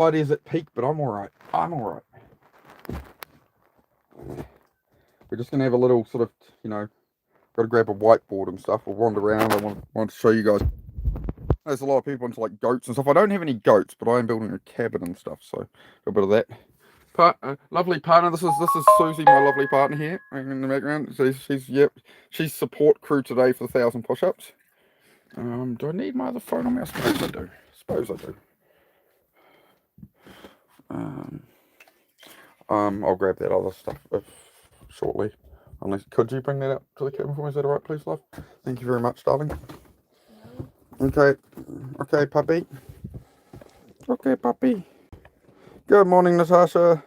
Ideas at peak, but I'm alright. I'm alright. We're just going to have a little sort of, got to grab a whiteboard and stuff. We'll wander around. I want to show you guys. There's a lot of people into like goats and stuff. I don't have any goats, but I am building a cabin and stuff, so a bit of that. Lovely partner. This is Susie, my lovely partner here in the background. She's support crew today for the 1,000 push-ups. Do I need my other phone on me? I suppose I do. I'll grab that other stuff shortly. Unless, could you bring that up to the cabin for me? Is that alright, please, love? Thank you very much, darling. Okay, puppy. Okay, puppy. Good morning, Natasha.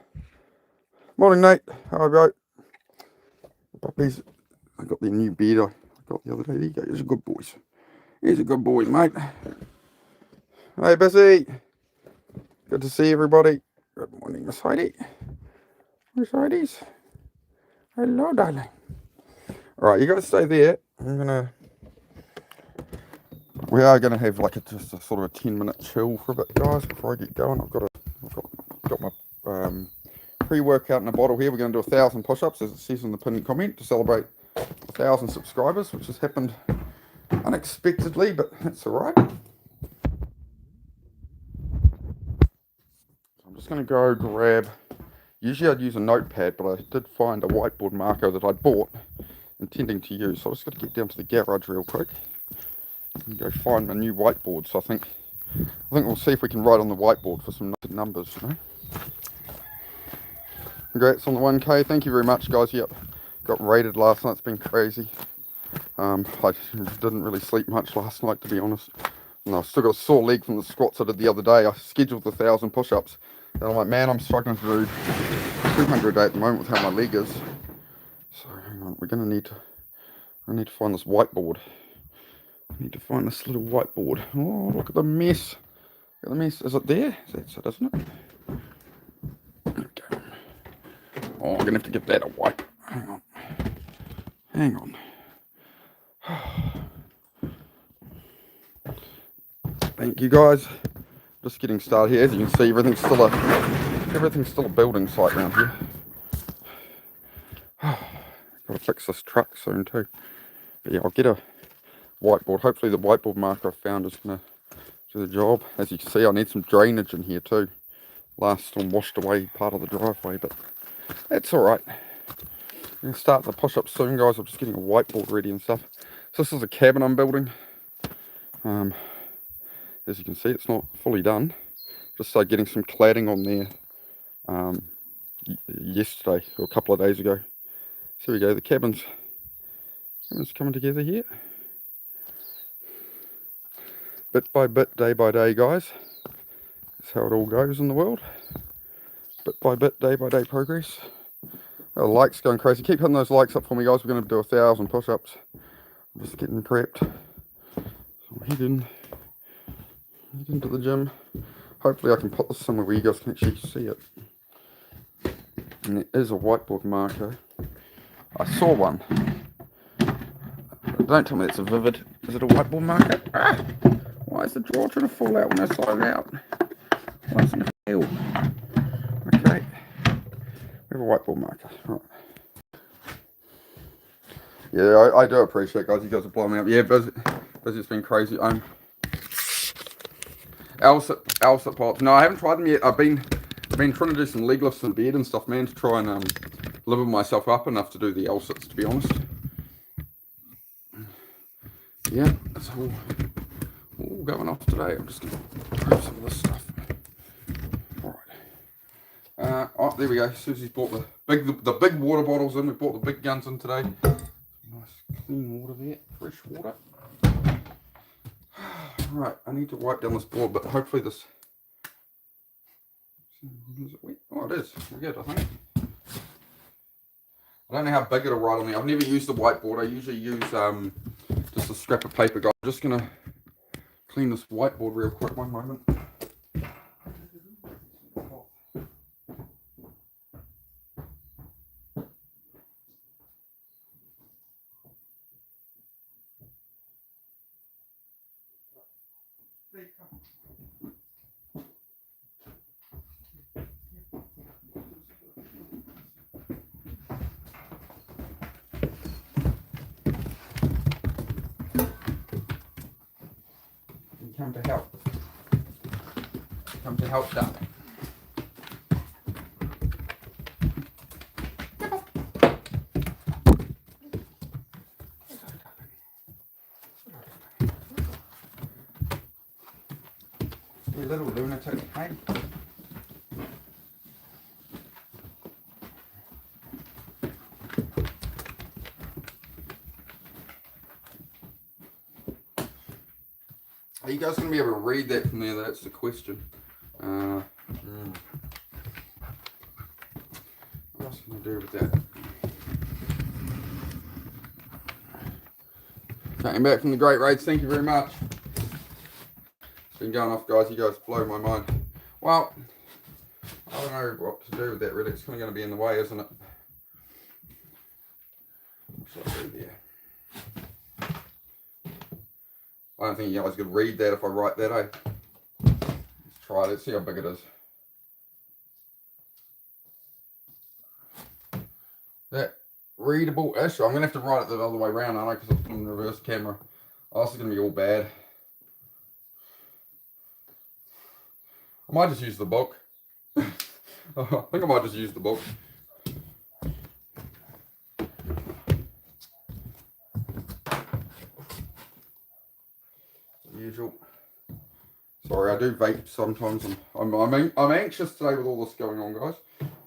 Morning, Nate. How are you? Puppies. I got the new bed I got the other day. There you go. He's a good boy. He's a good boy, mate. Hey, Busy. Good to see everybody. Good morning, Miss Heidi. Miss Heidi's. Hello, darling. Alright, you guys stay there. We are gonna have like just a sort of a 10-minute chill for a bit, guys, before I get going. I've got my pre-workout in a bottle here. We're gonna do 1,000 push-ups, as it says in the pinned comment, to celebrate 1,000 subscribers, which has happened unexpectedly, but that's alright. So I'm just gonna go grab. Usually I'd use a notepad, but I did find a whiteboard marker that I'd bought, intending to use. So I just got to get down to the garage real quick and go find a new whiteboard. So I think we'll see if we can write on the whiteboard for some numbers, Congrats on the 1K. Thank you very much, guys. Yep, got rated last night. It's been crazy. I didn't really sleep much last night, to be honest. And I've still got a sore leg from the squats I did the other day. I scheduled the 1,000 push-ups. And I'm like, man, I'm struggling to do 200 a day at the moment with how my leg is. So hang on, I need to find this whiteboard. I need to find this little whiteboard. Oh, look at the mess. Look at the mess. Is it there? That's it, isn't it? Okay. Oh, I'm gonna have to give that a wipe. Hang on. Thank you, guys. Just getting started here. As you can see, everything's still a building site around here. Got to fix this truck soon too. But yeah, I'll get a whiteboard. Hopefully the whiteboard marker I found is going to do the job. As you can see, I need some drainage in here too. Last storm washed away part of the driveway, but that's alright. I'm going to start the push-ups soon, guys. I'm just getting a whiteboard ready and stuff. So this is a cabin I'm building. As you can see, it's not fully done. Just started getting some cladding on there yesterday, or a couple of days ago. So here we go, the cabin's coming together here. Bit by bit, day by day, guys. That's how it all goes in the world. Bit by bit, day by day progress. The likes going crazy. Keep hitting those likes up for me, guys. We're going to do 1,000 push-ups. I'm just getting prepped. So I'm heading into the gym. Hopefully I can put this somewhere where you guys can actually see it. And it is a whiteboard marker. I saw one. Don't tell me it's a Vivid. Is it a whiteboard marker? Ah! Why is the drawer trying to fall out when I slide it out? Why isn't it fail? Okay. We have a whiteboard marker. Right. Yeah, I do appreciate, guys. You guys are blowing me up. Yeah, busy. It's been crazy. Alcip pops. No, I haven't tried them yet. I've been trying to do some leg lifts in bed and stuff, man, to try and level myself up enough to do the Alcips, to be honest. Yeah, that's all going off today. I'm just going to grab some of this stuff. Alright. Oh, there we go. Susie's bought the big water bottles in. We bought the big guns in today. Nice clean water there. Fresh water. Right, I need to wipe down this board, but hopefully this... Is it wet? Oh, it is. We're good, I think. I don't know how big it'll write on there. I've never used the whiteboard. I usually use just a scrap of paper, guys. I'm just going to clean this whiteboard real quick. One moment. come to help. Come to help, darling. You little lunatic, hey? Are you guys going to be able to read that from there? That's the question. What else can I do with that? Came back from the Great Raids. Thank you very much. It's been going off, guys. You guys blow my mind. Well, I don't know what to do with that, really. It's kind of going to be in the way, isn't it? What should I do there? I don't think you guys could read that if I write that, eh? Let's try it. Let's see how big it is. That readable-ish. I'm going to have to write it the other way around, aren't I? Because it's in reverse camera. Oh, this is going to be all bad. I might just use the book. I think I might just use the book. Usual. Sorry, I do vape sometimes. I'm anxious today with all this going on, guys.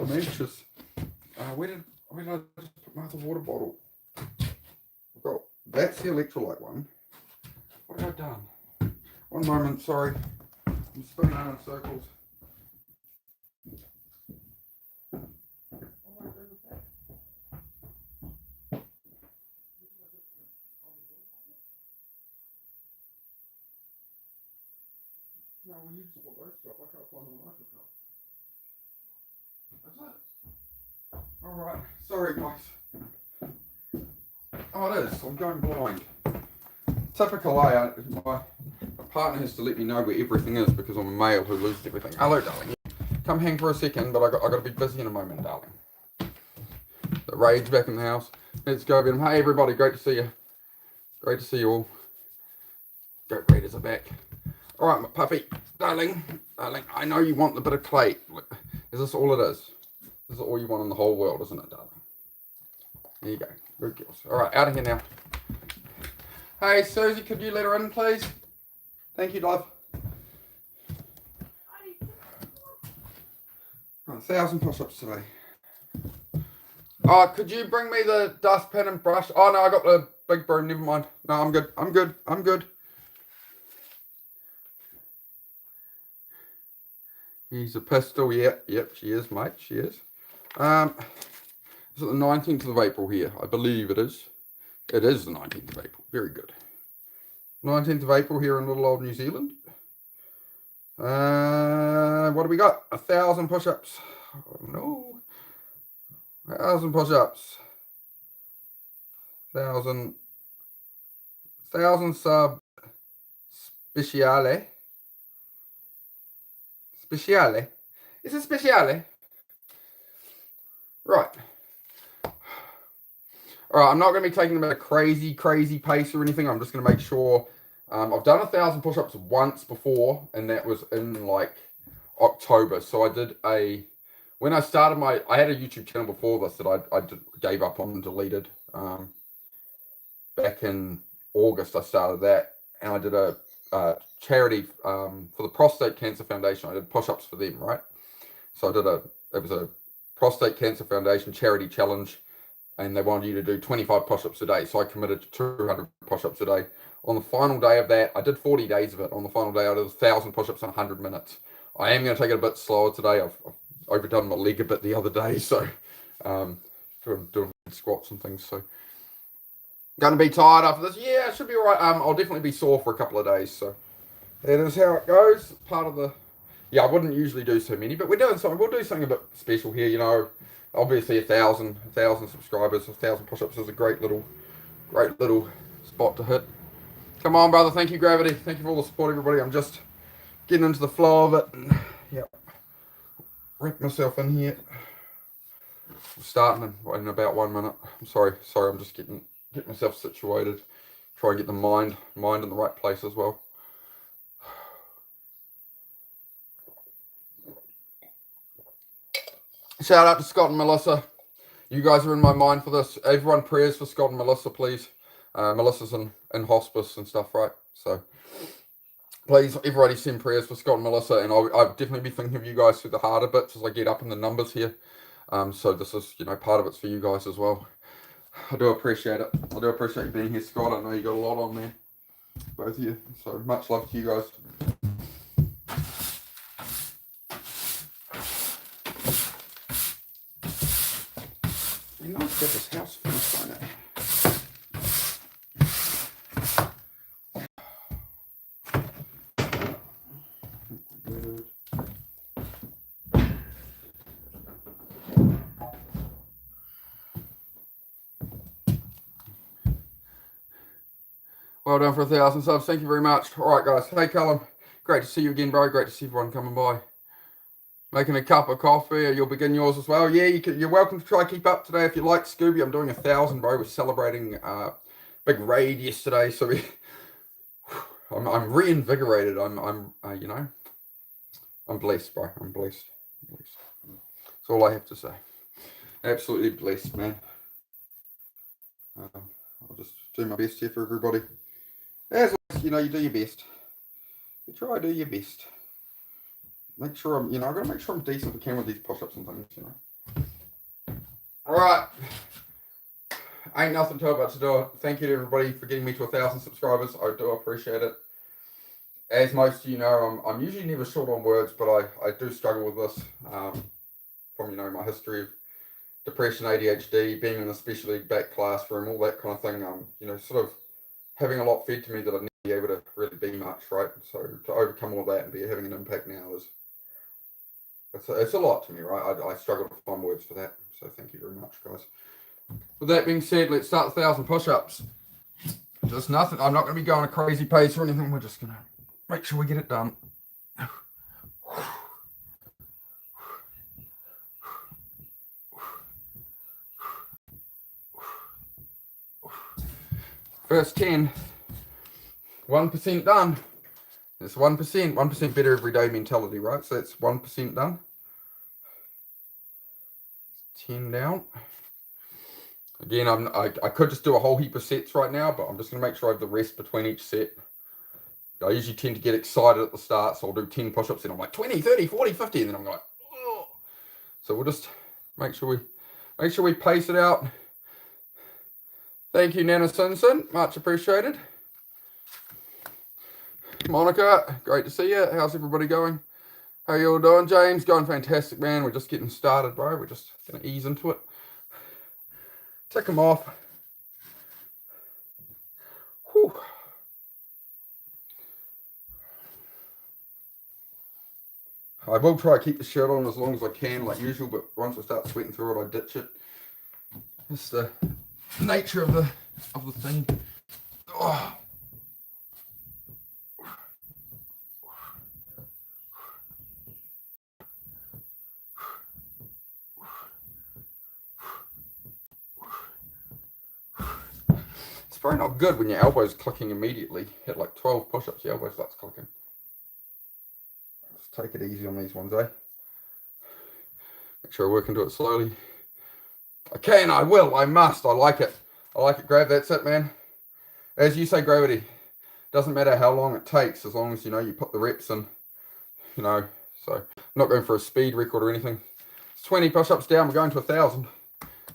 I'm anxious. Where did I just put my other water bottle? I've got, that's the electrolyte one. What have I done? One moment, sorry. I'm spinning around in circles. No, we use all those stuff. I can't find the electric cup. That's it. Alright, sorry guys. Oh, it is. I'm going blind. Typical, my partner has to let me know where everything is because I'm a male who loses everything. Hello, darling. Come hang for a second, but I got to be busy in a moment, darling. The Raid's back in the house. Let's go get him. Hey, everybody. Great to see you. Great to see you all. Goat Raiders are back. All right, my puppy. Darling, I know you want the bit of clay. Is this all it is? This is all you want in the whole world, isn't it, darling? There you go. Good girls. All right, out of here now. Hey, Susie, could you let her in, please? Thank you, love. 1,000 push-ups today. Oh, could you bring me the dustpan and brush? Oh, no, I got the big broom. Never mind. No, I'm good. I'm good. I'm good. He's a pistol. Yeah, yep, she is, mate. She is. Is it the 19th of April here? I believe it is. It is the 19th of April. Very good. 19th of April here in little old New Zealand. What do we got? 1,000 push-ups. Oh, no. 1,000 push-ups. 1,000 sub speciale. Speciale? Is it speciale? Right. Alright, I'm not going to be taking them at a crazy pace or anything. I'm just going to make sure. I've done 1,000 push-ups once before, and that was in like October. So I did when I started I had a YouTube channel before this that I gave up on and deleted. Back in August I started that, and I did a charity for the Prostate Cancer Foundation. I did push-ups for them, right? So it was a Prostate Cancer Foundation charity challenge, and they wanted you to do 25 push-ups a day. So I committed to 200 push-ups a day. On the final day of that, I did 40 days of it. On the final day, I did 1,000 push-ups in 100 minutes. I am going to take it a bit slower today. I've overdone my leg a bit the other day, so doing squats and things. So going to be tired after this. Yeah, it should be all right. I'll definitely be sore for a couple of days. So that is how it goes. Part of the... Yeah, I wouldn't usually do so many, but we're doing something. We'll do something a bit special here, you know. Obviously, 1,000 subscribers, 1,000 push-ups is a great little spot to hit. Come on, brother. Thank you, Gravity. Thank you for all the support, everybody. I'm just getting into the flow of it. Yep. Wrap myself in here. I'm starting in about 1 minute. I'm sorry. I'm just getting myself situated. Try and get the mind in the right place as well. Shout out to Scott and Melissa. You guys are in my mind for this. Everyone prayers for Scott and Melissa, please. Melissa's in hospice and stuff, right? So please, everybody send prayers for Scott and Melissa, and I'll definitely be thinking of you guys through the harder bits as I get up in the numbers here. So this is, part of it's for you guys as well. I do appreciate it. I do appreciate you being here, Scott. I know you got a lot on there, both of you. So much love to you guys. You know, let's get this house finished by now. Well done for 1,000 subs. Thank you very much. All right, guys. Hey, Callum. Great to see you again, bro. Great to see everyone coming by. Making a cup of coffee. You'll begin yours as well. Yeah, you're welcome to try keep up today if you like. Scooby, I'm doing 1,000, bro. We're celebrating big raid yesterday, so I'm reinvigorated. I'm blessed, bro. I'm blessed. That's all I have to say. Absolutely blessed, man. I'll just do my best here for everybody. As always, you do your best. You try to do your best. Make sure I've got to make sure I'm decent for camera with these push-ups and things, All right. Ain't nothing to it but to do it. Thank you to everybody for getting me to 1,000 subscribers. I do appreciate it. As most of you know, I'm usually never short on words, but I do struggle with this from, my history of depression, ADHD, being in the special ed back classroom, all that kind of thing. Sort of having a lot fed to me that I'd never be able to really be much, right? So to overcome all that and be having an impact now it's a lot to me, right? I struggle to find words for that. So thank you very much, guys. With that being said, let's start 1,000 push-ups. Just nothing. I'm not going to be going a crazy pace or anything. We're just going to make sure we get it done. First 10, 1% done. It's 1% better every day mentality, right? So it's 1% done. 10 down. Again, I could just do a whole heap of sets right now, but I'm just going to make sure I have the rest between each set. I usually tend to get excited at the start, so I'll do 10 push-ups, and I'm like 20, 30, 40, 50, and then I'm like, oh. So we'll just make sure we pace it out. Thank you, Nana Simpson. Much appreciated. Monica, great to see you. How's everybody going? How you all doing? James, going fantastic, man. We're just getting started, bro. We're just going to ease into it. Tick them off. Whew. I will try to keep the shirt on as long as I can, like usual, but once I start sweating through it, I ditch it. It's the nature of the thing. Oh. It's very not good when your elbow's clicking immediately. Hit like 12 push-ups, your elbow starts clicking. Let's take it easy on these ones, eh? Make sure I work into it slowly. I can, I will, I must, I like it. I like it, Grav, that's it, man. As you say, Gravity, doesn't matter how long it takes, as long as, you put the reps in, so I'm not going for a speed record or anything. It's 20 push-ups down, we're going to 1,000.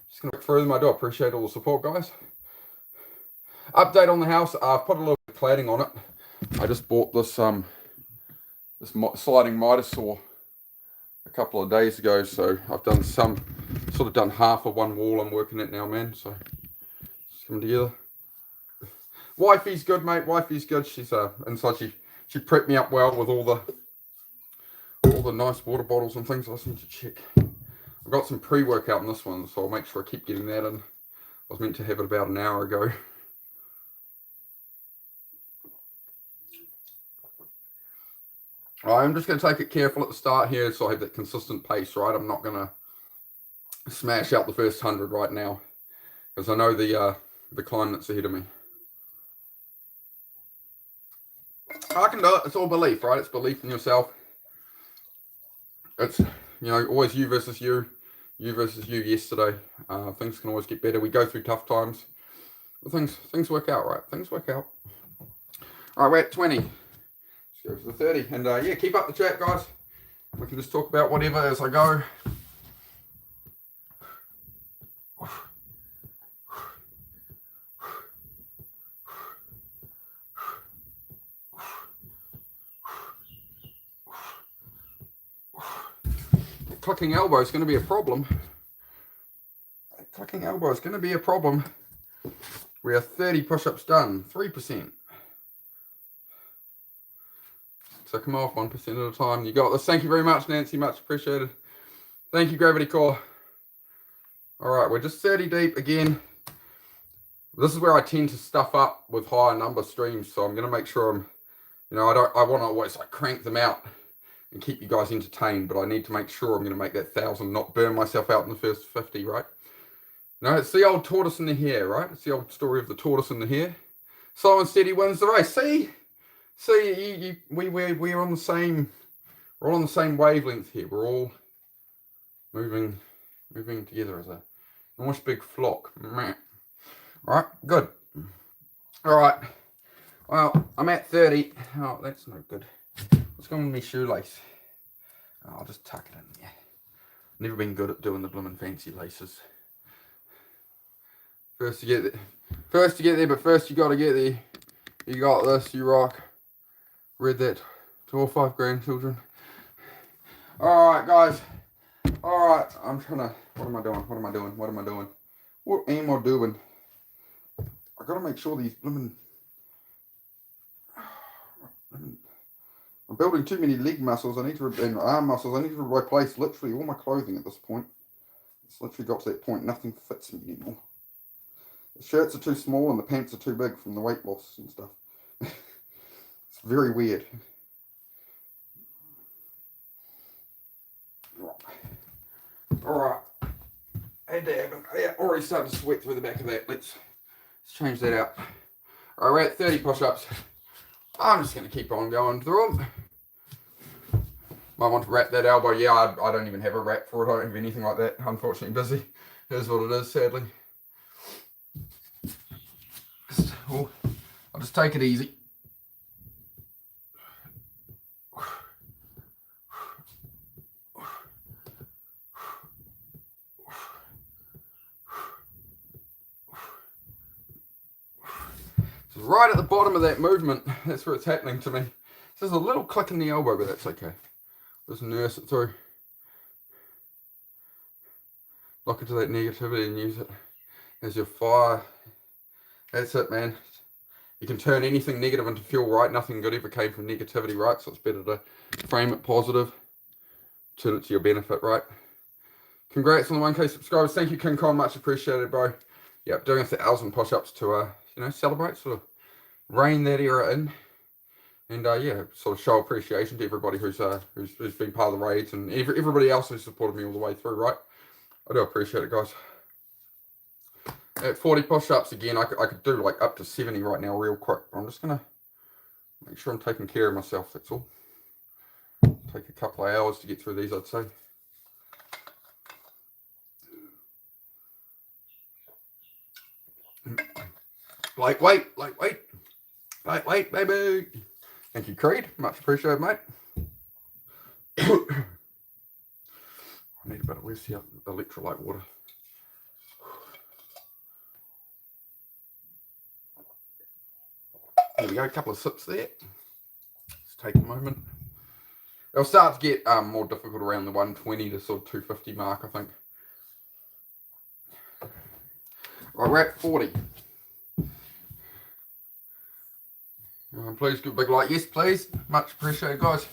Just going to work through them. I do appreciate all the support, guys. Update on the house, I've put a little bit of cladding on it. I just bought this sliding miter saw a couple of days ago, so I've done done half of one wall. I'm working it now, man, so it's coming together. Wifey's good, mate. Wifey's good. She's inside. She prepped me up well with all the nice water bottles and things. I just need to check. I've got some pre-workout in this one, so I'll make sure I keep getting that in. I was meant to have it about an hour ago. I'm just going to take it careful at the start here, so I have that consistent pace, right? I'm not going to smash out the first 100 right now, because I know the climb that's ahead of me. I can do it. It's all belief, right? It's belief in yourself. It's, always you versus you. you versus you yesterday. Things can always get better. We go through tough times. But things work out, right? Things work out. All right, we're at 20. Let's go to the 30. And yeah, keep up the chat, guys. We can just talk about whatever as I go. Clicking elbow is going to be a problem. Clicking elbow is going to be a problem. We are 30 push-ups done, 3%. So come off 1% at a time. You got this. Thank you very much, Nancy. Much appreciated. Thank you, Gravity Core. All right, we're just 30 deep again. This is where I tend to stuff up with higher number streams, so I'm going to make sure I'm, I want to always like crank them out and keep you guys entertained, but I need to make sure I'm going to make that 1,000, not burn myself out in the first 50, right? No, it's the old tortoise and the hare, right? It's the old story of the tortoise and the hare. Slow and steady wins the race. See, we're on the same, we're all on the same wavelength here. We're all moving together as a nice big flock. All right, good. All right. Well, I'm at 30. Oh, that's no good. What's going on with my shoelace? Oh, I'll just tuck it in there. Never been good at doing the blooming fancy laces. First to get there, but first you got to get there. You got this, you rock. Read that to all 5 grandchildren. All right, guys. All right, I'm trying to. What am I doing? What am I doing? I got to make sure these blooming. I'm building too many leg muscles. And arm muscles. I need to replace literally all my clothing at this point. It's literally got to that point. Nothing fits me anymore. The shirts are too small and the pants are too big from the weight loss and stuff. It's very weird. Alright. Yeah, already starting to sweat through the back of that. Let's change that out. Alright, we're at 30 push-ups. I'm just going to keep on going through them. Might want to wrap that elbow. Yeah, I don't even have a wrap for it. I don't have anything like that. Unfortunately busy. Here's what it is, sadly. I'll just take it easy. So right at the bottom of that movement, that's where it's happening to me. There's a little click in the elbow, but that's okay. Just nurse it through. Lock into that negativity and use it as your fire. That's it, man. You can turn anything negative into fuel, right? Nothing good ever came from negativity, right? So it's better to frame it positive, turn it to your benefit, right? Congrats on the 1K subscribers. Thank you, King Kong. Much appreciated, bro. Yep, doing 1,000 push-ups to, celebrate, sort of rein that era in. And, yeah, sort of show appreciation to everybody who's been part of the raids and everybody else who's supported me all the way through, right? I do appreciate it, guys. At 40 push-ups again, I could do like up to 70 right now real quick. I'm just going to make sure I'm taking care of myself, that's all. Take a couple of hours to get through these, I'd say. Lightweight, baby. Thank you, Creed. Much appreciated, mate. I need a bit of, where's the electrolyte water? There we go, a couple of sips there. Let's take a moment. It'll start to get more difficult around the 120 to sort of 250 mark, I think. Right, we're at 40. Please give a big like. Yes, please. Much appreciated, guys.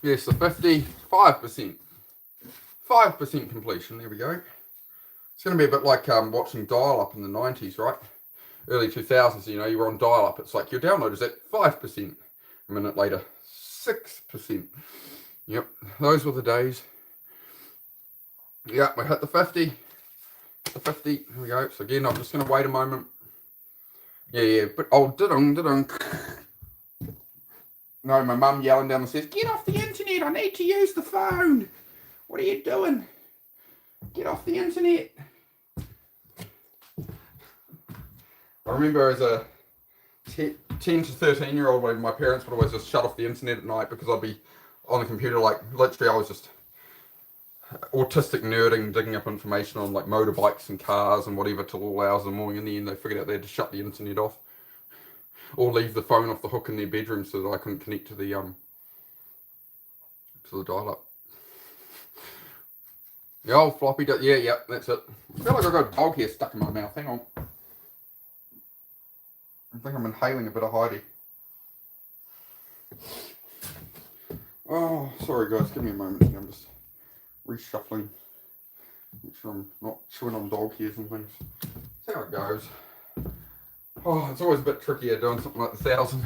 Yes, the 55%. 5% completion. There we go. It's going to be a bit like watching dial-up in the 90s, right? Early 2000s, you were on dial-up. It's like your download is at 5%. A minute later, 6%. Yep, those were the days. Yep, we hit the 50. the 50. Here we go. So again, I'm just going to wait a moment. Yeah, but oh, didung. No, my mum yelling down the stairs, get off the internet, I need to use the phone. What are you doing? Get off the internet. I remember as a 10 to 13 year old, my parents would always just shut off the internet at night because I'd be on the computer, like literally I was just autistic nerding, digging up information on like motorbikes and cars and whatever till all hours of the morning. In the end, they figured out they had to shut the internet off or leave the phone off the hook in their bedroom so that I couldn't connect to the dial-up. The old floppy, yeah, that's it. I feel like I've got a dog hair stuck in my mouth. Hang on. I think I'm inhaling a bit of Heidi. Oh, sorry guys, give me a moment here. I'm just reshuffling. Make sure I'm not chewing on dog hairs and things. That's how it goes. Oh, it's always a bit trickier doing something like the 1,000.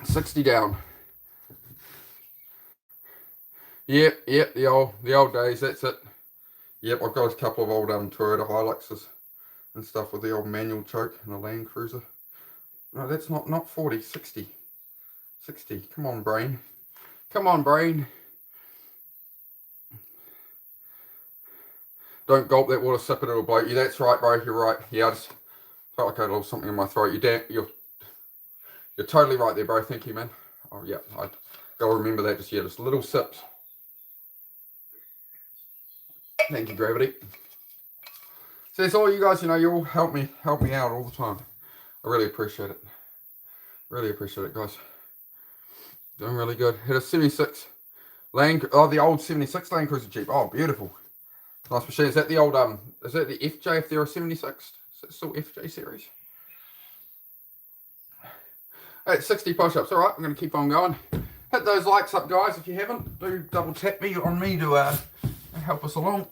$60 down. Yep, the old days, that's it. Yep, I've got a couple of old Toyota Hiluxes and stuff with the old manual choke and the Land Cruiser. No, that's not 40, 60. 60. Come on, brain. Come on, brain. Don't gulp that water, sip it, it'll bloat you. That's right, bro, you're right. Yeah, I just felt like I had a little something in my throat. You're totally right there, bro. Thank you, man. Oh, yeah, I gotta remember that just little sips. Thank you, Gravity. So that's all you guys, you all help me out all the time. I really appreciate it. Really appreciate it, guys. Doing really good. Hit a 76 the old 76 Land Cruiser Jeep. Oh, beautiful. Nice machine. Is that the old is that the FJ if they're a 76? Is that still FJ series? At 60 push-ups. All right, I'm going to keep on going. Hit those likes up, guys. If you haven't, do double tap me on me to help us along.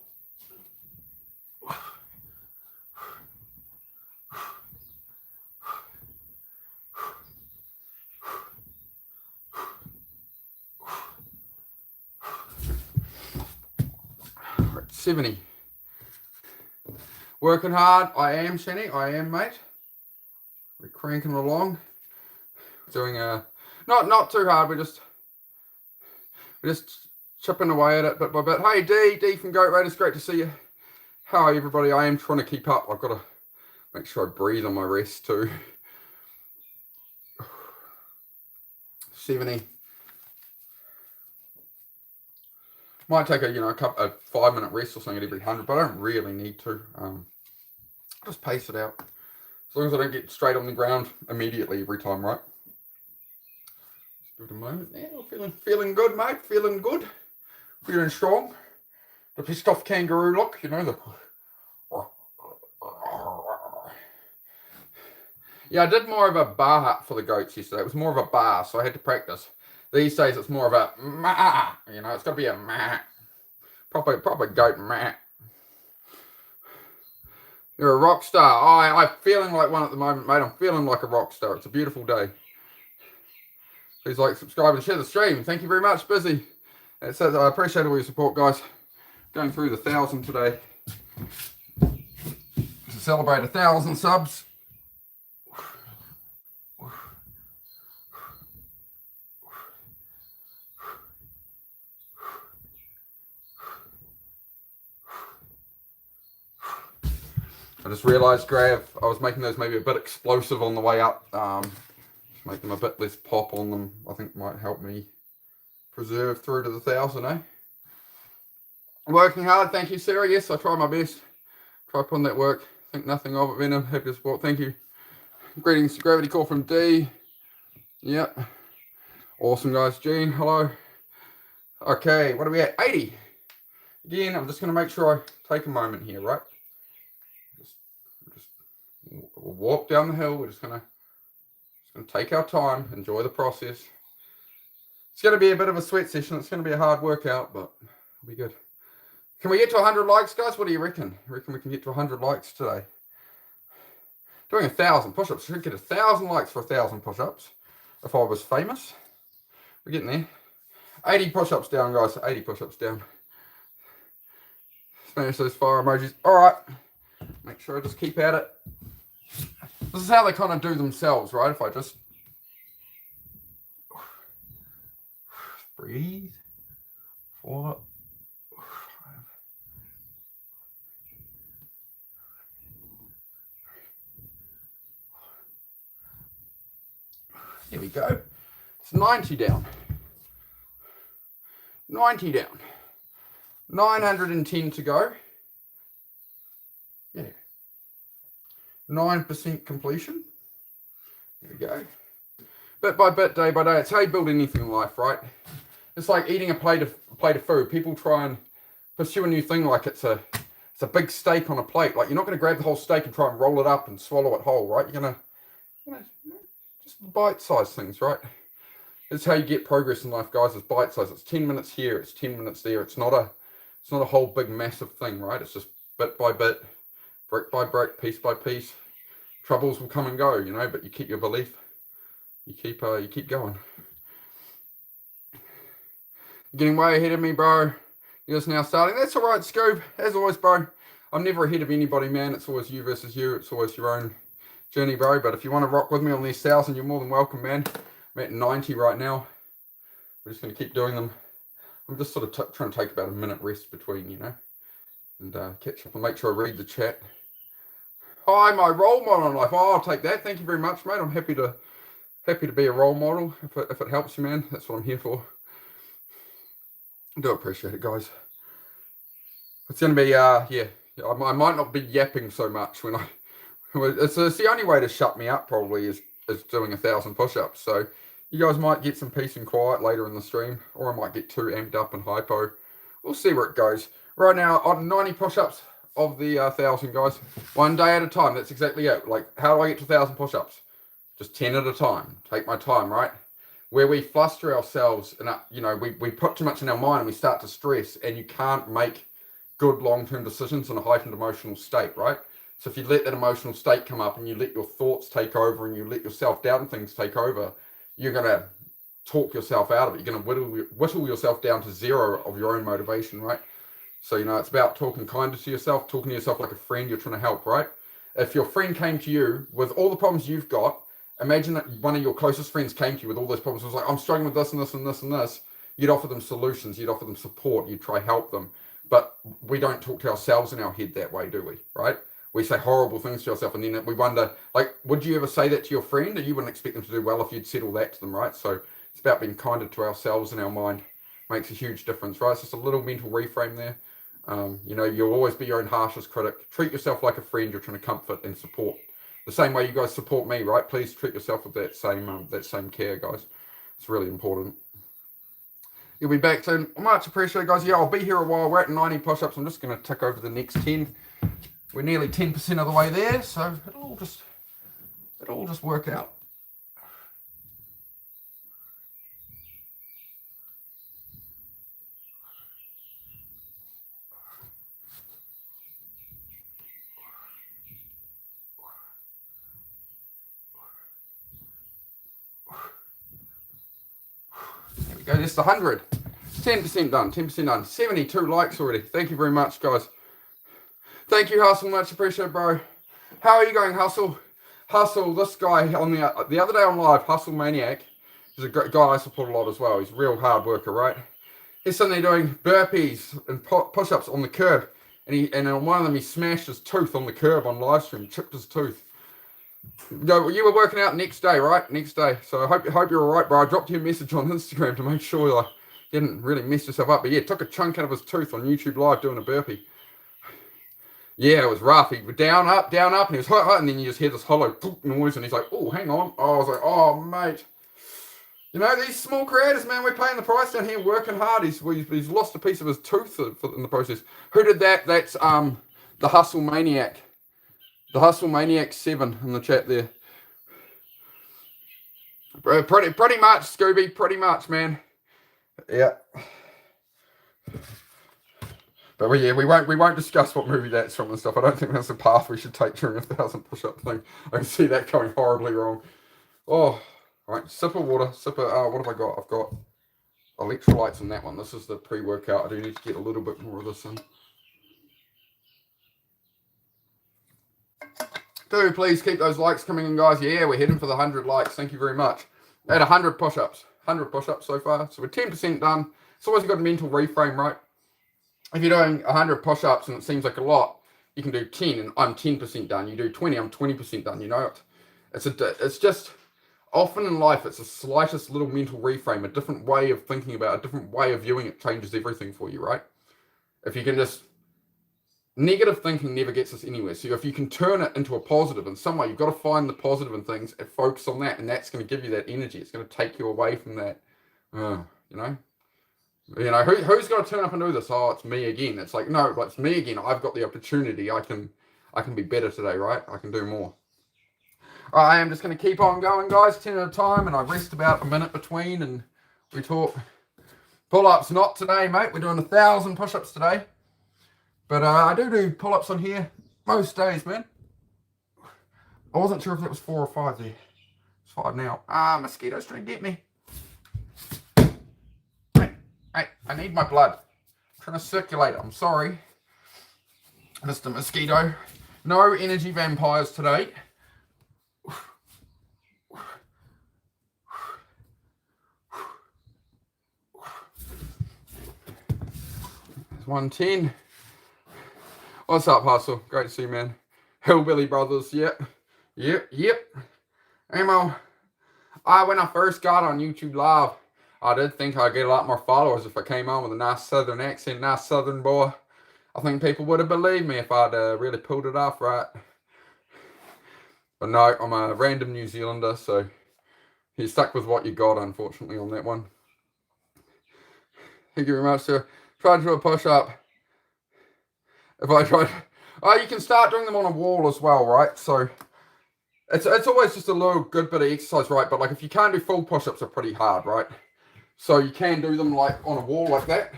Right, 70. Working hard. I am, Shanny. I am, mate. We're cranking along. Doing not too hard. We're just chipping away at it bit by bit. Hey, D from Goat Raiders, great to see you. How are you, everybody? I am trying to keep up. I've got to make sure I breathe on my rest too. 70. Might take a 5-minute rest or something at every 100, but I don't really need to. Just pace it out. As long as I don't get straight on the ground immediately every time, right? Just give it a moment. Yeah, feeling good, mate. Feeling good. Feeling strong. The pissed off kangaroo look, Yeah, I did more of a bar for the goats yesterday. It was more of a bar, so I had to practice. These days it's more of a ma. It's got to be a ma. Proper goat ma. You're a rock star. I'm feeling like one at the moment, mate. I'm feeling like a rock star. It's a beautiful day. Please like, subscribe, and share the stream. Thank you very much, Busy. That's it. I appreciate all your support, guys. Going through the 1,000 today. To celebrate 1,000 subs. I just realised, Grav, I was making those maybe a bit explosive on the way up. Just make them a bit less pop on them. I think might help me preserve through to the 1,000, eh? Working hard, thank you, Sarah. Yes, I try my best. Try putting that work. Think nothing of it, Venom. Happy to support. Thank you. Greetings to Gravity Call from D. Yep. Awesome, guys. Gene, hello. Okay, what are we at? 80. Again, I'm just going to make sure I take a moment here, right? We'll walk down the hill. We're just gonna take our time, enjoy the process. It's going to be a bit of a sweat session. It's going to be a hard workout, but it'll be good. Can we get to 100 likes, guys? What do you reckon? You reckon we can get to 100 likes today? Doing 1,000 push-ups. Should get 1,000 likes for 1,000 push-ups. If I was famous. We're getting there. 80 push-ups down, guys. 80 push-ups down. Smash those fire emojis. Alright. Make sure I just keep at it. This is how they kind of do themselves, right? If I just breathe. 4. Here we go. It's 90 down. 90 down. 910 to go. Yeah. 9% completion. Here we go. Bit by bit, day by day. It's how you build anything in life, right? It's like eating a plate of food. People try and pursue a new thing like it's a big steak on a plate. Like, you're not going to grab the whole steak and try and roll it up and swallow it whole, right? You're going to just bite-sized things, right? It's how you get progress in life, guys. It's bite-sized. It's 10 minutes here. It's 10 minutes there. It's not a whole big massive thing, right? It's just bit by bit, brick by brick, piece by piece. Troubles will come and go, you know, but you keep your belief. You keep going. You're getting way ahead of me, bro. You're just now starting. That's all right, Scoob. As always, bro. I'm never ahead of anybody, man. It's always you versus you. It's always your own journey, bro. But if you want to rock with me on these 1,000, you're more than welcome, man. I'm at 90 right now. We're just going to keep doing them. I'm just sort of trying to take about a minute rest between, you know, and catch up and make sure I read the chat. Hi, my role model in life. Oh, I'll take that. Thank you very much, mate. I'm happy to be a role model if it helps you, man. That's what I'm here for. I do appreciate it, guys. It's going to be, yeah, I might not be yapping so much when it's the only way to shut me up probably is doing 1,000 push-ups. So you guys might get some peace and quiet later in the stream, or I might get too amped up and hypo. We'll see where it goes. Right now, on 90 push-ups of the 1,000, guys. One day at a time. That's exactly it. Like, how do I get to 1,000 push-ups? Just 10 at a time. Take my time, right? Where we fluster ourselves and, you know, we put too much in our mind and we start to stress, and you can't make good long-term decisions in a heightened emotional state, right? So if you let that emotional state come up and you let your thoughts take over and you let your self-doubt and things take over, you're going to talk yourself out of it. You're going to whittle yourself down to zero of your own motivation, right? So, you know, it's about talking kinder to yourself, talking to yourself like a friend you're trying to help, right? If your friend came to you with all the problems you've got, imagine that one of your closest friends came to you with all those problems. It was like, I'm struggling with this and this and this and this. You'd offer them solutions. You'd offer them support. You'd try help them. But we don't talk to ourselves in our head that way, do we? Right? We say horrible things to ourselves, and then we wonder, like, would you ever say that to your friend? Or you wouldn't expect them to do well if you'd said all that to them, right? So it's about being kinder to ourselves and our mind. Makes a huge difference, right? It's just a little mental reframe there. You know, you'll always be your own harshest critic. Treat yourself like a friend you're trying to comfort and support. The same way you guys support me, right? Please treat yourself with that same care, guys. It's really important. You'll be back soon. Much appreciated, guys. Yeah, I'll be here a while. We're at 90 push-ups. I'm just going to tick over the next 10. We're nearly 10% of the way there, so it'll all just work out. There we go. Just 100. 10% done. 10% done. 72 likes already. Thank you very much, guys. Thank you, Hustle. Much appreciated, bro. How are you going, Hustle? Hustle, this guy on the other day on live, Hustle Maniac, is a great guy I support a lot as well. He's a real hard worker, right? He's suddenly doing burpees and push-ups on the curb, and on one of them he smashed his tooth on the curb on live stream, chipped his tooth. You were working out next day, right? Next day. So I hope you're all right, bro. I dropped you a message on Instagram to make sure you didn't really mess yourself up. But yeah, took a chunk out of his tooth on YouTube Live doing a burpee. Yeah, it was rough. He was down, up, and he was hot, and then you just hear this hollow noise, and he's like, oh, hang on. Oh, I was like, oh, mate. You know, these small creators, man, we're paying the price down here, working hard. He's lost a piece of his tooth in the process. Who did that? That's the Hustle Maniac. The Hustle Maniac 7 in the chat there. Pretty much, Scooby. Pretty much, man. Yeah. But we won't discuss what movie that's from and stuff. I don't think that's the path we should take during a 1,000 push-up thing. I can see that going horribly wrong. Oh, right. Sip of water. Sip of what have I got? I've got electrolytes in that one. This is the pre-workout. I do need to get a little bit more of this in. Do please keep those likes coming in, guys. Yeah, we're heading for the 100 likes. Thank you very much. At 100 push-ups. 100 push-ups so far. So we're 10% done. It's always got a mental reframe, right? If you're doing 100 push-ups and it seems like a lot, you can do 10 and I'm 10% done. You do 20, I'm 20% done. You know, it's just often in life, it's the slightest little mental reframe, a different way of thinking about it, a different way of viewing it changes everything for you, right? If you can just, negative thinking never gets us anywhere. So if you can turn it into a positive in some way, you've got to find the positive in things and focus on that, and that's going to give you that energy. It's going to take you away from that, you know. Who's got to turn up and do this? Oh, it's me again. It's like, no, it's me again. I've got the opportunity. I can be better today, right? I can do more. All right, I am just going to keep on going, guys, 10 at a time, and I rest about a minute between, and we talk pull-ups. Not today, mate. We're doing 1,000 push-ups today. But I do pull-ups on here most days, man. I wasn't sure if it was 4 or 5 there. It's 5 now. Mosquitoes trying to get me. Hey, I need my blood. I'm trying to circulate. I'm sorry, Mr. Mosquito. No energy vampires today. There's 110. What's up, Hustle? Great to see you, man. Hillbilly Brothers, yep. Amo. When I first got on YouTube Live, I did think I'd get a lot more followers if I came on with a nice southern accent, nice southern boy. I think people would have believed me if I'd really pulled it off right. But no, I'm a random New Zealander, so you're stuck with what you got, unfortunately, on that one. Thank you very much, sir. Try to do a push-up. If I try, you can start doing them on a wall as well, right? So it's always just a little good bit of exercise, right? But like if you can't do full push-ups, are pretty hard, right? So you can do them like on a wall like that,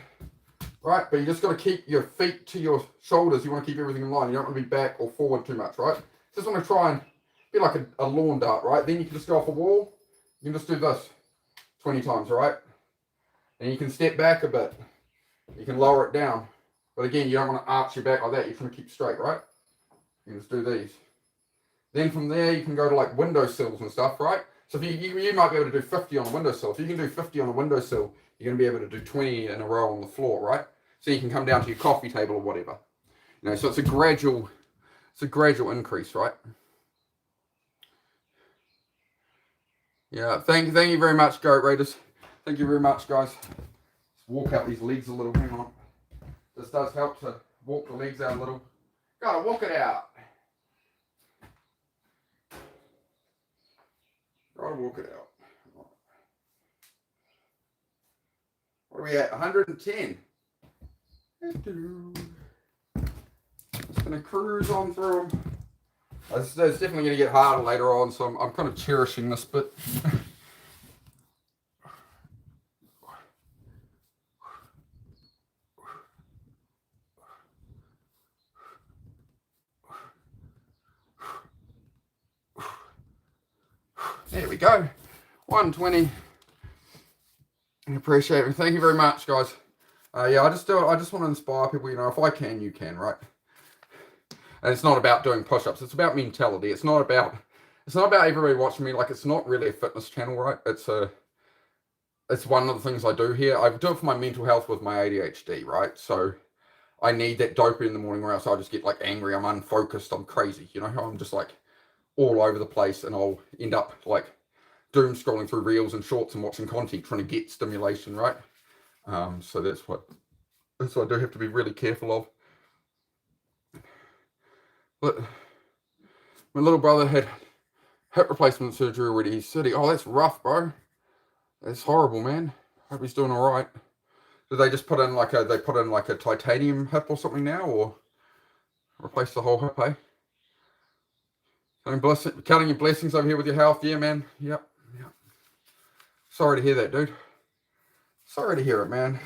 right? But you just got to keep your feet to your shoulders. You want to keep everything in line. You don't want to be back or forward too much, right? Just want to try and be like a lawn dart, right? Then you can just go off a wall. You can just do this 20 times, right? And you can step back a bit. You can lower it down. But again, you don't want to arch your back like that. You're trying to keep straight, right? You can just do these. Then from there, you can go to like windowsills and stuff, right? So if you might be able to do 50 on a windowsill. If you can do 50 on a windowsill, you're going to be able to do 20 in a row on the floor, right? So you can come down to your coffee table or whatever. You know, so it's a gradual increase, right? Yeah, thank you very much, Goat Raiders. Thank you very much, guys. Let's walk out these legs a little. Hang on. This does help to walk the legs out a little. Gotta walk it out. Gotta walk it out. What are we at? 110. Just gonna cruise on through them. It's definitely gonna get harder later on, so I'm kind of cherishing this bit. There we go. 120. I appreciate it. Thank you very much, guys. Yeah, I just want to inspire people. You know, if I can, you can, right? And it's not about doing push-ups. It's about mentality. It's not about everybody watching me. Like, it's not really a fitness channel, right? It's one of the things I do here. I do it for my mental health with my ADHD, right? So I need that dopamine in the morning, or else I just get like angry. I'm unfocused. I'm crazy. You know, I'm just like all over the place, and I'll end up like doom scrolling through reels and shorts and watching content, trying to get stimulation, right? So that's what I do have to be really careful of. But my little brother had hip replacement surgery already. He's sitting. Oh, that's rough, bro. That's horrible, man. Hope he's doing all right. Did they just put in like a titanium hip or something now, or replace the whole hip, eh? Counting your blessings over here with your health. Yeah, man. Yep. Sorry to hear that, dude. Sorry to hear it, man.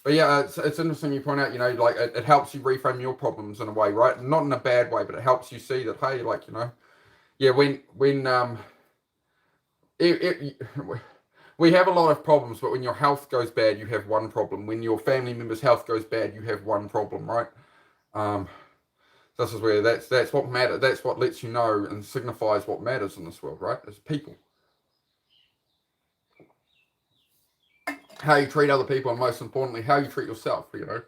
But yeah, it's interesting you point out, you know, like it helps you reframe your problems in a way, right? Not in a bad way, but it helps you see that, hey, like, you know, yeah, we have a lot of problems, but when your health goes bad, you have one problem. When your family member's health goes bad, you have one problem, right? This is where that's what matters. That's what lets you know and signifies what matters in this world, right? Is people. How you treat other people, and most importantly, how you treat yourself, you know.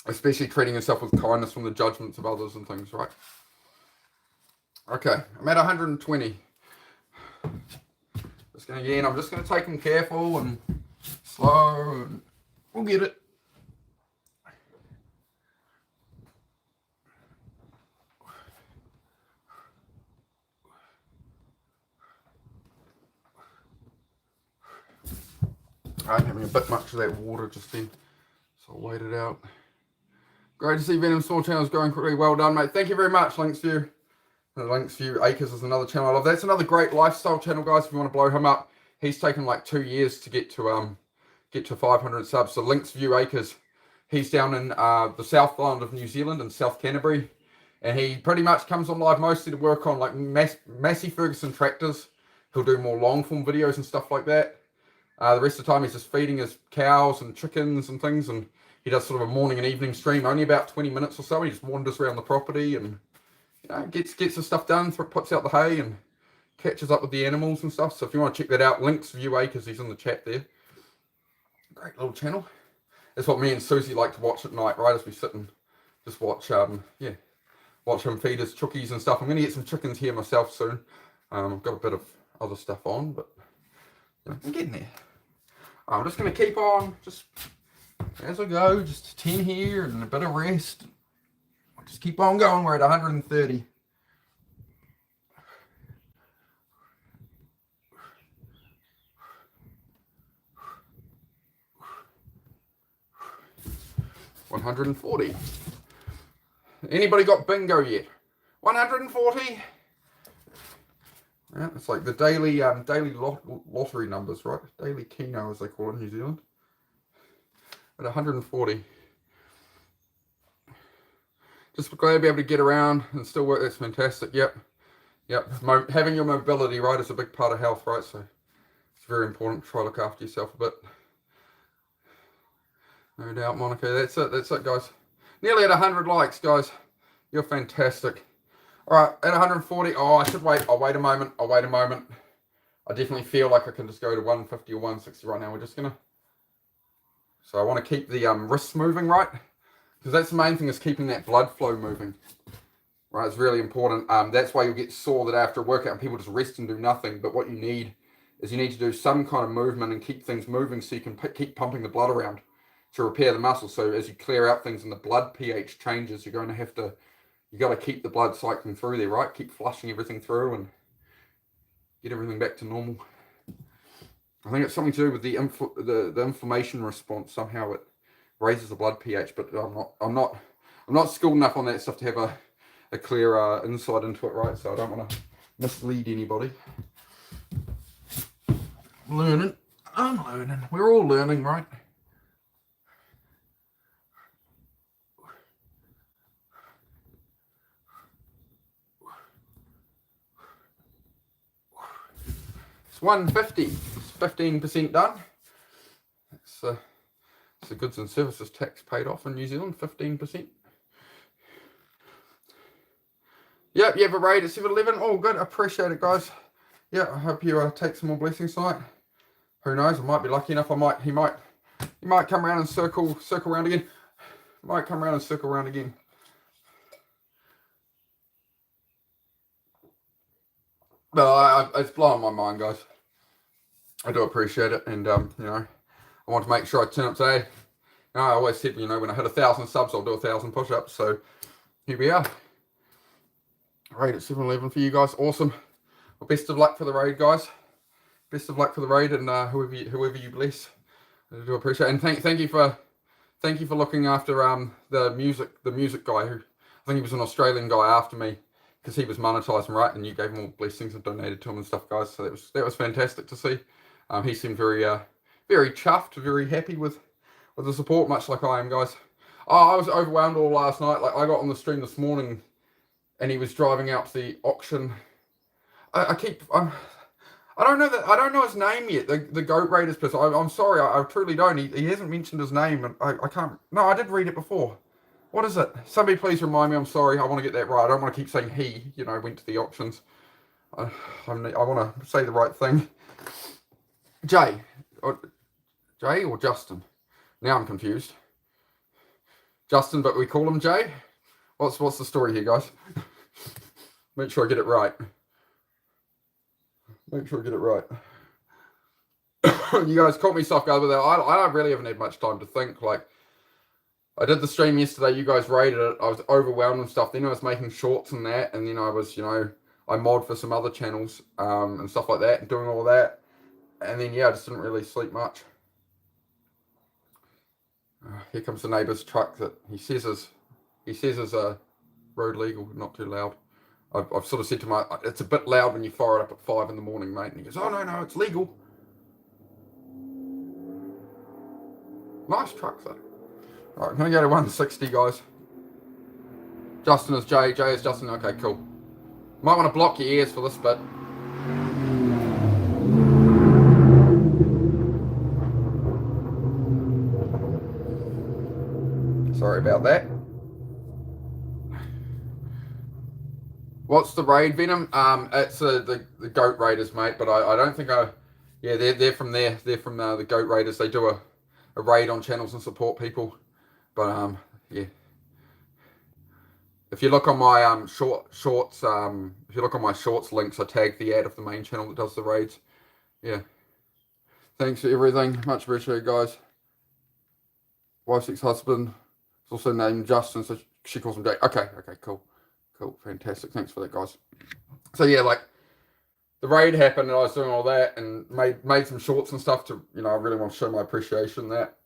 Especially treating yourself with kindness from the judgments of others and things, right? Okay, I'm at 120. I'm just going to take them careful and slow, and we'll get it. I'm having a bit much of that water just then, so I'll wait it out. Great to see Venom Small Channel's going pretty well done, mate. Thank you very much, Linksview. Linksview Acres is another channel I love. That's another great lifestyle channel, guys. If you want to blow him up, he's taken like 2 years to get to 500 subs. So Linksview Acres, he's down in the South Island of New Zealand in South Canterbury, and he pretty much comes on live mostly to work on like Massey Ferguson tractors. He'll do more long form videos and stuff like that. The rest of the time he's just feeding his cows and chickens and things, and he does sort of a morning and evening stream, only about 20 minutes or so. He just wanders around the property and, you know, gets the stuff done, puts out the hay and catches up with the animals and stuff. So if you want to check that out, Linksview Acres, he's in the chat there. Great little channel. That's what me and Susie like to watch at night, right? As we sit and just watch, watch him feed his chookies and stuff. I'm going to get some chickens here myself soon. I've got a bit of other stuff on, but you know, I'm getting there. I'm just going to keep on, just as I go, just 10 here and a bit of rest. I'll just keep on going. We're at 130. $140. Anybody got bingo yet? 140. Yeah, it's like the daily lottery numbers, right? Daily Keno, as they call it in New Zealand. At 140. Just glad to be able to get around and still work. That's fantastic. Yep. Having your mobility, right, is a big part of health, right? So it's very important to try to look after yourself a bit. No doubt, Monica. That's it, guys. Nearly at 100 likes, guys. You're fantastic. All right, at 140. Oh, I should wait. I'll wait a moment. I definitely feel like I can just go to 150 or 160 right now. We're just gonna. So I want to keep the wrists moving, right? Because that's the main thing, is keeping that blood flow moving. Right, it's really important. That's why you'll get sore that after a workout and people just rest and do nothing. But what you need is you need to do some kind of movement and keep things moving so you can keep pumping the blood around to repair the muscle. So as you clear out things and the blood pH changes, you're going to have to, you got to keep the blood cycling through there, right? Keep flushing everything through and get everything back to normal. I think it's something to do with the inflammation response. Somehow it raises the blood pH, but I'm not skilled enough on that stuff to have a clear insight into it, right? So I don't want to mislead anybody. I'm learning. We're all learning, right? It's 150. It's 15% done. It's the goods and services tax paid off in New Zealand, 15%. Yep, you have a raid at 7-Eleven. Oh, good. Appreciate it, guys. Yeah, I hope you take some more blessings tonight. Who knows? I might be lucky enough. He might come around and circle around again. Might come around and circle around again. No, it's blowing my mind, guys. I do appreciate it, and you know, I want to make sure I turn up today. You know, I always said, you know, when I hit 1,000 subs, I'll do 1,000 push-ups. So here we are. Raid at 7-Eleven for you guys. Awesome. Well, best of luck for the raid, guys. Best of luck for the raid, and whoever you bless. I do appreciate it. And thank you for looking after the music guy, who I think he was an Australian guy after me, because he was monetizing, right, and you gave him all blessings and donated to him and stuff, guys. So that was fantastic to see. He seemed very chuffed, very happy with with the support, much like I am, guys. Oh, I was overwhelmed all last night. Like, I got on the stream this morning, and he was driving out to the auction. I don't know his name yet. The Goat Raiders person. I'm sorry. I truly don't. He hasn't mentioned his name, and I can't. No, I did read it before. What is it? Somebody please remind me. I'm sorry. I want to get that right. I don't want to keep saying he. You know, went to the auctions. I want to say the right thing. Jay or Justin? Now I'm confused. Justin, but we call him Jay. What's the story here, guys? Make sure I get it right. Make sure I get it right. You guys caught me soft guard with that. I really haven't had much time to think. Like, I did the stream yesterday. You guys rated it. I was overwhelmed and stuff. Then I was making shorts and that, and then I was, I mod for some other channels and stuff like that, and doing all that. And then I just didn't really sleep much. Here comes the neighbour's truck that he says is road legal, not too loud. I've sort of said to him, it's a bit loud when you fire it up at 5 in the morning, mate. And he goes, oh no, it's legal. Nice truck though. All right, I'm gonna go to 160, guys. Justin is Jay. Jay is Justin. Okay, cool. Might want to block your ears for this bit. Sorry about that. What's the raid, Venom? It's the Goat Raiders, mate. But I don't think they're from there. They're from the Goat Raiders. They do a raid on channels and support people. But yeah. If you look on my shorts, if you look on my shorts links, I tag the ad of the main channel that does the raids. Yeah. Thanks for everything. Much appreciated, guys. Wife's ex-husband is also named Justin, so she calls him Jay. Okay, cool. Cool, fantastic. Thanks for that, guys. So yeah, like, the raid happened and I was doing all that and made some shorts and stuff to, I really want to show my appreciation that.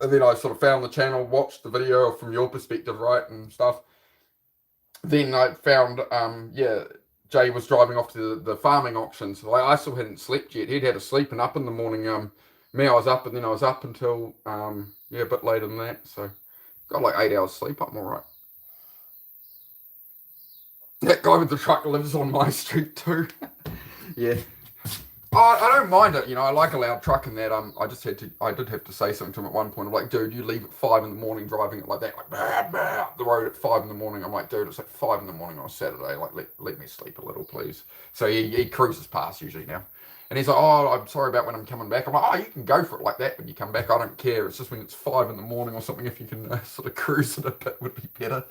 And then I sort of found the channel, watched the video from your perspective, right, and stuff. Then I found, Jay was driving off to the farming auction. So I still hadn't slept yet. He'd had a sleep and up in the morning. Me, I was up, and then I was up until, a bit later than that. So got like 8 hours sleep. I'm all right. That guy with the truck lives on my street too. Yeah. I don't mind it, I like a loud truck and that. I did have to say something to him at one point. I'm like, dude, you leave at 5 in the morning driving it like that, like up the road at 5 in the morning. I'm like, dude, it's like 5 in the morning on a Saturday. Like, let me sleep a little, please. So he cruises past usually now. And he's like, oh, I'm sorry about when I'm coming back. I'm like, oh, you can go for it like that when you come back. I don't care. It's just when it's 5 in the morning or something. If you can sort of cruise it a bit, would be better.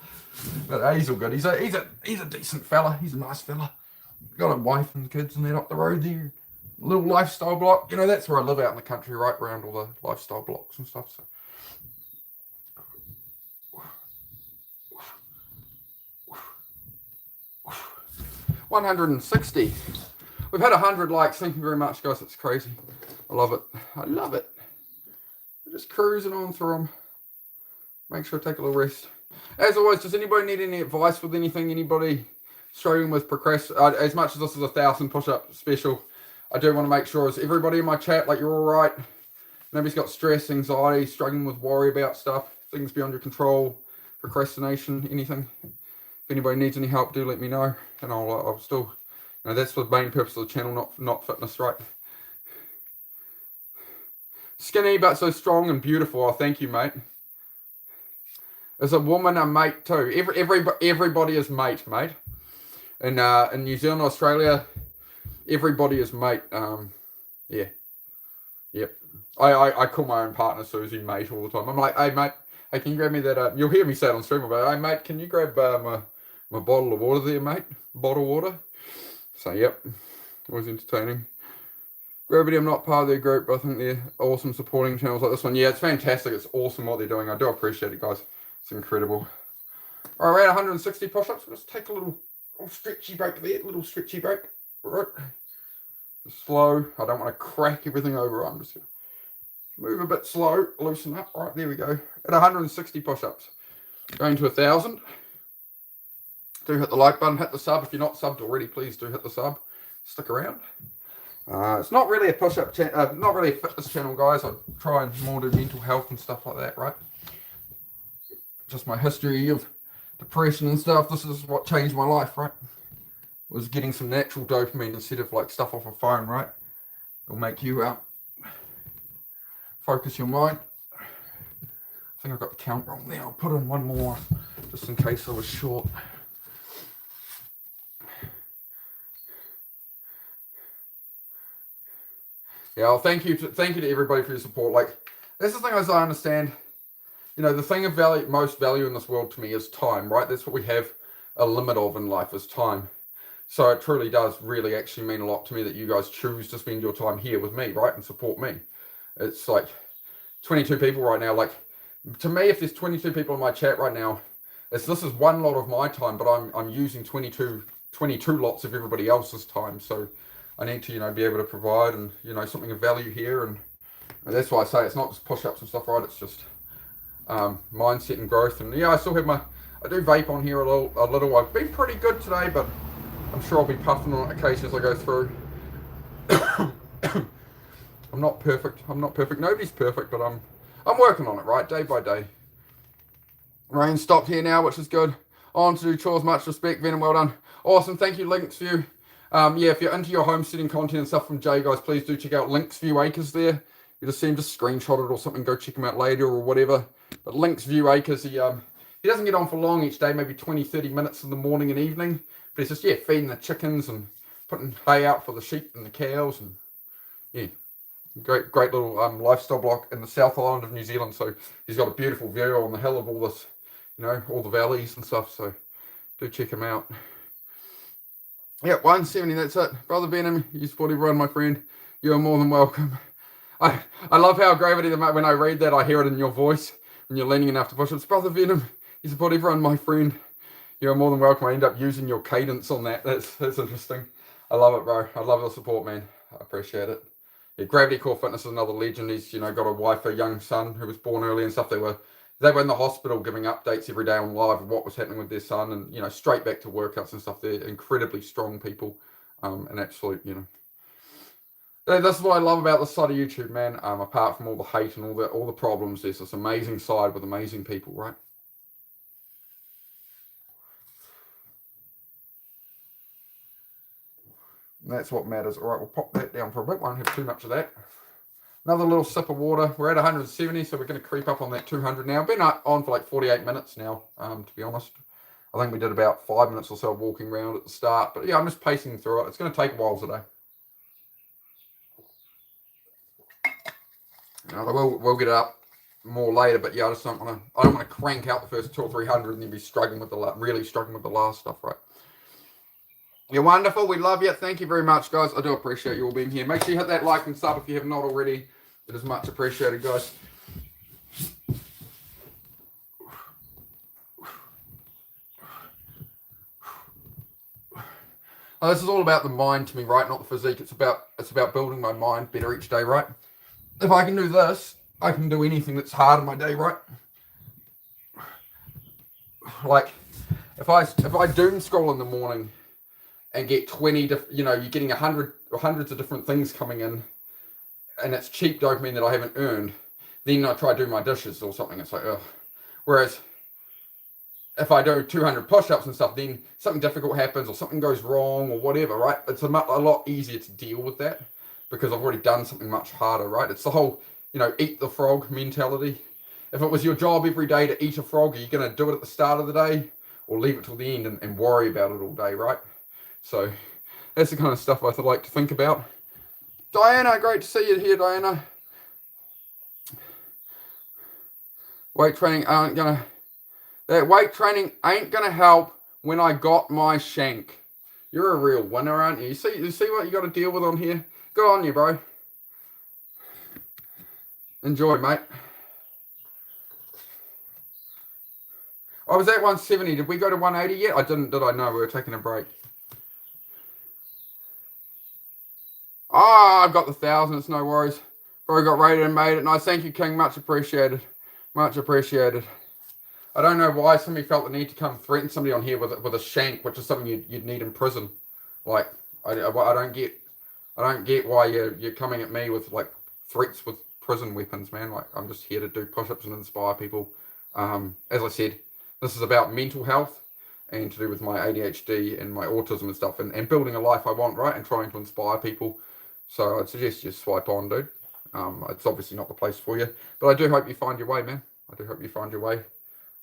But he's all good. He's a decent fella. He's a nice fella. Got a wife and kids and that up the road there. Little lifestyle block, that's where I live out in the country, right around all the lifestyle blocks and stuff. So 160. We've had 100 likes. Thank you very much, guys. It's crazy. I love it. We're just cruising on through them. Make sure I take a little rest. As always, does anybody need any advice with anything? Anybody struggling with procrastination? As much as this is a 1,000 push-up special, I do want to make sure, is everybody in my chat, like, you're all right? Nobody's got stress, anxiety, struggling with worry about stuff, things beyond your control, procrastination, anything. If anybody needs any help, do let me know. And I'll still, that's the main purpose of the channel, not fitness, right? Skinny but so strong and beautiful. Oh, thank you, mate. Is a woman a mate too? Everybody is mate. In New Zealand, Australia, everybody is mate. Yeah. Yep. I call my own partner Susie mate all the time. I'm like, hey mate, hey, can you grab me that? You'll hear me say it on stream, but hey mate, can you grab my bottle of water there, mate? Bottle of water. So yep, always entertaining. Gravity, I'm not part of their group, but I think they're awesome supporting channels like this one. Yeah, it's fantastic. It's awesome what they're doing. I do appreciate it, guys. It's incredible. All right, we're at 160 push-ups. Let's take a little stretchy break there. Little stretchy break. All right. Slow. I don't want to crack everything over. I'm just going to move a bit slow, loosen up. All right, there we go. At 160 push-ups. Going to 1,000. Do hit the like button, hit the sub. If you're not subbed already, please do hit the sub. Stick around. It's not really a push-up channel, not really a fitness channel, guys. I try and more do mental health and stuff like that, right? Just my history of depression and stuff. This is what changed my life, right? Was getting some natural dopamine instead of like stuff off a phone, right? It'll make you focus your mind. I think I've got the count wrong there. I'll put in one more just in case I was short. Yeah, well, thank you to everybody for your support. Like, that's the thing as I understand. You know, the thing of most value in this world to me is time, right? That's what we have a limit of in life, is time. So it truly does really actually mean a lot to me that you guys choose to spend your time here with me, right? And support me. It's like 22 people right now. Like, to me, if there's 22 people in my chat right now, this is one lot of my time, but I'm using 22 lots of everybody else's time. So I need to, you know, be able to provide and, you know, something of value here. And that's why I say it's not just push-ups and stuff, right? It's just mindset and growth. And yeah, I still have I do vape on here a little. I've been pretty good today, but I'm sure I'll be puffing on it occasionally as I go through. I'm not perfect. Nobody's perfect, but I'm working on it, right? Day by day. Rain stopped here now, which is good. On to do chores, much respect, Venom, well done. Awesome, thank you, Linksview. Yeah, if you're into your homesteading content and stuff from Jay, guys, please do check out Linksview Acres there. You just see him just screenshot it or something, go check him out later or whatever. But Linksview Acres, he doesn't get on for long each day, maybe 20-30 minutes in the morning and evening. But he's just, yeah, feeding the chickens and putting hay out for the sheep and the cows. And yeah, great little lifestyle block in the South Island of New Zealand. So he's got a beautiful view on the hill of all this, you know, all the valleys and stuff. So do check him out. Yeah, 170, that's it. Brother Venom, you support everyone, my friend. You're more than welcome. I love how gravity, when I read that, I hear it in your voice when you're leaning enough to push it. Brother Venom, you support everyone, my friend. You're more than welcome. I end up using your cadence on that. That's interesting. I love it, bro. I love the support, man. I appreciate it. Yeah, Gravity Core Fitness is another legend. He's, you know, got a wife, a young son who was born early and stuff. They were in the hospital giving updates every day on live of what was happening with their son, and, you know, straight back to workouts and stuff. They're incredibly strong people, and absolute, you know. That's what I love about this side of YouTube, man. Apart from all the hate and all the problems, there's this amazing side with amazing people, right? And that's what matters. All right, we'll pop that down for a bit. Won't have too much of that. Another little sip of water. We're at 170, so we're going to creep up on that 200 now. Been on for like 48 minutes now, to be honest. I think we did about 5 minutes or so walking around at the start. But yeah, I'm just pacing through it. It's going to take a while today. You know, we'll get it up more later, but yeah, I don't want to crank out the first 200 or 300 and then be struggling with really struggling with the last stuff, right? You're wonderful. We love you. Thank you very much, guys. I do appreciate you all being here. Make sure you hit that like and sub if you have not already. It is much appreciated, guys. This is all about the mind to me, right? Not the physique. It's about building my mind better each day, right? If I can do this, I can do anything that's hard in my day, right? Like, if I doom scroll in the morning and get 20, you know, you're getting hundreds of different things coming in, and it's cheap dopamine that I haven't earned, then I try to do my dishes or something. It's like, ugh. Whereas if I do 200 push-ups and stuff, then something difficult happens or something goes wrong or whatever, right? It's a lot easier to deal with that because I've already done something much harder, right? It's the whole, you know, eat the frog mentality. If it was your job every day to eat a frog, are you going to do it at the start of the day or leave it till the end and worry about it all day, right? So that's the kind of stuff I like to think about. Diana, great to see you here, Diana. Weight training ain't gonna help when I got my shank. You're a real winner, aren't you? You see what you got to deal with on here? Good on you, bro. Enjoy, mate. I was at 170. Did we go to 180 yet? I didn't, did I? No, we were taking a break. I've got the 1,000. It's no worries. Bro got rated and made it. Nice. Thank you, King. Much appreciated. Much appreciated. I don't know why somebody felt the need to come threaten somebody on here with a shank, which is something you'd need in prison. Like, I don't get I don't get why you're coming at me with like threats with prison weapons, man. Like, I'm just here to do push-ups and inspire people. As I said, this is about mental health and to do with my ADHD and my autism and stuff, and building a life I want, right? And trying to inspire people. So I'd suggest you swipe on, dude. It's obviously not the place for you, but I do hope you find your way, man. I do hope you find your way.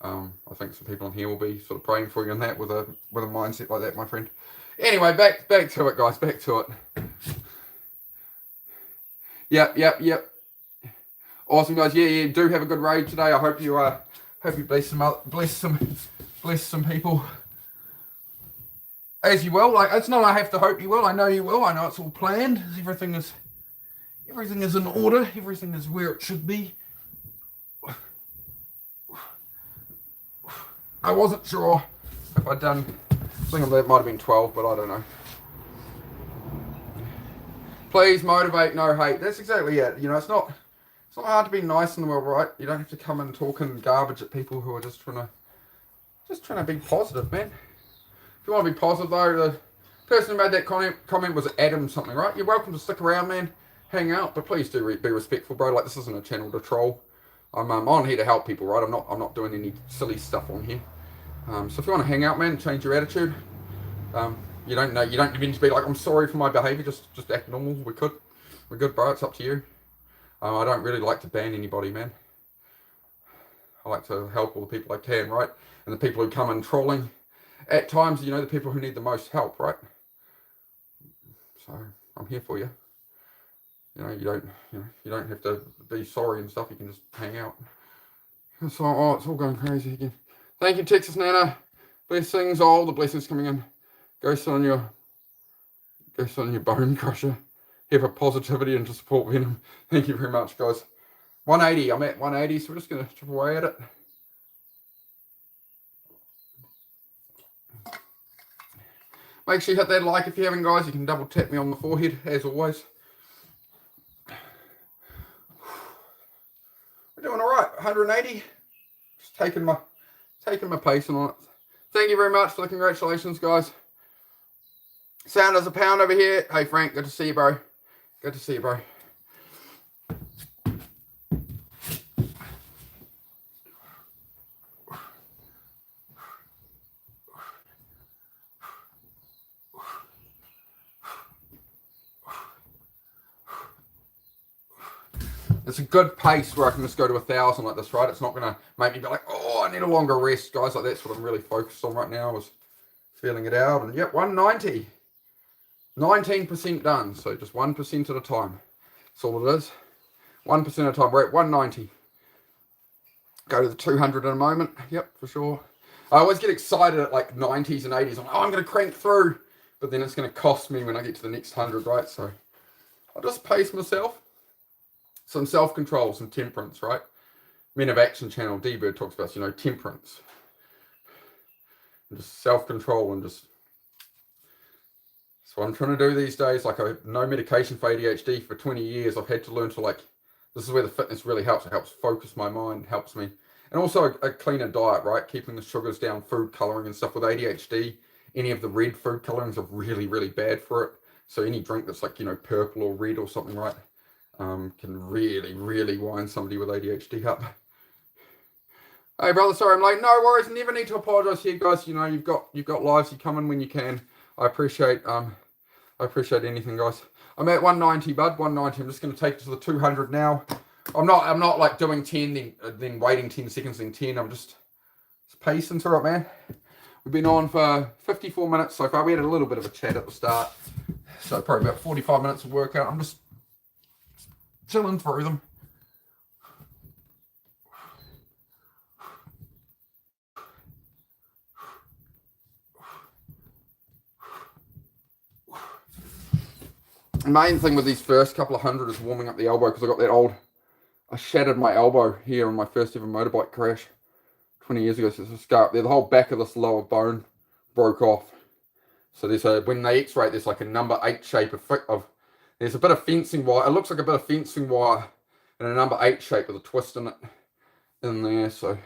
I think some people in here will be sort of praying for you in that with a mindset like that, my friend. Anyway, back to it, guys. Back to it. Yep. Awesome, guys. Yeah. Do have a good raid today. I hope you bless some people as you will. Like, it's not I have to hope you will. I know you will. I know it's all planned. Everything is in order. Everything is where it should be. I wasn't sure if I'd done. I think that might have been 12, but I don't know. Please motivate, no hate. That's exactly it. You know, it's not hard to be nice in the world, right? You don't have to come and talking garbage at people who are just trying to be positive, man. If you want to be positive, though, the person who made that comment was Adam something, right? You're welcome to stick around, man. Hang out, but please do be respectful, bro. Like, this isn't a channel to troll. I'm on here to help people, right? I'm not doing any silly stuff on here. So if you want to hang out, man, change your attitude. You don't need to be like, I'm sorry for my behaviour. Just act normal. We're good, bro. It's up to you. I don't really like to ban anybody, man. I like to help all the people I can, right? And the people who come in trolling, at times, you know, the people who need the most help, right? So I'm here for you. You know, you don't have to be sorry and stuff. You can just hang out. So, it's all going crazy again. Thank you, Texas Nana. Blessings, all the blessings coming in. Go sit on your bone crusher. Here for positivity and to support Venom. Thank you very much, guys. 180. I'm at 180, so we're just going to chip away at it. Make sure you hit that like if you haven't, guys. You can double tap me on the forehead, as always. We're doing all right. 180. Just taking my pacing on it. Thank you very much for the congratulations, guys. Sound as a pound over here. Hey, Frank, good to see you, bro. Good to see you, bro. It's a good pace where I can just go to 1,000 like this, right? It's not going to make me be like, oh, I need a longer rest, guys. Like, that's what I'm really focused on right now. I was feeling it out. And, yep, 190. 19% done. So just 1% at a time. That's all it is. 1% at a time. We're at 190. Go to the 200 in a moment. Yep, for sure. I always get excited at like 90s and 80s. I'm like, oh, I'm going to crank through. But then it's going to cost me when I get to the next 100, right? So I'll just pace myself. Some self-control, some temperance, right? Men of Action channel, D-Bird talks about, you know, temperance. And just self-control and just... So I'm trying to do these days. Like, I have no medication for ADHD for 20 years. I've had to learn to, like, this is where the fitness really helps. It helps focus my mind, helps me. And also a cleaner diet, right? Keeping the sugars down, food colouring and stuff. With ADHD, any of the red food colourings are really, really bad for it. So any drink that's like, you know, purple or red or something, right? Can really, really wind somebody with ADHD up. Hey, brother, sorry I'm late. No worries. Never need to apologise here, guys. You know, you've got lives. You come in when you can. I appreciate anything, guys. I'm at 190, bud. 190. I'm just going to take it to the 200 now. I'm not like doing 10, then waiting 10 seconds, then 10. I'm just pacing through it, man. We've been on for 54 minutes so far. We had a little bit of a chat at the start. So probably about 45 minutes of workout. I'm just chilling through them. The main thing with these first couple of hundred is warming up the elbow, because I shattered my elbow here on my first ever motorbike crash 20 years ago. So there's a scar up there. The whole back of this lower bone broke off. So when they x-ray, there's like a number 8 shape of there's a bit of fencing wire. It looks like a bit of fencing wire in a number 8 shape with a twist in it in there. So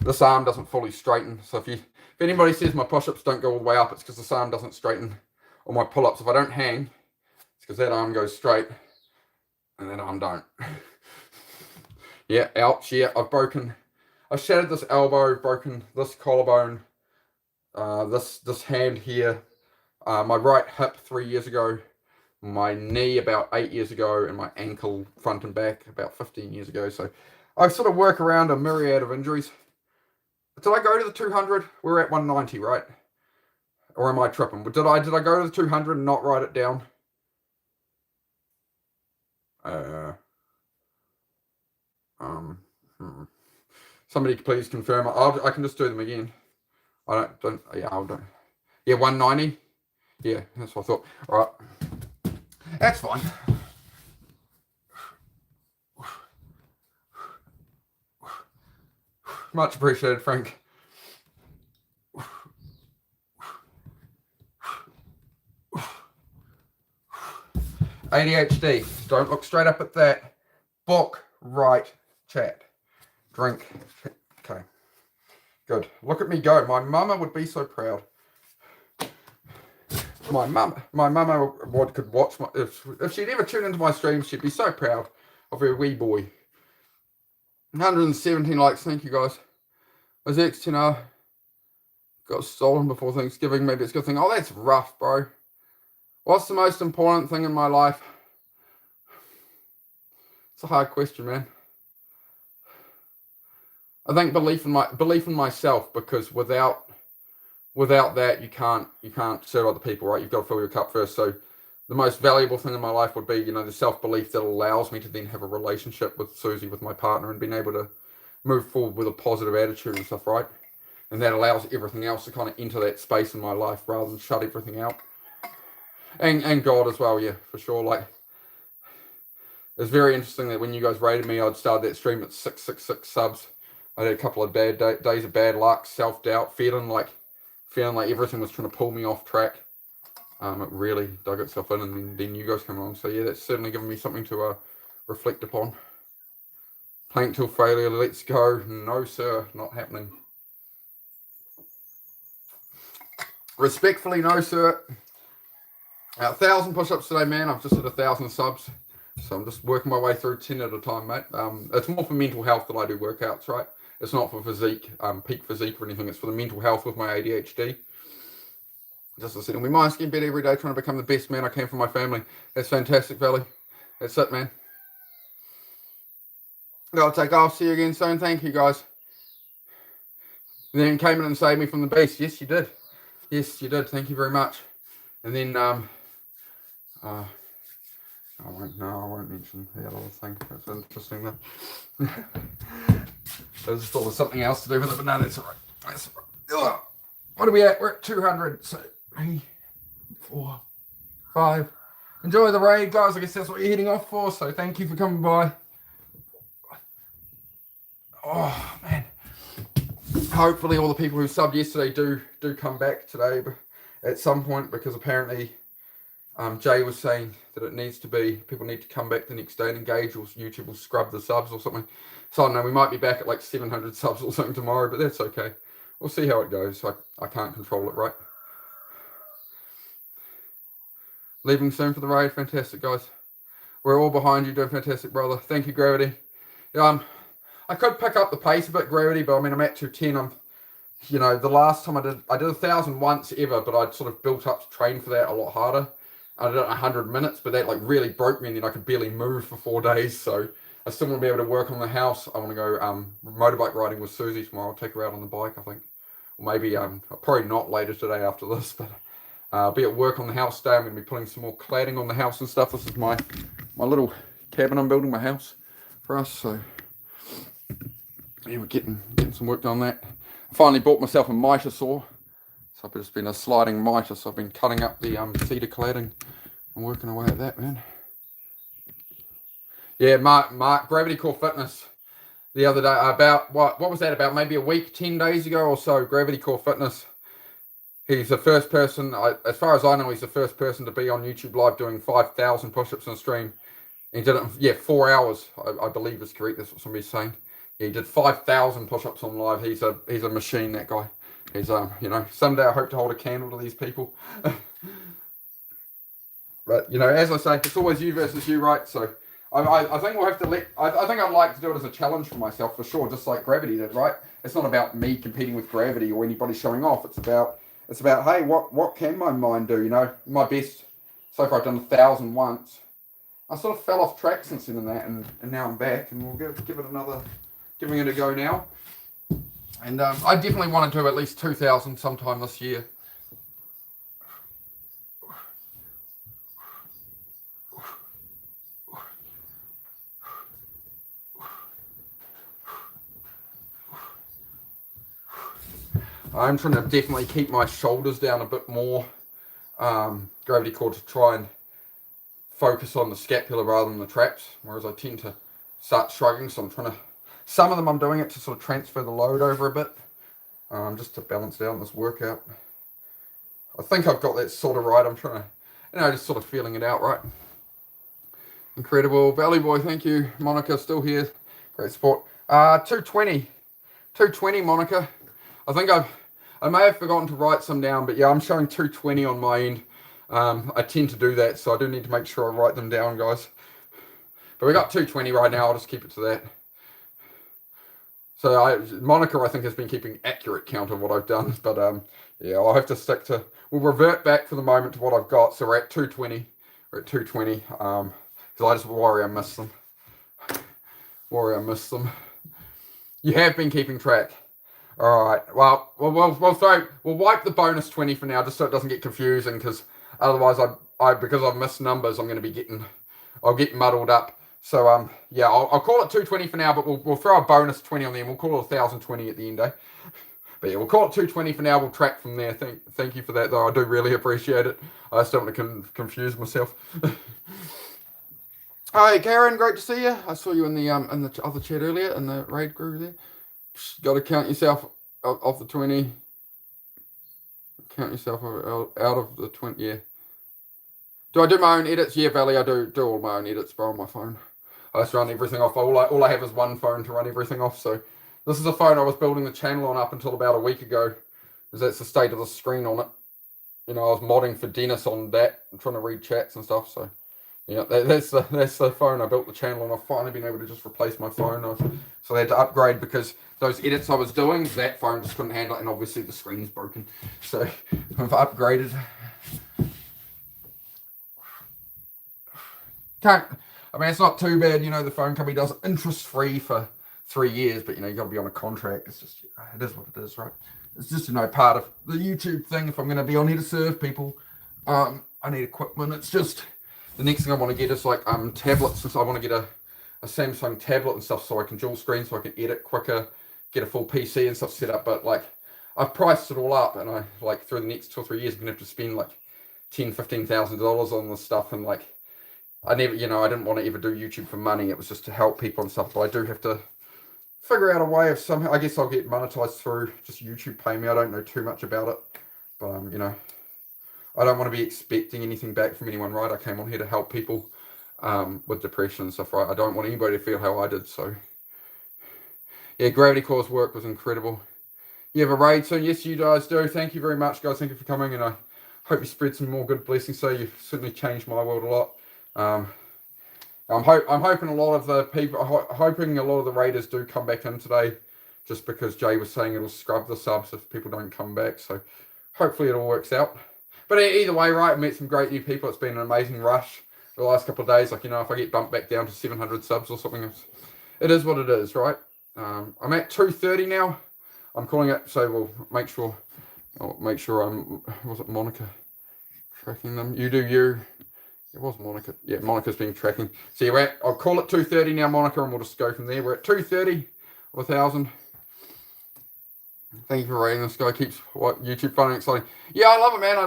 this arm doesn't fully straighten. So if anybody says my push-ups don't go all the way up, it's because this arm doesn't straighten. Or my pull-ups, if I don't hang, It's because that arm goes straight and that arm don't. Yeah, ouch. Yeah, I shattered this elbow, broken this collarbone, this hand here, my right hip 3 years ago, my knee about 8 years ago, and my ankle front and back about 15 years ago. So I sort of work around a myriad of injuries. Did I go to the 200? We're at 190, right? Or am I tripping? Did I go to the 200 and not write it down? Somebody please confirm. I can just do them again. Yeah, I'll do. Yeah, 190. Yeah, that's what I thought. All right, that's fine. Much appreciated, Frank. ADHD. Don't look straight up at that. Book, write, chat, drink. Okay, good. Look at me go. My mama would be so proud. My mama could watch my. If she'd ever tune into my stream, she'd be so proud of her wee boy. 117 likes. Thank you guys. Was X10R got stolen before Thanksgiving? Maybe it's a good thing. Oh, that's rough, bro. What's the most important thing in my life? It's a hard question, man. I think belief in myself, because without that you can't serve other people, right? You've got to fill your cup first. So the most valuable thing in my life would be, the self-belief that allows me to then have a relationship with Susie, with my partner, and being able to move forward with a positive attitude and stuff, right? And that allows everything else to kind of enter that space in my life rather than shut everything out. And God as well, yeah, for sure. Like, it's very interesting that when you guys rated me, I'd started that stream at 666 subs. I had a couple of bad days of bad luck, self-doubt, feeling like everything was trying to pull me off track. It really dug itself in, and then you guys come along. So yeah, that's certainly given me something to reflect upon. Playing till failure, let's go. No sir, not happening. Respectfully, no sir. 1,000 push-ups today, man. I've just hit 1,000 subs. So I'm just working my way through 10 at a time, mate. It's more for mental health that I do workouts, right? It's not for physique, peak physique or anything. It's for the mental health with my ADHD. Just listening. We mind getting better every day, trying to become the best man I can for my family. That's fantastic, Valley. That's it, man. I'll take off. See you again soon. Thank you, guys. And then came in and saved me from the beast. Yes, you did. Yes, you did. Thank you very much. And then, I won't mention the other thing. That's interesting, though. I just thought there was something else to do with it, but no, that's all right. That's all right. What are we at? We're at 200. So 3, 4, 5. Enjoy the raid, guys. I guess that's what you're heading off for. So thank you for coming by. Oh man. Hopefully all the people who subbed yesterday do come back today at some point, because apparently Jay was saying that people need to come back the next day and engage, or YouTube will scrub the subs or something. So I don't know, we might be back at like 700 subs or something tomorrow, but that's okay. We'll see how it goes. I can't control it, right? Leaving soon for the raid. Fantastic, guys. We're all behind you, doing fantastic, brother. Thank you, Gravity. I could pick up the pace a bit, Gravity, but I mean, I'm at 210. The last time I did 1,000 once ever, but I'd sort of built up to train for that a lot harder. I did it 100 minutes, but that like really broke me, and then I could barely move for 4 days. So I still want to be able to work on the house. I want to go motorbike riding with Susie tomorrow. I'll take her out on the bike, I think. Or maybe, probably not later today after this, but I'll be at work on the house today. I'm going to be putting some more cladding on the house and stuff. This is my little cabin I'm building, my house for us. So yeah, we're getting some work done on that. I finally bought myself a mitre saw. So I've just been a sliding mitre, so I've been cutting up the cedar cladding and working away at that, man. Yeah, Mark, Gravity Core Fitness, the other day, about, what was that, about maybe a week, 10 days ago or so, Gravity Core Fitness. He's the first person, as far as I know, he's the first person to be on YouTube Live doing 5,000 push-ups on stream. He did it in, 4 hours, I believe is correct, that's what somebody's saying. He did 5,000 push-ups on live. He's a machine, that guy. He's, someday I hope to hold a candle to these people. But, you know, as I say, it's always you versus you, right? So I think we'll have to I think I'd like to do it as a challenge for myself, for sure, just like Gravity did, right? It's not about me competing with Gravity or anybody showing off. It's about, hey, what can my mind do, you know? My best, so far I've done 1,000 once. I sort of fell off track since then and now I'm back, and we'll give it another, giving it a go now. And I definitely want to do at least 2,000 sometime this year. I'm trying to definitely keep my shoulders down a bit more, Gravity core, to try and focus on the scapula rather than the traps, whereas I tend to start shrugging, so I'm trying to, some of them I'm doing it to sort of transfer the load over a bit, just to balance it out in this workout. I think I've got that sort of right. I'm trying to, you know, just sort of feeling it out, right? Incredible. Valley Boy, thank you. Monica, still here. Great support. 220, Monica. I think I may have forgotten to write some down, but yeah, I'm showing 220 on my end. I tend to do that, so I do need to make sure I write them down, guys. But we got 220 right now. I'll just keep it to that. So Monica, I think, has been keeping accurate count of what I've done. But yeah, I'll have to stick to, we'll revert back for the moment to what I've got. So we're at 220. We're at 220. Because I just worry I miss them. You have been keeping track. All right. Well, we'll wipe the bonus 20 for now, just so it doesn't get confusing. Because otherwise, because I've missed numbers, I'm going to be I'll get muddled up. So yeah, I'll call it 220 for now, but we'll throw a bonus 20 on there, and we'll call it 1,020 at the end, eh? But yeah, we'll call it 220 for now. We'll track from there. Thank you for that, though. I do really appreciate it. I just don't want to confuse myself. Hi, Karen. Great to see you. I saw you in the other chat earlier, in the raid group there. Got to count yourself off the 20. Count yourself out of the 20. Yeah. Do I do my own edits? Yeah, Valley, I do all my own edits, bro, on my phone. I just run everything off. All I have is one phone to run everything off. So this is a phone I was building the channel on up until about a week ago, because that's the state of the screen on it. You know, I was modding for Dennis on that and trying to read chats and stuff. So yeah, that's the phone I built the channel on. I've finally been able to just replace my phone. So I had to upgrade because those edits I was doing, that phone just couldn't handle it, and obviously the screen's broken. So I've upgraded. It's not too bad, you know, the phone company does interest-free for 3 years, but, you know, you got to be on a contract. It's just, it is what it is, right? It's just, you know, part of the YouTube thing. If I'm going to be on here to serve people, I need equipment. It's just, the next thing I want to get is, like, tablets. And so I want to get a Samsung tablet and stuff so I can dual screen, so I can edit quicker, get a full PC and stuff set up. But, like, I've priced it all up, and I, like, through the next 2 or 3 years, I'm going to have to spend, like, $10,000-$15,000 on this stuff, and, like, I never, you know, I didn't want to ever do YouTube for money. It was just to help people and stuff. But I do have to figure out a way of somehow. I guess I'll get monetized through just YouTube paying me. I don't know too much about it, but you know, I don't want to be expecting anything back from anyone, right? I came on here to help people with depression and stuff, right? I don't want anybody to feel how I did. So yeah, Gravity Core's work was incredible. You have a raid soon? Yes, you guys do. Thank you very much, guys. Thank you for coming, and I hope you spread some more good blessings. So you've certainly changed my world a lot. I'm hoping a lot of the people, hoping a lot of the raiders do come back in today, just because Jay was saying it'll scrub the subs if people don't come back. So hopefully it all works out. But either way, right, I met some great new people. It's been an amazing rush the last couple of days. Like, you know, if I get bumped back down to 700 subs or something, it is what it is, right? I'm at 230 now. I'm calling it, so we'll make sure. I'll make sure was it Monica tracking them? You do you. It was Monica. Yeah, Monica's been tracking. So yeah, I'll call it 230 now, Monica, and we'll just go from there. We're at 230, 1,000. Thank you for rating this guy. Keeps YouTube fun and exciting. Yeah, I love it, man.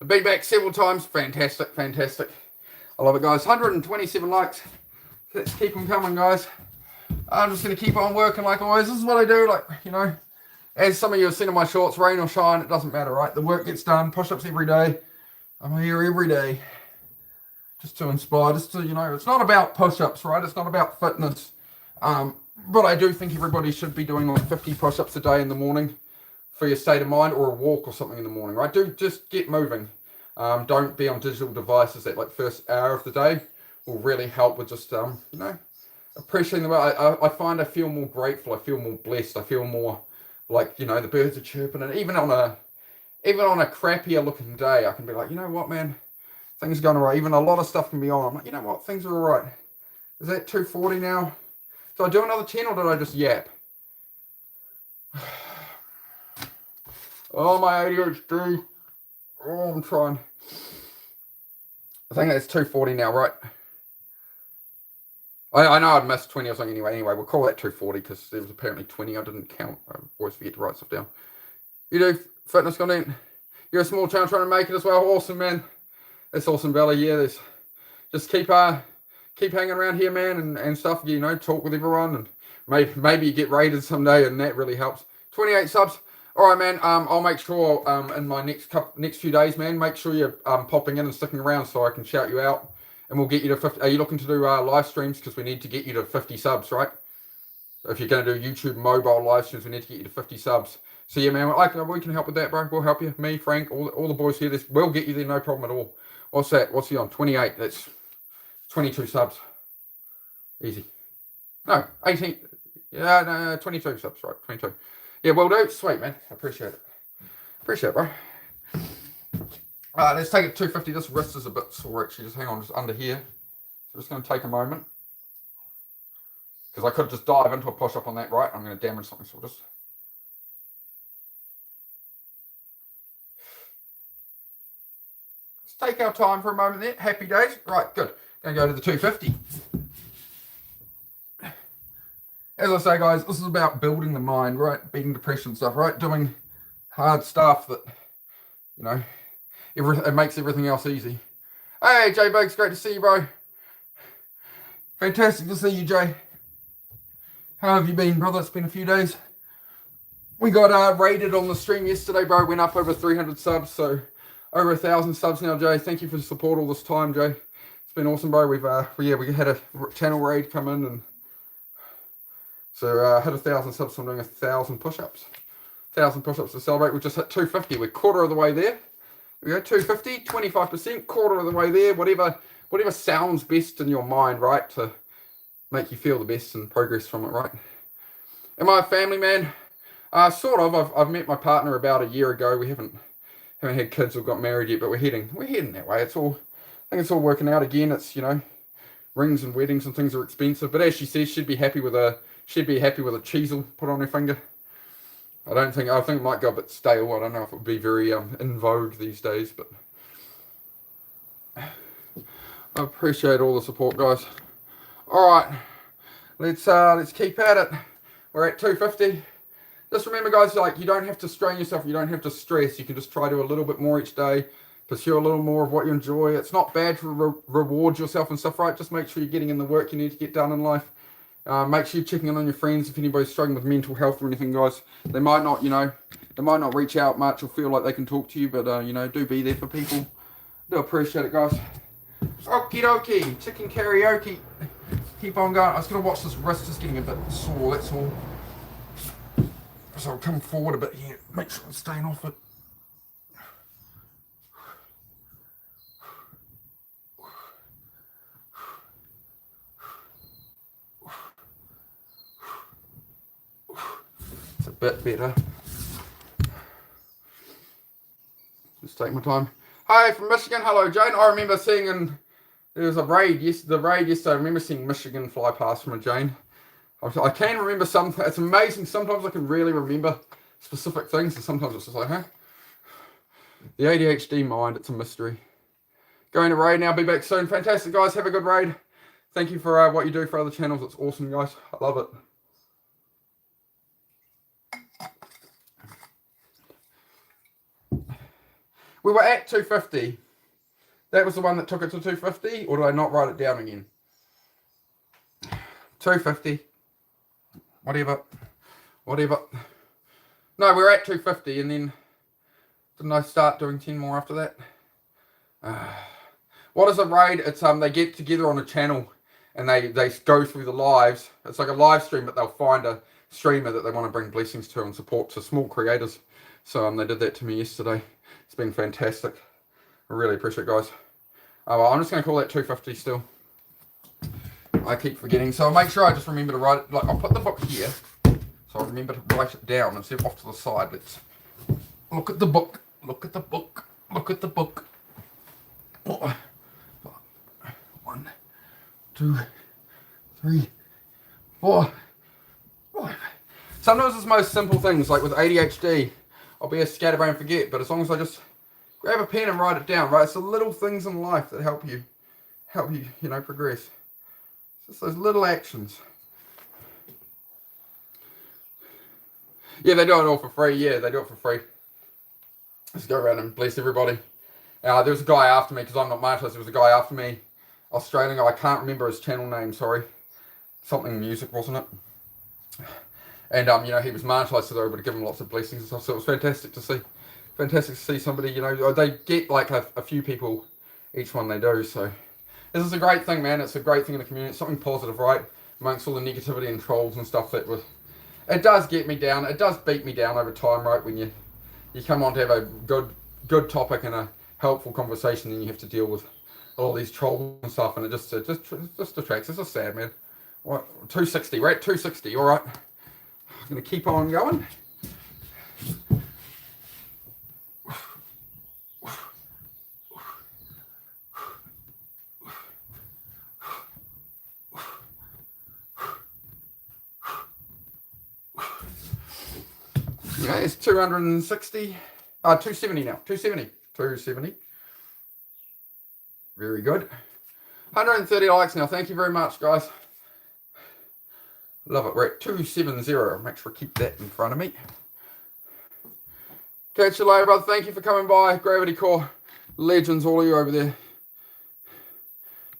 I've been back several times. Fantastic. I love it, guys. 127 likes. Let's keep them coming, guys. I'm just going to keep on working like always. This is what I do. Like, you know, as some of you have seen in my shorts, rain or shine, it doesn't matter, right? The work gets done. Push-ups every day. I'm here every day. Just to inspire, just to, you know, it's not about push-ups, right? It's not about fitness. But I do think everybody should be doing like 50 push-ups a day in the morning for your state of mind, or a walk or something in the morning, right? Do just get moving. Don't be on digital devices that like first hour of the day will really help with just appreciating the way I find I feel more grateful, I feel more blessed, I feel more like, the birds are chirping, and even on a crappier looking day, I can be like, you know what, man, things are going alright. Even a lot of stuff can be on. I'm like, you know what, things are alright. Is that 240 now? Do I do another 10 or did I just yap? Oh, my ADHD. Oh, I'm trying. I think it's 240 now, right? I know I'd missed 20 or something anyway. Anyway, we'll call that 240 because there was apparently 20. I didn't count. I always forget to write stuff down. You do fitness content. You're a small channel trying to make it as well. Awesome, man. That's awesome, Valley. Yeah, there's just keep hanging around here, man, and stuff. Talk with everyone, and maybe you get raided someday, and that really helps. 28 subs. All right, man. I'll make sure in my next few days, man. Make sure you're popping in and sticking around so I can shout you out. And we'll get you to 50. Are you looking to do live streams? Because we need to get you to 50 subs, right? So if you're going to do YouTube mobile live streams, we need to get you to 50 subs. So yeah, man, we can help with that, bro. We'll help you. Me, Frank, all the boys here. We'll get you there, no problem at all. What's that? What's he on? 28. That's 22 subs. Easy. No, 18. Yeah, no, 22 subs, right? 22. Yeah, well, do. Sweet, man. I appreciate it. Appreciate it, bro. Let's take it 250. This wrist is a bit sore, actually. Just hang on, just under here. So just going to take a moment. Because I could just dive into a push-up on that, right? I'm going to damage something, so just... Let's take our time for a moment there. Happy days. Right, good. Going to go to the 250. As I say, guys, this is about building the mind, right? Beating depression stuff, right? Doing hard stuff that, it makes everything else easy. Hey, Jay Biggs, great to see you, bro. Fantastic to see you, Jay. How have you been, brother? It's been a few days. We got rated on the stream yesterday, bro. Went up over 300 subs, so over 1,000 subs now, Jay. Thank you for the support all this time, Jay. It's been awesome, bro. We had a channel raid come in, and so hit 1,000 subs. So I'm doing 1,000 push-ups. 1,000 push-ups to celebrate. We just hit 250. We're quarter of the way there. We go 250, 25%, quarter of the way there. Whatever sounds best in your mind, right, to make you feel the best and progress from it, right? Am I a family man? Sort of. I've met my partner about a year ago. We haven't had kids or got married yet, but we're heading that way. I think it's all working out again. It's rings and weddings and things are expensive, but as she says, she'd be happy with a cheesel put on her finger. I think it might go a bit stale. I don't know if it would be very in vogue these days, but I appreciate all the support, guys. All right, let's keep at it. We're at 250. Just remember, guys, you don't have to strain yourself. You don't have to stress. You can just try to do a little bit more each day. Pursue a little more of what you enjoy. It's not bad to reward yourself and stuff, right? Just make sure you're getting in the work you need to get done in life. Make sure you're checking in on your friends if anybody's struggling with mental health or anything, guys. They might not, reach out much or feel like they can talk to you, but, do be there for people. Do appreciate it, guys. Okie dokie, chicken karaoke. Keep on going. I was going to watch this wrist just getting a bit sore, that's all. So I'll come forward a bit here. Make sure I'm staying off it. It's a bit better. Just take my time. Hi from Michigan. Hello, Jane. I remember seeing there was a raid yesterday. I remember seeing Michigan fly past from a Jane. I can remember some. It's amazing. Sometimes I can really remember specific things, and sometimes it's just like, huh? The ADHD mind, it's a mystery. Going to raid now. Be back soon. Fantastic, guys. Have a good raid. Thank you for what you do for other channels. It's awesome, guys. I love it. We were at 250. That was the one that took it to 250, or did I not write it down again? 250. Whatever. No, we're at 250, and then didn't I start doing 10 more after that? What is a raid? It's they get together on a channel and they go through the lives. It's like a live stream, but they'll find a streamer that they want to bring blessings to and support to small creators. So they did that to me yesterday. It's been fantastic. I really appreciate it, guys. Oh, well, I'm just going to call that 250 still. I keep forgetting. So I'll make sure I just remember to write it. Like, I'll put the book here. So I'll remember to write it down instead of off to the side. Let's look at the book. Look at the book. Look at the book. 1, 2, 3, 4, 5. Sometimes it's the most simple things, like with ADHD, I'll be a scatterbrain and forget, but as long as I just grab a pen and write it down, right? It's the little things in life that help you, you know, progress. It's just those little actions. Yeah, they do it all for free. Yeah, they do it for free. Let's go around and bless everybody. There was a guy after me, because I'm not Martyr's, there was a guy after me, Australian guy, I can't remember his channel name, sorry. Something music, wasn't it? And, you know, he was martyrized, so they were able to give him lots of blessings and stuff, so it was fantastic to see. Fantastic to see somebody, you know, they get like a few people each one they do, so. This is a great thing, man, it's a great thing in the community, it's something positive, right? Amongst all the negativity and trolls and stuff that was. It does get me down, it does beat me down over time, right, when you come on to have a good topic and a helpful conversation, then you have to deal with all these trolls and stuff, and it just detracts. It's just sad, man. What, 260, we're at 260, alright. I'm going to keep on going. Yeah, it's 260, 270 now, 270. Very good. 130 likes now, thank you very much, guys. Love it, we're at 270, I'll make sure I keep that in front of me. Catch you later, brother, thank you for coming by. Gravity Core, legends, all of you over there.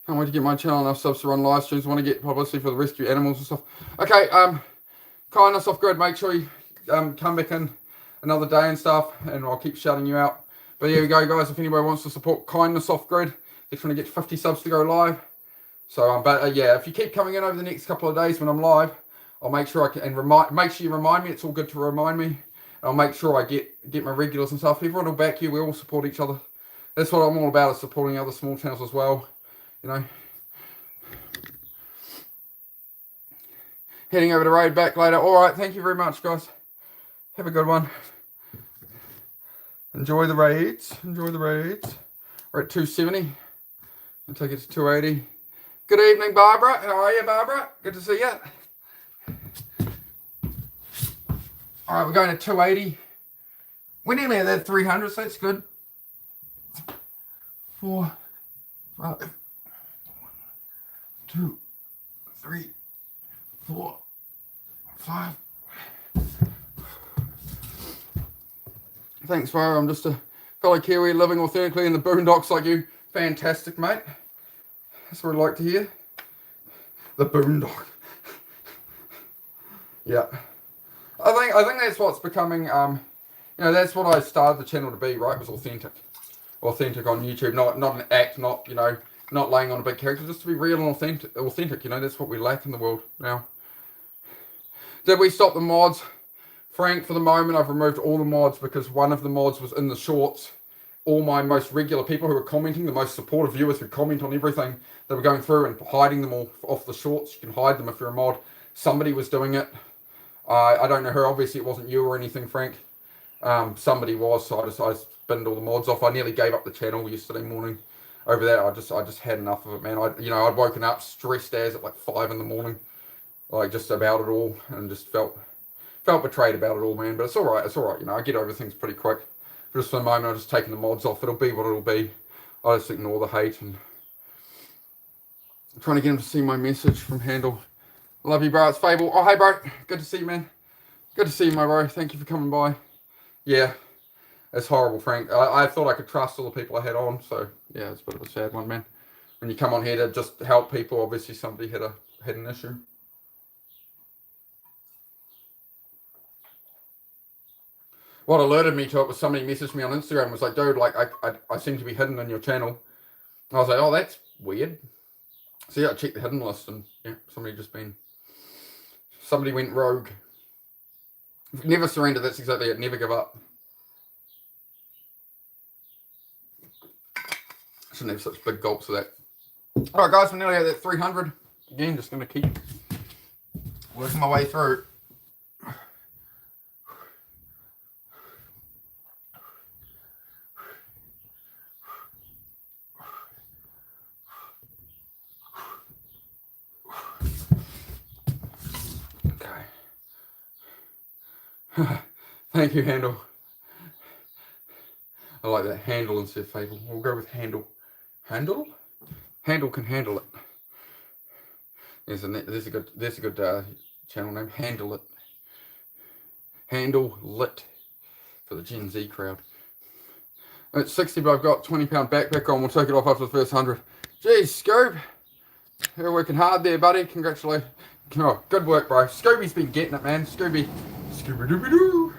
Can't wait to get my channel enough subs to run live streams. Want to get publicity for the rescue animals and stuff. Okay, Kindness Off Grid, make sure you come back in another day and stuff, and I'll keep shouting you out. But here we go, guys. If anybody wants to support Kindness Off Grid, they're trying to get 50 subs to go live. So, yeah, if you keep coming in over the next couple of days when I'm live, I'll make sure I can, and make sure you remind me. It's all good to remind me. I'll make sure I get my regulars and stuff. Everyone will back you. We all support each other. That's what I'm all about, is supporting other small channels as well. You know. Heading over to raid back later. All right, thank you very much, guys. Have a good one. Enjoy the raids. Enjoy the raids. We're at 270. I'll take it to 280. Good evening, Barbara. How are you, Barbara? Good to see you. All right, we're going to 280. We're nearly at that 300, so that's good. 4, 5, 1, 2, 3, 4, 5. Thanks, Fire. I'm just a fellow Kiwi living authentically in the boondocks like you. Fantastic, mate. That's what I'd like to hear. The boondock. Yeah. I think that's what's becoming, you know, that's what I started the channel to be, right? It was authentic. Authentic on YouTube, not an act, not, you know, not laying on a big character, just to be real and authentic, you know, that's what we lack in the world now. Did we stop the mods? Frank, for the moment, I've removed all the mods because one of the mods was in the shorts. All my most regular people who were commenting, the most supportive viewers who comment on everything, they were going through and hiding them all off the shorts. You can hide them if you're a mod. Somebody was doing it. I don't know who. Obviously, it wasn't you or anything, Frank. Somebody was, so I spinned all the mods off. I nearly gave up the channel yesterday morning over that. I just had enough of it, man. I'd woken up stressed as at like 5 in the morning, like just about it all, and just felt betrayed about it all, man. But it's all right. It's all right. You know, I get over things pretty quick. But just for the moment, I've just taken the mods off. It'll be what it'll be. I just ignore the hate and I'm trying to get him to see my message from Handle. Love you, bro. It's Fable. Oh, hey, bro. Good to see you, man. Good to see you, my bro. Thank you for coming by. Yeah, it's horrible, Frank. I thought I could trust all the people I had on, so yeah, it's a bit of a sad one, man. When you come on here to just help people, obviously somebody had an issue. What alerted me to it was somebody messaged me on Instagram and was like, dude, like I seem to be hidden in your channel. And I was like, oh, that's weird. So yeah, I checked the hidden list and yeah, somebody went rogue. Never surrender, that's exactly it. Never give up. Shouldn't have such big gulps of that. All right, guys, we're nearly at that 300. Again, just going to keep working my way through. Okay. Thank you, Handle. I like that. Handle instead of Fable. We'll go with Handle. Handle? Handle can handle it. There's a good channel name. Handle It. Handle Lit for the Gen Z crowd. At 60, but I've got £20 backpack on. We'll take it off after the first 100. Geez, Scoop. You're working hard there, buddy. Congratulations. Oh, good work, bro. Scooby's been getting it, man. Scooby-Dooby-Doo.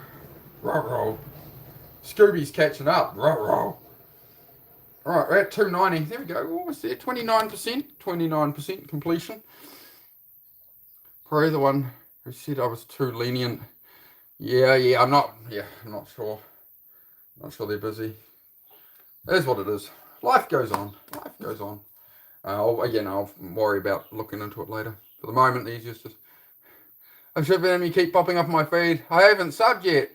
Row. Scooby's catching up. Row. Alright, we're at 290. There we go. Almost there. 29%. 29% completion. Probably the one who said I was too lenient. Yeah, I'm not sure. Not sure they're busy. It is what it is. Life goes on. I'll worry about looking into it later. For the moment, the easiest is... I'm sure you keep popping up on my feed. I haven't subbed yet.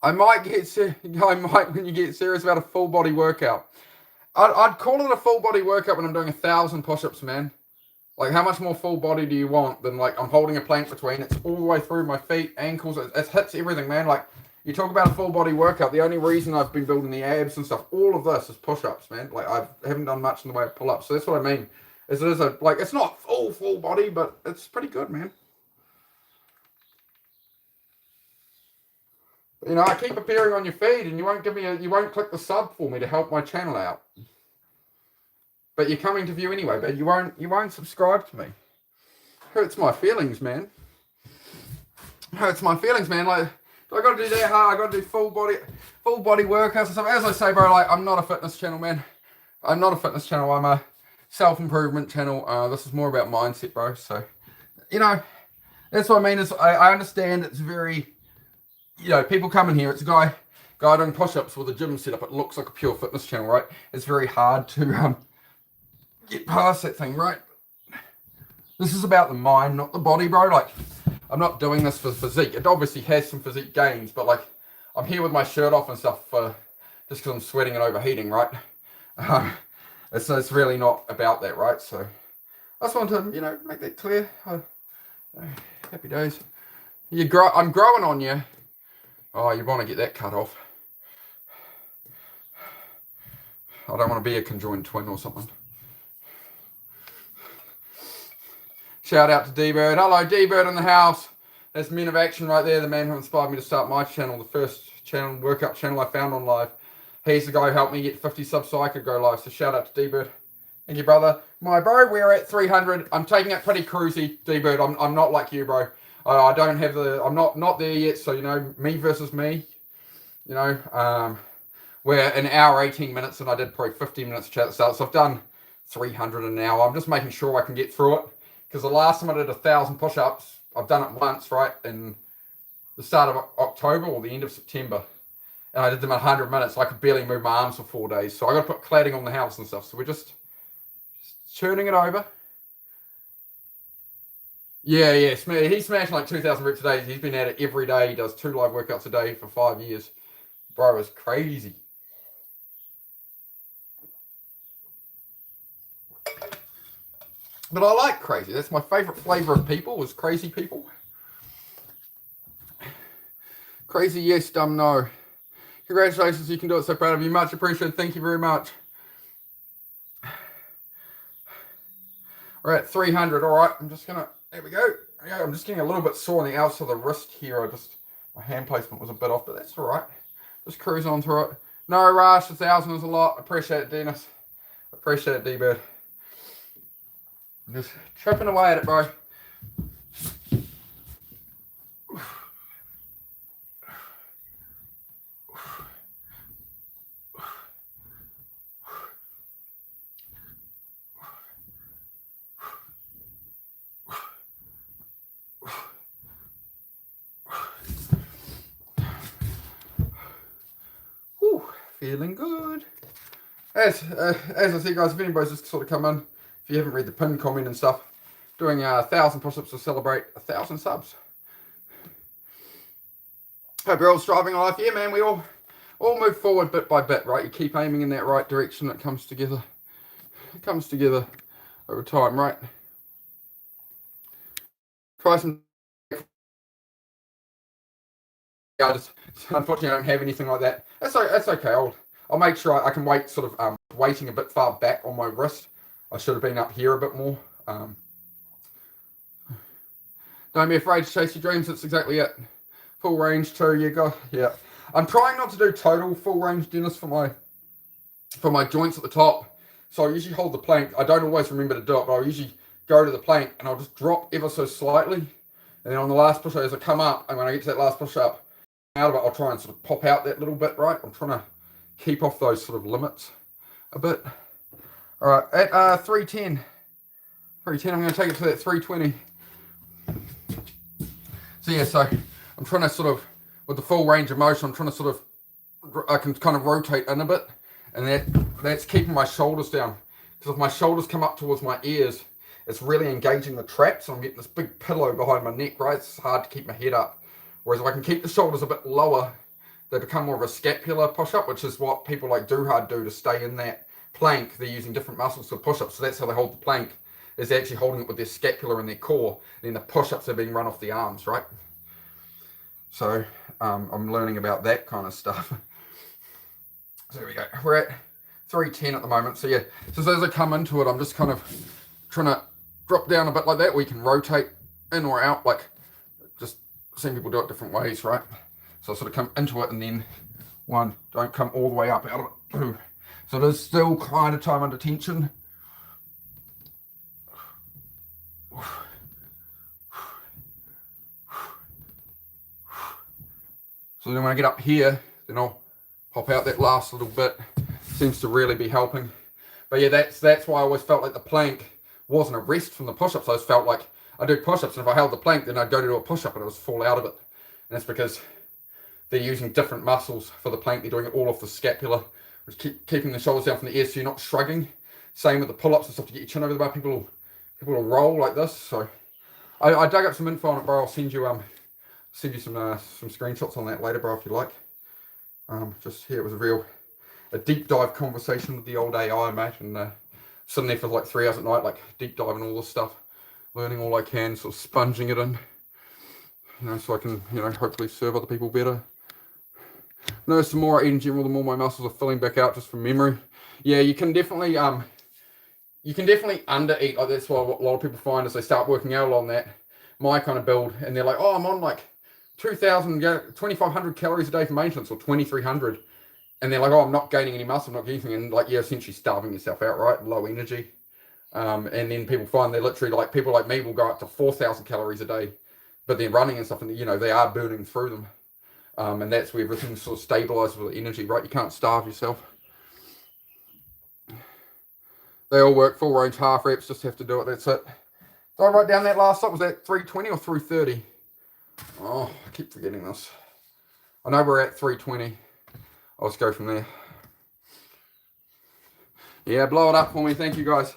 I might when you get serious about a full body workout. I'd call it a full body workout when I'm doing 1,000 push-ups, man. Like, how much more full body do you want than, like, I'm holding a plank between. It's all the way through my feet, ankles. It hits everything, man. Like, you talk about a full body workout. The only reason I've been building the abs and stuff, all of this is push-ups, man. Like, I haven't done much in the way of pull-ups. So that's what I mean. It's not full body, but it's pretty good, man. You know, I keep appearing on your feed, and you won't click the sub for me to help my channel out. But you're coming to view anyway, but you won't subscribe to me. Hurts my feelings, man. Like, do I got to do that hard? I got to do full body workouts and stuff. As I say, bro, like, I'm not a fitness channel, man. I'm not a fitness channel. I'm a self-improvement channel. This is more about mindset, bro. So, you know, that's what I mean. Is I understand it's very, you know, people come in here. It's a guy doing push-ups with a gym setup. It looks like a pure fitness channel, right? It's very hard to get past that thing, right? This is about the mind, not the body, bro. Like, I'm not doing this for physique. It obviously has some physique gains, but, like, I'm here with my shirt off and stuff just because I'm sweating and overheating, right? It's really not about that, right? So I just want to, you know, make that clear. Happy days. I'm growing on you. Oh, you want to get that cut off. I don't want to be a conjoined twin or something. Shout out to D-Bird. Hello, D-Bird in the house. That's Men of Action right there, the man who inspired me to start my channel, the first workout channel I found on live. He's the guy who helped me get 50 subs so I could go live. So shout out to D-Bird. Thank you, brother. My bro, we're at 300. I'm taking it pretty cruisy, D-Bird. I'm not like you, bro. I don't have I'm not there yet. So, you know, me versus me, you know, we're an hour, 18 minutes, and I did probably 15 minutes chat at the start. So I've done 300 an hour. I'm just making sure I can get through it. Because the last time I did 1,000 push-ups, I've done it once, right, in the start of October or the end of September. And I did them in 100 minutes. So I could barely move my arms for 4 days. So I got to put cladding on the house and stuff. So we're just churning it over. Yeah. He's smashing like 2,000 reps a day. He's been at it every day. He does 2 live workouts a day for 5 years. Bro, it's crazy. But I like crazy. That's my favorite flavor of people, is crazy people. Crazy yes, dumb no. Congratulations, you can do it. So proud of you. Much appreciated. Thank you very much. We're at 300. All right, I'm just going to, there we go. I'm just getting a little bit sore on the outside of the wrist here. My hand placement was a bit off, but that's all right. Just cruise on through it. No rush. 1,000 is a lot. Appreciate it, Dennis. Appreciate it, D-Bird. Just chipping away at it, bro. Whew, feeling good. as I said, guys, if anybody's just sort of come in, if you haven't read the pin comment and stuff, doing 1,000 push-ups to celebrate 1,000 subs. Hope you're all striving life. Yeah, man, we all move forward bit by bit, right? You keep aiming in that right direction, it comes together. It comes together over time, right? Try some. Unfortunately, I don't have anything like that. That's okay. I'll make sure I can wait, sort of waiting a bit far back on my wrist. I should have been up here a bit more. Don't be afraid to chase your dreams. That's exactly it. Full range too. Yeah. I'm trying not to do total full range, Dennis, for my joints at the top. So I usually hold the plank. I don't always remember to do it, but I'll usually go to the plank and I'll just drop ever so slightly. And then on the last push up, as I come up, and when I get to that last push up, out of it, I'll try and sort of pop out that little bit, right? I'm trying to keep off those sort of limits a bit. All right, at 310, I'm going to take it to that 320. So yeah, so I'm trying to sort of, with the full range of motion, I'm trying to sort of, I can kind of rotate in a bit, and that's keeping my shoulders down. Because if my shoulders come up towards my ears, it's really engaging the traps, and I'm getting this big pillow behind my neck, right? It's hard to keep my head up. Whereas if I can keep the shoulders a bit lower, they become more of a scapular push-up, which is what people like Do-Hard do to stay in that plank. They're using different muscles for push-ups, so that's how they hold the plank, is they're actually holding it with their scapula and their core. And then the push-ups are being run off the arms, right? So I'm learning about that kind of stuff. So there we go. We're at 310 at the moment. So yeah, so as I come into it, I'm just kind of trying to drop down a bit like that, where you can rotate in or out, like just seeing people do it different ways, right? So I sort of come into it and then one, don't come all the way up out of it. Two. So there's still kind of time under tension. So then when I get up here, then I'll pop out that last little bit. Seems to really be helping. But yeah, that's why I always felt like the plank wasn't a rest from the push-ups. I always felt like I do push-ups, and if I held the plank, then I'd go to do a push-up and it would fall out of it. And that's because they're using different muscles for the plank. They're doing it all off the scapula, which keeping the shoulders down from the ears so you're not shrugging. Same with the pull-ups and stuff, to get your chin over the bar. People will roll like this. So I dug up some info on it, bro. I'll send you some screenshots on that later, bro, if you like. Just here, it was a deep dive conversation with the old AI, mate, and sitting there for like 3 hours at night, like deep diving all this stuff, learning all I can, sort of sponging it in, so I can, hopefully serve other people better. Notice the more I eat in general, the more my muscles are filling back out just from memory. Yeah, you can definitely undereat. Like, that's what a lot of people find as they start working out on that, my kind of build, and they're like, oh, I'm on like 2,500 calories a day for maintenance, or 2,300, and they're like, oh, I'm not gaining any muscle, I'm not getting anything, and like, you're essentially starving yourself out, right? Low energy. And then people find they're literally, like, people like me will go up to 4,000 calories a day, but they're running and stuff, and they are burning through them. And that's where everything sort of stabilizes with energy, right? You can't starve yourself. They all work full range, half reps, just have to do it, that's it. So I wrote down that last stop, was that 320 or 330? Oh, I keep forgetting this. I know we're at 320. I'll just go from there. Yeah, blow it up for me. Thank you, guys.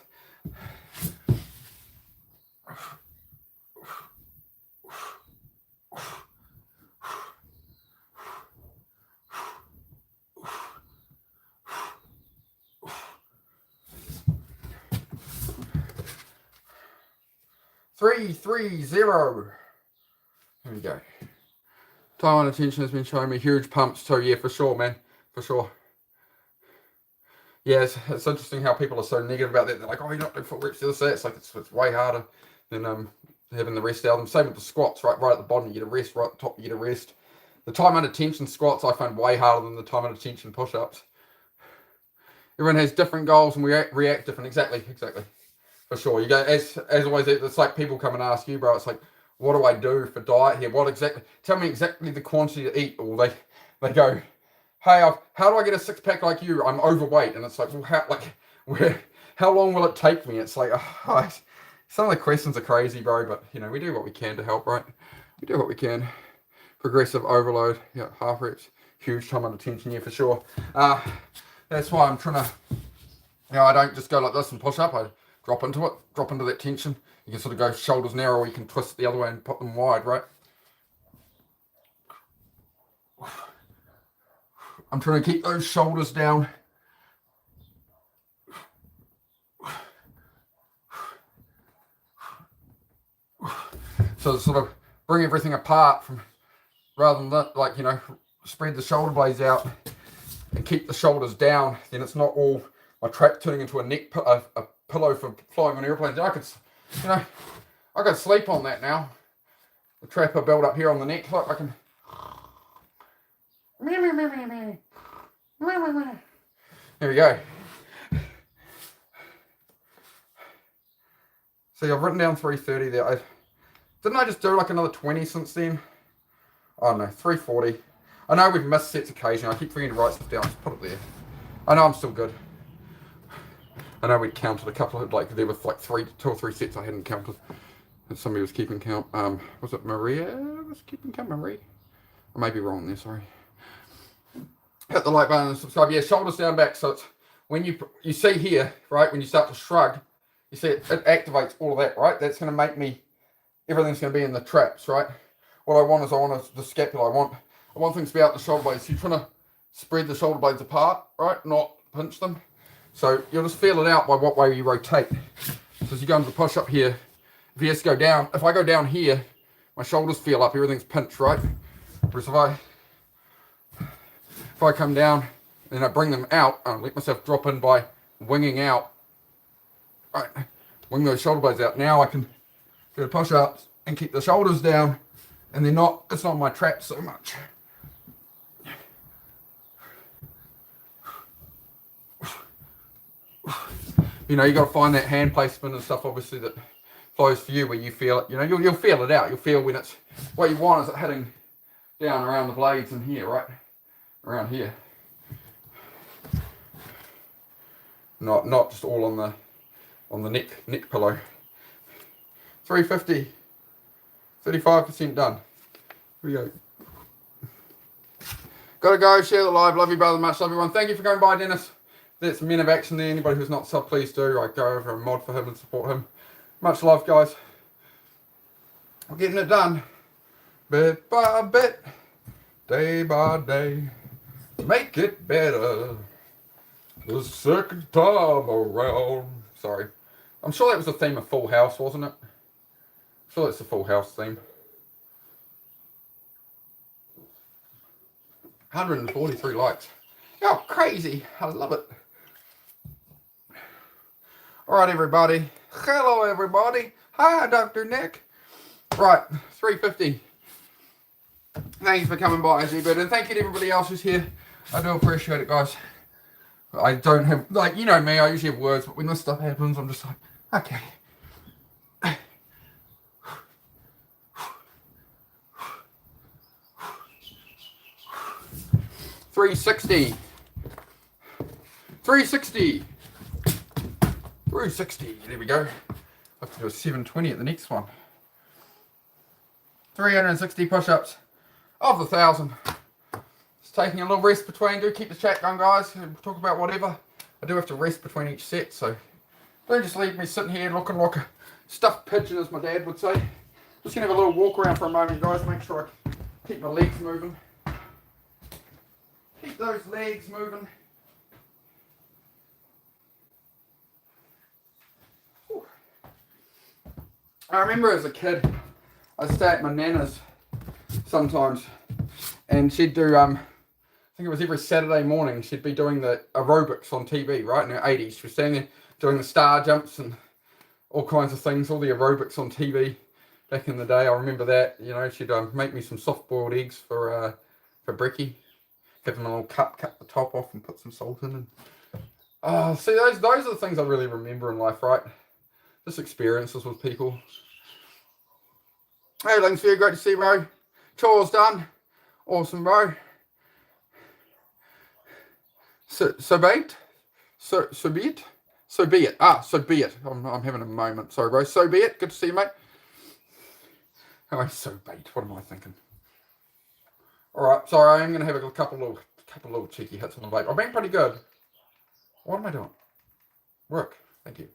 Three, 0. There we go. Time and attention has been showing me huge pumps too. Yeah, for sure, man. For sure. Yeah, it's interesting how people are so negative about that. They're like, oh, you're not doing full reps, this, that. It's like, it's way harder than having the rest out of them. Same with the squats, right at the bottom, you get a rest. Right at the top, you get a rest. The time under tension squats I find way harder than the time under tension push-ups. Everyone has different goals and we react different. Exactly. For sure. You go, as always, it's like people come and ask you, bro, it's like, what do I do for diet here? Tell me exactly the quantity to eat. Or they go, hey, how do I get a 6-pack like you? I'm overweight. And it's like, well, how long will it take me? It's like, some of the questions are crazy, bro, but we do what we can to help, right? We do what we can. Progressive overload, yeah, half reps, huge time under tension, yeah, for sure. That's why I'm trying to You know, I don't just go like this and push up. I drop into it, drop into that tension. You can sort of go shoulders narrow, or you can twist the other way and put them wide, right? I'm trying to keep those shoulders down. So sort of bring everything apart from, rather than that, like, you know, spread the shoulder blades out and keep the shoulders down. Then it's not all my trap turning into a pillow for flying on airplanes. I could sleep on that now. The trap I built up here on the neck, like I can. There we go. See, I've written down 330 there. Didn't I just do like another 20 since then? Oh no, 340. I know we've missed sets occasionally. I keep forgetting to write stuff down. Just put it there. I know I'm still good. I know we'd counted a couple of, like, there was like 2 or 3 sets I hadn't counted. And somebody was keeping count. Was it Maria was keeping count? Marie? I may be wrong there, sorry. Hit the like button and subscribe. Yeah, shoulders down, back. So it's when you see here, right, when you start to shrug, you see it activates all of that, right? That's going to make me, everything's going to be in the traps, right? What I want is the scapula. I want things to be out the shoulder blades. So you're trying to spread the shoulder blades apart, right? Not pinch them. So you'll just feel it out by what way you rotate. So as you go into the push up here, if you just go down, if I go down here, my shoulders feel up, everything's pinched, right? Whereas if I come down and I bring them out, I let myself drop in by winging out, right? Wing those shoulder blades out. Now I can do push ups and keep the shoulders down, and it's not my trap so much. You know, you got to find that hand placement and stuff, obviously, that flows for you, where you feel it. You know, you'll feel it out. You'll feel when it's, what you want is it hitting down around the blades in here, right? Around here. Not just all on the neck pillow. 350. 35% done. Here we go. Gotta go, share the live. Love you, brother, much. Love everyone. Thank you for going by, Dennis. That's Men of Action there. Anybody who's not sub, please do. I go over and mod for him and support him. Much love, guys. We're getting it done. Bit by bit. Day by day. Make it better. The second time around. Sorry. I'm sure that was the theme of Full House, wasn't it? I'm sure that's the Full House theme. 143 likes. Oh, crazy. I love it. All right, everybody. Hello, everybody. Hi, Dr. Nick. Right, 350. Thank you for coming by, Z-Bird, and thank you to everybody else who's here. I do appreciate it, guys. I don't have, like, you know me, I usually have words, but when this stuff happens, I'm just like, okay. 360. 360. 360. There we go. I have to do a 720 at the next one. 360 push-ups of the 1,000. Just taking a little rest between. Do keep the chat going, guys. Talk about whatever. I do have to rest between each set, so don't just leave me sitting here looking like a stuffed pigeon, as my dad would say. Just gonna have a little walk around for a moment, guys. Make sure I keep my legs moving. Keep those legs moving. Whew. I remember as a kid, I'd stay at my nana's sometimes, and she'd do, I think it was every Saturday morning, she'd be doing the aerobics on TV, right, in her 80s. She was standing there doing the star jumps and all kinds of things, all the aerobics on TV back in the day. I remember that, you know, she'd make me some soft-boiled eggs for brekkie. Give them a little cut the top off and put some salt in. And see, those are the things I really remember in life, right? Just experiences with people. Hey, everything's very great to see you, bro. Chores done. Awesome, bro. So be it. So be it. So be it. So be it. I'm having a moment. Sorry, bro. So be it. Good to see you, mate. Oh, so bait. What am I thinking? All right. Sorry, I am going to have a couple little cheeky hits on the vape. I've been pretty good. What am I doing? Work. Thank you.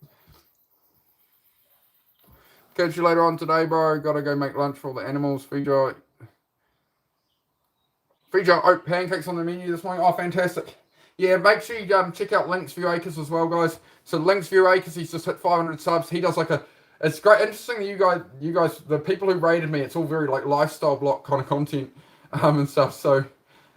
Catch you later on today, bro. Gotta go make lunch for all the animals. Feed your oat pancakes on the menu this morning. Oh, fantastic. Yeah, make sure you check out Links View Acres as well, guys. So Links View Acres, he's just hit 500 subs. He does like it's great, interesting that you guys, the people who rated me, it's all very like lifestyle block kind of content and stuff. So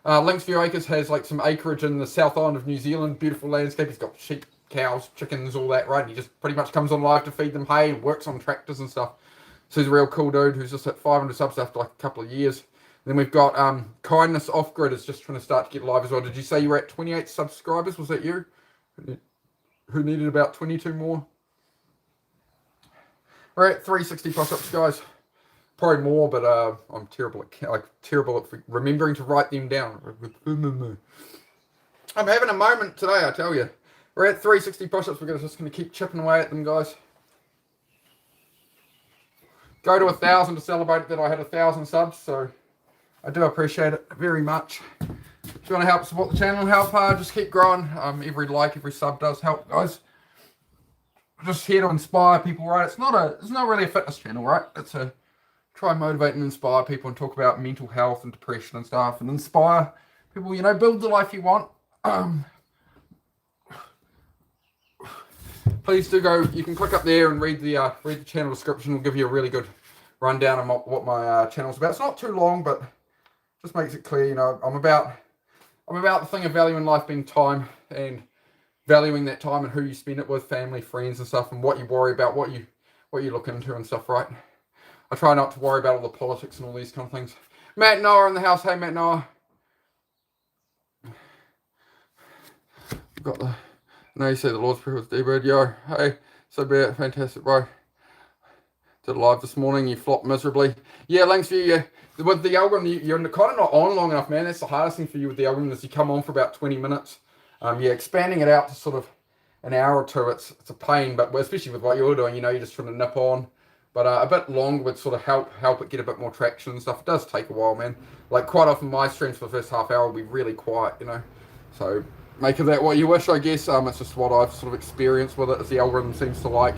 Links View Acres has like some acreage in the South Island of New Zealand, beautiful landscape. He's got sheep, cows, chickens, all that, right? And he just pretty much comes on live to feed them hay and works on tractors and stuff. So he's a real cool dude who's just hit 500 subs after like a couple of years. Then we've got Kindness Off Grid is just trying to start to get live as well. Did you say you were at 28 subscribers? Was that you? Who needed about 22 more? We're at 360 push-ups, guys. Probably more, but I'm terrible at remembering to write them down. I'm having a moment today, I tell you. We're at 360 push-ups. We're just going to keep chipping away at them, guys. Go to 1,000 to celebrate that I had 1,000 subs, so I do appreciate it very much. If you want to help support the channel, help just keep growing. Every like, every sub does help, guys. Just here to inspire people, right? It's not really a fitness channel, right? It's a try and motivate and inspire people and talk about mental health and depression and stuff, and inspire people, you know, build the life you want. Please do go. You can click up there and read the channel description. It'll give you a really good rundown on what my channel's about. It's not too long, but just makes it clear. You know, I'm about the thing of value in life being time, and valuing that time and who you spend it with, family, friends, and stuff, and what you worry about, what you look into and stuff, right? I try not to worry about all the politics and all these kind of things. Matt Noah in the house. Hey, Matt Noah. Got the. No, you say the Lord's Prayer with D-Bird. Yo, hey, so be it. Fantastic, bro. Did it live this morning. You flopped miserably. Yeah, thanks for you. Yeah. With the algorithm, you're kind of not on long enough, man. That's the hardest thing for you with the algorithm is you come on for about 20 minutes. Yeah, expanding it out to sort of an hour or two, it's a pain, but especially with what you're doing, you know, you're just trying to nip on. But a bit longer would sort of help it get a bit more traction and stuff. It does take a while, man. Like quite often my streams for the first half hour will be really quiet, you know. So make of that what you wish, I guess. It's just what I've sort of experienced with it, as the algorithm seems to like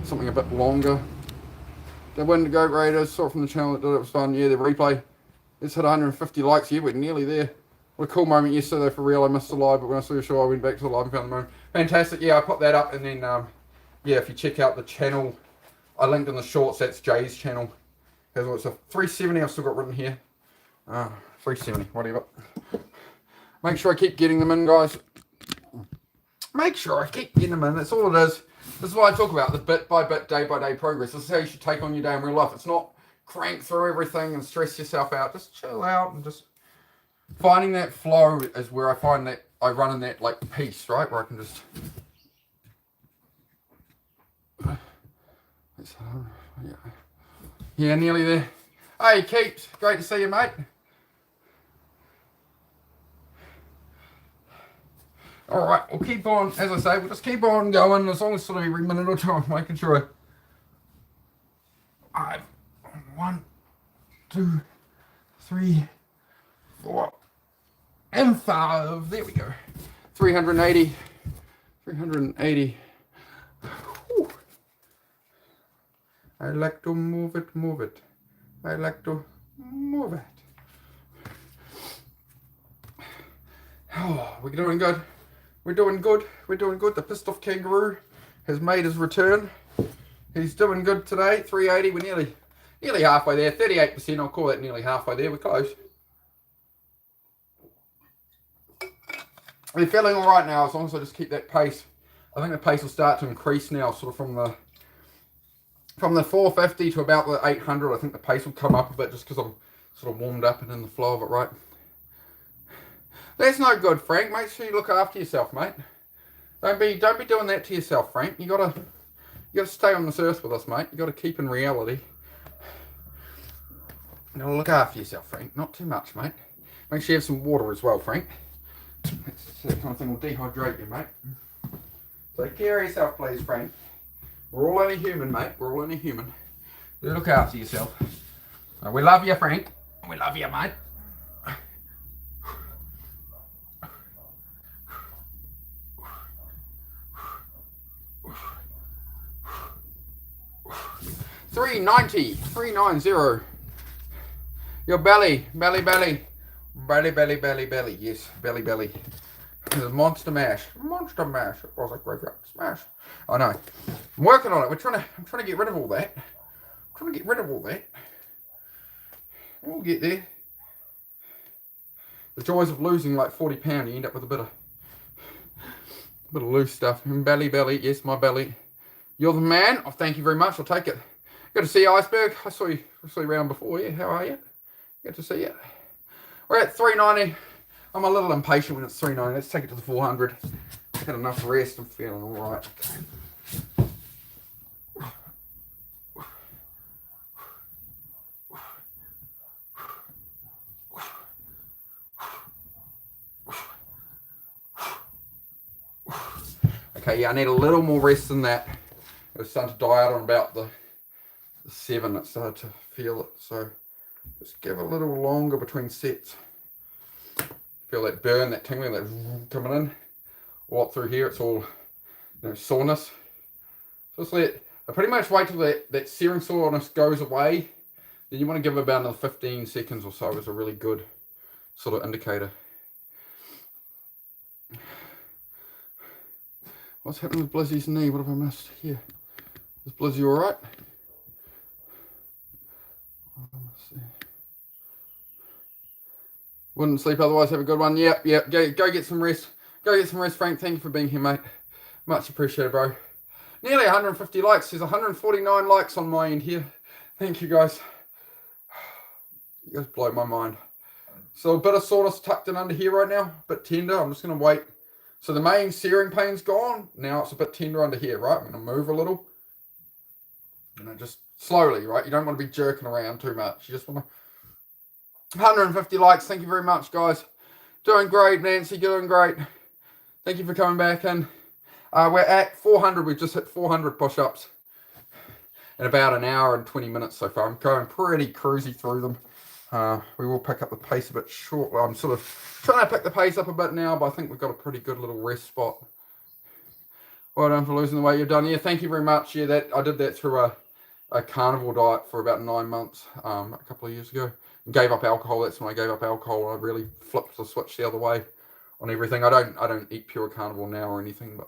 something a bit longer. They win the Goat Raiders, saw it from the channel that did it, was fun. Yeah, the replay. It's hit 150 likes. Yeah, we're nearly there. What a cool moment yesterday for real. I missed the live, but when I saw your show, I went back to the live and found the moment. Fantastic. Yeah, I put that up, and then, yeah, if you check out the channel, I linked in the shorts, that's Jay's channel. It's a 370 I've still got written here. 370, whatever. Make sure I keep getting them in, guys. Make sure I keep getting them in. That's all it is. This is what I talk about, the bit by bit, day by day progress. This is how you should take on your day in real life. It's not crank through everything and stress yourself out. Just chill out and just finding that flow is where I find that I run in that like peace, right? Where I can just yeah, nearly there. Hey, Keeps, great to see you, mate. All right, we'll keep on, as I say, we'll just keep on going as long as sort of every minute or two I'm making sure I 1, 2, 3, 4, and 5. There we go. 380. 380. Whew. I like to move it, move it. I like to move it. Oh, we're doing good. We're doing good. We're doing good. The pissed off kangaroo has made his return. He's doing good today. 380. We're nearly halfway there. 38%. I'll call that nearly halfway there. We're close. We're feeling all right now as long as I just keep that pace. I think the pace will start to increase now, sort of from the 450 to about the 800. I think the pace will come up a bit just because I'm sort of warmed up and in the flow of it, right? That's no good, Frank. Make sure you look after yourself, mate. Don't be doing that to yourself, Frank. You gotta stay on this earth with us, mate. You gotta keep in reality. You gotta look after yourself, Frank. Not too much, mate. Make sure you have some water as well, Frank. That kind of thing will dehydrate you, mate. Take care of yourself, please, Frank. We're all only human, mate. We're all only human. You look after yourself. We love you, Frank. We love you, mate. 390, 390. Your belly, belly, belly. Belly, belly, belly, belly. Yes, belly, belly. Monster mash. Monster mash. It was like graveyard smash. I know. I'm working on it. I'm trying to get rid of all that. We'll get there. The joys of losing like 40 pounds, you end up with a bit of loose stuff. Belly, belly. Yes, my belly. You're the man. Oh, thank you very much. I'll take it. Good to see you, Iceberg. I saw you around before. Yeah, how are you? Good to see you. We're at 390. I'm a little impatient when it's 390. Let's take it to the 400. I've had enough rest. I'm feeling all right. Okay, yeah, I need a little more rest than that. It was starting to die out on about the 7. It started to feel it. So just give a little longer between sets. Feel that burn, that tingling, that coming in. All up through here, it's all, soreness. Just I pretty much wait till that searing soreness goes away. Then you want to give it about another 15 seconds or so. It's a really good sort of indicator. What's happening with Blizzy's knee? What have I missed here? Is Blizzy all right? Wouldn't sleep otherwise. Have a good one. Yep. Go get some rest. Frank. Thank you for being here, mate. Much appreciated, bro. Nearly 150 likes. There's 149 likes on my end here. Thank you, guys. You guys blow my mind. So a bit of soreness tucked in under here right now. A bit tender. I'm just going to wait. So the main searing pain's gone. Now it's a bit tender under here, right? I'm going to move a little. Just slowly, right? You don't want to be jerking around too much. You just want to... 150 likes. Thank you very much, guys. Doing great, Nancy. Doing great. Thank you for coming back in. We're at 400. We've just hit 400 push-ups in about an hour and 20 minutes so far. I'm going pretty cruisy through them. We will pick up the pace a bit shortly. I'm sort of trying to pick the pace up a bit now, but I think we've got a pretty good little rest spot. Well done for losing the weight you've done. Yeah, thank you very much. Yeah, I did that through a carnivore diet for about 9 months a couple of years ago. And gave up alcohol. That's when I gave up alcohol. I really flipped the switch the other way on everything. I don't eat pure carnivore now or anything, but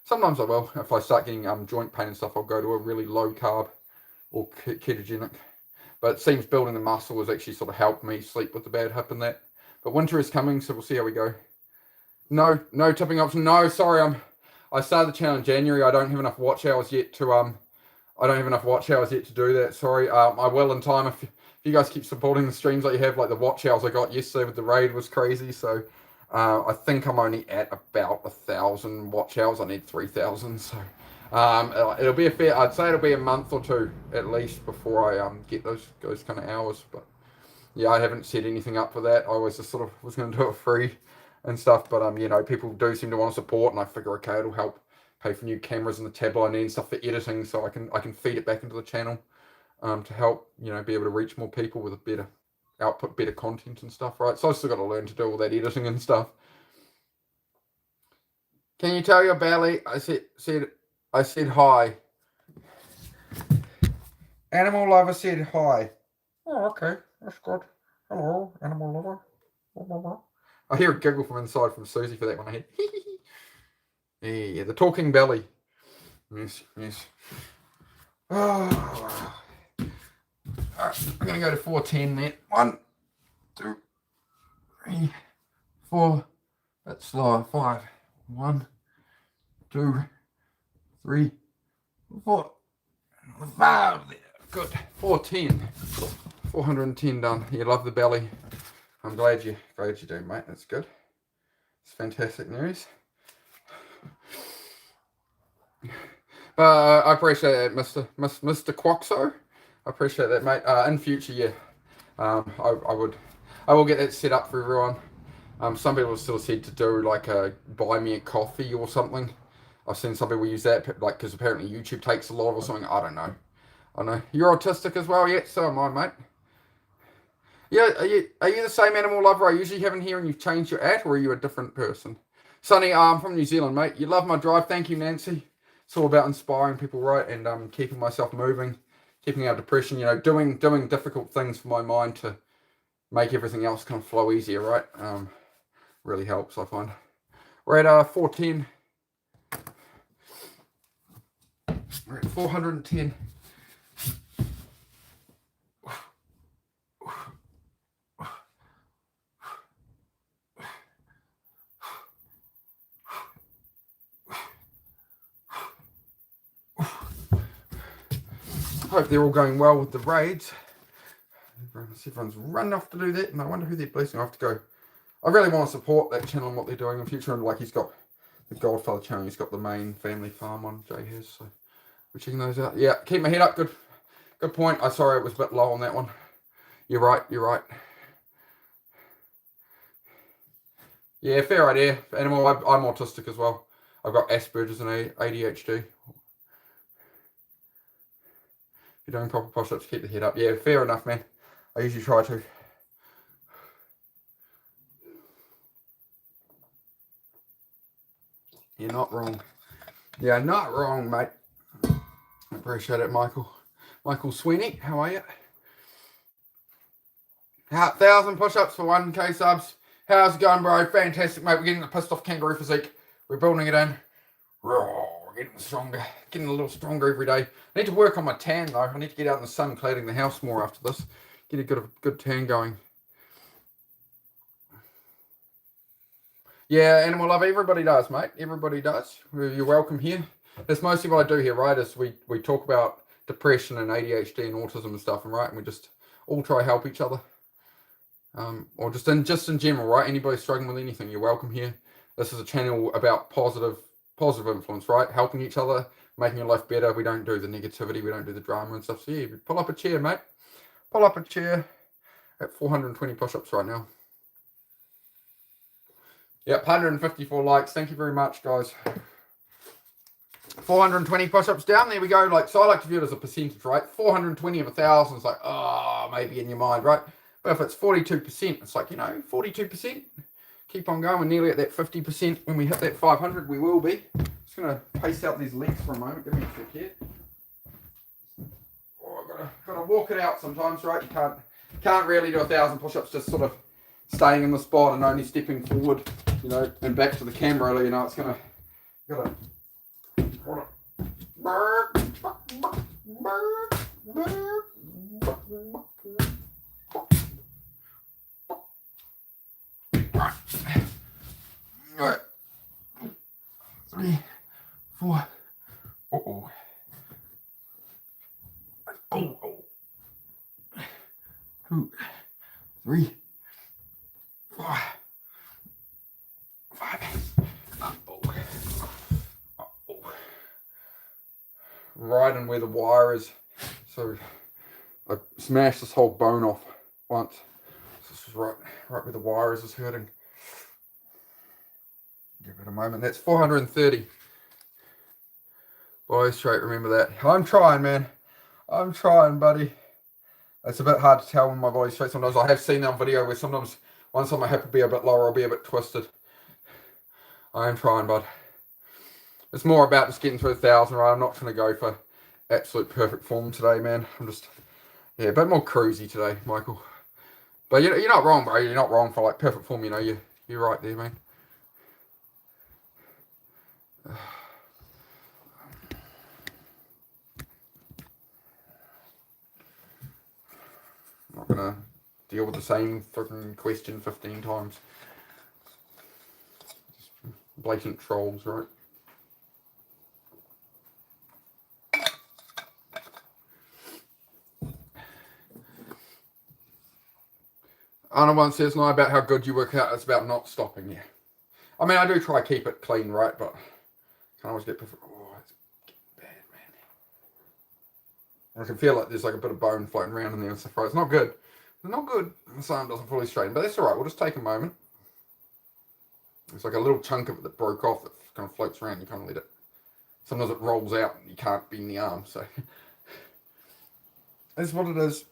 sometimes I will. If I start getting joint pain and stuff, I'll go to a really low carb or ketogenic. But it seems building the muscle has actually sort of helped me sleep with the bad hip and that. But winter is coming, so we'll see how we go. No tipping option. No, sorry. I started the channel in January. I don't have enough watch hours yet to do that. Sorry. I will in time if you guys keep supporting the streams like you have. Like the watch hours I got yesterday with the raid was crazy. So I think I'm only at about 1,000 watch hours. I need 3,000. So it'll be I'd say it'll be a month or two at least before I get those kind of hours. But yeah, I haven't set anything up for that. I always just sort of was going to do it free and stuff. But people do seem to want to support, and I figure okay, it'll help pay for new cameras and the tablet I need and stuff for editing, so I can feed it back into the channel to help be able to reach more people with a better output, better content and stuff, right? So I still got to learn to do all that editing and stuff. Can you tell your belly? I said hi. Animal lover said hi. Oh, okay, that's good. Hello, animal lover. I hear a giggle from inside from Susie for that one I had. Yeah, the talking belly. Yes. Oh. Alright, I'm going to go to 410 then. 1, 2, 3, 4. That's slower. 5. 1, 2, 3, 4. 5. Good. 410. 410 done. You love the belly. I'm glad you do, mate. That's good. It's fantastic news. I appreciate that, Mr. Quoxo. I appreciate that, mate. In future, yeah, I will get that set up for everyone. Some people still said to do like a buy me a coffee or something. I've seen some people use that, like, because apparently YouTube takes a lot or something. I don't know. I know you're autistic as well, yeah. So am I, mate. Yeah, are you the same animal lover I usually have in here, and you've changed your at, or are you a different person? Sonny, I'm from New Zealand, mate. You love my drive. Thank you, Nancy. It's all about inspiring people, right? And keeping myself moving, keeping out of depression, you know, doing difficult things for my mind to make everything else kind of flow easier, right? Really helps, I find. We're at 410. We're at 410. Hope they're all going well with the raids. Everyone's running off to do that, and I wonder who they're blessing. I have to go. I really want to support that channel and what they're doing in the future. And like, he's got the Godfather channel, he's got the main family farm on. Jay has, so we're checking those out. Yeah, keep my head up. Good point. I'm sorry it was a bit low on that one. You're right. Yeah, fair idea. Animal, I'm autistic as well. I've got Asperger's and ADHD. If you're doing proper push-ups, keep the head up. Yeah, fair enough, man. I usually try to. You're not wrong. Yeah, not wrong, mate. I appreciate it, Michael. Michael Sweeney, how are you? 1,000 push-ups for 1K subs. How's it going, bro? Fantastic, mate. We're getting the pissed off kangaroo physique. We're building it in. We're getting stronger. Getting a little stronger every day. I need to work on my tan, though. I need to get out in the sun, cladding the house more after this. Get a good tan going. Yeah, animal love. Everybody does, mate. Everybody does. You're welcome here. That's mostly what I do here, right? Is we talk about depression and ADHD and autism and stuff, and right, and we just all try to help each other. Or just in general, right? Anybody struggling with anything, you're welcome here. This is a channel about positive influence, right? Helping each other, making your life better. We don't do the negativity, we don't do the drama and stuff. So yeah, pull up a chair, mate. Pull up a chair. At 420 push-ups right now. Yep, 154 likes. Thank you very much, guys. 420 push-ups down. There we go. Like, so I like to view it as a percentage, right? 420 of 1,000 is like, oh, maybe in your mind, right? But if it's 42%, it's like, you know, 42%. Keep on going. We're nearly at that 50%. When we hit that 500, we will be. Just going to pace out these legs for a moment. Give me a sec here. Oh, I've got to walk it out sometimes, right? You can't really do 1,000 push-ups just sort of staying in the spot and only stepping forward, you know, and back to the camera. You know, it's going to... All right. 3, 4. Uh-oh. Oh. 2, 3, 4, 5. Right in where the wire is. So I smashed this whole bone off once. So this is right where the wire is hurting. Give it a moment. That's 430. Boys straight, remember that. I'm trying, man. I'm trying, buddy. It's a bit hard to tell when my body's straight. Sometimes I have seen that on video where sometimes once on my hip will be a bit lower, I'll be a bit twisted. I am trying, bud. It's more about just getting through 1,000, right? I'm not trying to go for absolute perfect form today, man. I'm just, yeah, a bit more cruisy today, Michael. But you're not wrong, bro. You're not wrong for like perfect form. You know, you're right there, man. I'm not gonna deal with the same freaking question 15 times. Just blatant trolls, right? Anna one says, not about how good you work out, it's about not stopping. Yeah. I mean, I do try to keep it clean, right? But can't always get perfect. Oh, it's getting bad, man. I can feel like there's like a bit of bone floating around in there and stuff, right? It's not good. It's not good. The arm doesn't fully straighten, but that's all right. We'll just take a moment. It's like a little chunk of it that broke off that kind of floats around. You can't let it. Sometimes it rolls out and you can't bend the arm. So that's what it is.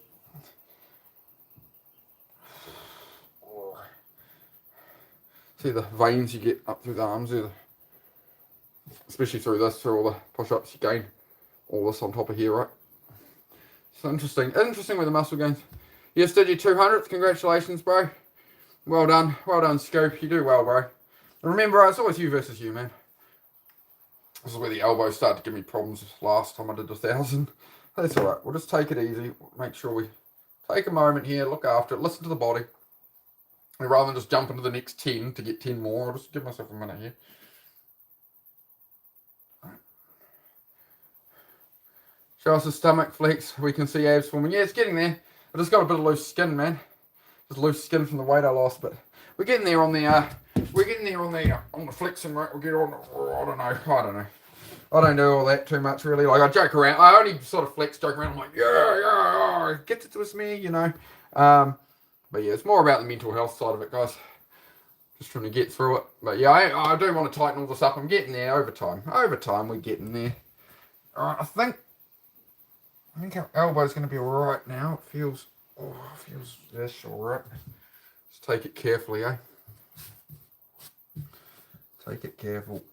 See the veins you get up through the arms there, especially through this, through all the push-ups you gain all this on top of here, right? It's interesting. Interesting with the muscle gains. Yes, did your 200th. Congratulations, bro. Well done. Well done, Scope. You do well, bro. And remember, it's always you versus you, man. This is where the elbows started to give me problems last time I did 1,000. That's all right. We'll just take it easy. Make sure we take a moment here, look after it, listen to the body. And rather than just jump into the next 10 to get 10 more, I'll just give myself a minute here. All right. Show us the stomach flex. We can see abs forming. Yeah, it's getting there. I just got a bit of loose skin, man. Just loose skin from the weight I lost, but we're getting there on the on the flexing, right? We'll get on. I don't know. I don't do all that too much, really. Like, I joke around. I only sort of flex, joke around. I'm like, yeah, get it with me, you know. But yeah, it's more about the mental health side of it, guys. Just trying to get through it. But yeah, I do want to tighten all this up. I'm getting there over time. Over time, we're getting there. All right, I think our elbow's going to be all right now. It feels this all right. Just take it carefully, eh? Take it careful.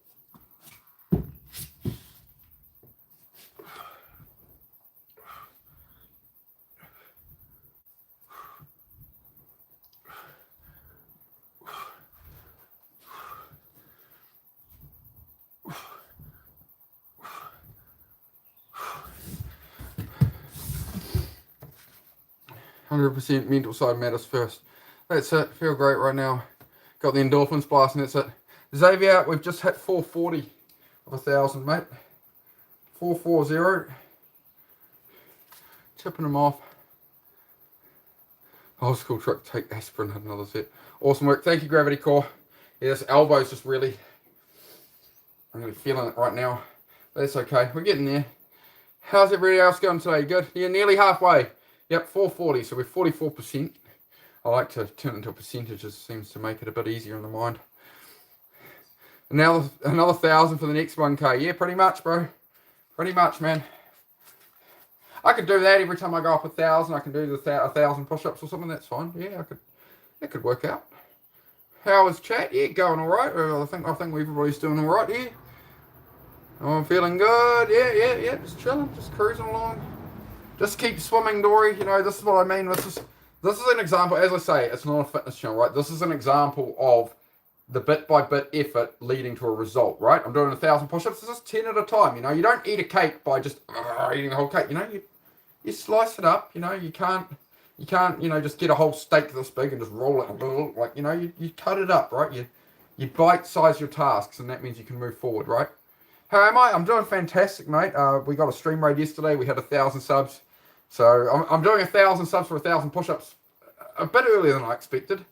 %, mental side matters first. That's it. Feel great right now. Got the endorphins blasting. That's it. Xavier, we've just hit 440 of 1,000, mate. 440. Tipping them off. Old school trick. Take aspirin. Had another set. Awesome work. Thank you, Gravity Core. Yeah, this elbow's just really. I'm really feeling it right now. But that's okay. We're getting there. How's everybody else going today? Good? Yeah, nearly halfway. Yep, 440. So we're 44%. I like to turn it into a percentage. It seems to make it a bit easier in the mind. And now another 1,000 for the next 1K. Yeah, pretty much, bro. Pretty much, man. I could do that every time I go up 1,000. I can do the 1,000 push-ups or something. That's fine. Yeah, that could work out. How is chat? Yeah, going all right. I think everybody's doing all right here. Oh, I'm feeling good. Yeah. Just chilling, just cruising along. Just keep swimming, Dory. You know, this is what I mean. This is an example. As I say, it's not a fitness channel, right? This is an example of the bit-by-bit effort leading to a result, right? I'm doing 1,000 push-ups. This is 10 at a time. You know, you don't eat a cake by just eating the whole cake. You know, you slice it up. You know, you can't, you know, just get a whole steak this big and just roll it. Like, you know, you cut it up, right? You bite-size your tasks, and that means you can move forward, right? How am I? I'm doing fantastic, mate. We got a stream raid yesterday. We had 1,000 subs. So I'm doing 1,000 subs for 1,000 push-ups a bit earlier than I expected.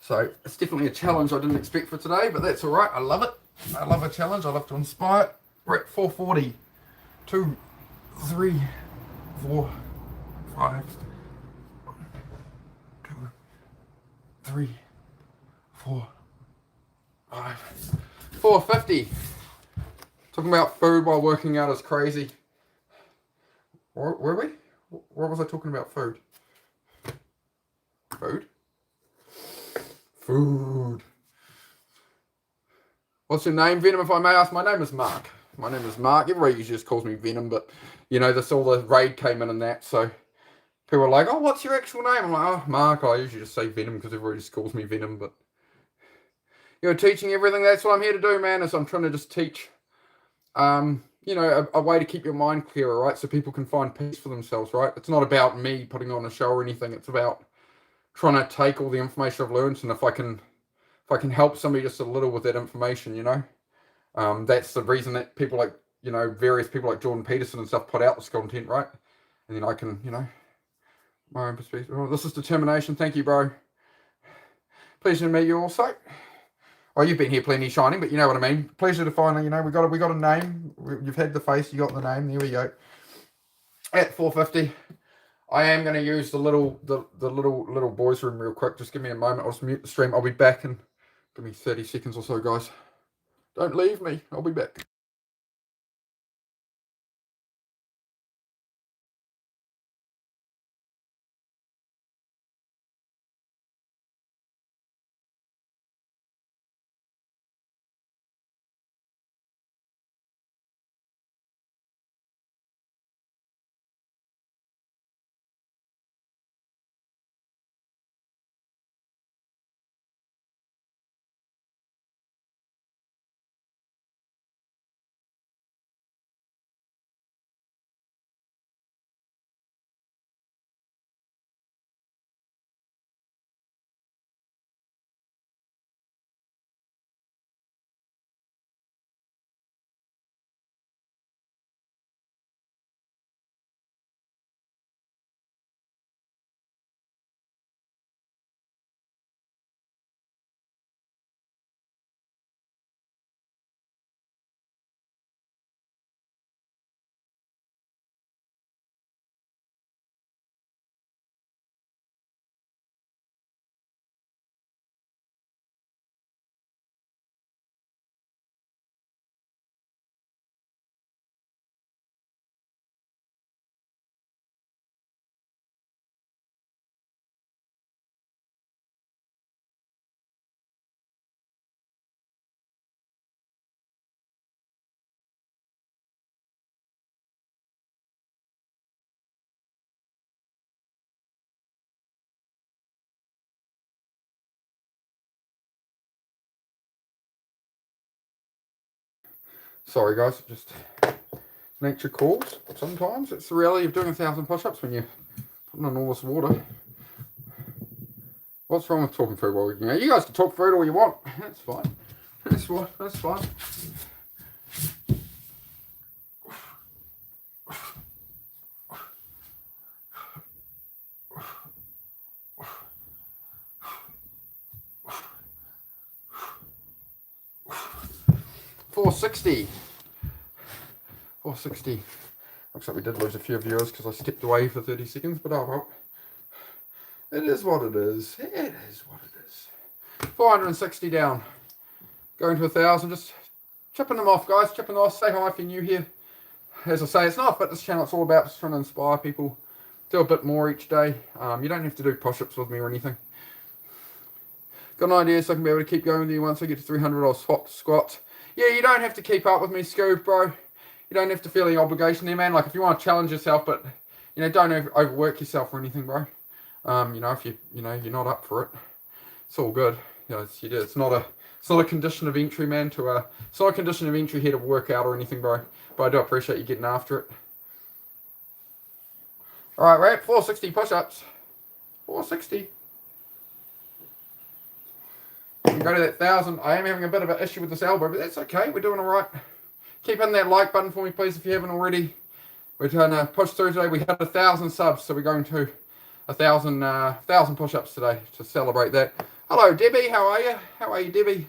So it's definitely a challenge I didn't expect for today, but that's all right. I love it. I love a challenge. I love to inspire. We're at 440. 2, 3, 4, 5. 1, 2, 3, 4, 5. 450. Talking about food while working out is crazy. Where were we? What was I talking about? Food. What's your name, Venom, if I may ask? My name is Mark. Everybody usually just calls me Venom, but, you know, all the raid came in and that, so people are like, oh, what's your actual name? I'm like, oh, Mark. I usually just say Venom because everybody just calls me Venom, but, you know, teaching everything, that's what I'm here to do, man, is I'm trying to just teach, you know, a way to keep your mind clearer, right, so people can find peace for themselves, right? It's not about me putting on a show or anything. It's about trying to take all the information I've learned, and if I can help somebody just a little with that information, you know, that's the reason that people like, you know, various people like Jordan Peterson and stuff put out this content, right? And then I can, you know, my own perspective. Oh, this is determination. Thank you, bro. Pleasure to meet you also. Oh, you've been here plenty, Shining, but you know what I mean. Pleasure to finally, you know, we got a name. You've had the face, you got the name. There we go. At 450. I am going to use the little boys room real quick. Just give me a moment. I'll just mute the stream. I'll be back in, give me 30 seconds or so, guys. Don't leave me. I'll be back. Sorry guys, just nature calls. Sometimes it's the reality of doing 1,000 push-ups when you're putting on all this water. What's wrong with talking food while working out? You guys can talk food all you want. That's fine. That's fine. $460. Looks like we did lose a few viewers because I stepped away for 30 seconds, but oh well. It is what it is. It is what it is. 460 down. Going to 1,000. Just chipping them off, guys. Chipping them off. Say hi if you're new here. As I say, it's not a fitness channel. It's all about just trying to inspire people. Do a bit more each day. You don't have to do push-ups with me or anything. Got an idea so I can be able to keep going with you once I get to 300. I'll swap squats. Yeah, you don't have to keep up with me, Scoob, bro. You don't have to feel any obligation there, man. Like, if you want to challenge yourself, but, you know, don't overwork yourself or anything, bro. You know, if you're not up for it, it's all good. You know, it's not a condition of entry, man. It's not a condition of entry here to work out or anything, bro. But I do appreciate you getting after it. All right, we're at 460 push-ups. 460. And go to that 1,000. I am having a bit of an issue with this elbow, but that's okay. We're doing all right. Keep hitting that like button for me, please, if you haven't already. We're trying to push through today. We had 1,000 subs, so we're going to 1,000 push-ups today to celebrate that. Hello, Debbie. How are you? How are you, Debbie?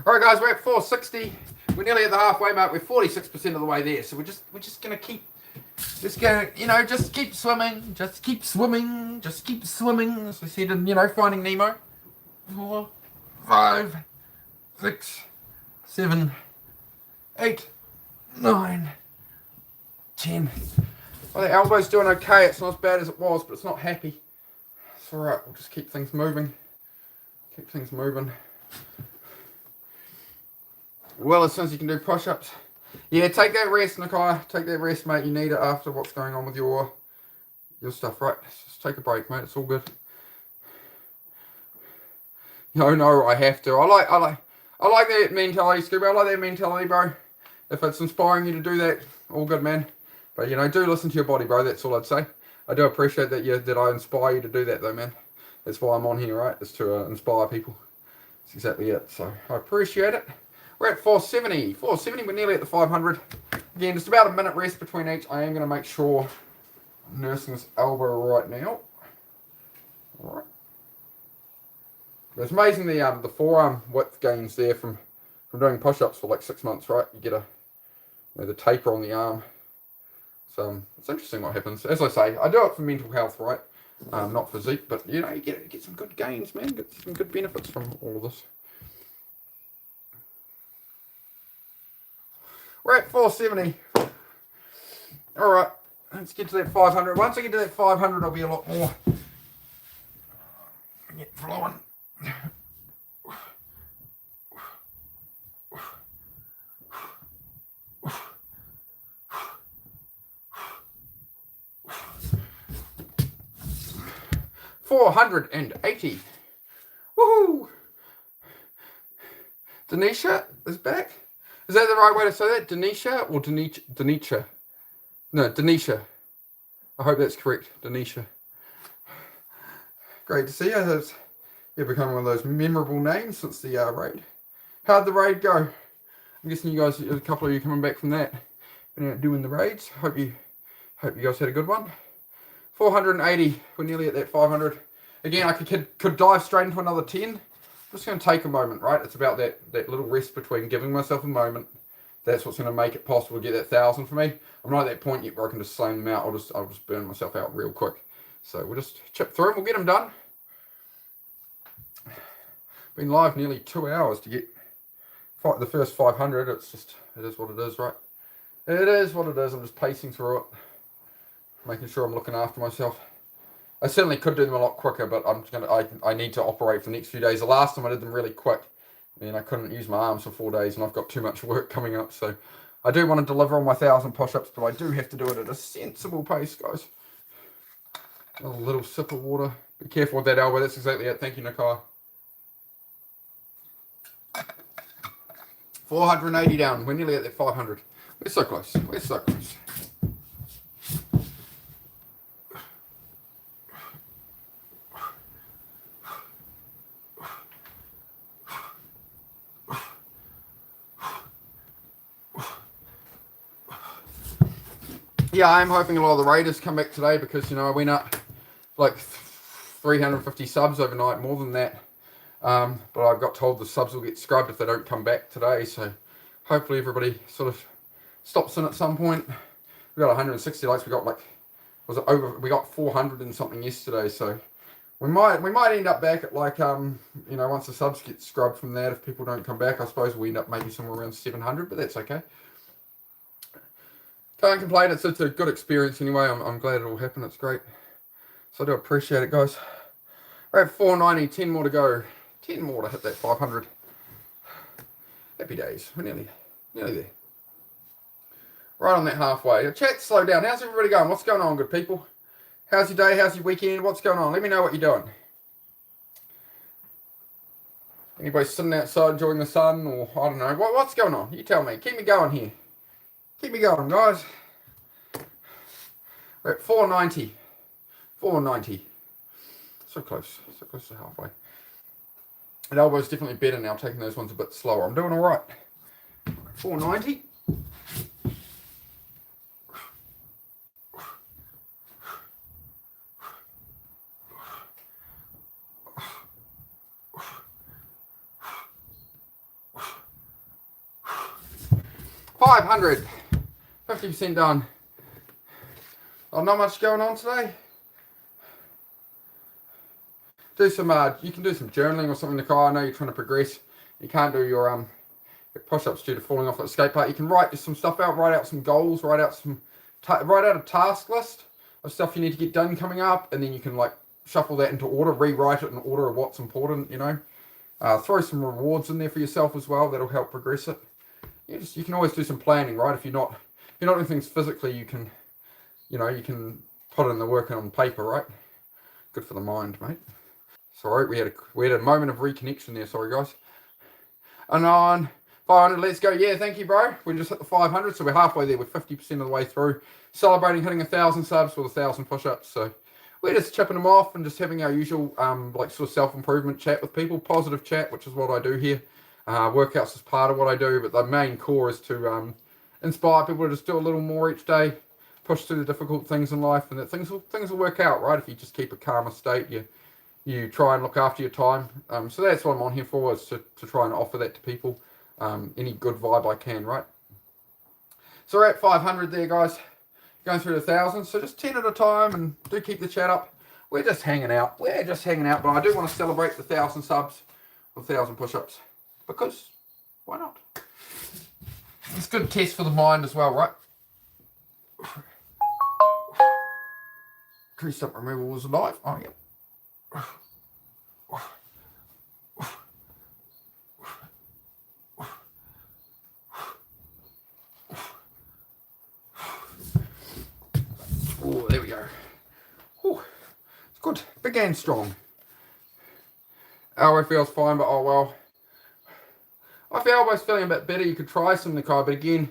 All right, guys, we're at 460. We're nearly at the halfway mark. We're 46% of the way there, so we're just gonna keep. Just keep swimming. Just keep swimming. Just keep swimming. As we said in, Finding Nemo. 4, 5, 6, 7, 8, 9, 10. Well, the elbow's doing okay. It's not as bad as it was, but it's not happy. It's alright. We'll just keep things moving. Keep things moving. Well, as soon as you can do push-ups. Yeah, take that rest, Nakai. Take that rest, mate. You need it after what's going on with your stuff, right? Just take a break, mate. It's all good. No, I have to. I like that mentality, Scooby. I like that mentality, bro. If it's inspiring you to do that, all good, man. But do listen to your body, bro. That's all I'd say. I do appreciate that I inspire you to do that, though, man. That's why I'm on here, right? Is to inspire people. That's exactly it. So I appreciate it. We're at 470. 470. We're nearly at the 500. Again, just about a minute rest between each. I am going to make sure I'm nursing this elbow right now. All right. It's amazing the forearm width gains there from doing push-ups for like 6 months, right? You get the taper on the arm. So it's interesting what happens. As I say, I do it for mental health, right? Not physique, but you get some good gains, man. Get some good benefits from all of this. We're at 470. All right, let's get to that 500. Once I get to that 500, I'll be a lot more get flowing. $480. Woohoo! Denisha is back. Is that the right way to say that? Denisha or Denisha? No, Denisha. I hope that's correct. Denisha. Great to see you. You've become one of those memorable names since the raid. How'd the raid go? I'm guessing you guys, a couple of you coming back from that, been out doing the raids. Hope you guys had a good one. 480. We're nearly at that 500. Again, I could dive straight into another 10. I'm just going to take a moment, right? It's about that little rest between giving myself a moment. That's what's going to make it possible to get that 1,000 for me. I'm not at that point yet where I can just slam them out. I'll just burn myself out real quick. So we'll just chip through them. We'll get them done. Been live nearly 2 hours to get the first 500. It is what it is, right? It is what it is. I'm just pacing through it, making sure I'm looking after myself. I certainly could do them a lot quicker, but I need to operate for the next few days. The last time I did them really quick, and I couldn't use my arms for 4 days, and I've got too much work coming up. So I do want to deliver on my 1,000 push-ups, but I do have to do it at a sensible pace, guys. A little sip of water. Be careful with that elbow. That's exactly it. Thank you, Nakai. 480 down. We're nearly at that 500. We're so close. We're so close. Yeah, I'm hoping a lot of the Raiders come back today because, you know, I went up like 350 subs overnight, more than that. But I got told the subs will get scrubbed if they don't come back today. So hopefully everybody sort of stops in at some point. We got 160 likes. We got like, was it over? We got 400 and something yesterday. So we might end up back at like, you know, once the subs get scrubbed from that, if people don't come back, I suppose we'll end up maybe somewhere around 700, but that's okay. Can't complain. It's a good experience anyway. I'm glad it all happened. It's great. So I do appreciate it, guys. We're at 490. 10 more to go. 10 more to hit that 500. Happy days. We're nearly there. Right on that halfway. Chat, slow down. How's everybody going? What's going on, good people? How's your day? How's your weekend? What's going on? Let me know what you're doing. Anybody sitting outside enjoying the sun, or I don't know. What's going on? You tell me. Keep me going here. Keep me going, guys. We're at 490. 490. So close to halfway. And elbow's definitely better now, taking those ones a bit slower. I'm doing all right. 490. $500. 50% done. Oh, not much going on today. Do some, you can do some journaling or something in the car. I know you're trying to progress. You can't do your push-ups due to falling off at the skate park. You can write some stuff out, write out some goals, write out a task list of stuff you need to get done coming up, and then you can like shuffle that into order, rewrite it in order of what's important, you know. Throw some rewards in there for yourself as well. That'll help progress it. You can always do some planning, right? If you're not doing things physically, you can put in the work on paper, right? Good for the mind, mate. Sorry, we had a moment of reconnection there. Sorry, guys. And on 500, let's go. Yeah, thank you, bro. We just hit the 500, so we're halfway there. We're 50% of the way through. Celebrating hitting 1,000 subs with 1,000 push-ups. So we're just chipping them off and just having our usual like sort of self-improvement chat with people, positive chat, which is what I do here. Workouts is part of what I do, but the main core is to inspire people to just do a little more each day, push through the difficult things in life, and that things will work out, right? If you just keep a calmer state, you try and look after your time. So that's what I'm on here for, is to try and offer that to people. Any good vibe I can, right? So we're at 500 there, guys. Going through 1,000. So just 10 at a time, and do keep the chat up. We're just hanging out. But I do want to celebrate the 1,000 subs with 1,000 push-ups. Because, why not? It's a good test for the mind as well, right? Tree stump removal was alive. Oh, yeah. Oh, there we go. Oh, it's good. Big and strong. Elbow feels fine, but oh well. If your elbow's feeling a bit better, you could try some Nakai, but again,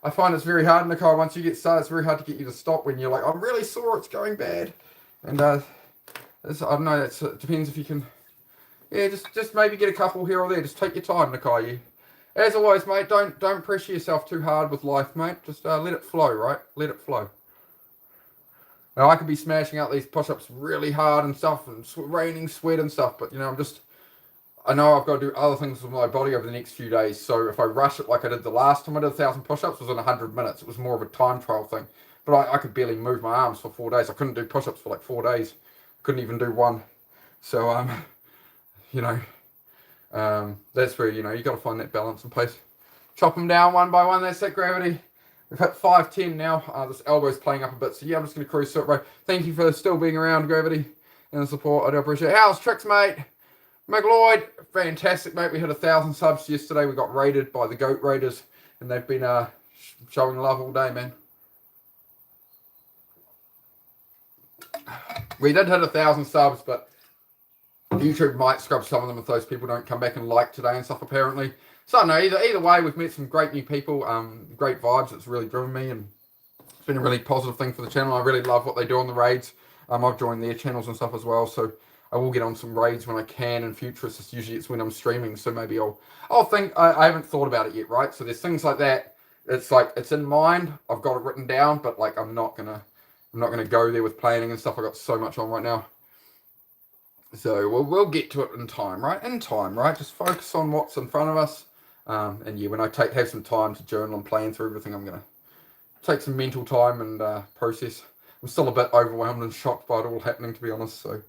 I find it's very hard in Nakai. Once you get started, it's very hard to get you to stop when you're like, I'm really sore, it's going bad. And I don't know, it depends if you can, yeah, just maybe get a couple here or there. Just take your time, Nakai. As always, mate, don't pressure yourself too hard with life, mate. Just let it flow, right? Let it flow. Now, I could be smashing out these push-ups really hard and stuff, and raining sweat and stuff, but, you know, I know I've got to do other things with my body over the next few days, so if I rush it like I did the last time I did 1,000 push-ups, it was in 100 minutes. It was more of a time trial thing. But I could barely move my arms for 4 days. I couldn't do push-ups for like 4 days. Couldn't even do one. So, you know, that's where, you know, you got to find that balance and pace. Chop them down one by one. That's that gravity. We've hit 510 now. This elbow's playing up a bit. So, yeah, I'm just going to cruise through it, bro. Thank you for still being around, Gravity, and the support. I do appreciate it. How's Tricks, mate? McLeod, fantastic, mate. We hit 1,000 subs yesterday. We got raided by the Goat Raiders, and they've been showing love all day, man. We did hit 1,000 subs, but YouTube might scrub some of them if those people don't come back and like today and stuff, apparently. So, I don't know, either way, we've met some great new people, great vibes. It's really driven me, and it's been a really positive thing for the channel. I really love what they do on the raids. I've joined their channels and stuff as well, so I will get on some raids when I can in future. It's just usually it's when I'm streaming, so maybe I'll think. I haven't thought about it yet, right? So there's things like that. It's like it's in mind. I've got it written down, but like I'm not gonna go there with planning and stuff. I got so much on right now. So we'll get to it in time, right? In time, right? Just focus on what's in front of us. And yeah, when I have some time to journal and plan through everything, I'm gonna take some mental time and process. I'm still a bit overwhelmed and shocked by it all happening, to be honest. So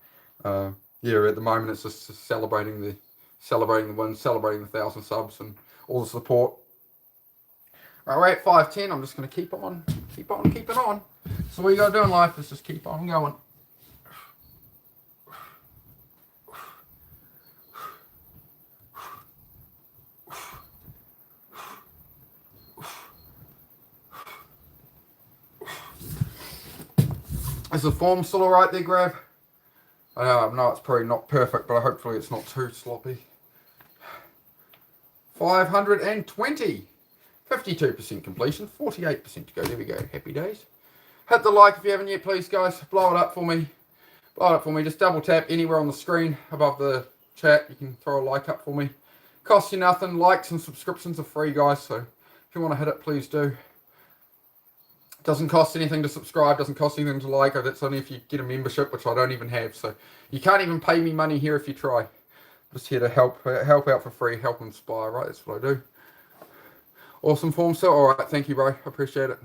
yeah, at the moment it's just celebrating the win, celebrating the 1,000 subs and all the support. Right, we're at 510. I'm just gonna keep on keeping on. So what you gotta do in life is just keep on going. Is the form still alright there, Grab? I know it's probably not perfect, but hopefully it's not too sloppy. 520. 52% completion, 48% to go. There we go. Happy days. Hit the like if you haven't yet, please, guys. Blow it up for me. Blow it up for me. Just double tap anywhere on the screen above the chat. You can throw a like up for me. Costs you nothing. Likes and subscriptions are free, guys. So if you want to hit it, please do. Doesn't cost anything to subscribe, doesn't cost anything to like. That's only if you get a membership, which I don't even have. So you can't even pay me money here if you try. I'm just here to help out for free, help inspire, right? That's what I do. Awesome form, sir. All right, thank you, bro. I appreciate it.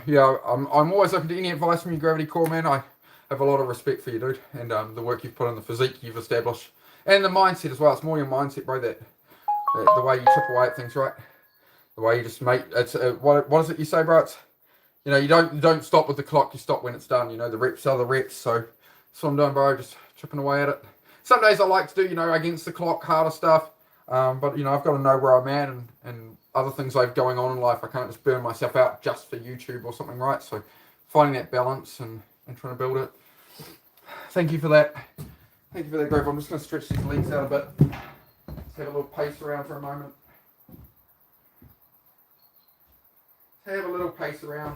Yeah, I'm always open to any advice from you, Gravity Core, man. I have a lot of respect for you, dude, and the work you've put in, the physique you've established, and the mindset as well. It's more your mindset, bro. That the way you chip away at things, right? The way you just make it's what is it you say, bro? It's, you know, you don't stop with the clock. You stop when it's done. You know, the reps are the reps. So that's what I'm doing, bro. Just chipping away at it. Some days I like to do, you know, against the clock, harder stuff. But, you know, I've got to know where I'm at and other things I have going on in life. I can't just burn myself out just for YouTube or something, right? So finding that balance and trying to build it. Thank you for that. Thank you for that, Grove. I'm just going to stretch these legs out a bit. Let's have a little pace around for a moment. Have a little pace around.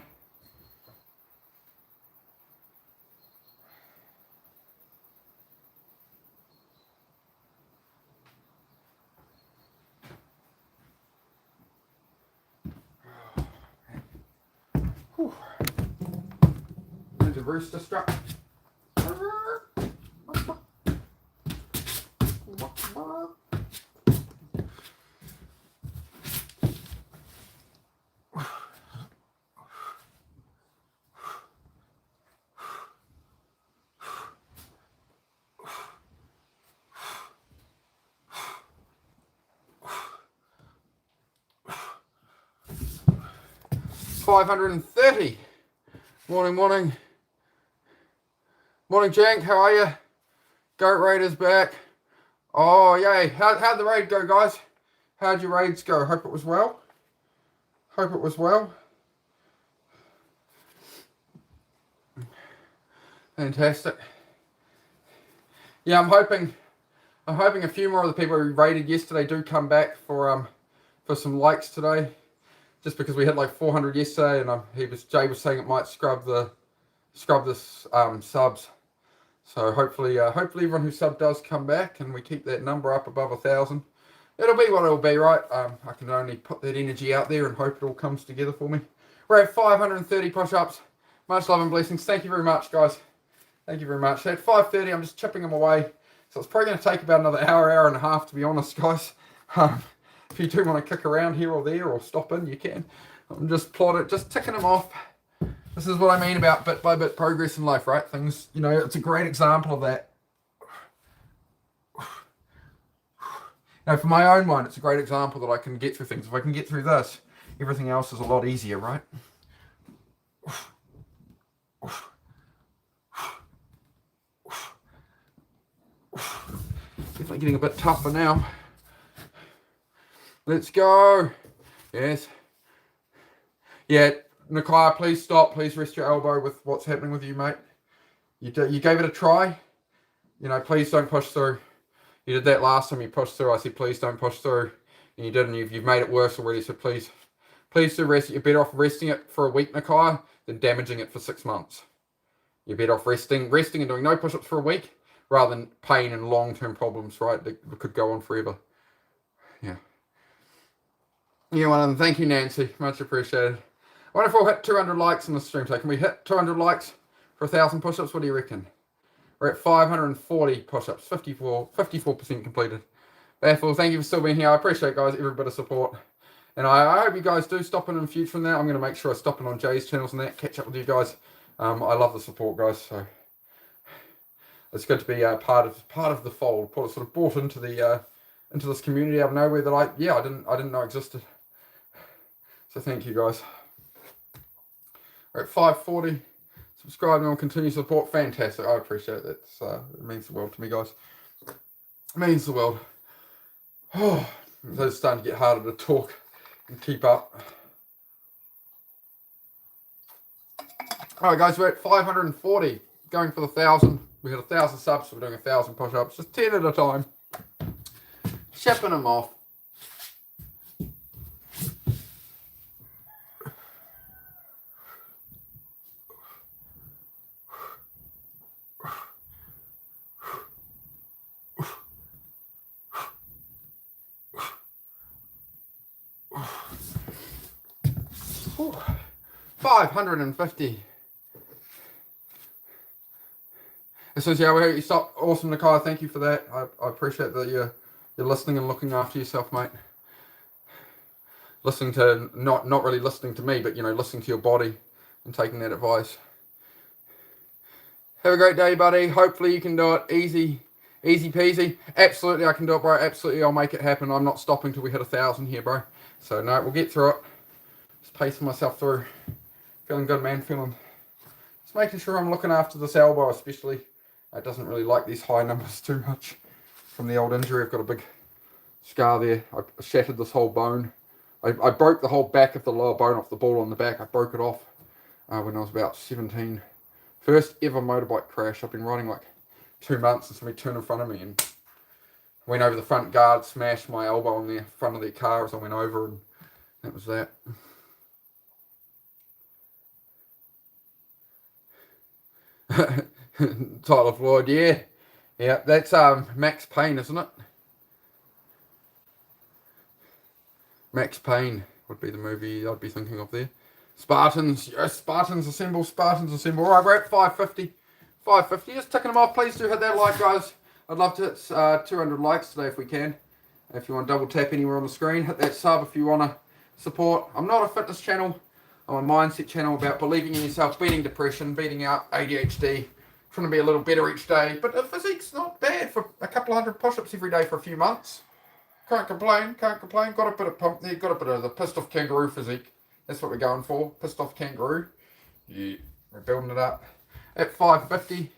There's a rooster strut. 530. Morning. Morning, Jank. How are you? Goat Raiders back. Oh, yay. How'd the raid go, guys? How'd your raids go? Hope it was well. Hope it was well. Fantastic. Yeah, I'm hoping a few more of the people who raided yesterday do come back for some likes today. Just because we had like 400 yesterday, and Jay was saying it might scrub the subs. So hopefully everyone who subbed does come back, and we keep that number up above 1,000. It'll be what it'll be, right? I can only put that energy out there and hope it all comes together for me. We're at 530 push-ups. Much love and blessings. Thank you very much, guys. Thank you very much. At 5:30, I'm just chipping them away. So it's probably going to take about another hour and a half, to be honest, guys. If you do want to kick around here or there or stop in, you can. I'm just ticking them off. This is what I mean about bit by bit progress in life, right? Things, you know, it's a great example of that. Now, for my own one, it's a great example that I can get through things. If I can get through this, everything else is a lot easier, right? Definitely getting a bit tougher now. Let's go. Yes. Yeah, Nakia, please stop. Please rest your elbow with what's happening with you, mate. You gave it a try. You know, please don't push through. You did that last time you pushed through. I said, please don't push through. And you didn't. You've made it worse already. So please do rest. You're better off resting it for a week, Nakia, than damaging it for 6 months. You're better off resting and doing no push-ups for a week rather than pain and long-term problems, right? That could go on forever. Yeah. Yeah, well, and thank you, Nancy. Much appreciated. I wonder if we'll hit 200 likes on the stream. So can we hit 200 likes for 1,000 push-ups? What do you reckon? We're at 540 push-ups, 54% completed. Therefore, thank you for still being here. I appreciate, guys, every bit of support. And I hope you guys do stop in the future from that. I'm going to make sure I stop in on Jay's channels and that, catch up with you guys. I love the support, guys. So it's good to be part of the fold, sort of brought into this community out of nowhere that I didn't know existed. So thank you, guys. We're at 540. Subscribe and we'll continue support. Fantastic. I appreciate that. It means the world to me, guys. It means the world. Oh, it's starting to get harder to talk and keep up. Alright, guys, we're at 540. Going for the 1,000. We had 1,000 subs, so we're doing 1,000 push-ups. Just 10 at a time. Shipping them off. Ooh, 550. It says, yeah, we heard you stop. Awesome, Nakia. Thank you for that. I appreciate that you're listening and looking after yourself, mate. Listening to, not really listening to me, but, you know, listening to your body and taking that advice. Have a great day, buddy. Hopefully you can do it. Easy peasy. Absolutely, I can do it, bro. Absolutely, I'll make it happen. I'm not stopping till we hit 1,000 here, bro. So, no, we'll get through it. Just pacing myself through. Feeling good, man. Just making sure I'm looking after this elbow, especially. It doesn't really like these high numbers too much. From the old injury, I've got a big scar there. I shattered this whole bone. I broke the whole back of the lower bone off the ball on the back. I broke it off when I was about 17. First ever motorbike crash. I've been riding like 2 months and somebody turned in front of me and went over the front guard, smashed my elbow on the front of their car as I went over, and that was that. Tyler Floyd, yeah, that's Max Payne, isn't it? Max Payne would be the movie I'd be thinking of there. Spartans, yes, Spartans assemble. All right, we're at 550. 550, just ticking them off. Please do hit that like, guys. I'd love to hit 200 likes today if we can. If you want to double tap anywhere on the screen, hit that sub if you want to support. I'm not a fitness channel. I'm a mindset channel about believing in yourself, beating depression, beating out ADHD, trying to be a little better each day. But the physique's not bad for a couple 100 push-ups every day for a few months. Can't complain. Got a bit of pump there. Got a bit of the pissed off kangaroo physique. That's what we're going for. Pissed off kangaroo. Yeah, we're building it up. At 550.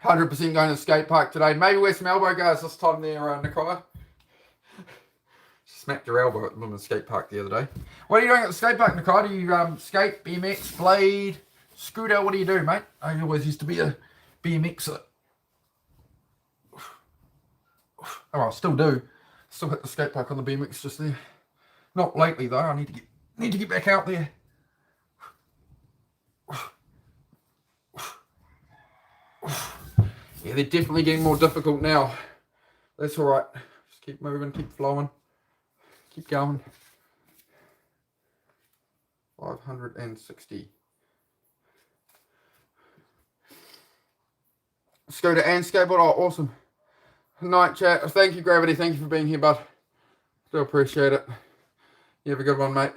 100% going to the skate park today. Maybe wear some elbow guards this time there, Nakia. Smacked your elbow at the skate park the other day. What are you doing at the skate park, Nakia? Do you skate, BMX, blade, scooter? What do you do, mate? I always used to be a BMXer. Oh, I still do. Still hit the skate park on the BMX just there. Not lately though. I need to get back out there. Yeah, they're definitely getting more difficult now. That's all right. Just keep moving, keep flowing, keep going. 560. Scooter and skateboard. Oh, awesome. Night chat. Thank you, Gravity. Thank you for being here, bud. Do appreciate it. You have a good one, mate.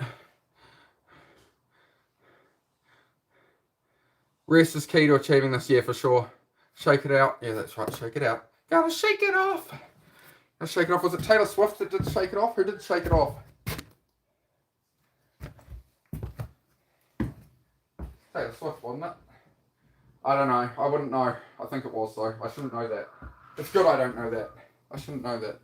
Rest is key to achieving this, yeah, for sure. Shake it out. Yeah, that's right. Shake it out. Gotta shake it off. Gotta shake it off. Was it Taylor Swift that did shake it off? Who did shake it off? Taylor Swift, wasn't it? I don't know. I wouldn't know. I think it was, though. I shouldn't know that. It's good I don't know that. I shouldn't know that.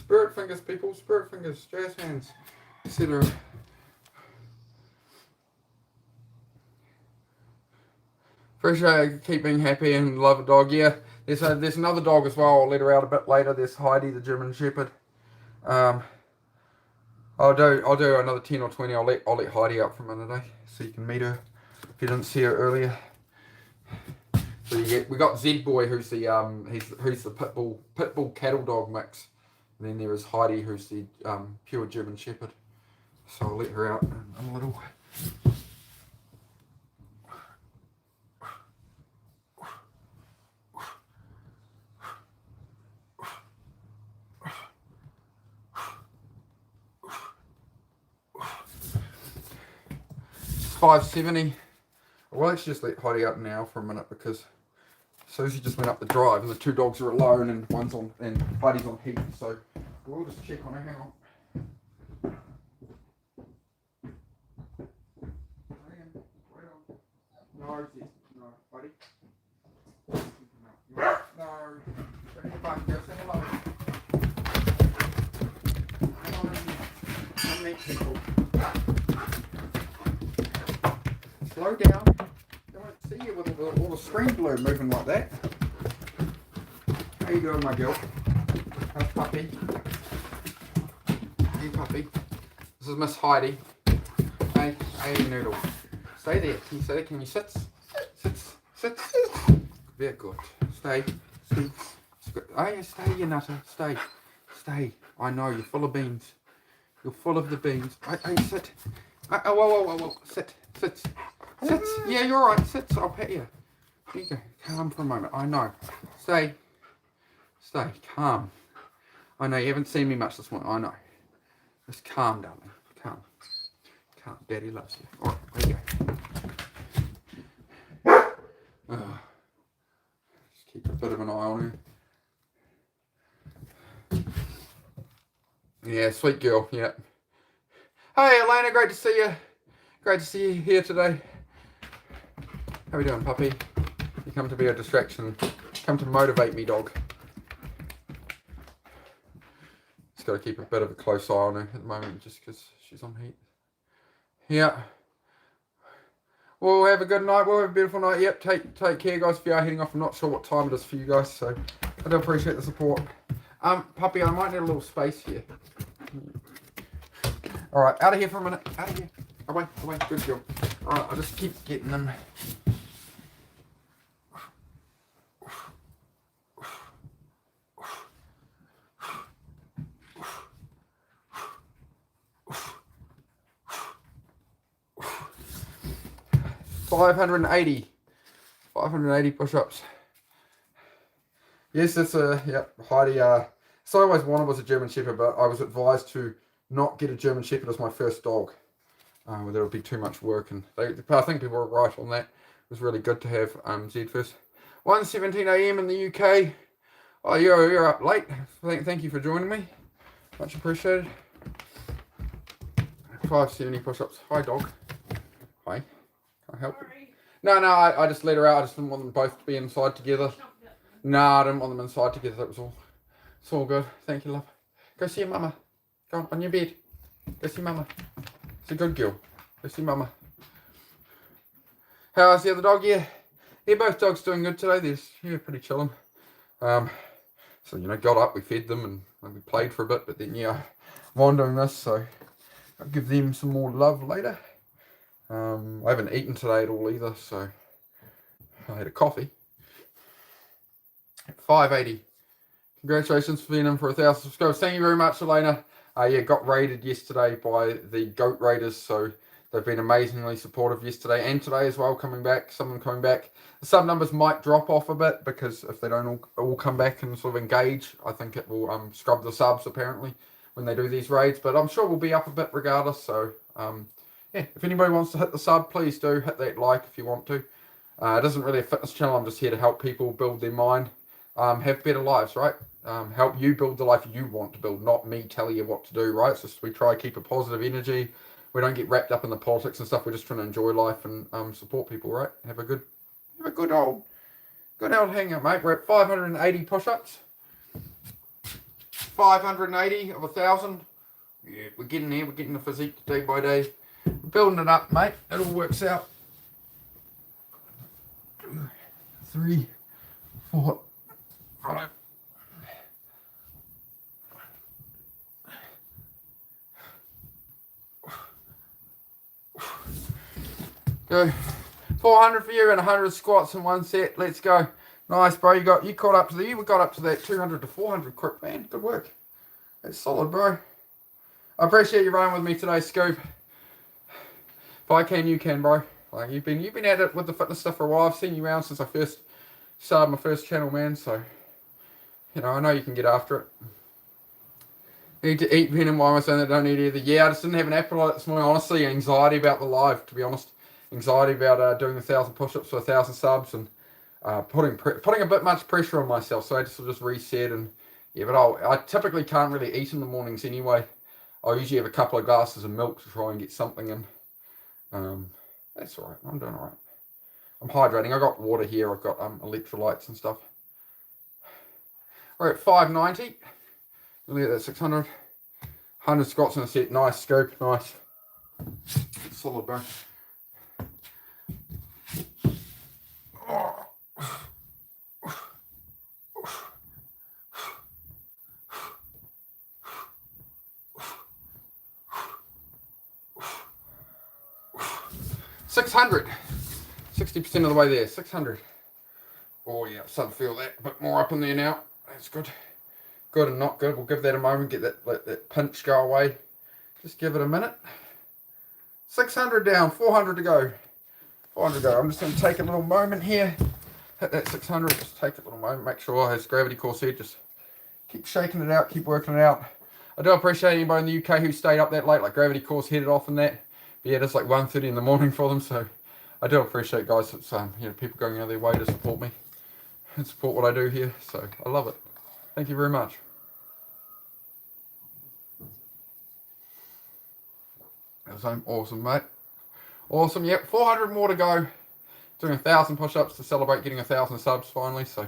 Spirit fingers, people. Spirit fingers. Jazz hands. Etc. Appreciate keep being happy and love a dog. Yeah, there's another dog as well. I'll let her out a bit later. There's Heidi, the German Shepherd. I'll do another 10 or 20. I'll let Heidi out for a minute, so you can meet her if you didn't see her earlier. So we got Z Boy, who's the who's the pitbull cattle dog mix, and then there is Heidi, who's the pure German Shepherd. So I'll let her out in a little. It's 5:70. Well, let's just let Heidi out now for a minute because Susie just went up the drive and the two dogs are alone and Heidi's on heat, so we'll just check on her. Hang on. No, Heidi. No, don't need back. Go say hello. Hang on, I'm meet people. Slow down. They won't see you with all the screen blue moving like that. How you doing, my girl? How's puppy? Hey, puppy. This is Miss Heidi. Hey, Noodle. Stay there. Can you stay there? Can you sit? Sit. Very good. Stay. Oh, yeah, stay, you nutter. Stay. I know, you're full of beans. You're full of the beans. Hey, sit. Whoa. Sit. Yeah, you're alright. Sit. I'll pet you. Here you go. Calm for a moment. I know. Stay. Calm. I know you haven't seen me much this morning. I know. Just calm, darling. Calm. Daddy loves you. Alright, there you go. Just keep a bit of an eye on her. Yeah, sweet girl. Yeah. Hey, Elena. Great to see you. Great to see you here today. How are we doing, puppy? You come to be a distraction. Come to motivate me, dog. Just got to keep a bit of a close eye on her at the moment just because she's on heat. Yeah. Well, have a good night. We'll have a beautiful night. Yep, take care, guys. If you are heading off, I'm not sure what time it is for you guys, so I do appreciate the support. Puppy, I might need a little space here. Alright, out of here for a minute. Out of here. Away. Good girl. Alright, I'll just keep getting them. $580 push-ups. Yes, it's Heidi. So I always wanted was a German Shepherd, but I was advised to not get a German Shepherd as my first dog. There would be too much work, and I think people were right on that. It was really good to have Zed first. 1:17 AM in the UK. Oh, you're up late. Thank you for joining me. Much appreciated. 570 push-ups. Hi, dog. Hi. Can I help you? No, I just let her out. I just didn't want them both to be inside together. No, I didn't want them inside together. That was all. It's all good. Thank you, love. Go see your mama. Go on your bed. Go see mama. It's a good girl. Go see mama. How's the other dog? Yeah, both dogs doing good today. They're pretty chilling. So got up, we fed them, and we played for a bit. But then I'm on doing this, so I'll give them some more love later. I haven't eaten today at all either, so I had a coffee. 580. Congratulations for being in for 1,000 subscribers. Thank you very much, Elena. Got raided yesterday by the Goat Raiders, so they've been amazingly supportive yesterday and today as well, coming back. Some of them coming back. The sub numbers might drop off a bit because if they don't all come back and sort of engage, I think it will scrub the subs apparently when they do these raids. But I'm sure we'll be up a bit regardless. So if anybody wants to hit the sub, please do hit that like if you want to. It isn't really a fitness channel. I'm just here to help people build their mind, have better lives, right? Help you build the life you want to build, not me telling you what to do, right? So we try to keep a positive energy. We don't get wrapped up in the politics and stuff. We're just trying to enjoy life and support people, right? Have a good old hangout, mate. We're at 580 push-ups. 580 of 1,000. Yeah, we're getting there. We're getting the physique day by day. We're building it up, mate. It all works out. 3, 4, 5. Go. 400 for you and 100 squats in one set. Let's go. Nice, bro. You got up to that 200 to 400 quick, man. Good work. That's solid, bro. I appreciate you running with me today, Scoop. If I can, you can, bro. Like you've been at it with the fitness stuff for a while. I've seen you around since I first started my first channel, man. So, you know, I know you can get after it. Need to eat venom. Why am I saying that I don't eat either? Yeah, I just didn't have an appetite this morning. Honestly, anxiety about the live, to be honest. Anxiety about doing 1,000 push-ups for 1,000 subs and putting a bit much pressure on myself. So I just reset and yeah. But I typically can't really eat in the mornings anyway. I'll usually have a couple of glasses of milk to try and get something in. That's all right. I'm doing all right. I'm hydrating. I got water here. I've got electrolytes and stuff. We're at 590. Look at that 600. 100 squats in a set. Nice, Scoop. Nice. Solid, bro. Oh. 600. 60% of the way there. 600. Oh yeah, starting to feel that a bit more up in there now. That's good. Good and not good. We'll give that a moment. Get let that pinch go away. Just give it a minute. 600 down. 400 to go. 400 to go. I'm just going to take a little moment here. Hit that 600. Just take a little moment. Make sure, as Gravity Core said, just keep shaking it out. Keep working it out. I do appreciate anybody in the UK who stayed up that late. Like Gravity Core's headed off in that. But yeah, it's like 1:30 in the morning for them. So I do appreciate, guys. It's you know, people going out of their way to support me and support what I do here. So I love it. Thank you very much. That was awesome, mate. Awesome. Yep, 400 more to go. Doing 1,000 push-ups to celebrate getting 1,000 subs finally. So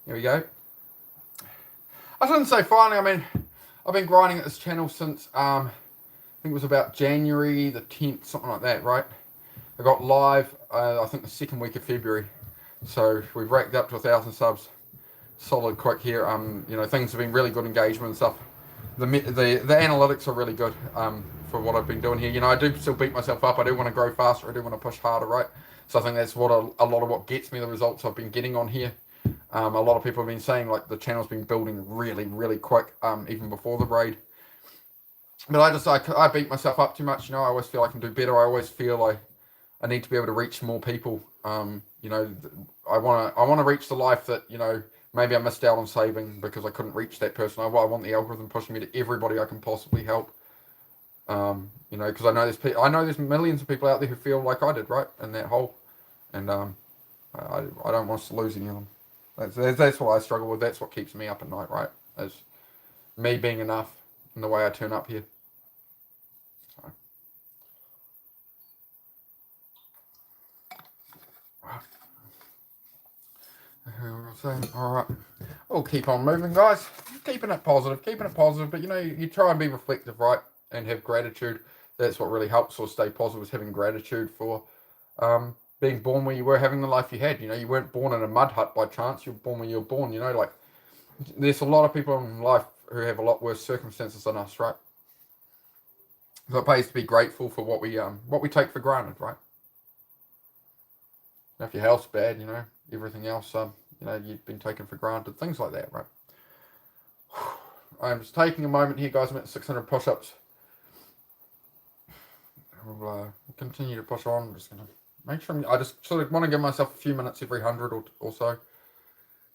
here we go. I shouldn't say finally. I mean, I've been grinding at this channel since I think it was about January the 10th, something like that, right? I got live, I think the second week of February. So we've racked up to 1,000 subs. Solid quick here. You know, things have been really good engagement and stuff. The analytics are really good for what I've been doing here. You know, I do still beat myself up. I do want to grow faster. I do want to push harder, right? So I think that's what a lot of what gets me the results I've been getting on here. A lot of people have been saying like the channel's been building really, really quick, even before the raid. But I beat myself up too much. You know, I always feel I can do better. I always feel I need to be able to reach more people. You know, I want to reach the life that, you know, maybe I missed out on saving because I couldn't reach that person. I want the algorithm pushing me to everybody I can possibly help. You know, because I know there's millions of people out there who feel like I did, right, in that hole, and I don't want us to lose any of them. That's what I struggle with. That's what keeps me up at night, right? Is me being enough in the way I turn up here. All right, we'll keep on moving, guys. Keeping it positive, but you know, you try and be reflective, right, and have gratitude. That's what really helps or stay positive, is having gratitude for being born where you were, having the life you had. You know, you weren't born in a mud hut by chance. You were born when you were born. You know, like there's a lot of people in life who have a lot worse circumstances than us, right? So it pays to be grateful for what we take for granted, right? Now, if your health's bad, you know, everything else, you know, you've been taken for granted, things like that, right? I'm just taking a moment here, guys. I'm at 600 push-ups. We'll continue to push on. I'm just going to make sure I just sort of want to give myself a few minutes every 100 or so.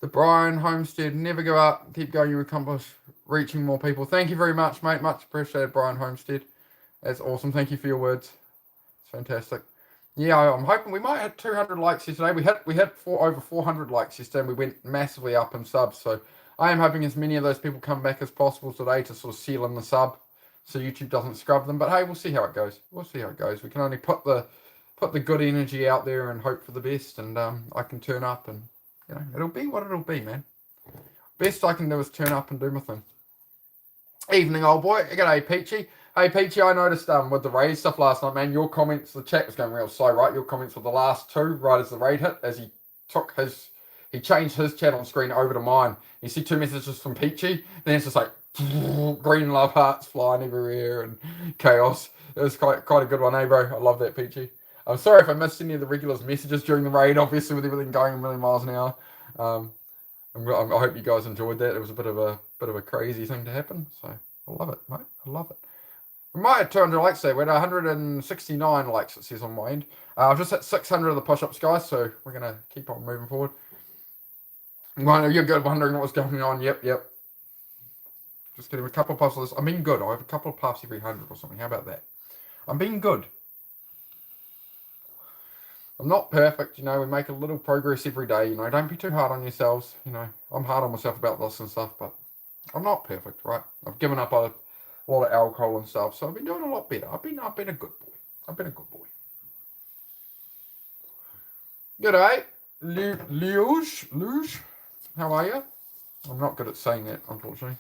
The Brian Homestead, never go up, keep going, you accomplish reaching more people. Thank you very much, mate. Much appreciated, Brian Homestead. That's awesome. Thank you for your words. It's fantastic. Yeah, I'm hoping we might hit 200 likes yesterday. We hit over 400 likes yesterday, and we went massively up in subs. So I am hoping as many of those people come back as possible today to sort of seal in the sub, so YouTube doesn't scrub them. But hey, we'll see how it goes. We'll see how it goes. We can only put the good energy out there and hope for the best. And I can turn up, and you know, it'll be what it'll be, man. Best I can do is turn up and do my thing. Evening, old boy. G'day, Peachy. Hey, Peachy, I noticed with the raid stuff last night, man, your comments, the chat was going real slow, right? Your comments were the last two, right as the raid hit, as he changed his chat on screen over to mine. You see two messages from Peachy, then it's just like green love hearts flying everywhere and chaos. It was quite a good one, eh, bro? I love that, Peachy. I'm sorry if I missed any of the regulars' messages during the raid, obviously, with everything going a million miles an hour. I hope you guys enjoyed that. It was a bit of a crazy thing to happen, so I love it, mate. I love it. We might have 200 likes there. We're at 169 likes, it says on my end. I've just hit 600 of the push-ups, guys, so we're going to keep on moving forward. You're good, wondering what's going on. Yep. Just getting a couple of puffs of this. I'm being good. I have a couple of puffs every 100 or something. How about that? I'm being good. I'm not perfect, we make a little progress every day, don't be too hard on yourselves, I'm hard on myself about this and stuff, but I'm not perfect, right? I've given up a lot of alcohol and stuff, so I've been doing a lot better. I've been a good boy. I've been a good boy. G'day, Luge, how are you? I'm not good at saying that, unfortunately.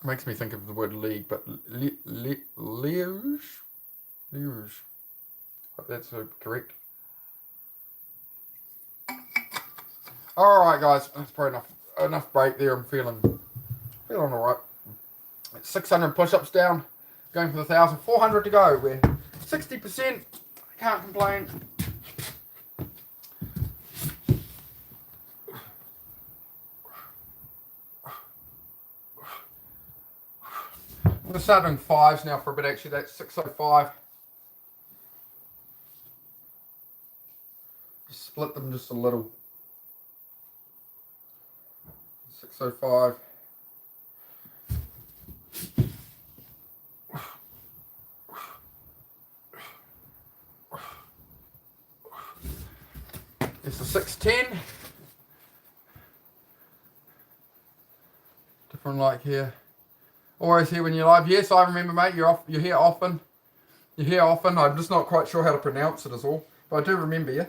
It makes me think of the word league, but Luge? Hope that's correct. Alright, guys, that's probably enough break there. I'm feeling alright. 600 push-ups down, going for the 1,000. 400 to go. We're 60%. Can't complain. I'm going to start doing fives now for a bit, actually. That's 605. Split them just a little. 605. It's a 610. Different like here. Always here when you're live. Yes, I remember, mate. You're here often. You're here often. I'm just not quite sure how to pronounce it, is all. But I do remember you.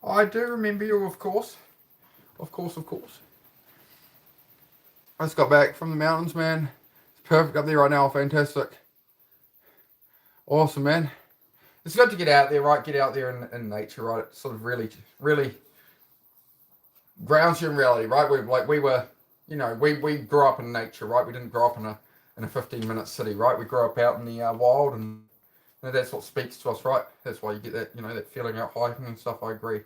I do remember you, of course. Of course. I just got back from the mountains, man. It's perfect up there right now. Fantastic. Awesome, man. It's good to get out there, right? Get out there in nature, right? It sort of really grounds you in reality, right? We grew up in nature, right? We didn't grow up in a 15-minute city, right? We grew up out in the wild, and that's what speaks to us, right? That's why you get that, that feeling out hiking and stuff. I agree.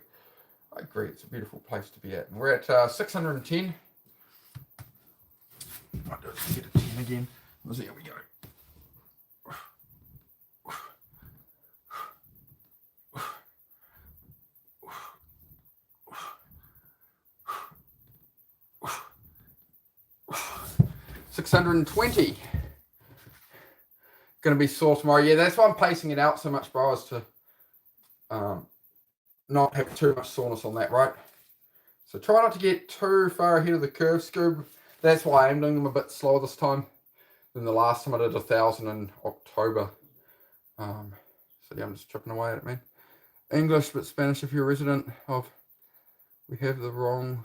It's a beautiful place to be at. And we're at 610. Might just get a 10 again. There we go. $620. Going to be sore tomorrow. Yeah, that's why I'm pacing it out so much, bro, is to not have too much soreness on that, right? So try not to get too far ahead of the curve, Scoob. That's why I am doing them a bit slower this time than the last time I did 1,000 in October. So yeah, I'm just chipping away at it, man. English but Spanish if you're a resident of. We have the wrong.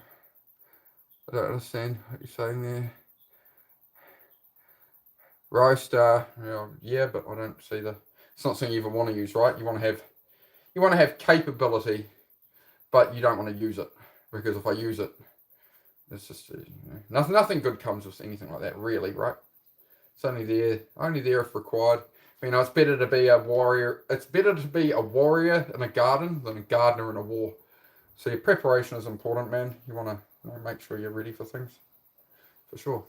I don't understand what you're saying there. Roaster, yeah, but I don't see it's not something you even want to use, right? You want to have capability, but you don't want to use it, because if I use it, it's just nothing good comes with anything like that, really, right? It's only there if required. It's better to be a warrior. It's better to be a warrior in a garden than a gardener in a war. So your preparation is important, man. You want to make sure you're ready for things, for sure.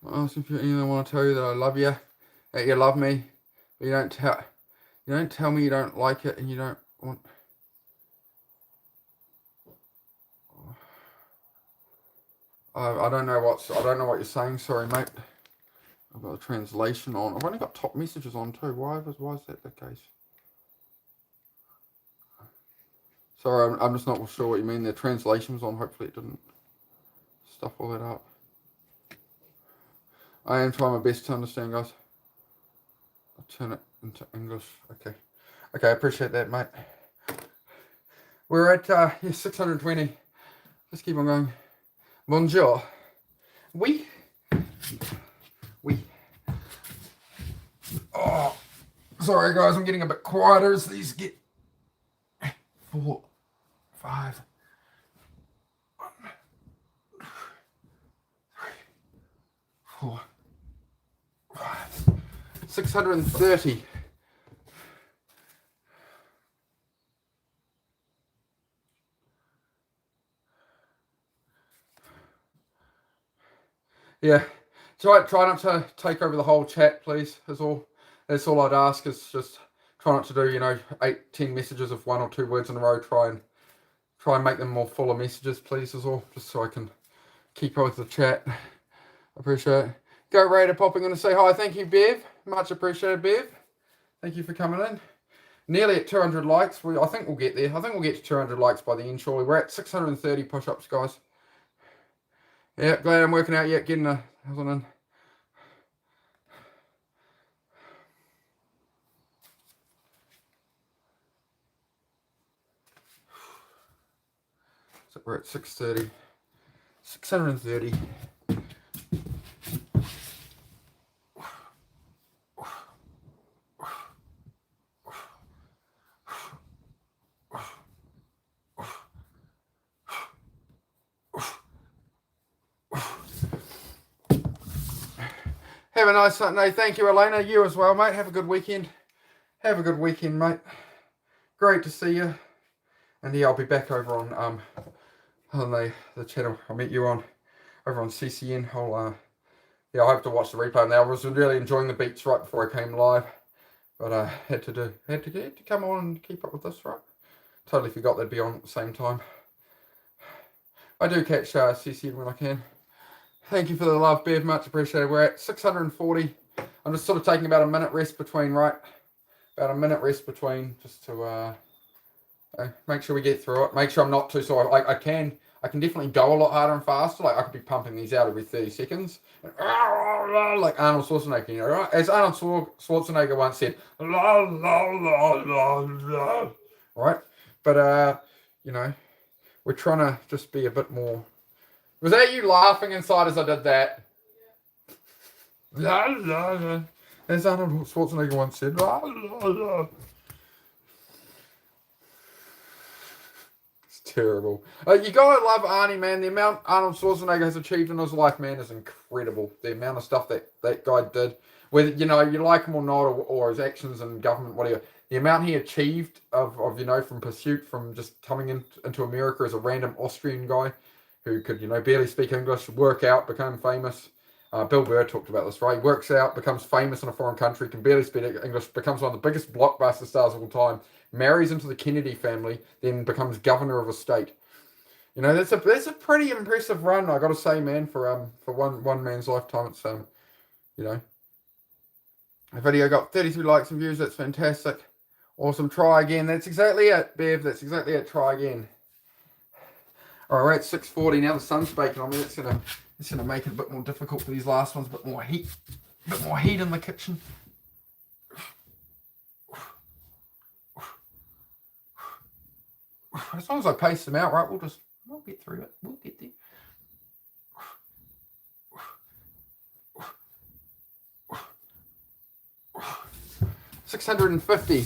I want to tell you that I love you, that you love me, but you don't tell me you don't like it, and you don't want. I don't know what you're saying. Sorry, mate. I've got a translation on. I've only got top messages on too. Why is that the case? Sorry, I'm just not sure what you mean. The translation's on. Hopefully it didn't stuff all that up. I am trying my best to understand, guys. I'll turn it into English. Okay, I appreciate that, mate. We're at 620. Let's keep on going. Bonjour. Oh, sorry guys, I'm getting a bit quieter as these get 4, 5, 1, 2, 3, 4, 5, 630. Yeah, try not to take over the whole chat, please. That's all I'd ask, is just try not to do 8-10 messages of 1 or 2 words in a row. Try and make them more full of messages, please, is all, just so I can keep up with the chat. Appreciate it. Go Raider popping in to say hi. Thank you, Bev. Much appreciated, Bev. Thank you for coming in. Nearly at 200 likes. I think we'll get there. I think we'll get to 200 likes by the end, surely. We're at 630 push-ups, guys. Yeah, glad I'm working out yet, getting a thousand in. So we're at 630. 630. Have a nice Sunday. Thank you, Elena. You as well, mate. Have a good weekend. Have a good weekend, mate. Great to see you. And yeah, I'll be back over on the channel. I'll meet you on over on CCN. I hope to watch the replay now. I was really enjoying the beats right before I came live, but I had to come on and keep up with this, right? Totally forgot they'd be on at the same time. I do catch CCN when I can. Thank you for the love, Bev. Much appreciated. We're at 640. I'm just sort of taking about a minute rest between, right? About a minute rest between, just to make sure we get through it. Make sure I'm not too sore. I can definitely go a lot harder and faster. Like I could be pumping these out every 30 seconds. Like Arnold Schwarzenegger, right? As Arnold Schwarzenegger once said, la la la la la. Right? But we're trying to just be a bit more. Was that you laughing inside as I did that? La la la. As Arnold Schwarzenegger once said, la la la. Terrible. You gotta love Arnie, man. The amount Arnold Schwarzenegger has achieved in his life, man, is incredible. The amount of stuff that guy did, whether you like him or not, or his actions in government, whatever. The amount he achieved of from pursuit, from just coming into America as a random Austrian guy who could barely speak English, work out, become famous. Bill Burr talked about this, right? He works out, becomes famous in a foreign country, can barely speak English, becomes one of the biggest blockbuster stars of all time, marries into the Kennedy family, then becomes governor of a state. That's a pretty impressive run, I got to say, man, for one man's lifetime. It's the video got 33 likes and views. That's fantastic. Awesome. Try again. That's exactly it, Bev. That's exactly it. Try again. All right, we're at 640 now. The sun's baking on me. It's gonna make it a bit more difficult for these last ones. A bit more heat in the kitchen. As long as I pace them out, right, we'll get through it. We'll get there. 650.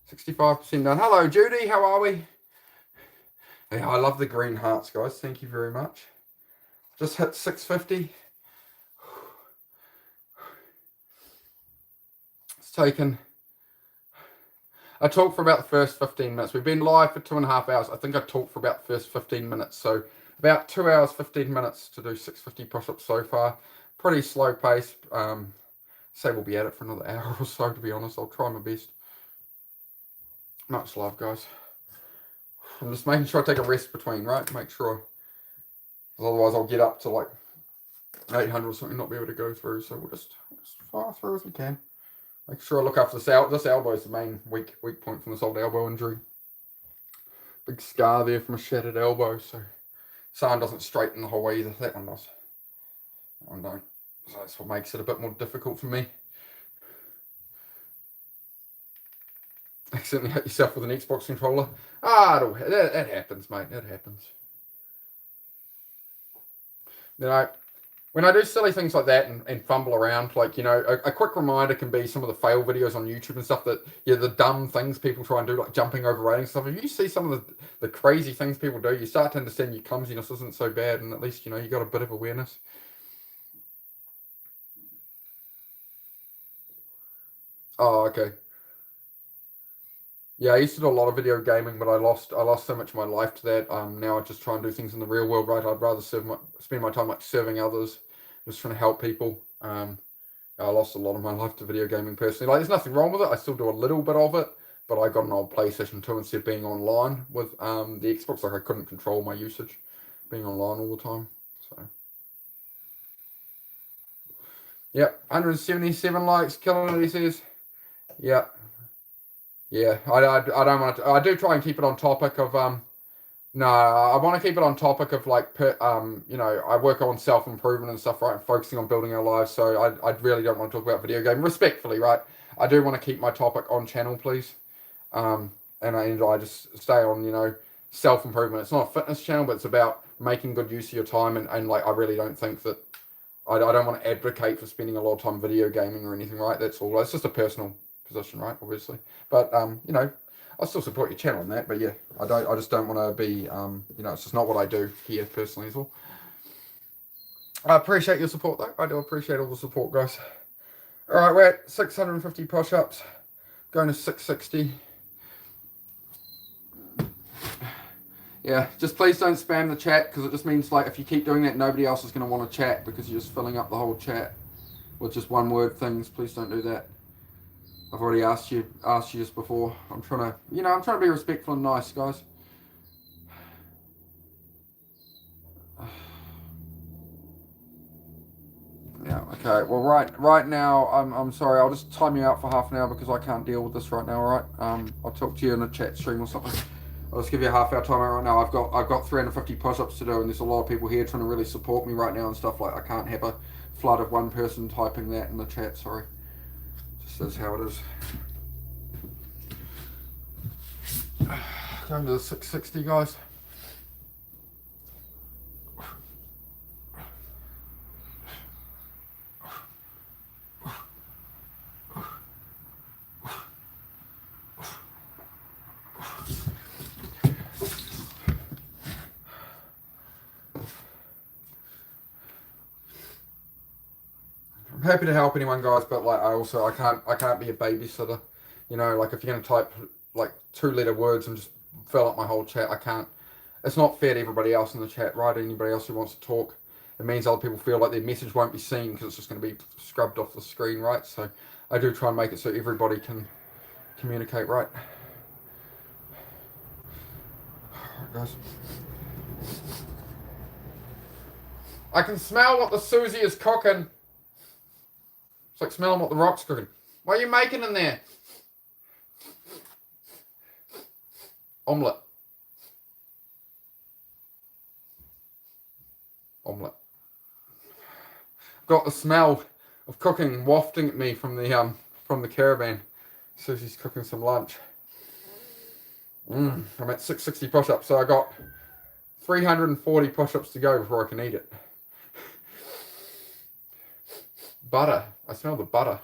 65% done. Hello, Judy. How are we? Yeah, I love the green hearts, guys. Thank you very much. Just hit 650. It's taken. I talked for about the first 15 minutes. We've been live for 2.5 hours. I think I talked for about the first 15 minutes. So about 2 hours, 15 minutes to do 650 push-ups so far. Pretty slow pace. Say we'll be at it for another hour or so, to be honest. I'll try my best. Much love, guys. I'm just making sure I take a rest between, right? Make sure. Otherwise, I'll get up to like 800 or something, not be able to go through. So we'll just fire through as we can. Make sure I look after this elbow. This elbow is the main weak point from this old elbow injury. Big scar there from a shattered elbow. So someone doesn't straighten the whole way either. That one does. That one don't. So that's what makes it a bit more difficult for me. Accidentally hit yourself with an Xbox controller. That happens, mate. That happens. when I do silly things like that and fumble around, like, you know, a quick reminder can be some of the fail videos on YouTube and stuff that, yeah, the dumb things people try and do, like jumping over railings and stuff. If you see some of the crazy things people do, you start to understand your clumsiness isn't so bad, and at least, you know, you got a bit of awareness. Oh, okay. Yeah, I used to do a lot of video gaming, but I lost so much of my life to that. Now I just try and do things in the real world, right? I'd rather spend my time like serving others, just trying to help people. I lost a lot of my life to video gaming personally. Like, there's nothing wrong with it. I still do a little bit of it, but I got an old PlayStation 2 instead of being online with the Xbox. Like, I couldn't control my usage, being online all the time. So, yep, 177 likes, killing it, he says. Yeah, yeah. I don't want to. I do try and keep it on topic of No, I want to keep it on topic of like, you know, I work on self improvement and stuff, right? And focusing on building our lives. So I really don't want to talk about video game respectfully, right? I do want to keep my topic on channel, please. And I just stay on, you know, self improvement. It's not a fitness channel, but it's about making good use of your time. And like, I really don't think that I don't want to advocate for spending a lot of time video gaming or anything, right? That's all. It's just a personal position, right? Obviously, but you know, I still support your channel on that, but yeah, I just don't want to be, you know, it's just not what I do here personally as well. I appreciate your support though. I do appreciate all the support, guys. All right, we're at 650 push-ups, going to 660. Yeah, just please don't spam the chat, because it just means, like, if you keep doing that, nobody else is going to want to chat because you're just filling up the whole chat with just one word things. Please don't do that. I've already asked you this before. I'm trying to be respectful and nice, guys. Yeah, okay. Well, right now, I'm sorry. I'll just time you out for half an hour because I can't deal with this right now. All right. I'll talk to you in a chat stream or something. I'll just give you a half hour time right now. I've got 350 push-ups to do, and there's a lot of people here trying to really support me right now and stuff. Like, I can't have a flood of one person typing that in the chat. Sorry. Just is how it is. Going to the 660, guys. I'm happy to help anyone, guys, but like, I can't be a babysitter. You know, like, if you're gonna type like 2-letter words and just fill up my whole chat, I can't. It's not fair to everybody else in the chat, right? Anybody else who wants to talk. It means other people feel like their message won't be seen because it's just going to be scrubbed off the screen, right? So I do try and make it so everybody can communicate, right? Alright, guys. I can smell what the Susie is cooking. It's like smelling what the Rock's cooking. What are you making in there? Omelette. Omelette. Got the smell of cooking wafting at me from the caravan. Susie's cooking some lunch. I'm at 660 push-ups, so I got 340 push-ups to go before I can eat it. Butter. I smell the butter.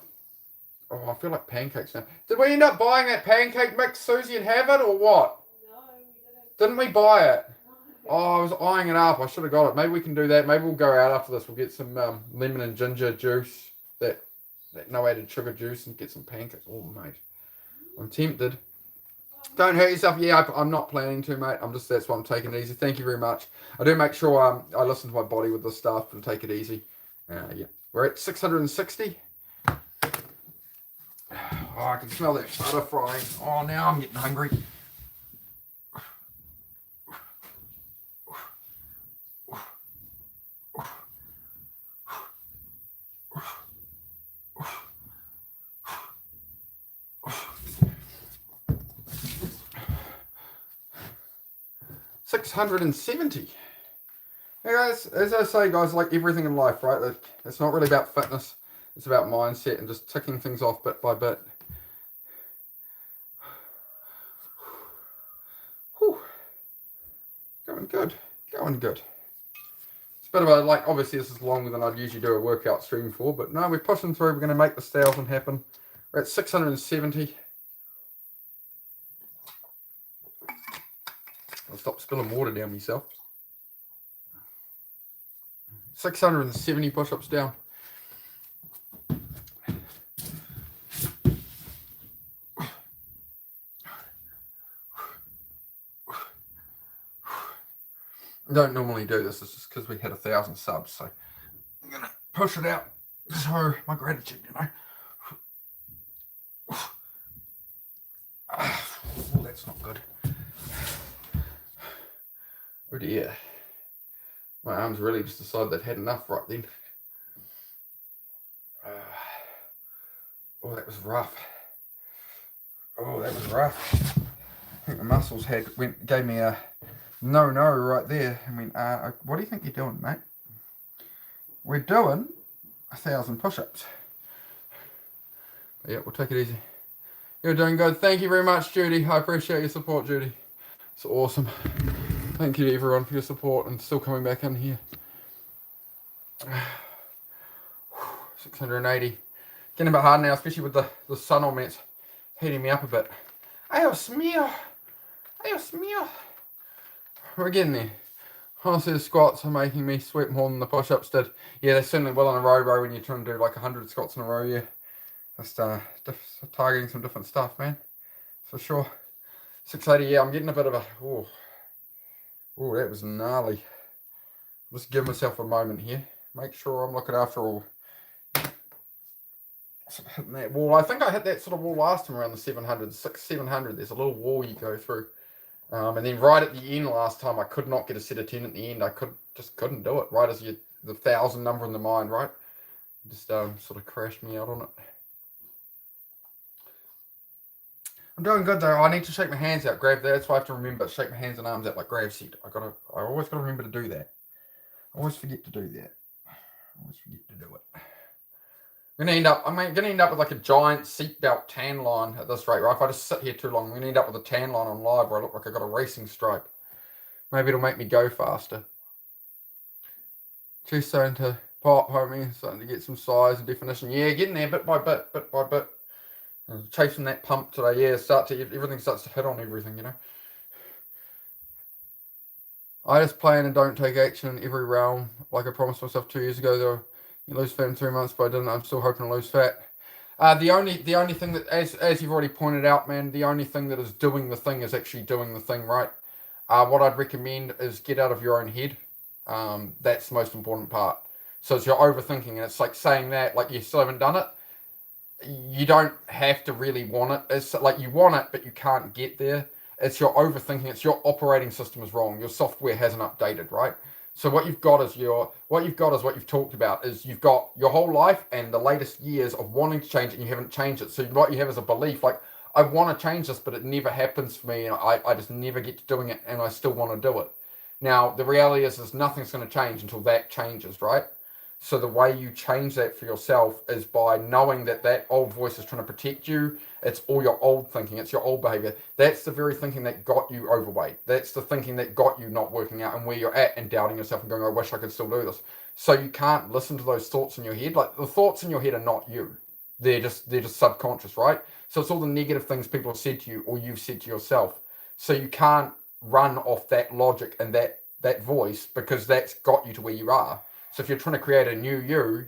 Oh, I feel like pancakes now. Did we end up buying that pancake mix, Susie, and have it, or what? No, we didn't. Didn't we buy it? No. Oh, I was eyeing it up. I should have got it. Maybe we can do that. Maybe we'll go out after this. We'll get some lemon and ginger juice, that no added sugar juice, and get some pancakes. Oh, mate. I'm tempted. Don't hurt yourself. Yeah, I'm not planning to, mate. That's why I'm taking it easy. Thank you very much. I do make sure I listen to my body with this stuff and take it easy. Yeah. We're at 660. Oh, I can smell that butter frying. Oh, now I'm getting hungry. $670. Hey guys, as I say, guys, like everything in life, right? Like, it's not really about fitness. It's about mindset and just ticking things off bit by bit. Whew. Going good. Going good. Let's bit of a, like, obviously this is longer than I'd usually do a workout stream for, but no, we're pushing through. We're going to make this 1,000 happen. We're at 670. I'll stop spilling water down myself. 670 push-ups down. I don't normally do this. It's just because we had 1,000 subs, so I'm gonna push it out. So my gratitude, you know. Oh, that's not good. Oh dear. My arms really just decided they'd had enough right then. Oh, that was rough. Oh, that was rough. I think the muscles gave me a no right there. I mean, what do you think you're doing, mate? We're doing 1,000 push-ups. Yeah, we'll take it easy. You're doing good. Thank you very much, Judy. I appreciate your support, Judy. It's awesome. Thank you, everyone, for your support and still coming back in here. 680. Getting a bit hard now, especially with the sun on me. It's heating me up a bit. Dios mío. We're getting there. Honestly, the squats are making me sweat more than the push-ups did. Yeah, they certainly will on a row, bro, when you're trying to do like 100 squats in a row, yeah. Just targeting some different stuff, man. For sure. 680, yeah, I'm getting a bit of a... Oh, that was gnarly. Just give myself a moment here. Make sure I'm looking after all. Hitting that wall. I think I hit that sort of wall last time around the 700. 700, there's a little wall you go through. And then right at the end last time, I could not get a set of 10 at the end. I just couldn't do it. Right as the 1,000 number in the mind, right? Just sort of crashed me out on it. I'm doing good though. I need to shake my hands out, Grav. That's why I have to remember. Shake my hands and arms out like Grav said. I always gotta remember to do that. I always forget to do that. I always forget to do it. I'm gonna end up with like a giant seatbelt tan line at this rate, right? If I just sit here too long, I'm gonna end up with a tan line on live where I look like I got a racing stripe. Maybe it'll make me go faster. She's starting to pop, homie, starting to get some size and definition. Yeah, getting there bit by bit. Chasing that pump today, yeah, everything starts to hit on everything, you know. I just plan and don't take action in every realm, like I promised myself 2 years ago. Though you lose fat in 3 months, but I didn't. I'm still hoping to lose fat. The only thing that, as you've already pointed out, man, the only thing that is doing the thing is actually doing the thing, right? What I'd recommend is get out of your own head. That's the most important part. So it's your overthinking, and it's like saying that, like you still haven't done it. You don't have to really want it. It's like you want it, but you can't get there. It's your overthinking. It's your operating system is wrong. Your software hasn't updated, right? So what you've got is what you've talked about is you've got your whole life and the latest years of wanting to change it, and you haven't changed it. So what you have is a belief like, I want to change this, but it never happens for me, and I just never get to doing it, and I still want to do it. Now, the reality is nothing's going to change until that changes, right? So the way you change that for yourself is by knowing that old voice is trying to protect you. It's all your old thinking. It's your old behavior. That's the very thinking that got you overweight. That's the thinking that got you not working out and where you're at and doubting yourself and going, I wish I could still do this. So you can't listen to those thoughts in your head. Like the thoughts in your head are not you. They're just subconscious, right? So it's all the negative things people have said to you or you've said to yourself. So you can't run off that logic and that voice because that's got you to where you are. So if you're trying to create a new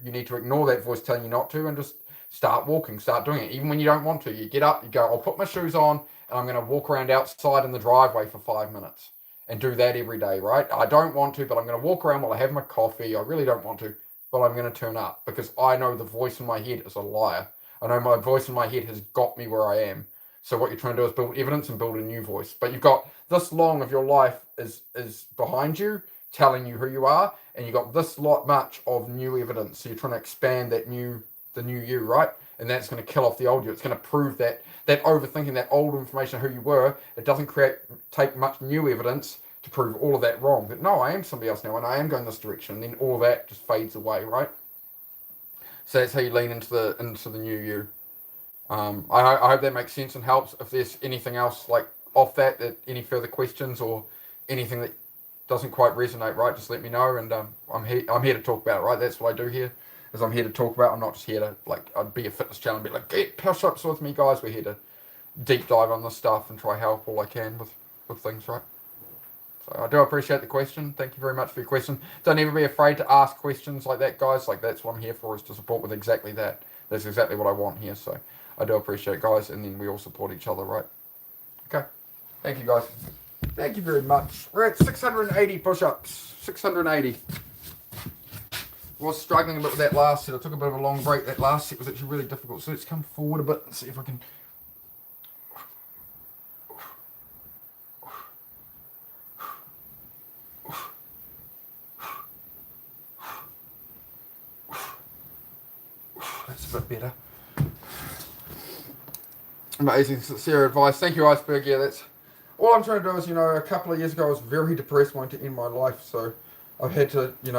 you need to ignore that voice telling you not to and just start walking, start doing it. Even when you don't want to, you get up, you go, I'll put my shoes on and I'm going to walk around outside in the driveway for 5 minutes and do that every day, right? I don't want to, but I'm going to walk around while I have my coffee. I really don't want to, but I'm going to turn up because I know the voice in my head is a liar. I know my voice in my head has got me where I am. So what you're trying to do is build evidence and build a new voice. But you've got this long of your life is behind you, telling you who you are, and you got this lot much of new evidence. So you're trying to expand the new you, right? And that's going to kill off the old you. It's going to prove that overthinking, that old information of who you were, it doesn't take much new evidence to prove all of that wrong. That no, I am somebody else now, and I am going this direction. And then all of that just fades away, right? So that's how you lean into the new you. I hope that makes sense and helps. If there's anything else like off that any further questions or anything that doesn't quite resonate right, just let me know, and I'm here to talk about it, right? That's what I do here, is I'm here to talk about. I'm not just here to like I'd be a fitness channel and be like, get push-ups with me, guys. We're here to deep dive on this stuff and try help all I can with things, right? So I do appreciate the question. Thank you very much for your question. Don't ever be afraid to ask questions like that, guys. Like, that's what I'm here for, is to support with exactly that. That's exactly what I want here. So I do appreciate it, guys, and then we all support each other, right? Okay. Thank you, guys. Thank you very much. We're at 680 push-ups. 680. Was struggling a bit with that last set. I took a bit of a long break. That last set was actually really difficult. So let's come forward a bit and see if I can... That's a bit better. Amazing, sincere advice. Thank you, Iceberg. Yeah, that's... All I'm trying to do is, a couple of years ago I was very depressed, wanting to end my life. So I've had to, and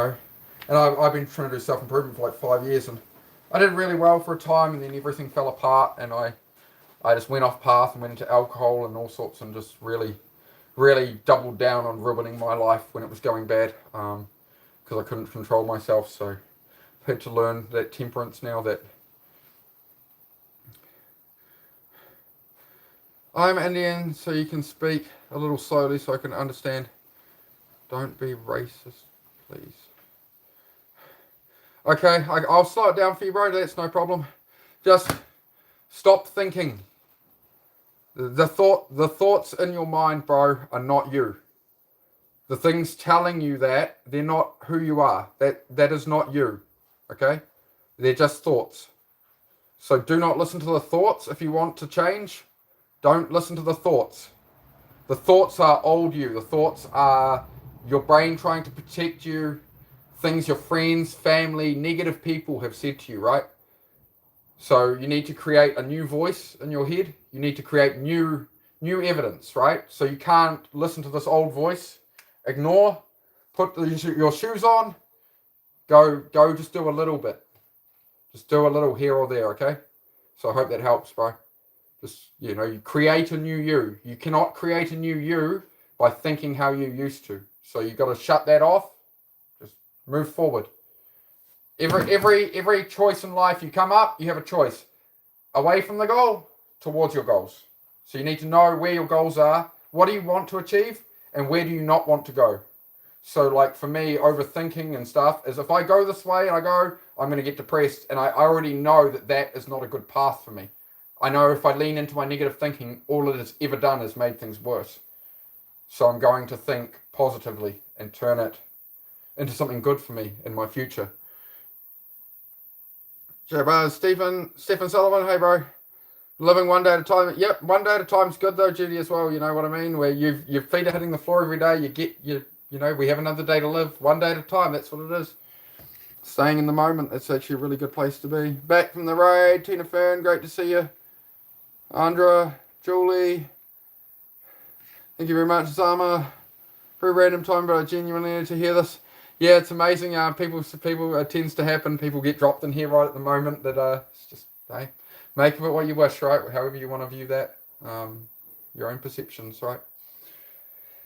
I've been trying to do self-improvement for like 5 years, and I did really well for a time, and then everything fell apart, and I just went off path and went into alcohol and all sorts, and just really doubled down on ruining my life when it was going bad, because I couldn't control myself. So I've had to learn that temperance now, that I'm Indian, so you can speak a little slowly so I can understand. Don't be racist, please. Okay, I'll slow it down for you, bro. That's no problem. Just stop thinking. The thoughts in your mind, bro, are not you. The things telling you that, they're not who you are. That is not you. Okay? They're just thoughts. So do not listen to the thoughts. If you want to change, don't listen to the thoughts. The thoughts are old you. The thoughts are your brain trying to protect you. Things your friends, family, negative people have said to you, right? So you need to create a new voice in your head. You need to create new evidence, right? So you can't listen to this old voice. Ignore. Put your shoes on. Go just do a little bit. Just do a little here or there, okay? So I hope that helps, bro. Just, you create a new you. You cannot create a new you by thinking how you used to. So you got to shut that off. Just move forward. Every choice in life, you come up, you have a choice. Away from the goal, towards your goals. So you need to know where your goals are. What do you want to achieve? And where do you not want to go? So like for me, overthinking and stuff is, if I go this way and I'm going to get depressed. And I already know that is not a good path for me. I know if I lean into my negative thinking, all it has ever done is made things worse. So I'm going to think positively and turn it into something good for me in my future. Stephen Sullivan, hey bro. Living one day at a time. Yep, one day at a time is good though, Judy, as well. You know what I mean? Where your feet are hitting the floor every day. We have another day to live. One day at a time. That's what it is. Staying in the moment. That's actually a really good place to be. Back from the raid, Tina Fern. Great to see you. Andra, Julie. Thank you very much, Zama. Very random time, but I genuinely need to hear this. Yeah, it's amazing. People tends to happen. People get dropped in here right at the moment. It's just, hey, make of it what you wish, right? However you want to view that. Your own perceptions, right?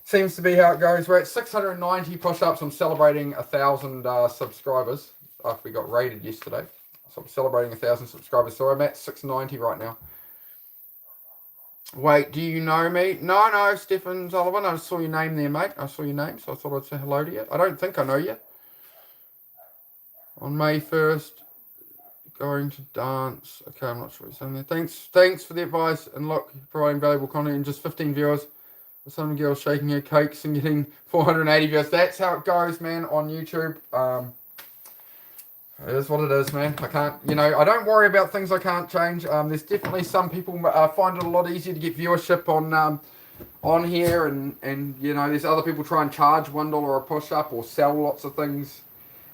Seems to be how it goes. We're at 690 push-ups. I'm celebrating 1,000 subscribers after we got raided yesterday. So I'm celebrating 1,000 subscribers. So I'm at 690 right now. Wait, do you know me? No, Stephen Sullivan. I saw your name there, mate. I saw your name, so I thought I'd say hello to you. I don't think I know you. On May 1st, going to dance. Okay, I'm not sure what you're saying there. Thanks for the advice. And look, you're providing valuable content in just 15 viewers. Some girl shaking her cakes and getting 480 views. That's how it goes, man, on YouTube. It is what it is, man. I can't, I don't worry about things I can't change. There's definitely some people find it a lot easier to get viewership on here, and there's other people try and charge $1 a push-up or sell lots of things,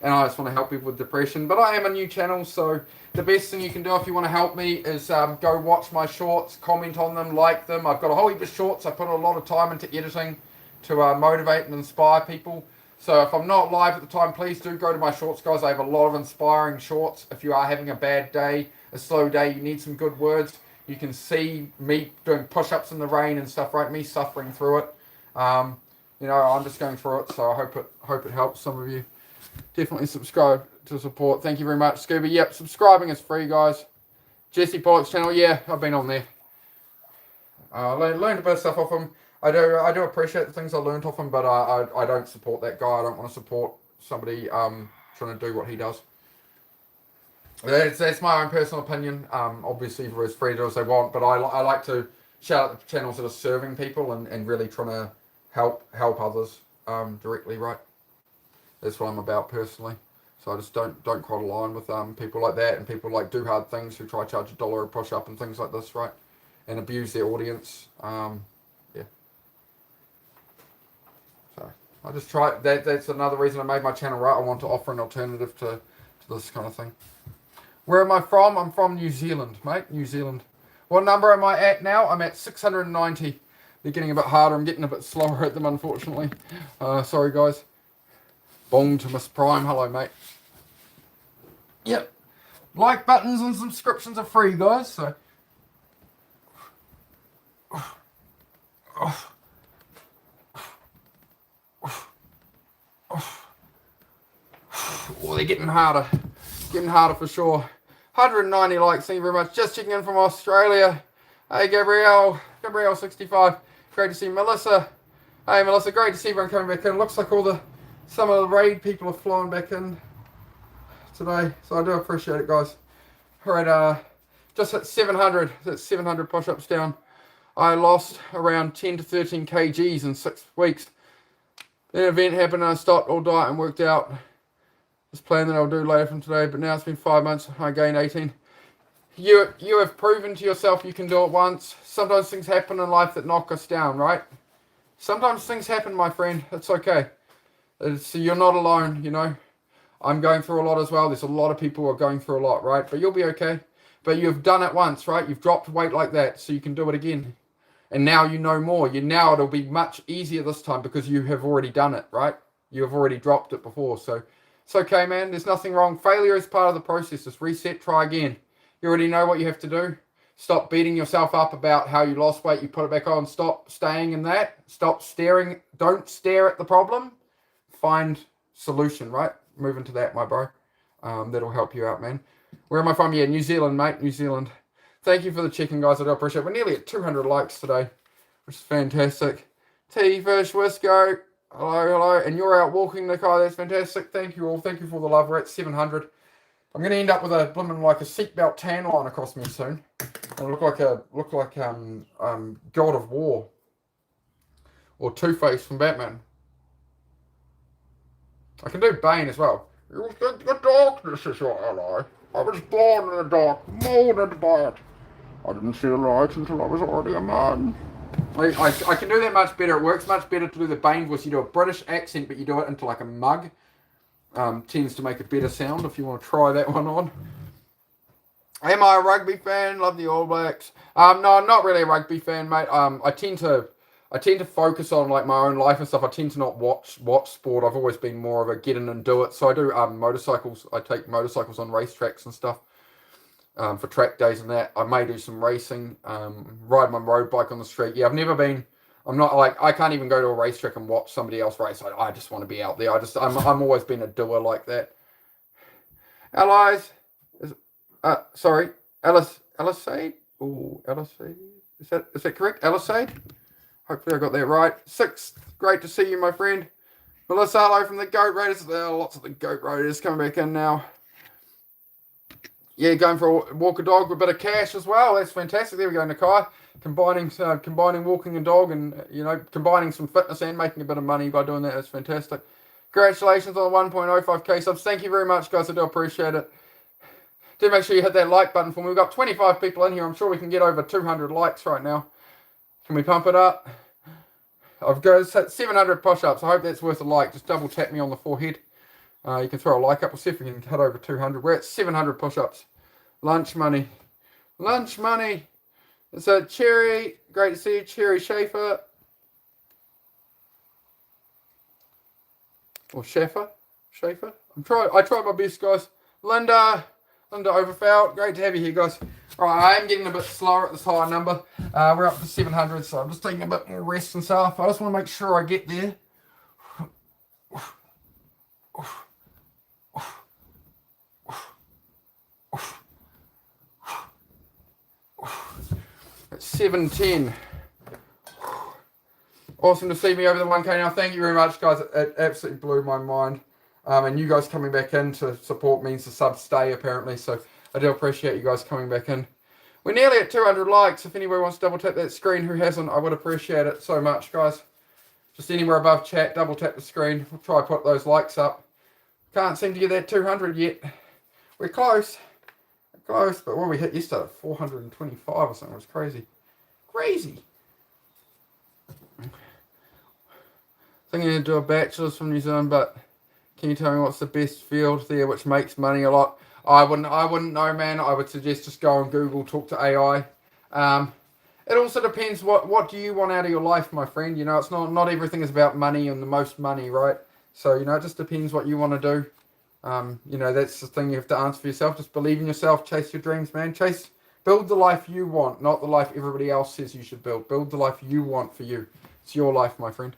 and I just want to help people with depression. But I am a new channel, so the best thing you can do if you want to help me is go watch my shorts, comment on them, like them. I've got a whole heap of shorts. I put a lot of time into editing to motivate and inspire people. So if I'm not live at the time, please do go to my shorts, guys. I have a lot of inspiring shorts. If you are having a bad day, a slow day, you need some good words, you can see me doing push-ups in the rain and stuff, right? Me suffering through it. you know, I'm just going through it, so I hope it helps some of you. Definitely subscribe to support. Thank you very much, Scooby. Yep, subscribing is free, guys. Jesse Pollock's channel, yeah, I've been on there. Learned a bit of stuff off him. I do appreciate the things I learned off him, but I don't support that guy. I don't want to support somebody trying to do what he does. That's my own personal opinion. Obviously, everyone's free to do as they want, but I like to shout out the channels that are serving people and really trying to help others directly, right? That's what I'm about personally. So I just don't quite align with people like that and people like Do Hard Things who try to charge $1 a push up and things like this, right? And abuse their audience. Yeah. So I just try that. That's another reason I made my channel, right? I want to offer an alternative to this kind of thing. Where am I from? I'm from New Zealand, mate. New Zealand. What number am I at now? I'm at 690. They're getting a bit harder. I'm getting a bit slower at them, unfortunately. Sorry, guys. Bong to Miss Prime. Hello, mate. Yep. Like buttons and subscriptions are free, guys. So. Oh, they're getting harder. Getting harder for sure. 190 likes, thank you very much. Just checking in from Australia. Hey, Gabrielle. Gabrielle65. Great to see Melissa. Hey, Melissa, great to see everyone coming back in. Looks like some of the raid people are flying back in today. So I do appreciate it, guys. Alright, just hit 700. That's 700 push-ups down. I lost around 10 to 13 kgs in 6 weeks. Then an event happened and I stopped all diet and worked out. This plan that I'll do later from today, but now it's been 5 months. I gained 18. You have proven to yourself you can do it once. Sometimes things happen in life that knock us down, right? Sometimes things happen, my friend. It's okay. You're not alone, you know. I'm going through a lot as well. There's a lot of people who are going through a lot, right? But you'll be okay. But you've done it once, right? You've dropped weight like that, so you can do it again. And now you know more. Now it'll be much easier this time because you have already done it, right? You have already dropped it before, so it's okay, man. There's nothing wrong. Failure is part of the process. Just reset, try again. You already know what you have to do. Stop beating yourself up about how you lost weight. You put it back on. Stop staying in that. Stop staring. Don't stare at the problem. Find solution, right? Move into that, my bro. That'll help you out, man. Where am I from? Yeah, New Zealand, mate. New Zealand. Thank you for the checking, guys. I do appreciate it. We're nearly at 200 likes today, which is fantastic. T-Fish, Wisco. Hello. And you're out walking, Nikai. That's fantastic. Thank you all. Thank you for the love. We're at 700. I'm going to end up with a blimmin' like a seatbelt tan line across me soon. It'll look like God of War or Two-Face from Batman. I can do Bane as well. You think the darkness is your ally? I was born in the dark, molded by it. I didn't see the light until I was already a man. I can do that much better. It works much better to do the Bane voice. You do a British accent, but you do it into like a mug. Tends to make a better sound if you want to try that one on. Am I a rugby fan? Love the All Blacks. No, I'm not really a rugby fan, mate. I tend to focus on like my own life and stuff. I tend to not watch sport. I've always been more of a get in and do it. So I do motorcycles. I take motorcycles on racetracks and stuff for track days and that. I may do some racing, ride my road bike on the street. Yeah, I'm not like, I can't even go to a racetrack and watch somebody else race. I just want to be out there. I'm always been a doer like that. Allies, sorry, Alisade? Ooh, Alisade. Is that correct? Alisade? Hopefully I got that right. 6th, great to see you, my friend. Melissa, hello from the Goat Raiders. There are lots of the Goat Raiders coming back in now. Yeah, going for a walk a dog with a bit of cash as well. That's fantastic. There we go, Nakai. Combining walking and dog and, combining some fitness and making a bit of money by doing that. That's fantastic. Congratulations on the 1.05k subs. Thank you very much, guys. I do appreciate it. Do make sure you hit that like button for me. We've got 25 people in here. I'm sure we can get over 200 likes right now. Can we pump it up? I've got 700 push-ups. I hope that's worth a like. Just double tap me on the forehead. You can throw a like up. We'll see if we can hit over 200. We're at 700 push-ups. Lunch money. Lunch money. So Cherry, great to see you. Cherry Schaefer. Or Schaefer. I tried my best, guys. Linda Overfelt. Great to have you here, guys. Alright, I am getting a bit slower at this higher number. We're up to 700, so I'm just taking a bit more rest and stuff. I just want to make sure I get there. It's 7:10. Awesome to see me over the 1K now. Thank you very much, guys. It absolutely blew my mind. And you guys coming back in to support means the subs stay, apparently. So I do appreciate you guys coming back in. We're nearly at 200 likes. If anybody wants to double tap that screen who hasn't, I would appreciate it so much, guys. Just anywhere above chat, double tap the screen. We'll try to put those likes up. Can't seem to get that 200 yet. We're close. Close, but when we hit yesterday, 425 or something, it was crazy. Crazy. Thinking to do a bachelor's from New Zealand, but can you tell me what's the best field there which makes money a lot? I wouldn't know, man. I would suggest just go on Google, talk to AI. It also depends what do you want out of your life, my friend. You know, it's not everything is about money and the most money, right? So, you know, it just depends what you want to do. You know, that's the thing you have to answer for yourself. Just believe in yourself, chase your dreams, man. Build the life you want, not the life everybody else says you should build. Build the life you want for you. It's your life, my friend.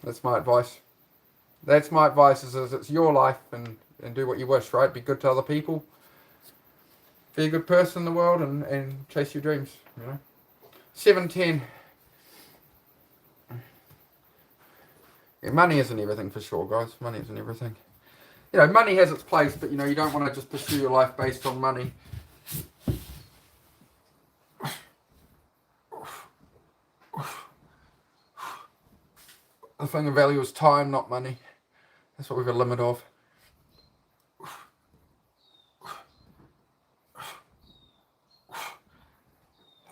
That's my advice. That's my advice is it's your life and do what you wish, right? Be good to other people. Be a good person in the world and chase your dreams, you know. 7:10. Yeah, money isn't everything for sure, guys. Money isn't everything. You know, money has its place, but, you know, you don't want to just pursue your life based on money. The thing of value is time, not money. That's what we've got a limit of.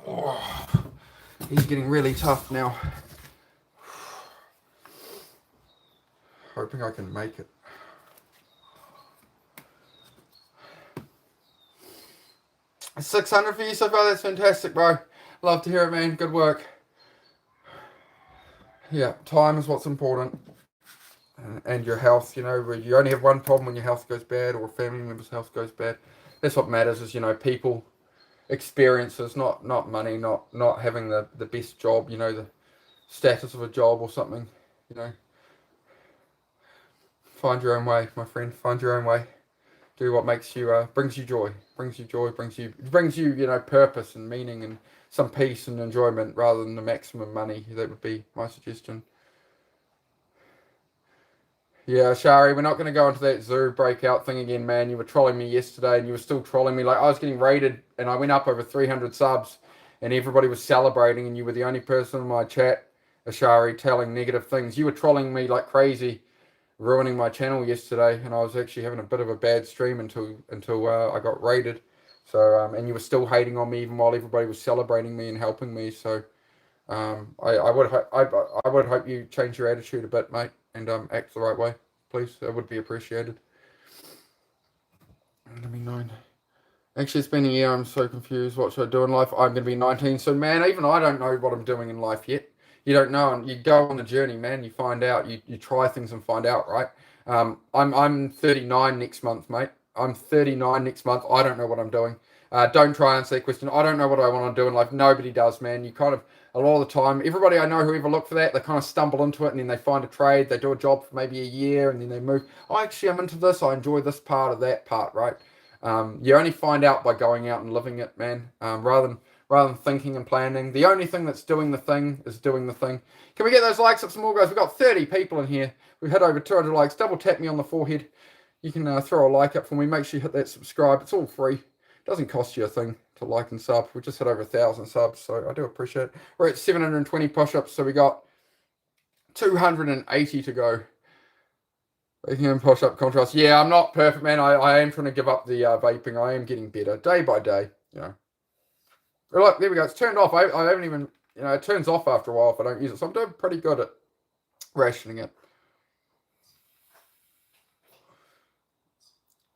Oh, he's getting really tough now. Hoping I can make it. $600 for you so far. That's fantastic, bro. Love to hear it, man. Good work. Yeah, time is what's important. And your health, you know, where you only have one problem when your health goes bad or a family member's health goes bad. That's what matters is, you know, people, experiences, not money, not having the best job, you know, the status of a job or something, you know. Find your own way, my friend. Find your own way. Do what makes you, brings you joy. Brings you, you know, purpose and meaning and some peace and enjoyment rather than the maximum money. That would be my suggestion. Yeah, Shari, we're not going to go into that zoo breakout thing again, man. You were trolling me yesterday and you were still trolling me. Like, I was getting rated and I went up over 300 subs and everybody was celebrating and you were the only person in my chat, Ashari, telling negative things. You were trolling me like crazy, ruining my channel yesterday, and I was actually having a bit of a bad stream until I got rated. So, and you were still hating on me even while everybody was celebrating me and helping me. So, I would hope you change your attitude a bit, mate, and act the right way, please. That would be appreciated. I'm gonna be 9. Actually, it's been a year. I'm so confused. What should I do in life? I'm gonna be 19. So, man, even I don't know what I'm doing in life yet. You don't know, and you go on the journey, man. You find out. You try things and find out, right? I'm 39 next month, mate. I'm 39 next month. I don't know what I'm doing. Don't try and answer that question. I don't know what I want to do in life. Nobody does, man. You kind of, a lot of the time, everybody I know who ever look for that, they kind of stumble into it and then they find a trade. They do a job for maybe a year and then they move. Oh, actually, I'm into this. I enjoy this part of that part, right? You only find out by going out and living it, man. Rather than thinking and planning. The only thing that's doing the thing is doing the thing. Can we get those likes up some more, guys? We've got 30 people in here. We've hit over 200 likes. Double tap me on the forehead. You can throw a like up for me. Make sure you hit that subscribe. It's all free. It doesn't cost you a thing to like and sub. We just hit over 1,000 subs, so I do appreciate it. We're at 720 push-ups, so we got 280 to go. Making push-up contrast. Yeah, I'm not perfect, man. I am trying to give up the vaping. I am getting better day by day, you know. Look, there we go. It's turned off. I haven't even, you know, it turns off after a while if I don't use it. So I'm doing pretty good at rationing it.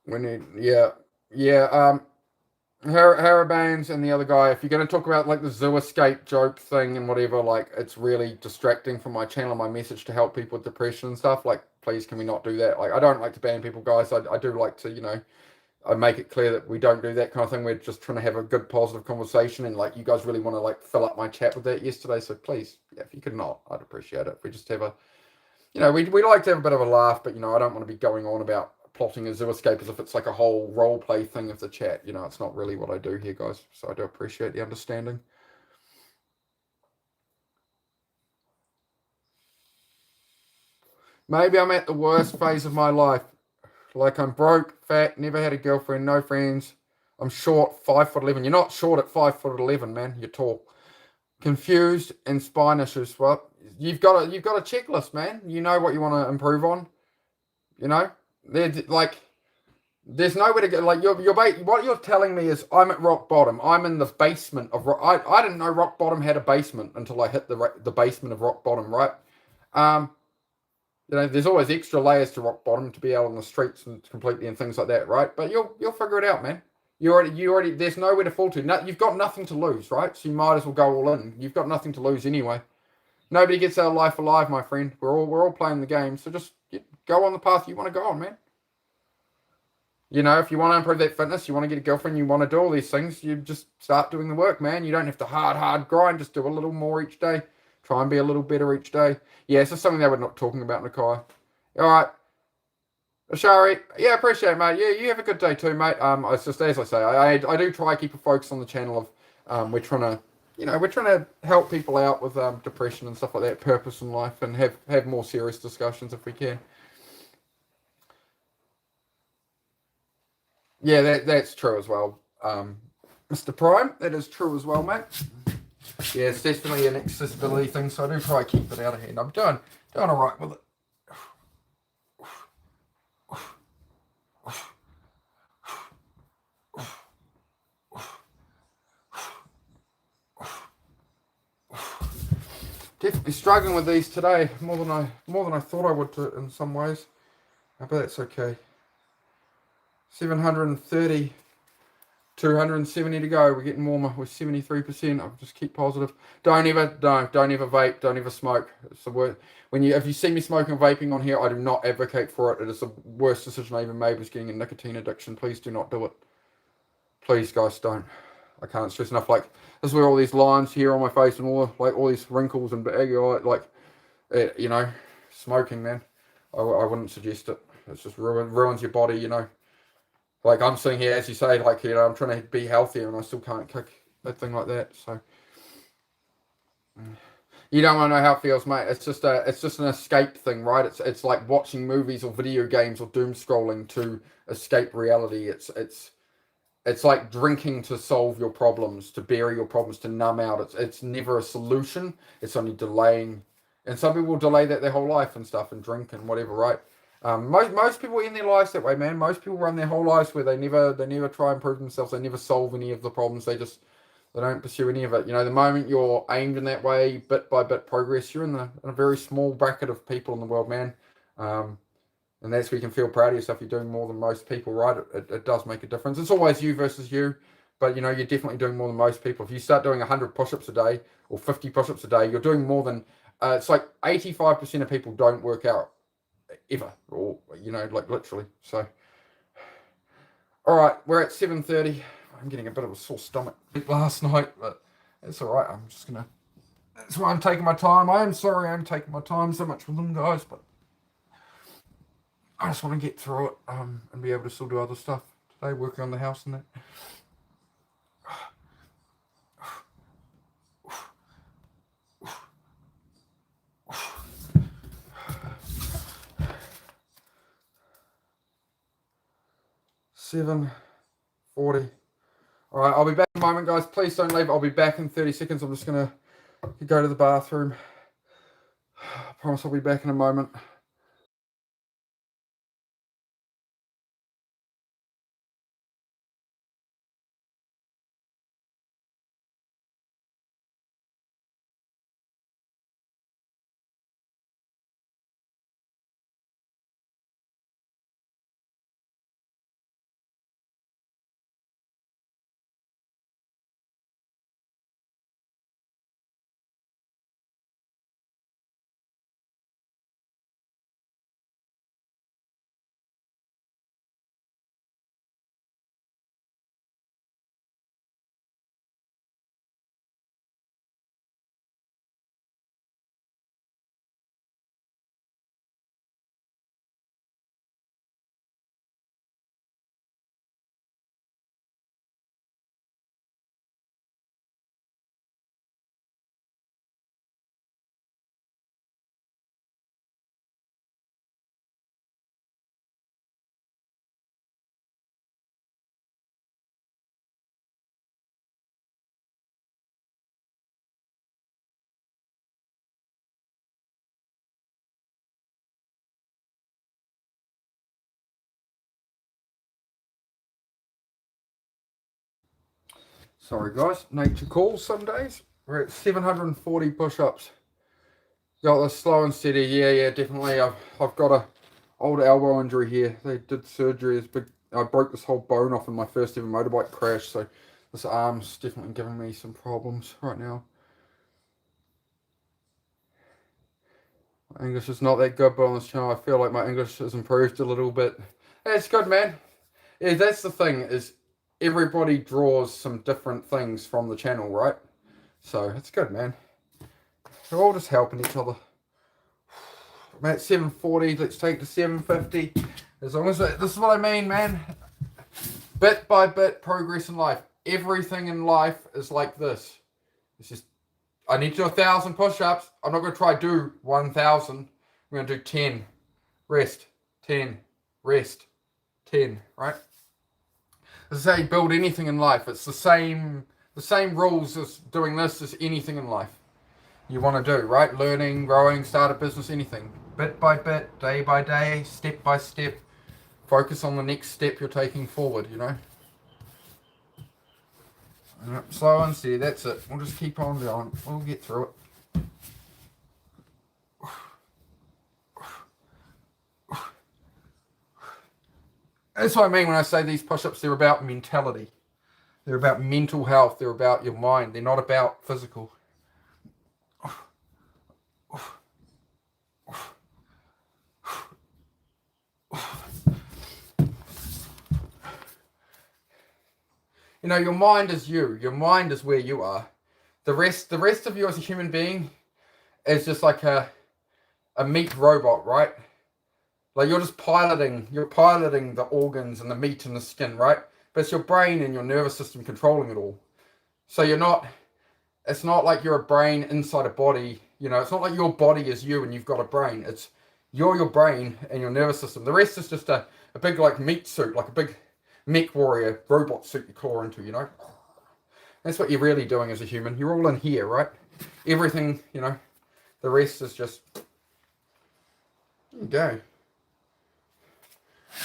We need, yeah. Harabanes and the other guy, if you're going to talk about like the zoo escape joke thing and whatever, like it's really distracting from my channel, my message to help people with depression and stuff, like please can we not do that? Like I don't like to ban people, guys. I do like to, you know, I make it clear that we don't do that kind of thing. We're just trying to have a good positive conversation, and like you guys really want to like fill up my chat with that yesterday, so please, yeah, if you could not, I'd appreciate it. If we just have you know, we like to have a bit of a laugh, but, you know, I don't want to be going on about plotting a zoo escape as if it's like a whole role play thing of the chat. You know, it's not really what I do here, guys. So I do appreciate the understanding. Maybe I'm at the worst phase of my life. Like I'm broke, fat, never had a girlfriend, no friends. I'm short, 5'11". You're not short at 5'11", man. You're tall. Confused and spine issues. Well, you've got a checklist, man. You know what you want to improve on. You know, like there's nowhere to go. Like what you're telling me is I'm at rock bottom. I'm in the basement of rock. I didn't know rock bottom had a basement until I hit the basement of rock bottom. Right. Um, you know, there's always extra layers to rock bottom to be out on the streets and completely and things like that, right? But you'll figure it out, man. You already there's nowhere to fall to. No, you've got nothing to lose, right? So you might as well go all in. You've got nothing to lose anyway. Nobody gets out of life alive, my friend. We're all playing the game. So just go on the path you want to go on, man. You know, if you want to improve that fitness, you want to get a girlfriend, you want to do all these things, you just start doing the work, man. You don't have to hard grind. Just do a little more each day. Try and be a little better each day. Yeah, it's just something that we're not talking about, Nakai. All right. Ashari, yeah, appreciate it, mate. Yeah, you have a good day too, mate. It's just as I say, I do try to keep a focus on the channel of, we're trying to, we're trying to help people out with depression and stuff like that, purpose in life, and have more serious discussions if we can. Yeah, that's true as well. Mr. Prime, that is true as well, mate. Yeah, it's definitely an accessibility thing, so I do try to keep it out of hand. I'm doing all right with it. Definitely struggling with these today more than I thought I would in some ways. But that's okay. 730, 270 to go. We're getting warmer. We're 73%. I'll just keep positive. Don't ever vape. Don't ever smoke. It's the worst. If you see me smoking or vaping on here, I do not advocate for it. It is the worst decision I ever made, was getting a nicotine addiction. Please do not do it. Please, guys, don't. I can't stress enough. Like, this is where all these lines here on my face and all these wrinkles and baggy eye, like, smoking, man. I wouldn't suggest it. It's just ruins your body, Like, I'm sitting here, as you say, like, I'm trying to be healthier and I still can't kick a thing like that. So, you don't want to know how it feels, mate. It's just an escape thing, right? It's like watching movies or video games or doom scrolling to escape reality. It's like drinking to solve your problems, to bury your problems, to numb out. It's never a solution. It's only delaying. And some people delay that their whole life and stuff and drink and whatever, right? Most people end their lives that way, man. Most people run their whole lives where they never try and prove themselves. They never solve any of the problems. They don't pursue any of it. The moment you're aimed in that way, bit by bit progress, you're in a very small bracket of people in the world, man. And that's where you can feel proud of yourself. You're doing more than most people, right? It does make a difference. It's always you versus you, but you're definitely doing more than most people. If you start doing 100 push-ups a day or 50 push-ups a day, you're doing more than. It's like 85% of people don't work out ever, or like literally. So, all right, we're at 7:30. I'm getting a bit of a sore stomach last night, but it's all right. I'm just gonna. That's why I'm taking my time. I am sorry I'm taking my time so much with them, guys, but I just want to get through it and be able to still do other stuff today, working on the house and that. $7.40. All right, I'll be back in a moment, guys. Please don't leave. I'll be back in 30 seconds. I'm just going to go to the bathroom. I promise I'll be back in a moment. Sorry guys, nature calls some days. We're at 740 push-ups. Got this slow and steady. Yeah, definitely. I've got a old elbow injury here. They did surgery. It's big. I broke this whole bone off in my first ever motorbike crash, so this arm's definitely giving me some problems right now. My English is not that good, but on this channel I feel like my English has improved a little bit. Yeah, it's good, man. Yeah, that's the thing, is everybody draws some different things from the channel, right? So it's good, man. We're all just helping each other. I'm at 740, let's take to 750. As long as this is what I mean, man. Bit by bit, progress in life. Everything in life is like this. It's just, I need to do 1,000 push-ups. I'm not going to try to do 1,000. I'm going to do 10. Rest. 10. Rest. 10. Right? This is how you build anything in life. It's the same rules as doing this as anything in life you want to do, right? Learning, growing, start a business, anything. Bit by bit, day by day, step by step. Focus on the next step you're taking forward, you know? Slow and steady, that's it. We'll just keep on going. We'll get through it. That's what I mean when I say these push-ups, they're about mentality. They're about mental health. They're about your mind. They're not about physical. You know, your mind is you. Your mind is where you are. The rest of you as a human being is just like a meat robot, right? Like you're piloting the organs and the meat and the skin, right? But it's your brain and your nervous system controlling it all. So it's not like you're a brain inside a body, you know, it's not like your body is you and you've got a brain. It's you're your brain and your nervous system. The rest is just a big like meat suit, like a big mech warrior robot suit you claw into, you know? That's what you're really doing as a human. You're all in here, right? Everything, you know, the rest is just, there you go.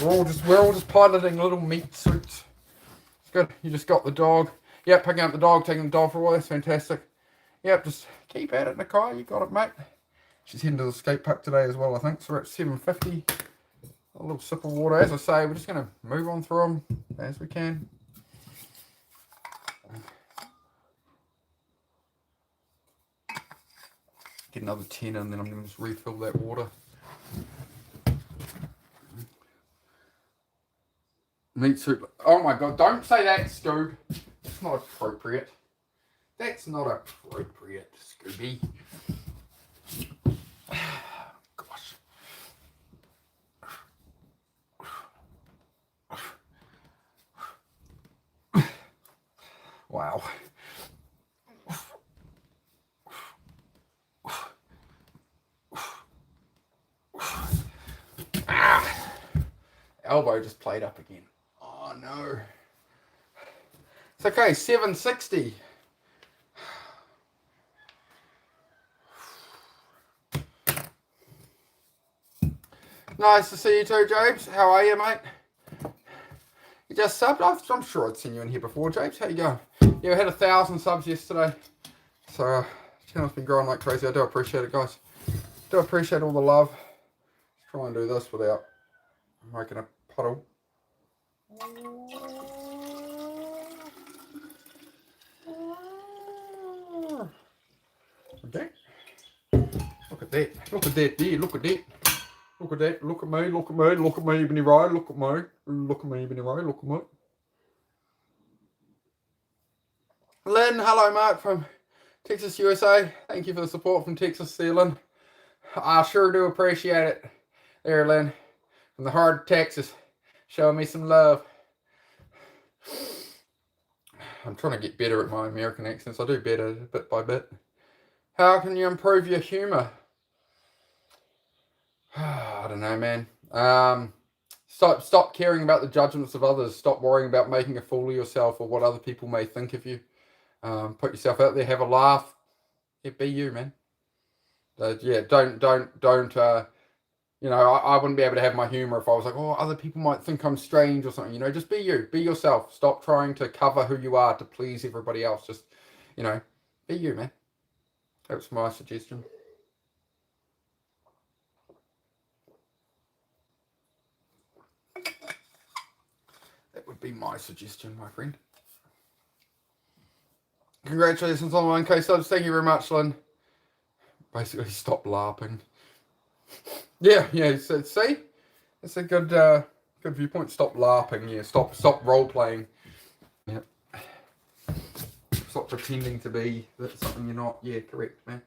We're all just piloting little meat suits. It's good. You just got the dog. Yep, picking up the dog, taking the dog for a while. That's fantastic. Yep, just keep at it, Nakai. You got it, mate. She's heading to the skate park today as well, I think. So we're at 750. A little sip of water. As I say, we're just going to move on through them as we can. Get another 10 and then I'm going to just refill that water. Meat soup. Oh my god, don't say that, Scoob. That's not appropriate. That's not appropriate, Scooby. Gosh. Wow. Elbow just played up again. Oh no. It's okay, 760. Nice to see you too, James. How are you, mate? You just subbed? I'm sure I'd seen you in here before, James. How you going? Yeah, we had 1,000 subs yesterday. So, channel's been growing like crazy. I do appreciate it, guys. Do appreciate all the love. Let's try and do this without making a puddle. Okay. Look at that. Look at that there. Look at that. Look at that. Look at me. Look at me. Look at me, Ebony Ray. Look at me. Look at me, Ebony Ray. Look at me. Lynn, hello, Mark from Texas, USA. Thank you for the support from Texas, there, Lynn. I sure do appreciate it. There, Lynn. From the heart of Texas. Showing me some love. I'm trying to get better at my American accents. I do better bit by bit. How can you improve your humor? I don't know, man. Stop caring about the judgments of others. Stop worrying about making a fool of yourself or what other people may think of you. Put yourself out there, have a laugh. Yeah, be you, man. Yeah, don't You know, I wouldn't be able to have my humor if I was like, oh, other people might think I'm strange or something. You know, just be you. Be yourself. Stop trying to cover who you are to please everybody else. Just, you know, be you, man. That's my suggestion. That would be my suggestion, my friend. Congratulations on 1K subs. Thank you very much, Lynn. Basically, stop LARPing. Yeah. So, see, it's a good viewpoint. Stop LARPing. Yeah, stop role playing. Yeah. Stop pretending to be something you're not. Yeah, correct, man.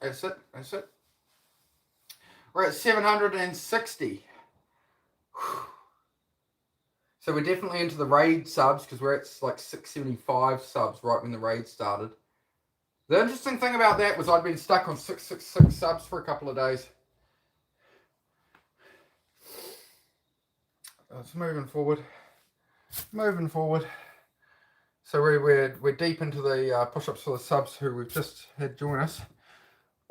That's it. We're at 760. So we're definitely into the raid subs because we're at like 675 subs right when the raid started. The interesting thing about that was I'd been stuck on 666 subs for a couple of days. It's moving forward. So we're deep into the push-ups for the subs who we've just had join us.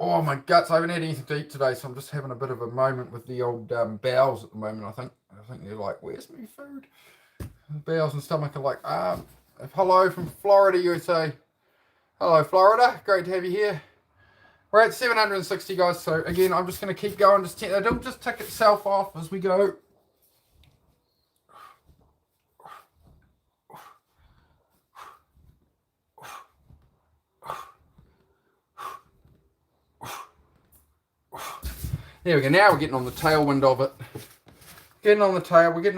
Oh my guts! I haven't had anything to eat today, so I'm just having a bit of a moment with the old bowels at the moment. I think they're like, "Where's my food?" The bowels and stomach are like, hello from Florida, USA. Hello, Florida. Great to have you here. We're at 760, guys. So again, I'm just going to keep going. It'll just tick itself off as we go. There we go. Now we're getting on the tailwind of it. We're getting a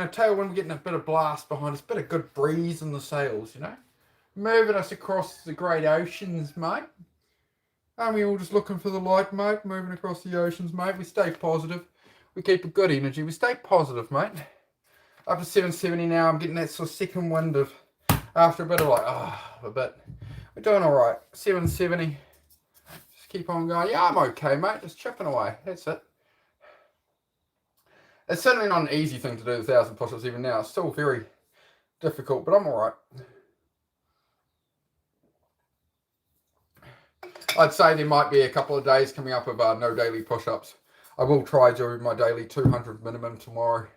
tailwind, we're getting a bit of blast behind us, a bit of good breeze in the sails, you know? Moving us across the great oceans, mate. Aren't we all just looking for the light, mate? Moving across the oceans, mate. We stay positive. We keep a good energy. We stay positive, mate. Up to 770 now. I'm getting that sort of second wind of, after a bit of like, a bit. We're doing all right. 770. Just keep on going. Yeah, I'm okay, mate. Just chipping away. That's it. It's certainly not an easy thing to do, 1,000 push-ups even now. It's still very difficult, but I'm all right. I'd say there might be a couple of days coming up of no daily push-ups. I will try to do my daily 200 minimum tomorrow,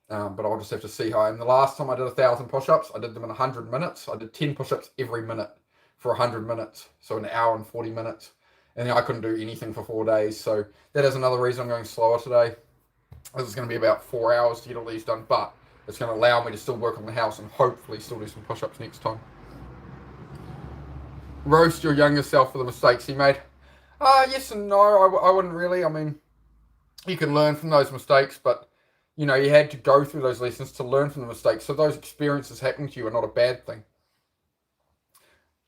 but I'll just have to see how I am. The last time I did 1,000 push-ups, I did them in 100 minutes. I did 10 push-ups every minute for 100 minutes, so an hour and 40 minutes. And then I couldn't do anything for 4 days, so that is another reason I'm going slower today. This is going to be about 4 hours to get all these done, but it's going to allow me to still work on the house and hopefully still do some push-ups next time. Roast your younger self for the mistakes he made. Yes and no. I wouldn't really. I mean, you can learn from those mistakes, but, you know, you had to go through those lessons to learn from the mistakes. So those experiences happening to you are not a bad thing.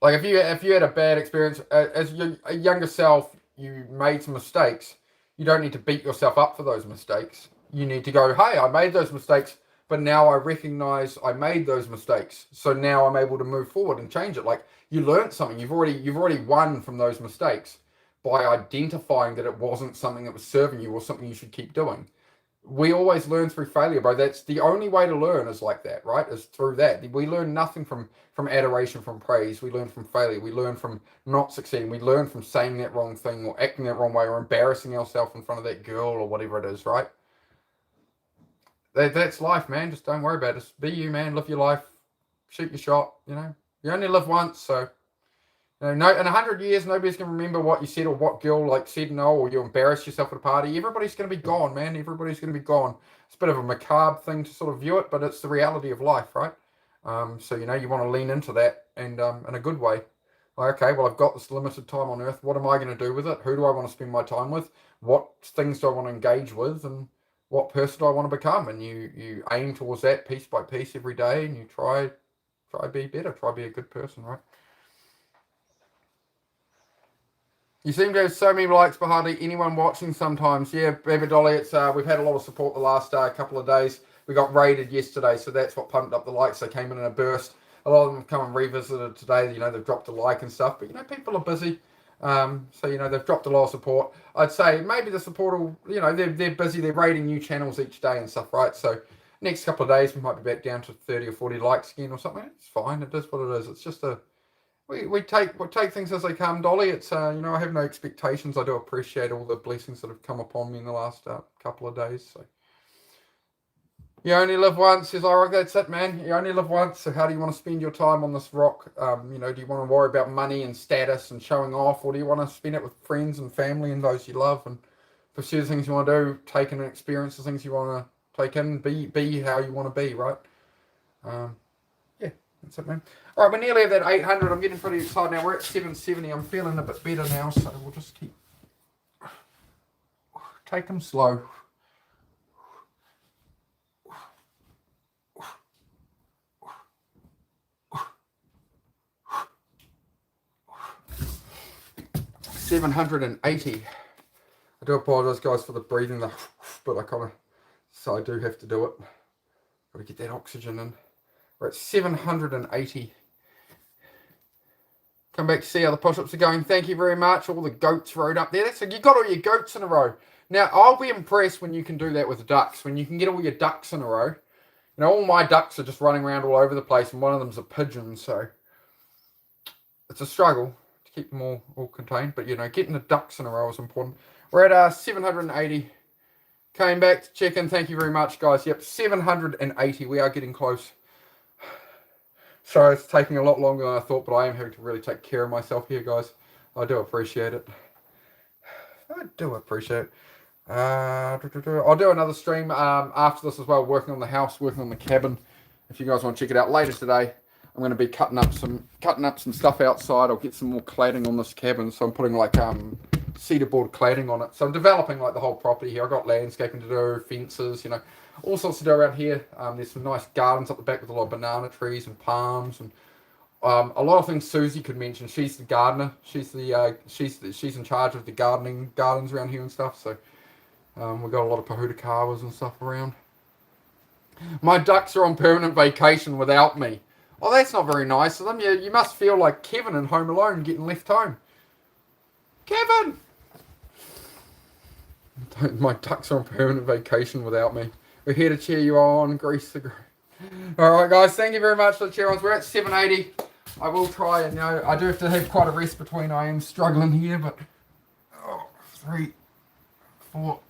Like, if you had a bad experience, as a younger self, you made some mistakes, you don't need to beat yourself up for those mistakes. You need to go, hey, I made those mistakes, but now I recognize I made those mistakes. So now I'm able to move forward and change it. Like, you learned something. You've already won from those mistakes by identifying that it wasn't something that was serving you or something you should keep doing. We always learn through failure, bro. That's the only way to learn, is like that, right? Is through that. We learn nothing from adoration, from praise. We learn from failure. We learn from not succeeding. We learn from saying that wrong thing or acting that wrong way or embarrassing ourselves in front of that girl or whatever it is, right? That's life, man. Just don't worry about it. Just be you, man. Live your life. Shoot your shot, you know. You only live once, so... No, in 100 years, nobody's going to remember what you said or what girl said no, or you embarrassed yourself at a party. Everybody's going to be gone, man. Everybody's going to be gone. It's a bit of a macabre thing to sort of view it, but it's the reality of life, right? So, you know, you want to lean into that and in a good way. Like, okay, well, I've got this limited time on Earth. What am I going to do with it? Who do I want to spend my time with? What things do I want to engage with? And what person do I want to become? And you aim towards that piece by piece every day, and you try be better. Try be a good person, right? You seem to have so many likes, but hardly anyone watching sometimes. Yeah, Baby Dolly, it's we've had a lot of support the last couple of days. We got raided yesterday, so that's what pumped up the likes. They came in a burst. A lot of them have come and revisited today. You know, they've dropped a like and stuff. But, you know, people are busy. So, you know, they've dropped a lot of support. I'd say maybe the support will, you know, they're busy. They're raiding new channels each day and stuff, right? So next couple of days, we might be back down to 30 or 40 likes again or something. It's fine. It is what it is. It's just we take things as they come, Dolly. It's you know, I have no expectations. I do appreciate all the blessings that have come upon me in the last couple of days. So you only live once, says Ira. That's it, man. You only live once. So how do you want to spend your time on this rock? You know, do you want to worry about money and status and showing off, or do you want to spend it with friends and family and those you love and pursue the things you want to do, take in and experience the things you want to take in, be how you want to be, right? Yeah, that's it, man. All right, we're nearly at that 800. I'm getting pretty excited now. We're at 770. I'm feeling a bit better now, so we'll just keep take them slow. $780. I do apologise, guys, for the breathing, but so I do have to do it. Got to get that oxygen in. We're at 780. Come back to see how the push-ups are going. Thank you very much. All the goats rode up there. So you got all your goats in a row. Now, I'll be impressed when you can do that with the ducks. When you can get all your ducks in a row. You know, all my ducks are just running around all over the place, and one of them's a pigeon, so it's a struggle to keep them all contained. But, you know, getting the ducks in a row is important. We're at 780. Came back to check in. Thank you very much, guys. Yep, 780. We are getting close. Sorry, it's taking a lot longer than I thought, but I am having to really take care of myself here, guys. I do appreciate it. I do appreciate it. I'll do another stream after this as well, working on the house, working on the cabin. If you guys want to check it out later today, I'm going to be cutting up some stuff outside. I'll get some more cladding on this cabin, so I'm putting like cedar board cladding on it. So I'm developing like the whole property here. I've got landscaping to do, fences, you know, all sorts to do around here. There's some nice gardens up the back with a lot of banana trees and palms and a lot of things Susie could mention. She's the gardener. She's in charge of the gardens around here and stuff. So we've got a lot of pohutukawas and stuff around. My ducks are on permanent vacation without me. Oh, that's not very nice of them. You must feel like Kevin in Home Alone getting left home. Kevin! My ducks are on permanent vacation without me. We're here to cheer you on. Grease the... Alright, guys. Thank you very much for the cheer-ons. We're at 780. I will try, and you know, I do have to have quite a rest between. I am struggling here, but... 3, 4,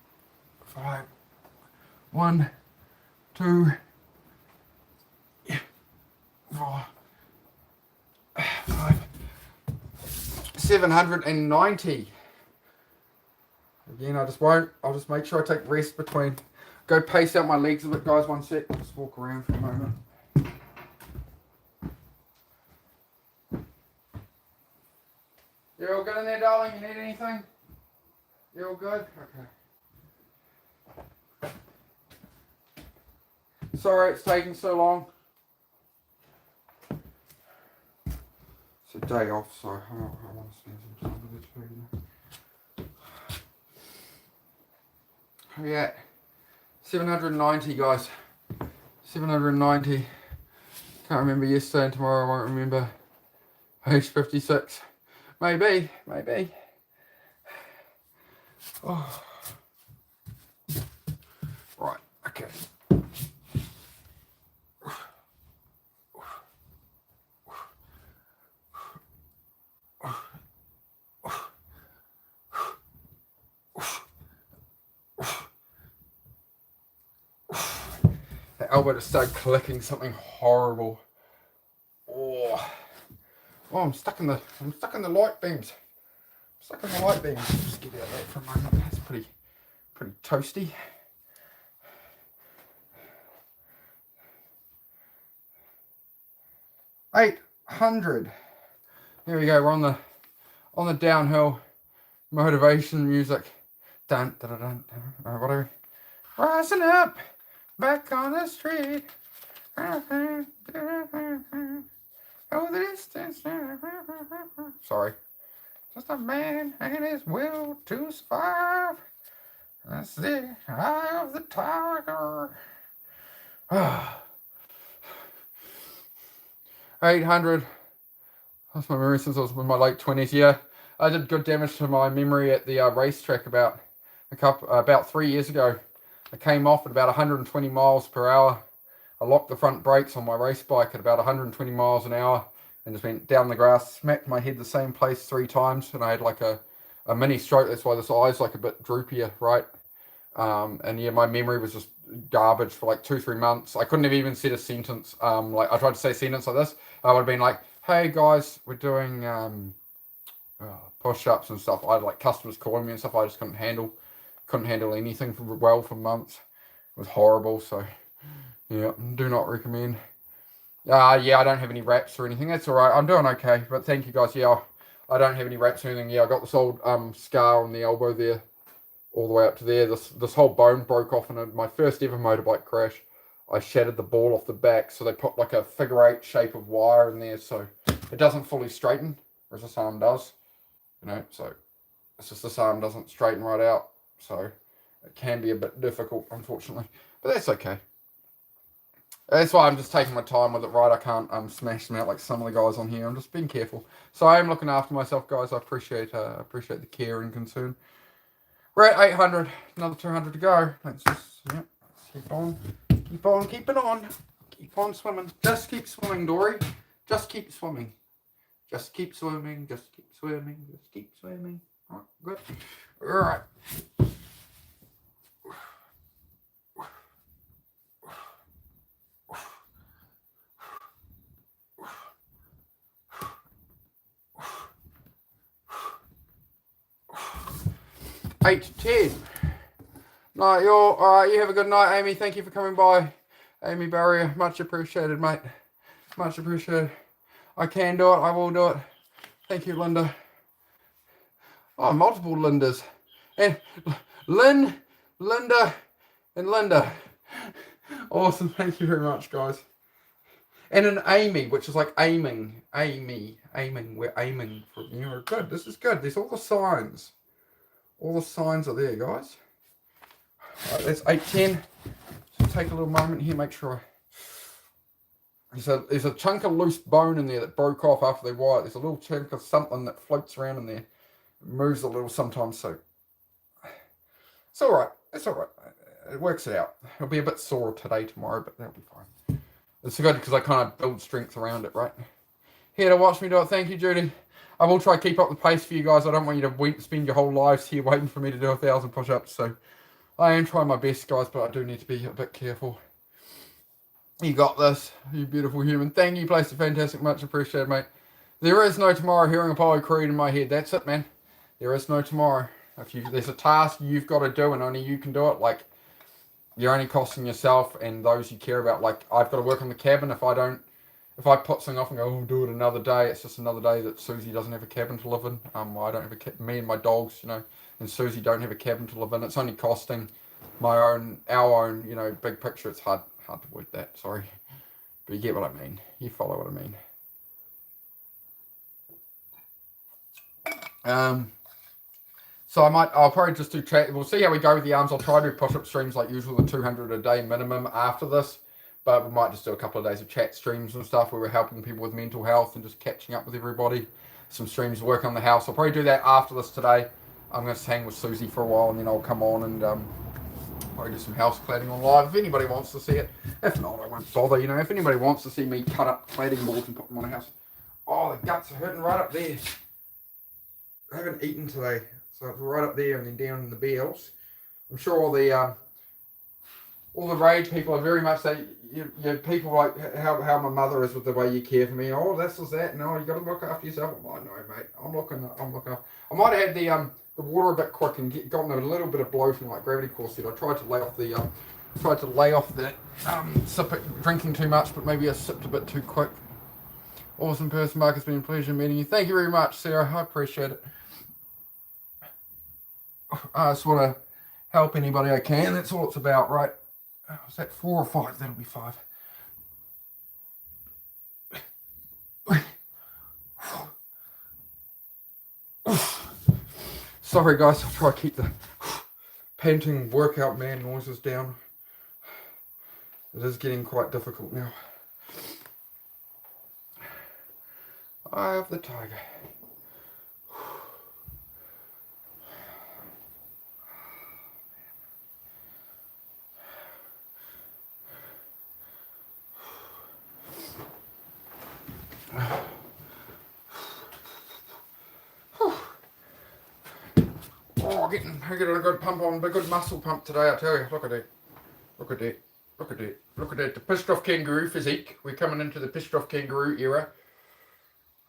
5... 1, 2... 4, 5... 790. Again, I'll just make sure I take rest between. Go pace out my legs a bit, guys. One sec. Just walk around for a moment. You all good in there, darling? You need anything? You all good? Okay. Sorry it's taking so long. It's a day off, so I want to spend some time with it too. Yeah, 790, guys. 790. Can't remember yesterday and tomorrow I won't remember. Page 56. Maybe. Oh. Right, okay. The elbow just started clicking something horrible. Oh, I'm stuck in the light beams. Just get out of that for a moment. That's pretty toasty. $800. There we go. We're on the downhill motivation music. Dun dun dun dun. Or whatever. Rising up, back on the street. Oh, the distance. Sorry. Just a man and his will to survive. That's the eye of the tiger. 800. That's my memory since I was in my late 20s. Yeah, I did good damage to my memory at the racetrack about 3 years ago. I came off at about 120 miles per hour. I locked the front brakes on my race bike at about 120 miles an hour, and just went down the grass, smacked my head the same place 3 times, and I had like a mini stroke. That's why this eye's like a bit droopier, right? And yeah, my memory was just garbage for like 2-3 months. I couldn't have even said a sentence. Like I tried to say a sentence like this, I would have been like, "Hey guys, we're doing push-ups and stuff." I had like customers calling me and stuff. I just couldn't handle anything for months. It was horrible. So yeah, do not recommend. Yeah, I don't have any wraps or anything. That's all right. I'm doing okay. But thank you guys. Yeah, I don't have any wraps or anything. Yeah, I got this old scar on the elbow there, all the way up to there. This whole bone broke off in my first ever motorbike crash. I shattered the ball off the back, so they put like a figure 8 shape of wire in there, so it doesn't fully straighten, whereas this arm does. So it's just this arm doesn't straighten right out, so it can be a bit difficult, unfortunately. But that's okay. That's why I'm just taking my time with it, right? I can't smash them out like some of the guys on here. I'm just being careful. So I am looking after myself, guys. I appreciate the care and concern. We're at 800, another 200 to go. Let's just, let's keep on swimming. Just keep swimming, Dory. Just keep swimming. Just keep swimming, just keep swimming, just keep swimming. All right, good. All right. Eight to 10. Night, all right. You have a good night, Amy. Thank you for coming by, Amy Barrier. Much appreciated, mate. Much appreciated. I can do it. I will do it. Thank you, Linda. Oh, multiple Lindas. And Lynn, Linda, and Linda. Awesome. Thank you very much, guys. And an Amy, which is like aiming. Aiming. We're aiming for, good. This is good. There's all the signs. All the signs are there, guys. All right, that's 8:10. So take a little moment here, make sure there's a chunk of loose bone in there that broke off after they wired. There's a little chunk of something that floats around in there. It moves a little sometimes, so it's all right. It's all right. It works out. It'll be a bit sore today, tomorrow, but that'll be fine. It's good because I kind of build strength around it, right? Here to watch me do it. Thank you, Judy. I will try to keep up the pace for you guys. I don't want you to spend your whole lives here waiting for me to do 1,000 push-ups, so I am trying my best, guys, but I do need to be a bit careful. You got this, you beautiful human. Thank you, Place. Fantastic. Much appreciated, mate. There is no tomorrow. Hearing Apollo Creed in my head. That's it, man. There is no tomorrow. There's a task you've got to do and only you can do it, like, you're only costing yourself and those you care about. Like, I've got to work on the cabin. If I put something off and go, oh, do it another day, it's just another day that Susie doesn't have a cabin to live in. I don't have me and my dogs, and Susie don't have a cabin to live in. It's only costing our own, big picture. It's hard to word that, sorry. But you get what I mean. You follow what I mean. So I'll probably just do chat. We'll see how we go with the arms. I'll try to do push-up streams like usual, the 200 a day minimum after this. But we might just do a couple of days of chat streams and stuff where we're helping people with mental health and just catching up with everybody. Some streams, work on the house. I'll probably do that after this today. I'm going to hang with Susie for a while and then I'll come on and probably do some house cladding on live if anybody wants to see it. If not, I won't bother. If anybody wants to see me cut up cladding boards and put them on a house. Oh, the guts are hurting right up there. I haven't eaten today. So it's right up there and then down in the bells. I'm sure all the rage people are very much people like how my mother is with the way you care for me. Oh, this is that. No, you got to look after yourself. I know, mate. I'm looking. I might have had the water a bit quick and gotten a little bit of bloating like Gravity Course said. I tried to lay off the drinking too much, but maybe I sipped a bit too quick. Awesome person, Mark. It's been a pleasure meeting you. Thank you very much, Sarah. I appreciate it. I just want to help anybody I can. That's all it's about, right? Is that 4 or 5? That'll be 5. Sorry, guys. I'll try to keep the panting workout man noises down. It is getting quite difficult now. Eye of the tiger. Oh, getting a good pump on, a good muscle pump today, I tell you. Look at that. Look at that. Look at that. Look at that. The pissed off kangaroo physique. We're coming into the pissed off kangaroo era.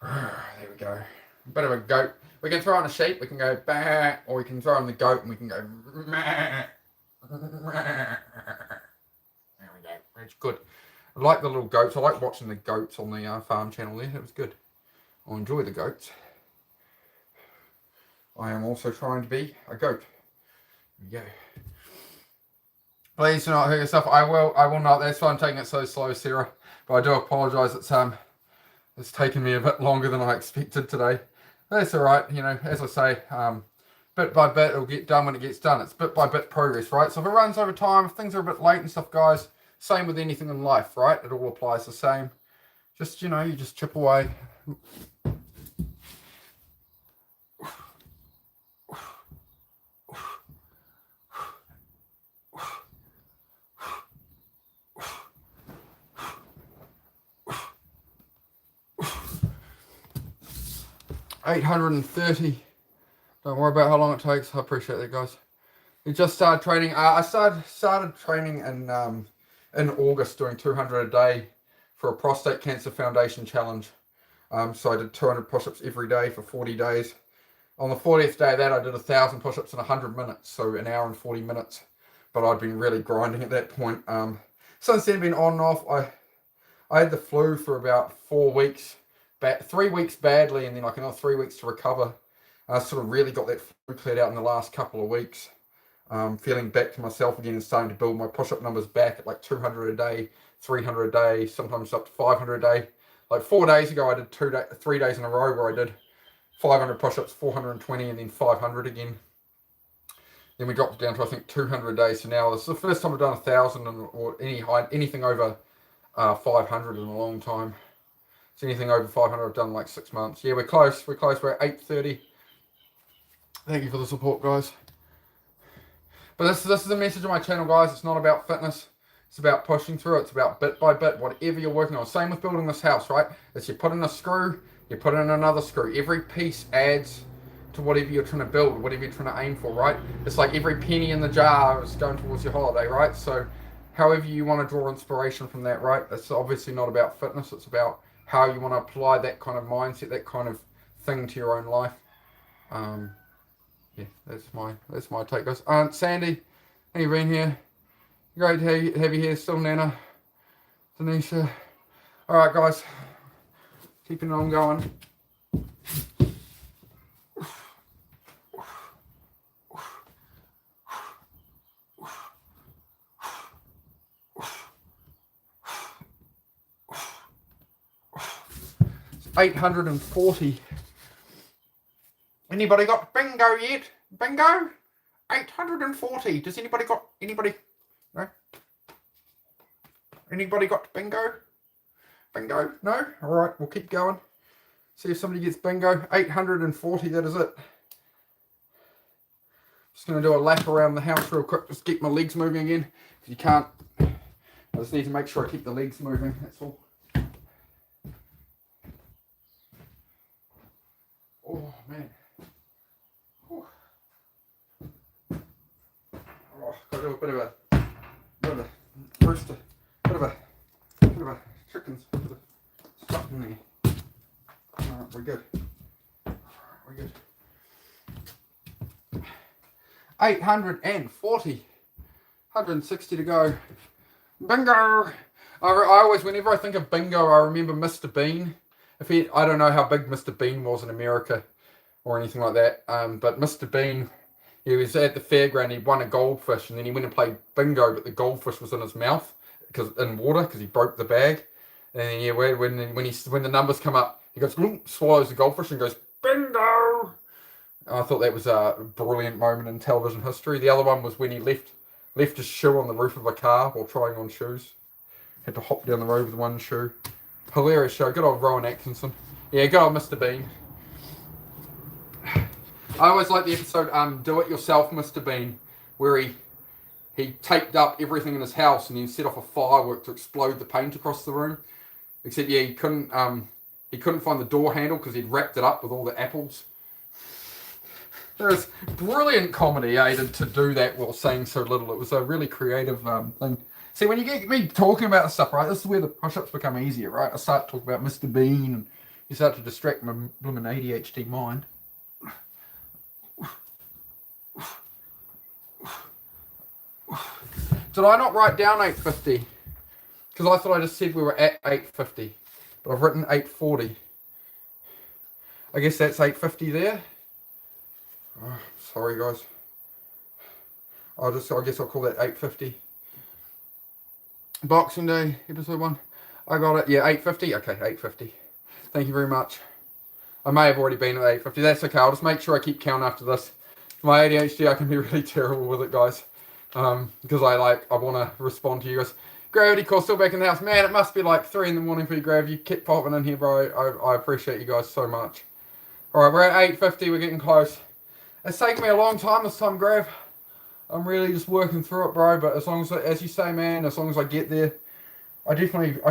There we go. A bit of a goat. We can throw on a sheep, we can go bah, or we can throw on the goat and we can go meh. There we go. It's good. I like the little goats. I like watching the goats on the farm channel there. It was good. I enjoy the goats. I am also trying to be a goat. There we go. Please do not hurt yourself. I will not. That's why I'm taking it so slow, Sarah. But I do apologise. It's taken me a bit longer than I expected today. That's all right. You know, as I say, bit by bit, it'll get done when it gets done. It's bit by bit progress, right? So if it runs over time, if things are a bit late and stuff, guys, same with anything in life, right? It all applies the same. Just, you know, you just chip away. 830. Don't worry about how long it takes. I appreciate that, guys. We just started training. I started training in August, doing 200 a day for a prostate cancer foundation challenge. So I did 200 push-ups every day for 40 days. On the 40th day of that, I did 1,000 push-ups in 100 minutes, so an hour and 40 minutes. But I'd been really grinding at that point. Since then, been on and off. I had the flu for about 4 weeks. 3 weeks badly, and then like another 3 weeks to recover. I sort of really got that flu cleared out in the last couple of weeks. Feeling back to myself again and starting to build my push-up numbers back at like 200 a day, 300 a day, sometimes up to 500 a day. Like 4 days ago, I did 3 days in a row where I did 500 push-ups, 420, and then 500 again. Then we dropped down to, I think, 200 a day. So now this is the first time I've done 1,000 or anything over 500 in a long time. So anything over 500 I've done like 6 months. Yeah, we're close. We're close. We're at 830. Thank you for the support, guys. But this is the message of my channel, guys. It's not about fitness. It's about pushing through. It's about bit by bit, whatever you're working on. Same with building this house, right? It's you put in a screw, you put in another screw. Every piece adds to whatever you're trying to build, whatever you're trying to aim for, right? It's like every penny in the jar is going towards your holiday, right? So however you want to draw inspiration from that, right? It's obviously not about fitness. It's about how you want to apply that kind of mindset, that kind of thing to your own life. Yeah, that's my take, guys. Aunt Sandy, how you been here? Great to have you here still, Nana. Denisha. All right, guys. Keeping on going. It's 840. Anybody got bingo yet? Bingo? 840. Does anybody? No? Anybody got bingo? Bingo? No? Alright, we'll keep going. See if somebody gets bingo. 840, that is it. Just going to do a lap around the house real quick. Just get my legs moving again. You can't. I just need to make sure I keep the legs moving, that's all. Oh, man. Got to do a bit of a rooster, bit of a chickens, bit of stuff in there. Alright, we're good. We're good. 840. 160 to go. Bingo! I always, whenever I think of bingo, I remember Mr. Bean. I don't know how big Mr. Bean was in America or anything like that, but Mr. Bean, he was at the fairground, he won a goldfish, and then he went and played bingo, but the goldfish was in his mouth, in water, because he broke the bag. And then, yeah, when the numbers come up, he goes, swallows the goldfish and goes, bingo! And I thought that was a brilliant moment in television history. The other one was when he left his shoe on the roof of a car while trying on shoes. Had to hop down the road with one shoe. Hilarious show. Good old Rowan Atkinson. Yeah, good old Mr. Bean. I always like the episode Do It Yourself, Mr. Bean, where he taped up everything in his house and then set off a firework to explode the paint across the room. Except, yeah, he couldn't find the door handle because he'd wrapped it up with all the apples. There's brilliant comedy aided to do that while saying so little. It was a really creative thing. See, when you get me talking about stuff, right, this is where the push-ups become easier, right? I start talking about Mr. Bean, and you start to distract my blooming ADHD mind. Did I not write down 850? Because I thought I just said we were at 850. But I've written 840. I guess that's 850 there. Oh, sorry, guys. I guess I'll call that 850. Boxing Day, episode 1. I got it. Yeah, 850. Okay, 850. Thank you very much. I may have already been at 850. That's okay. I'll just make sure I keep count after this. My ADHD, I can be really terrible with it, guys. Because I want to respond to you guys. Gravity Core still back in the house. Man, it must be like 3 in the morning for you, Grav. You keep popping in here, bro. I appreciate you guys so much. Alright, we're at 850. We're getting close. It's taken me a long time this time, Grav. I'm really just working through it, bro. But as long as you say, man, as long as I get there, I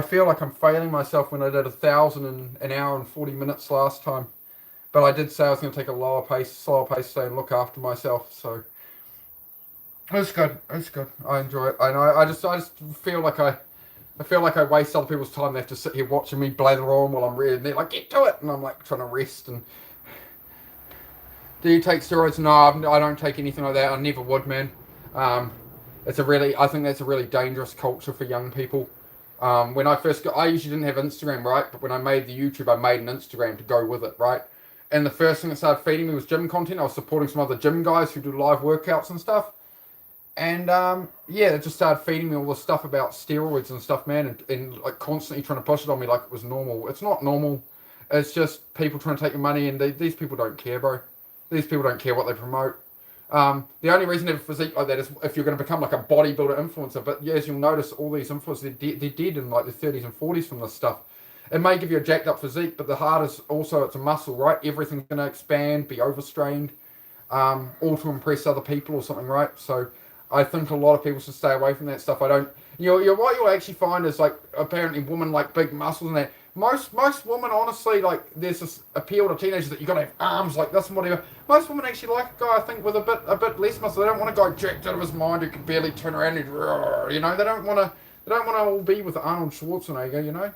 feel like I'm failing myself when I did 1,000 in an hour and 40 minutes last time. But I did say I was going to take a slower pace today and look after myself. So it's good. It's good. I enjoy it. I just feel like I waste other people's time. They have to sit here watching me blather on while I'm reading. They're like, get to it, and I'm like trying to rest. And do you take steroids? No, I don't take anything like that. I never would, man. I think that's a really dangerous culture for young people. When I first got, I usually didn't have Instagram, right? But when I made the YouTube, I made an Instagram to go with it, right? And the first thing that started feeding me was gym content. I was supporting some other gym guys who do live workouts and stuff. And yeah, it just started feeding me all this stuff about steroids and stuff, man, and like constantly trying to push it on me like it was normal. It's not normal. It's just people trying to take your money, and these people don't care, bro. These people don't care what they promote. The only reason to have a physique like that is if you're going to become like a bodybuilder influencer. But yeah, as you'll notice, all these influencers, they're dead in like their 30s and 40s from this stuff. It may give you a jacked up physique, but the heart is also, it's a muscle, right? Everything's going to expand, be overstrained, all to impress other people or something, right? So I think a lot of people should stay away from that stuff. What you'll actually find is like apparently women like big muscles and that. Most women, honestly, like there's this appeal to teenagers that you gotta have arms like this and whatever. Most women actually like a guy, I think, with a bit less muscle. They don't want a guy jacked out of his mind who can barely turn around and you know. They don't want to all be with Arnold Schwarzenegger, you know.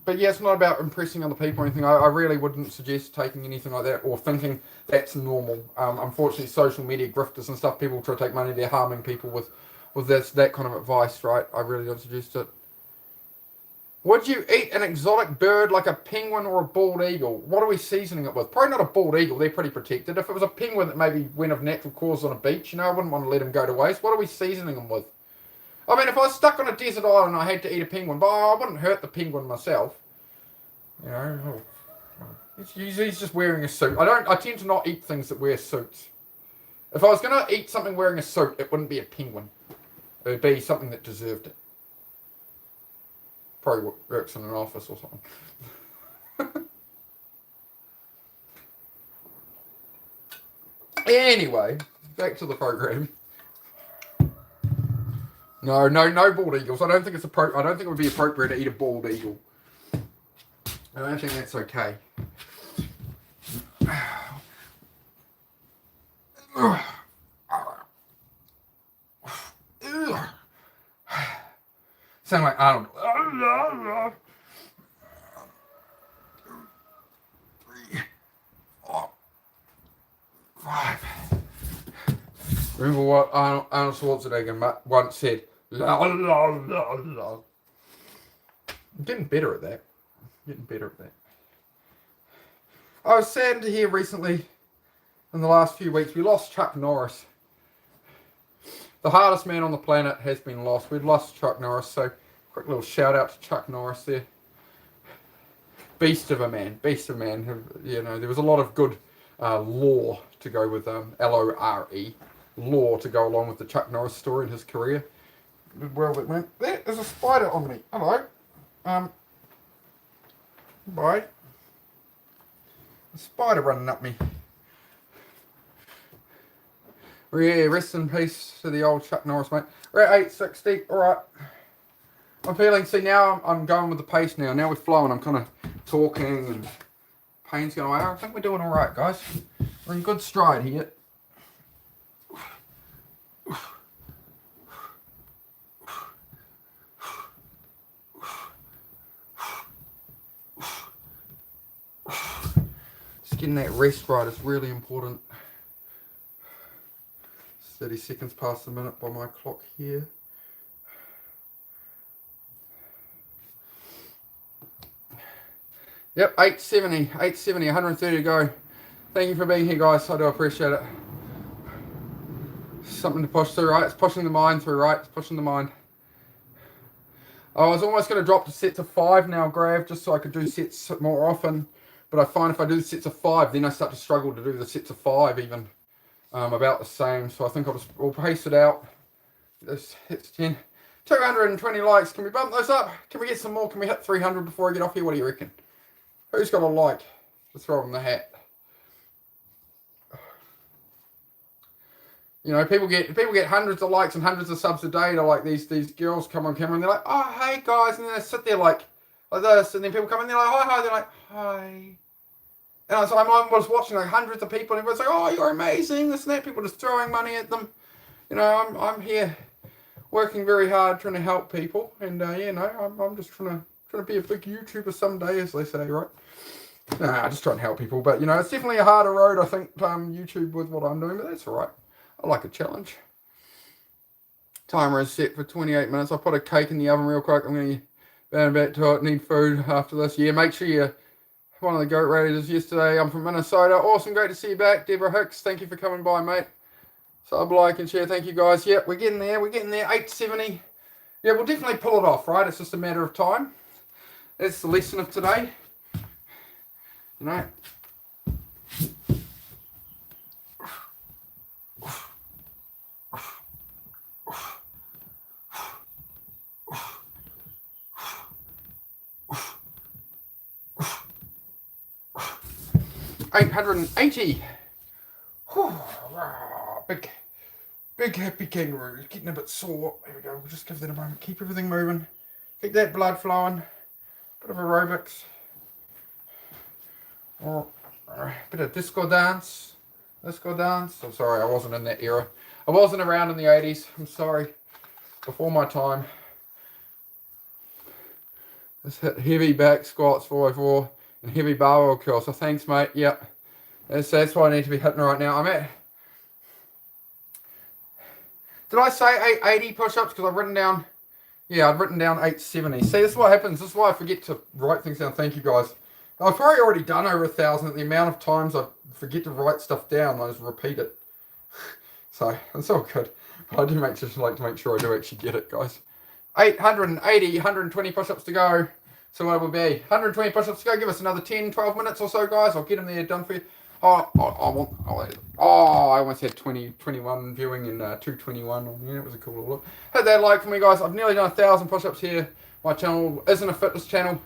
But yeah, it's not about impressing other people or anything. I really wouldn't suggest taking anything like that or thinking that's normal. Unfortunately, social media grifters and stuff, people try to take money, they're harming people with that kind of advice, right? I really don't suggest it. Would you eat an exotic bird like a penguin or a bald eagle? What are we seasoning it with? Probably not a bald eagle, they're pretty protected. If it was a penguin that maybe went of natural cause on a beach, you know, I wouldn't want to let him go to waste. What are we seasoning them with? I mean, if I was stuck on a desert island and I had to eat a penguin, but I wouldn't hurt the penguin myself. You know, he's just wearing a suit. I tend to not eat things that wear suits. If I was going to eat something wearing a suit, it wouldn't be a penguin. It would be something that deserved it. Probably works in an office or something. Anyway, back to the program. No bald eagles. I don't think it would be appropriate to eat a bald eagle. I don't think that's okay. Sound like Arnold. 3, 4, 5. Remember what Arnold Schwarzenegger once said? La la la la. I'm getting better at that. I was saddened to hear recently, in the last few weeks, we lost Chuck Norris. The hardest man on the planet has been lost. We've lost Chuck Norris, so quick little shout out to Chuck Norris there. Beast of a man. You know, there was a lot of good lore to go with L-O-R-E. Lore to go along with the Chuck Norris story in his career. Well, it went. There's a spider on me. Hello. Bye. A spider running up me. Yeah, rest in peace to the old Chuck Norris, mate. We're at 860. Alright. I'm feeling, see now I'm going with the pace now. Now we're flowing. I'm kind of talking and pain's going away. I think we're doing all right, guys. We're in good stride here. Just getting that rest right is really important. 30 seconds past the minute by my clock here. Yep, 870, 130 to go. Thank you for being here, guys. I do appreciate it. Something to push through, right? It's pushing the mind through, right? It's pushing the mind. I was almost going to drop the set to 5 now, Grav, just so I could do sets more often. But I find if I do the sets of 5, then I start to struggle to do the sets of 5 even. About the same. So I think we'll pace it out. This hits 10. 220 likes. Can we bump those up? Can we get some more? Can we hit 300 before I get off here? What do you reckon? Who's got a like to throw in the hat? You know, people get hundreds of likes and hundreds of subs a day to like these girls come on camera and they're like, oh hey guys, and then they sit there like this, and then people come in, they're like, hi, they're like, hi. And so I was watching like hundreds of people, and everyone's like, oh, you're amazing, this and that. People just throwing money at them. You know, I'm here working very hard trying to help people, and I'm just trying to be a big YouTuber someday, as they say, right? Nah, just trying to help people, but you know, it's definitely a harder road, I think, YouTube with what I'm doing, but that's all right. I like a challenge. Timer is set for 28 minutes. I'll put a cake in the oven real quick. I'm going to bound back to it. Need food after this. Yeah, make sure you're one of the goat raiders yesterday. I'm from Minnesota. Awesome. Great to see you back. Deborah Hicks, thank you for coming by, mate. Sub, like, and share. Thank you, guys. Yep, we're getting there. 870. Yeah, we'll definitely pull it off, right? It's just a matter of time. That's the lesson of today. You know. 880. Whew, big happy kangaroo. Getting a bit sore. There we go. We'll just give that a moment. Keep everything moving. Keep that blood flowing. Bit of aerobics. Or a bit of disco dance. I'm sorry, I wasn't in that era. I wasn't around in the 80s. I'm sorry. Before my time. Let's hit heavy back squats, 404. And heavy barbell curl. So thanks, mate. Yep. That's what I need to be hitting right now. I'm at... Did I say 880 push-ups? Because I've written down... Yeah, I've written down 870. See, this is what happens. This is why I forget to write things down. Thank you, guys. I've probably already done over 1,000. The amount of times I forget to write stuff down, I just repeat it. So, it's all good. But I do like to make sure I do actually get it, guys. 880, 120 push-ups to go. So what will be 120 push-ups to go. Give us another 10, 12 minutes or so, guys. I'll get them there done for you. I almost had 21 viewing and 221. Yeah, it was a cool little look. Hit that like for me, guys. I've nearly done 1,000 push-ups here. My channel isn't a fitness channel.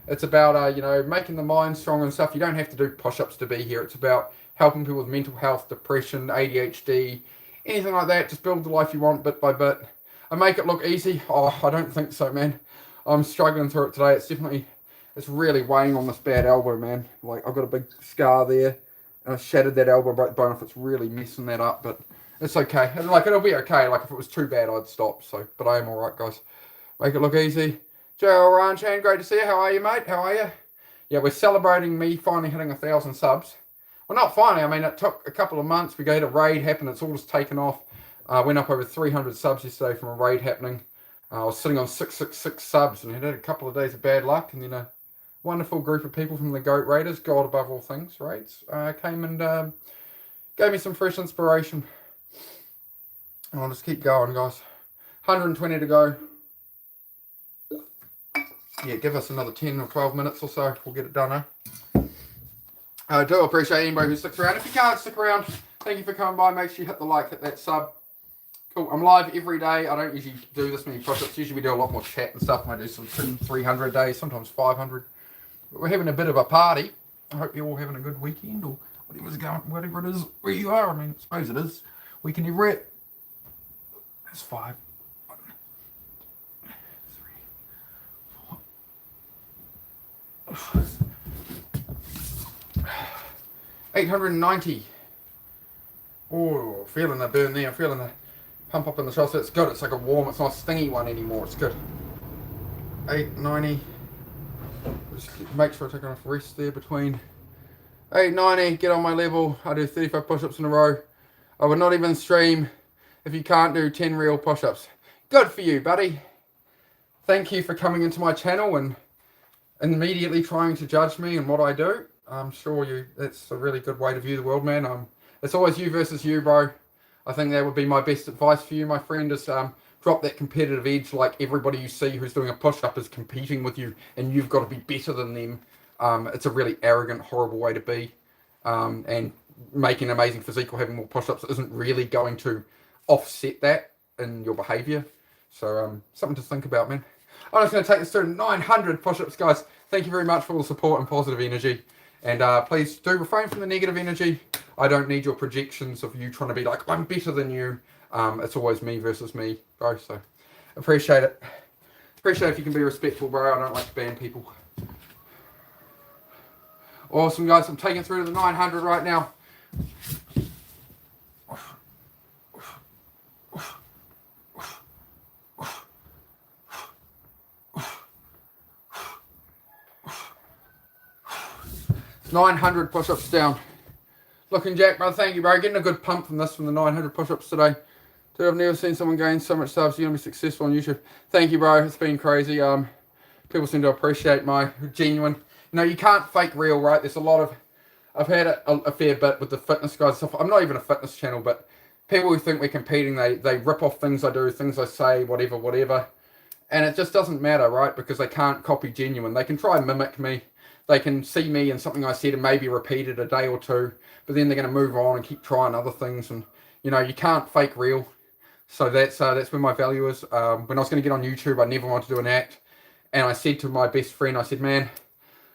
It's about, making the mind stronger and stuff. You don't have to do push-ups to be here. It's about helping people with mental health, depression, ADHD, anything like that. Just build the life you want bit by bit. I make it look easy. Oh, I don't think so, man. I'm struggling through it today. It's really weighing on this bad elbow, man. Like, I've got a big scar there. And I shattered that elbow, broke the bone off. It's really messing that up, but it's okay. Like, it'll be okay. Like, if it was too bad, I'd stop. So, but I am all right, guys. Make it look easy. Joe Ranchan, great to see you. How are you, mate? How are you? Yeah, we're celebrating me finally hitting 1,000 subs. Well, not finally. I mean, it took a couple of months. We had a raid happen. It's all just taken off. Went up over 300 subs yesterday from a raid happening. I was sitting on 666 subs and had a couple of days of bad luck. And then a wonderful group of people from the Goat Raiders, God above all things, raids, came and gave me some fresh inspiration. And I'll just keep going, guys. 120 to go. Yeah, give us another 10 or 12 minutes or so. We'll get it done, eh? I do appreciate anybody who sticks around. If you can't stick around, thank you for coming by. Make sure you hit the like, hit that sub. Cool. I'm live every day. I don't usually do this many push-ups. Usually we do a lot more chat and stuff. I do some 300 a day, sometimes 500. But we're having a bit of a party. I hope you're all having a good weekend or whatever it is where you are. I mean, I suppose it is. Weekend everywhere. That's 5. 1, 3, 4. 890. Oh, feeling the burn there. Feeling the pump up in the shoulder. It's good. It's like a warm. It's not a stingy one anymore. It's good. 890. Just make sure I take enough rest there between. 890. Get on my level. I do 35 push-ups in a row. I would not even stream if you can't do 10 real push-ups. Good for you, buddy. Thank you for coming into my channel and immediately trying to judge me and what I do. I'm sure that's a really good way to view the world, man. It's always you versus you, bro. I think that would be my best advice for you, my friend, is drop that competitive edge. Like everybody you see who's doing a push-up is competing with you and you've got to be better than them. It's a really arrogant, horrible way to be. And making an amazing physique or having more push-ups isn't really going to offset that in your behavior. So something to think about, man. I'm just going to take this to 900 push-ups, guys. Thank you very much for all the support and positive energy. And please do refrain from the negative energy. I don't need your projections of you trying to be like, I'm better than you. It's always me versus me, bro. So appreciate it. Appreciate if you can be respectful, bro. I don't like to ban people. Awesome, guys. I'm taking through to the 900 right now. It's 900 push-ups down. Looking jack, brother. Thank you, bro. Getting a good pump from this, from the 900 push-ups today. Dude, I've never seen someone gain so much subs. You're going to be successful on YouTube. Thank you, bro. It's been crazy. People seem to appreciate my genuine... You know, you can't fake real, right? There's a lot of... I've had a fair bit with the fitness guys and stuff. I'm not even a fitness channel, but people who think we're competing, they rip off things I do, things I say, whatever. And it just doesn't matter, right? Because they can't copy genuine. They can try and mimic me. They can see me and something I said and maybe repeat it a day or two, but then they're going to move on and keep trying other things. And, you know, you can't fake real. So that's where my value is. When I was going to get on YouTube, I never wanted to do an act. And I said to my best friend, I said, man,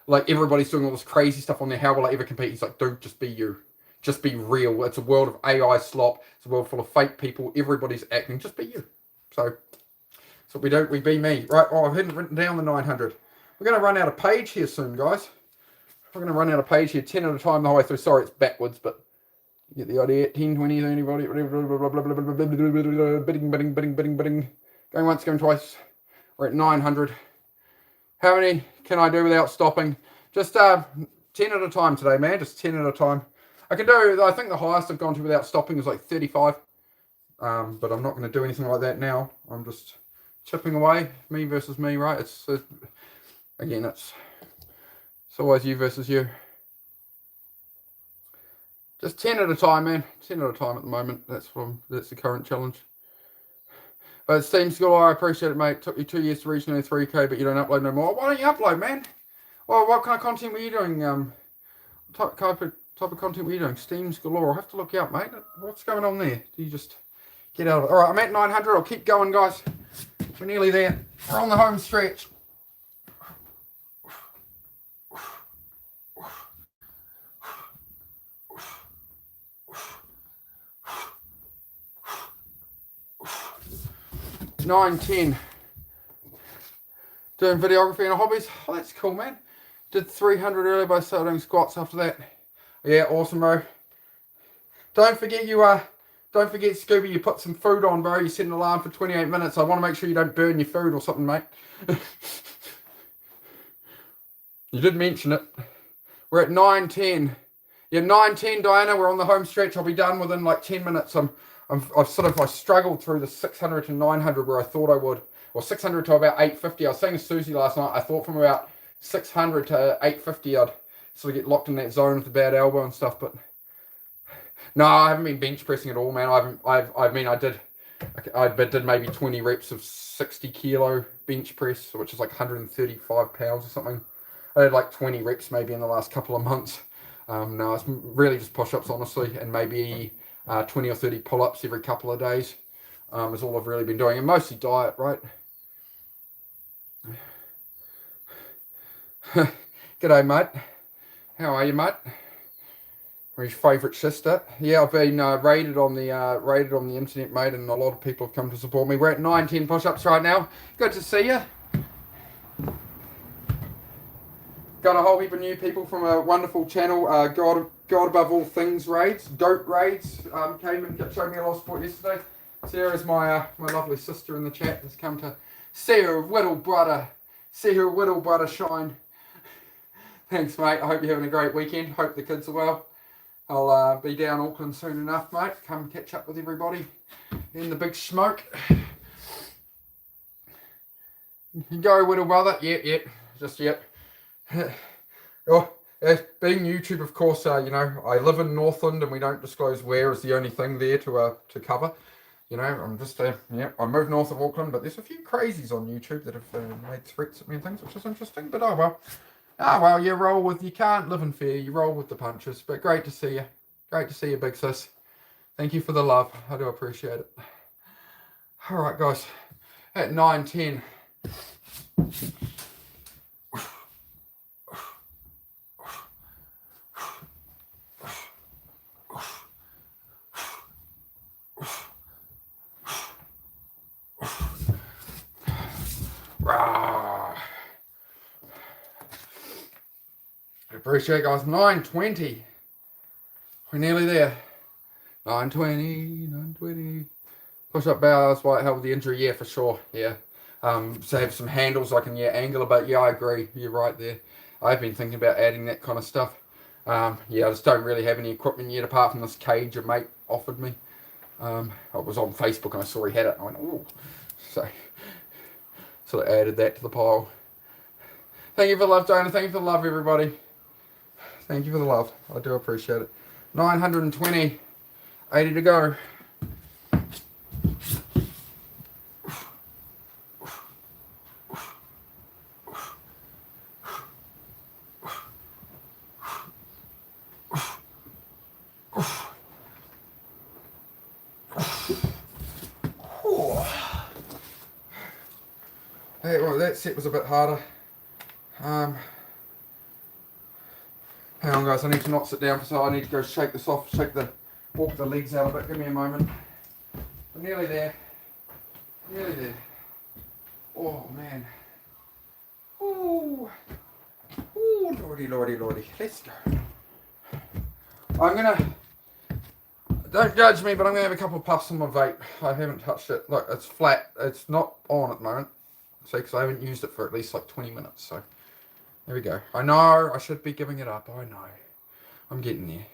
like everybody's doing all this crazy stuff on there. How will I ever compete? He's like, dude, just be you. Just be real. It's a world of AI slop. It's a world full of fake people. Everybody's acting. Just be you. So we don't. We be me. Right. Oh, I've written down the 900. We're going to run out of page here soon, guys. We're going to run out of page here 10 at a time the whole way through. Sorry, it's backwards, but you get the idea. 10, 20, anybody. Bidding. Going once, going twice. We're at 900. How many can I do without stopping? Just 10 at a time today, man. Just 10 at a time. I can do, I think the highest I've gone to without stopping is like 35. But I'm not going to do anything like that now. I'm just chipping away. Me versus me, right? Again, it's always you versus you. Just 10 at a time, man. 10 at a time at the moment. That's the current challenge. But Steam Scholar, I appreciate it, mate. It took you 2 years to reach nearly 3K, but you don't upload no more. Why don't you upload, man? Well, what kind of content were you doing? Type of content were you doing? Steams galore. I'll have to look out, mate. What's going on there? Do you just get out of it? All right, I'm at 900. I'll keep going, guys. We're nearly there. We're on the home stretch. It's 9:10. Doing videography and hobbies. Oh, that's cool, man. Did 300 earlier, but I started doing squats after that. Yeah, awesome, bro. Don't forget Scooby, you put some food on, bro. You set an alarm for 28 minutes. I want to make sure you don't burn your food or something, mate. You did mention it. We're at 9:10. Yeah, 9:10, Diana. We're on the home stretch. I'll be done within like 10 minutes. I struggled through the 600 to 900 where I thought I would. Or 600 to about 850. I was saying to Susie last night, I thought from about 600 to 850 I'd sort of get locked in that zone with the bad elbow and stuff, but no, I haven't been bench pressing at all, man. I did maybe 20 reps of 60 kilo bench press, which is like 135 pounds or something. I had like 20 reps maybe in the last couple of months. No, it's really just push-ups, honestly, and maybe 20 or 30 pull-ups every couple of days is all I've really been doing, and mostly diet, right? G'day, mate. How are you, mate? Where's your favourite sister? Yeah, I've been rated on the internet, mate, and a lot of people have come to support me. We're at 9-10 push-ups right now. Good to see you. got a whole heap of new people from a wonderful channel, God Above All Things raids, Goat raids, came and showed me a lot of support yesterday. Sarah's my lovely sister in the chat, has come to see her little brother shine. Thanks, mate. I hope you're having a great weekend. Hope the kids are well. I'll be down Auckland soon enough, mate. Come catch up with everybody in the big smoke. You go, little brother. Yep. Just yep. Oh, being YouTube, of course, you know, I live in Northland and we don't disclose where is the only thing there to cover. You know, I'm just, I moved north of Auckland, but there's a few crazies on YouTube that have made threats at me and things, which is interesting, but oh well. Ah, well, you can't live in fear, you roll with the punches, but great to see you. Great to see you, big sis. Thank you for the love. I do appreciate it. All right, guys, at 9:10. I appreciate it, guys. 9:20. We're nearly there. 9:20. Push up bars, white help with the injury, yeah, for sure. Yeah. So have some handles I can angle a bit. Yeah, I agree. You're right there. I've been thinking about adding that kind of stuff. I just don't really have any equipment yet apart from this cage a mate offered me. I was on Facebook and I saw he had it and I went, ooh. So I added that to the pile. Thank you for the love, Dana. Thank you for the love, everybody. Thank you for the love. I do appreciate it. 920. 80 to go. Hey, well, that set was a bit harder. Hang on, guys. I need to not sit down, so I need to go shake this off, walk the legs out a bit. Give me a moment. I'm nearly there. Nearly there. Oh, man. Ooh. Ooh, lordy. Let's go. I'm gonna... Don't judge me, but I'm gonna have a couple of puffs on my vape. I haven't touched it. Look, it's flat. It's not on at the moment. See, because I haven't used it for at least like 20 minutes. So, there we go. I know I should be giving it up. I know. I'm getting there.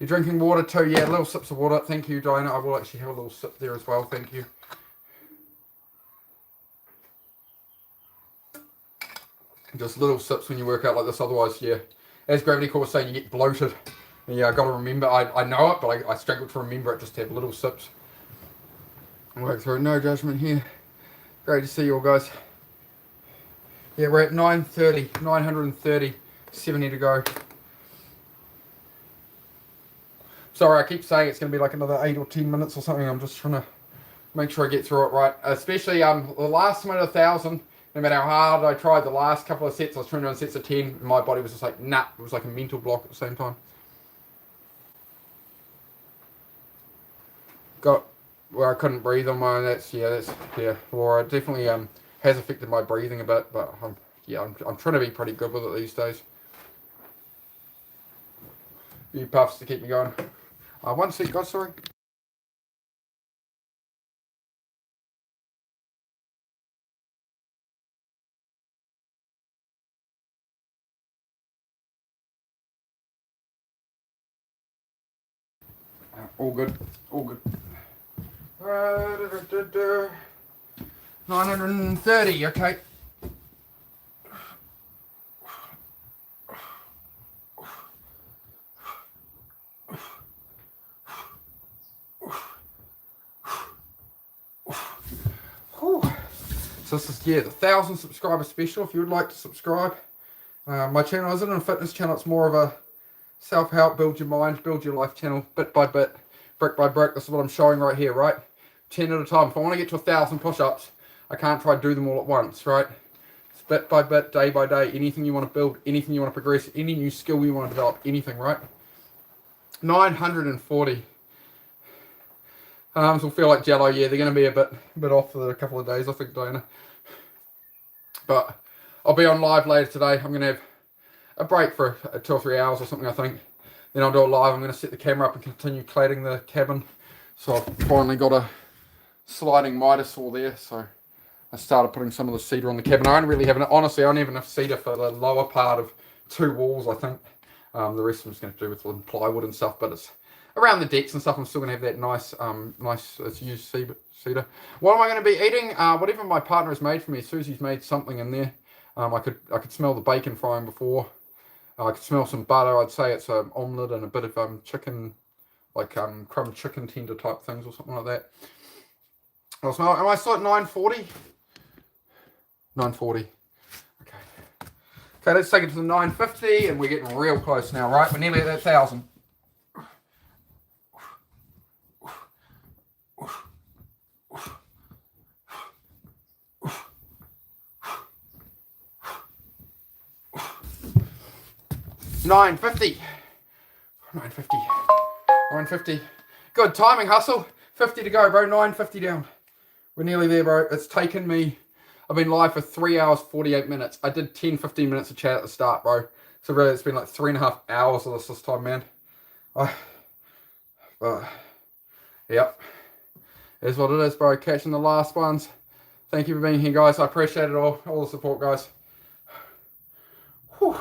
You're drinking water too? Yeah, little sips of water. Thank you, Diana. I will actually have a little sip there as well. Thank you. Just little sips when you work out like this. Otherwise, yeah, as Gravity Core was saying, you get bloated. And yeah, I got to remember. I know it, but I struggle to remember it. Just to have little sips. Work through. No judgment here. Great to see you all, guys. Yeah, we're at 930, 70 to go. Sorry, I keep saying it's going to be like another 8 or 10 minutes or something. I'm just trying to make sure I get through it right. Especially the last time at 1,000, no matter how hard I tried the last couple of sets, I was trying to run sets of 10, and my body was just like, nah. It was like a mental block at the same time. Where I couldn't breathe on my own. That's Laura. It definitely has affected my breathing a bit, but I'm trying to be pretty good with it these days. A few puffs to keep me going. One sec, guys, sorry. All good. 930, okay. So this is, the 1,000 subscriber special. If you would like to subscribe, my channel isn't a fitness channel. It's more of a self-help, build your mind, build your life channel, bit by bit, brick by brick. This is what I'm showing right here, right? 10 at a time. If I want to get to 1,000 push-ups, I can't try to do them all at once, right? It's bit by bit, day by day. Anything you want to build, anything you want to progress, any new skill you want to develop, anything, right? 940. Arms will feel like jello. Yeah, they're going to be a bit off for a couple of days, I think, Diana. But I'll be on live later today. I'm going to have a break for 2 or 3 hours or something, I think. Then I'll do it live. I'm going to set the camera up and continue cladding the cabin. So I've finally got a sliding miter saw there, so I started putting some of the cedar on the cabin. I don't really have, honestly, I don't have enough cedar for the lower part of 2 walls, I think. The rest of them is going to do with plywood and stuff, but it's around the decks and stuff. I'm still going to have that nice it's used cedar. What am I going to be eating? Whatever my partner has made for me. Susie's made something in there. I could smell the bacon frying before. I could smell some butter. I'd say it's an omelette and a bit of chicken, like crumb chicken tender type things or something like that. I'll smell. Am I still at 9:40? 9:40. Okay. Okay, let's take it to the 9:50, and we're getting real close now, right? We're nearly at that 1,000. $9.50. 9.50. Good timing, hustle. 50 to go, bro. 9.50 down. We're nearly there, bro. It's taken me, I've been live for 3 hours, 48 minutes. I did 10-15 minutes of chat at the start, bro. So really, it's been like 3.5 hours of this time, man. Yep. It is what it is, bro. Catching the last ones. Thank you for being here, guys. I appreciate it all the support, guys. Whew.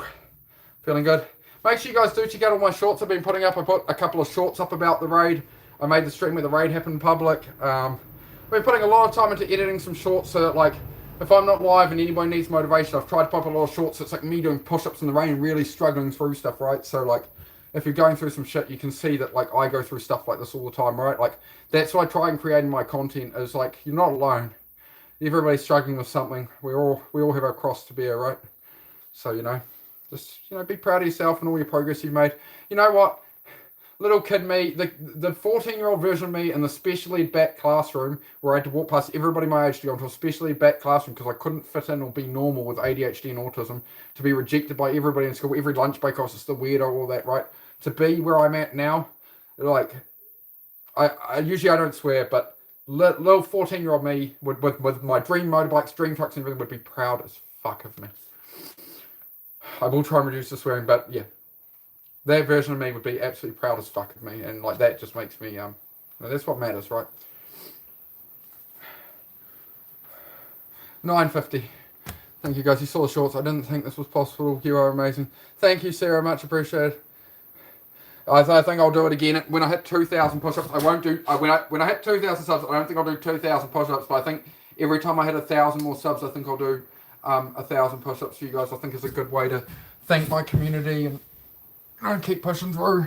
Feeling good. Make sure you guys do check out all my shorts I've been putting up. I put a couple of shorts up about the raid. I made the stream where the raid happened in public. I've been putting a lot of time into editing some shorts so that, like, if I'm not live and anybody needs motivation, I've tried to pop a lot of shorts. It's like me doing push-ups in the rain, really struggling through stuff, right? So, like, if you're going through some shit, you can see that, like, I go through stuff like this all the time, right? Like, that's what I try and create in my content is, like, you're not alone. Everybody's struggling with something. We all have our cross to bear, right? So, you know, just, you know, be proud of yourself and all your progress you've made. You know what? Little kid me, the 14-year-old version of me in the special ed back classroom where I had to walk past everybody my age to go into a special ed back classroom because I couldn't fit in or be normal with ADHD and autism, to be rejected by everybody in school, every lunch break I was just a weirdo, all that, right? To be where I'm at now, like, I usually I don't swear, but little 14-year-old me with my dream motorbikes, dream trucks and everything would be proud as fuck of me. I will try and reduce the swearing, but yeah. That version of me would be absolutely proud as fuck of me, and like that just makes me that's what matters, right? 9.50. Thank you guys. You saw the shorts. I didn't think this was possible. You are amazing. Thank you, Sarah. Much appreciated. I think I'll do it again when I hit 2,000 push-ups. I won't do when I hit 2,000 subs. I don't think I'll do 2,000 push-ups, but I think every time I hit 1,000 more subs, I think I'll do 1,000 push-ups for you guys. I think it's a good way to thank my community and keep pushing through.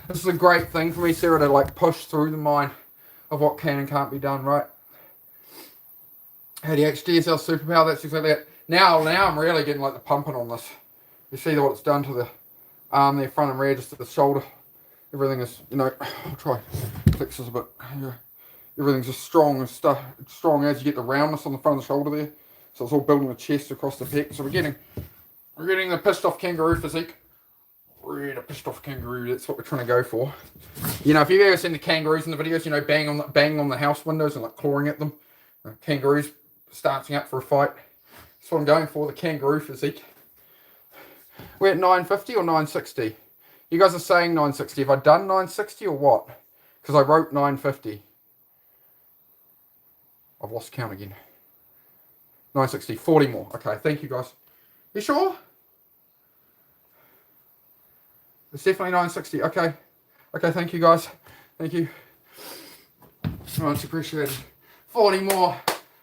This is a great thing for me, Sarah, to like push through the mind of what can and can't be done, right? ADHD is our superpower. That's exactly it. Now I'm really getting like the pumping on this. You see what it's done to the arm there, front and rear, just to the shoulder. Everything is, you know, I'll try to fix this a bit. Yeah. Everything's just strong as you get the roundness on the front of the shoulder there. So it's all building the chest across the pec. So we're getting the pissed off kangaroo physique. We're a pissed off kangaroo. That's what we're trying to go for. You know, if you've ever seen the kangaroos in the videos, you know, banging on the house windows and like clawing at them. Kangaroos starting up for a fight. That's what I'm going for, the kangaroo physique. We're at 9.50 or 9.60? You guys are saying 9.60. Have I done 9.60 or what? Because I wrote 9.50. I've lost count again. 9.60. 40 more. Okay, thank you guys. You sure? It's definitely 9.60. Okay. Okay, thank you guys. Thank you. Much appreciated. 40 more.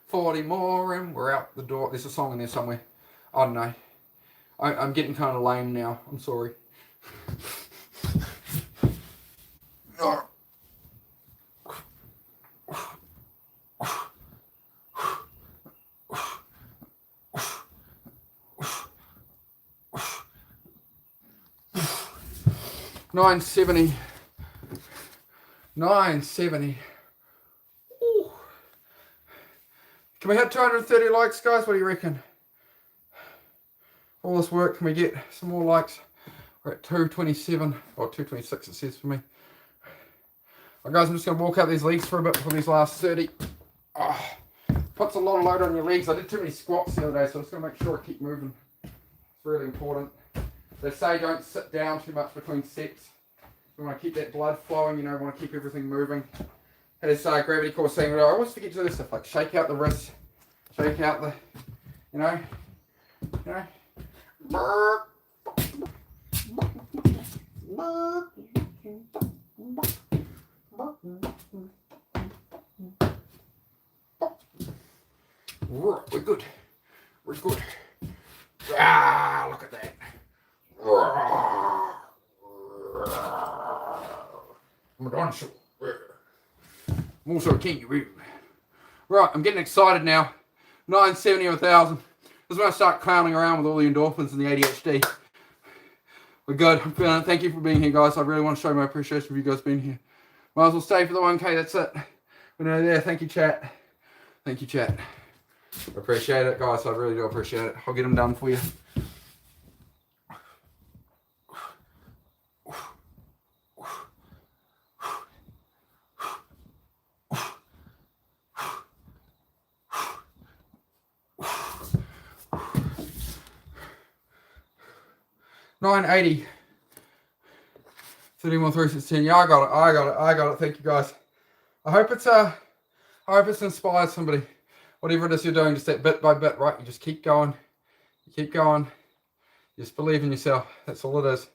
40 more and we're out the door. There's a song in there somewhere. I don't know. I'm getting kind of lame now. I'm sorry. $9.70. $9.70. Ooh. Can we hit 230 likes, guys? What do you reckon? All this work, can we get some more likes? We're at 227 or 226 it says for me. Guys, I'm just going to walk out these legs for a bit for these last 30. Oh, puts a lot of load on your legs. I did too many squats the other day, so I'm just going to make sure I keep moving. It's really important. They say don't sit down too much between sets. We want to keep that blood flowing, you know, we want to keep everything moving. As Gravity Core saying, I always forget to do this stuff, like shake out the wrists, shake out the, you know. We're good. We're good. Ah, look at that. I'm also a kangaroo. Right, I'm getting excited now. 970 of 1,000. This is when I start clowning around with all the endorphins and the ADHD. We're good. I'm feeling it. Thank you for being here, guys. I really want to show my appreciation for you guys being here. Might as well stay for the 1K. That's it. We're there. Thank you, chat. Thank you, chat. Appreciate it, guys. I really do appreciate it. I'll get them done for you. $9.80. 30 more 3 sets 10. Yeah, I got it. Thank you, guys. I hope it's inspired somebody. Whatever it is you're doing, just that bit by bit, right? You just keep going. You keep going. You just believe in yourself. That's all it is.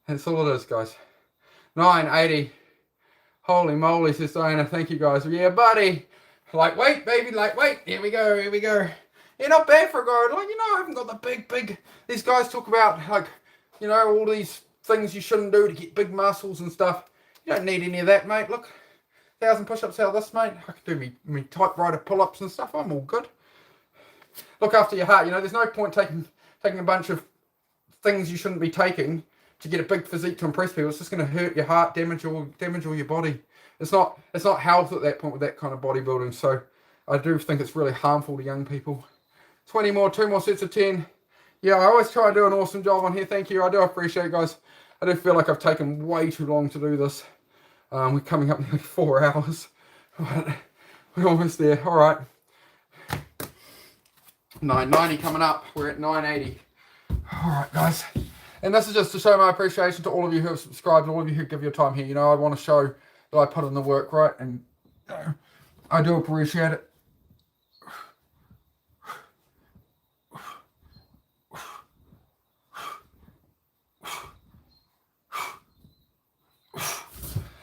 That's all it is, guys. 9.80. Holy moly, says Diana. Thank you, guys. Yeah, buddy. Lightweight, baby, lightweight. Here we go. Yeah, not bad for a guy. Like, you know, I haven't got the big. These guys talk about, like, you know, all these things you shouldn't do to get big muscles and stuff. You don't need any of that, mate. Look. 1,000 push-ups out of this, mate. I can do me typewriter pull-ups and stuff. I'm all good. Look after your heart. You know, there's no point taking a bunch of things you shouldn't be taking to get a big physique to impress people. It's just going to hurt your heart, damage all your body. It's not health at that point with that kind of bodybuilding. So I do think it's really harmful to young people. 20 more, 2 more sets of 10. Yeah, I always try to do an awesome job on here. Thank you. I do appreciate it, guys. I do feel like I've taken way too long to do this. We're coming up nearly 4 hours. We're almost there. All right. 990 coming up. We're at 980. All right, guys. And this is just to show my appreciation to all of you who have subscribed and all of you who give your time here. You know, I want to show that I put in the work, right? And I do appreciate it.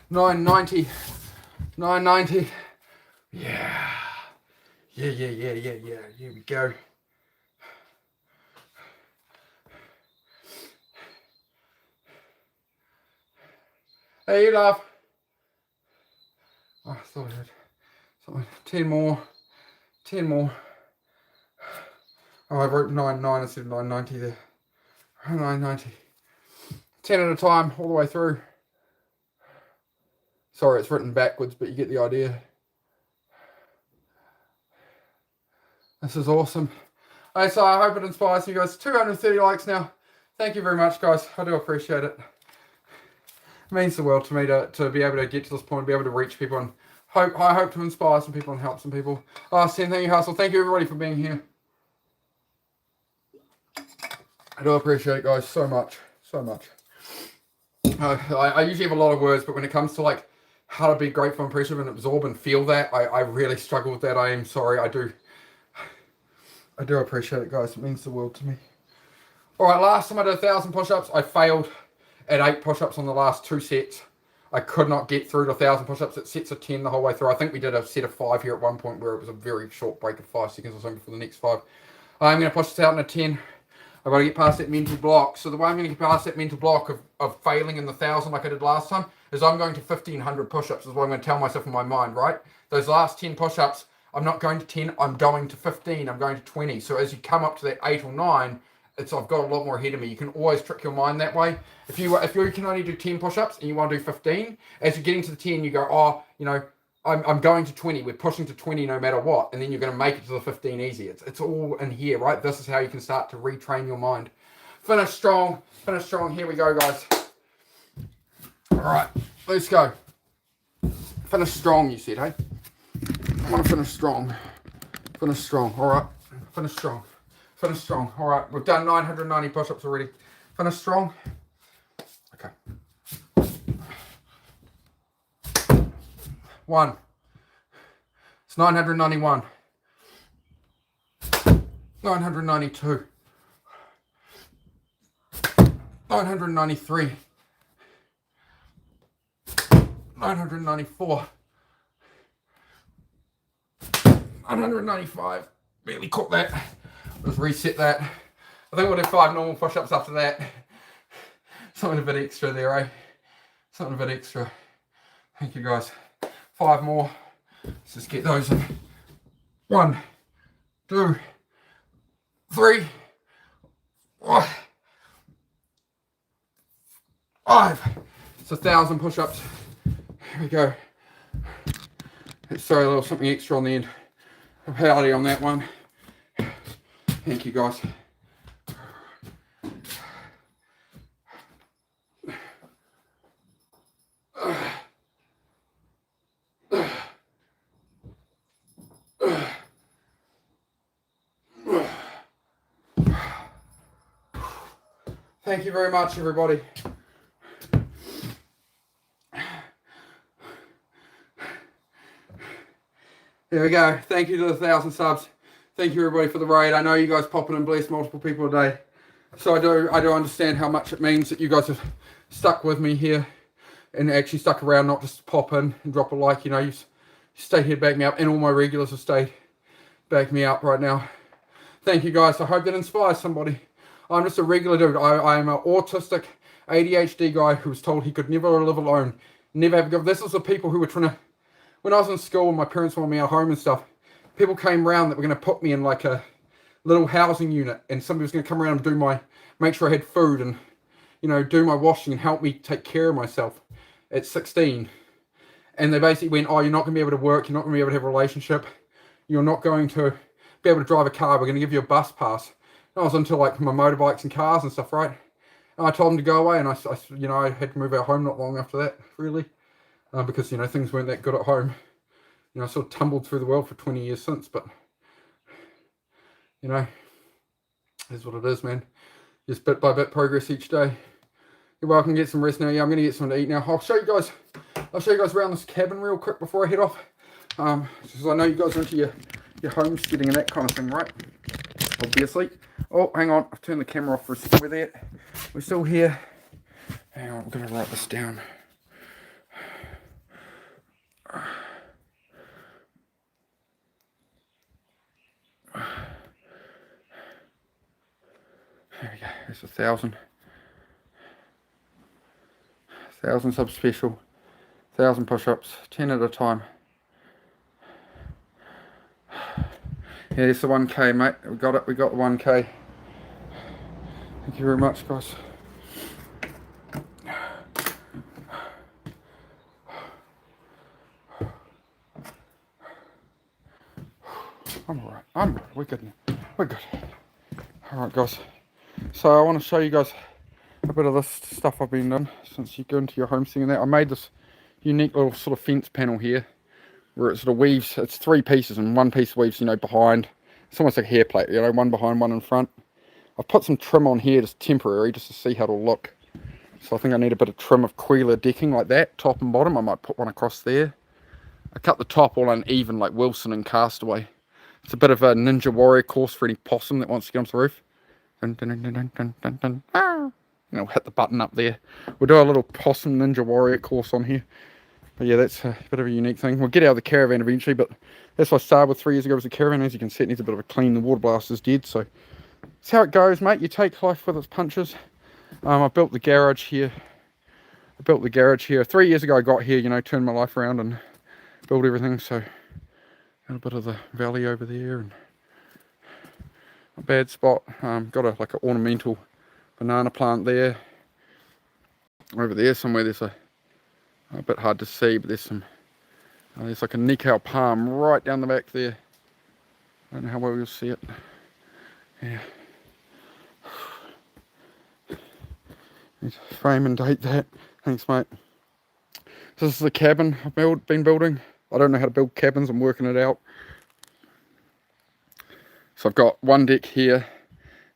$990. Yeah. Here we go. Hey, you love. Oh, I thought I had something. 10 more. 10 more. Oh, I wrote 99 instead of 990 there. 990. 10 at a time, all the way through. Sorry, it's written backwards, but you get the idea. This is awesome. Hey, so I hope it inspires you guys. 230 likes now. Thank you very much, guys. I do appreciate it. It means the world to me to be able to get to this point, be able to reach people, and I hope to inspire some people and help some people. Sam, thank you, Hustle. Thank you, everybody, for being here. I do appreciate it, guys, so much. So much. I usually have a lot of words, but when it comes to, like, how to be grateful and appreciative and absorb and feel that, I really struggle with that. I am sorry. I do appreciate it, guys. It means the world to me. All right, last time I did 1,000 push-ups, I failed at 8 push-ups on the last 2 sets. I could not get through to 1,000 push-ups at sets of 10 the whole way through. I think we did a set of 5 here at one point where it was a very short break of 5 seconds or something for the next 5. I'm going to push this out in a 10. I've got to get past that mental block. So the way I'm going to get past that mental block of failing in the 1,000 like I did last time is I'm going to 1,500 push-ups is what I'm going to tell myself in my mind, right? Those last 10 push-ups, I'm not going to 10, I'm going to 15, I'm going to 20. So as you come up to that 8 or 9, I've got a lot more ahead of me. You can always trick your mind that way. If you can only do 10 push-ups and you want to do 15, as you're getting to the 10, you go, oh, you know, I'm going to 20. We're pushing to 20 no matter what. And then you're going to make it to the 15 easy. It's all in here, right? This is how you can start to retrain your mind. Finish strong. Finish strong. Here we go, guys. All right. Let's go. Finish strong, you said, hey? I want to finish strong. Finish strong, alright. Finish strong. Finish strong. Alright, we've done 990 push-ups already. Finish strong. Okay. 1. It's 991. 992. 993. 994. 995. Barely caught that. Let's reset that. I think we'll do 5 normal push-ups after that. Something a bit extra there, eh? Something a bit extra. Thank you, guys. 5 more. Let's just get those in. 1, 2, 3, 4, 5. It's 1,000 push-ups. Here we go. Let's throw a little something extra on the end. A powder on that one. Thank you, guys. Thank you very much, everybody. There we go. Thank you to the 1,000 subs. Thank you, everybody, for the raid. I know you guys pop in and bless multiple people a day. So I do understand how much it means that you guys have stuck with me here and actually stuck around, not just pop in and drop a like. You know, you stay here, back me up, and all my regulars have stayed back me up right now. Thank you, guys. I hope that inspires somebody. I'm just a regular dude. I am an autistic ADHD guy who was told he could never live alone. Never have a go. This is the people who were trying to... When I was in school and my parents wanted me out home and stuff, people came around that were going to put me in like a little housing unit, and somebody was going to come around and do make sure I had food and, you know, do my washing and help me take care of myself at 16. And they basically went, oh, you're not going to be able to work, you're not going to be able to have a relationship, you're not going to be able to drive a car, we're going to give you a bus pass. And I was into like my motorbikes and cars and stuff, right? And I told them to go away, and I you know, I had to move out home not long after that, really. Because, you know, things weren't that good at home. You know, I sort of tumbled through the world for 20 years since, but, you know, is what it is, man. Just bit by bit progress each day. You're welcome to get some rest now. Yeah, I'm going to get something to eat now. I'll show you guys around this cabin real quick before I head off. Because I know you guys are into your homesteading and that kind of thing, right? Obviously. Oh, hang on. I've turned the camera off for a second. We're still here. Hang on, I'm going to write this down. There we go. There's 1,000. 1,000 sub special. 1,000 push-ups. 10 at a time. Yeah, it's the 1K, mate. We got it. We got the 1K. Thank you very much, guys. I'm alright. We're good now. We're good. Alright, guys. So I want to show you guys a bit of this stuff I've been doing since you go into your homesteading and that. I made this unique little sort of fence panel here where it sort of weaves. It's 3 pieces, and one piece weaves, you know, behind. It's almost like a hair plate, you know, one behind, one in front. I've put some trim on here, just temporary, just to see how it'll look. So I think I need a bit of trim of Quila decking like that, top and bottom. I might put one across there. I cut the top all uneven like Wilson and Castaway. It's a bit of a Ninja Warrior course for any possum that wants to get onto the roof. Dun, dun, dun, dun, dun, dun, dun. Ah. And I'll hit the button up there. We'll do a little possum Ninja Warrior course on here. But yeah, that's a bit of a unique thing. We'll get out of the caravan eventually, but that's what I started with 3 years ago, was a caravan. As you can see, it needs a bit of a clean. The water blaster's dead, so that's how it goes, mate. You take life with its punches. I built the garage here. 3 years ago I got here, you know, turned my life around and built everything. So got a bit of the valley over there and a bad spot. Got like an ornamental banana plant there. Over there somewhere there's a bit hard to see, but there's there's like a Nikau palm right down the back there. I don't know how well you'll see it. Yeah. Need to frame and date that. Thanks, mate. So this is the cabin I've been building. I don't know how to build cabins, I'm working it out. So I've got one deck here.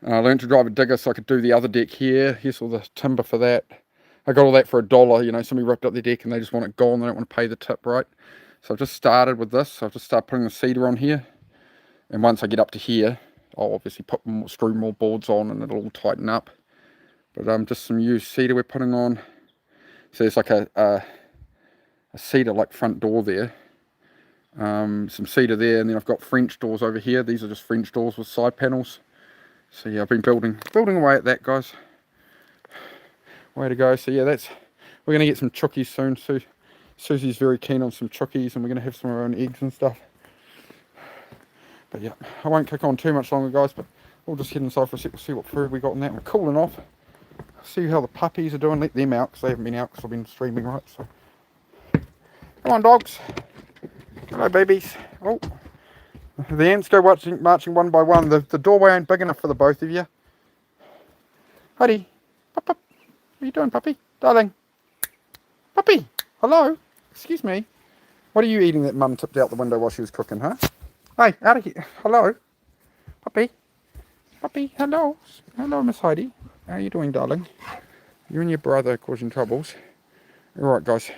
I learned to drive a digger so I could do the other deck here. Here's all the timber for that. I got all that for $1. You know, somebody ripped up their deck and they just want it gone. They don't want to pay the tip, right? So I've just started with this. So I've just started putting the cedar on here. And once I get up to here, I'll obviously screw more boards on and it'll all tighten up. But just some used cedar we're putting on. So there's like a cedar like front door there. Some cedar there, and then I've got French doors over here. These are just French doors with side panels. So yeah, I've been building away at that, guys. Way to go. So yeah, we're gonna get some chookies soon. Susie's very keen on some chookies, and we're gonna have some of our own eggs and stuff. But yeah, I won't kick on too much longer, guys, but we'll just head inside for a sec. We'll see what food we got in that. We're cooling off. See how the puppies are doing. Let them out because they haven't been out because I've been streaming, right? So come on, dogs. Hello, babies. Oh, the ants go marching one by one. The doorway ain't big enough for the both of you. Huddy. Pup, pup. What are you doing, puppy? Darling. Puppy. Hello. Excuse me. What are you eating that Mum tipped out the window while she was cooking, huh? Hey, out of here. Hello. Puppy. Puppy. Hello. Hello, Miss Heidi. How are you doing, darling? You and your brother are causing troubles. Alright, guys.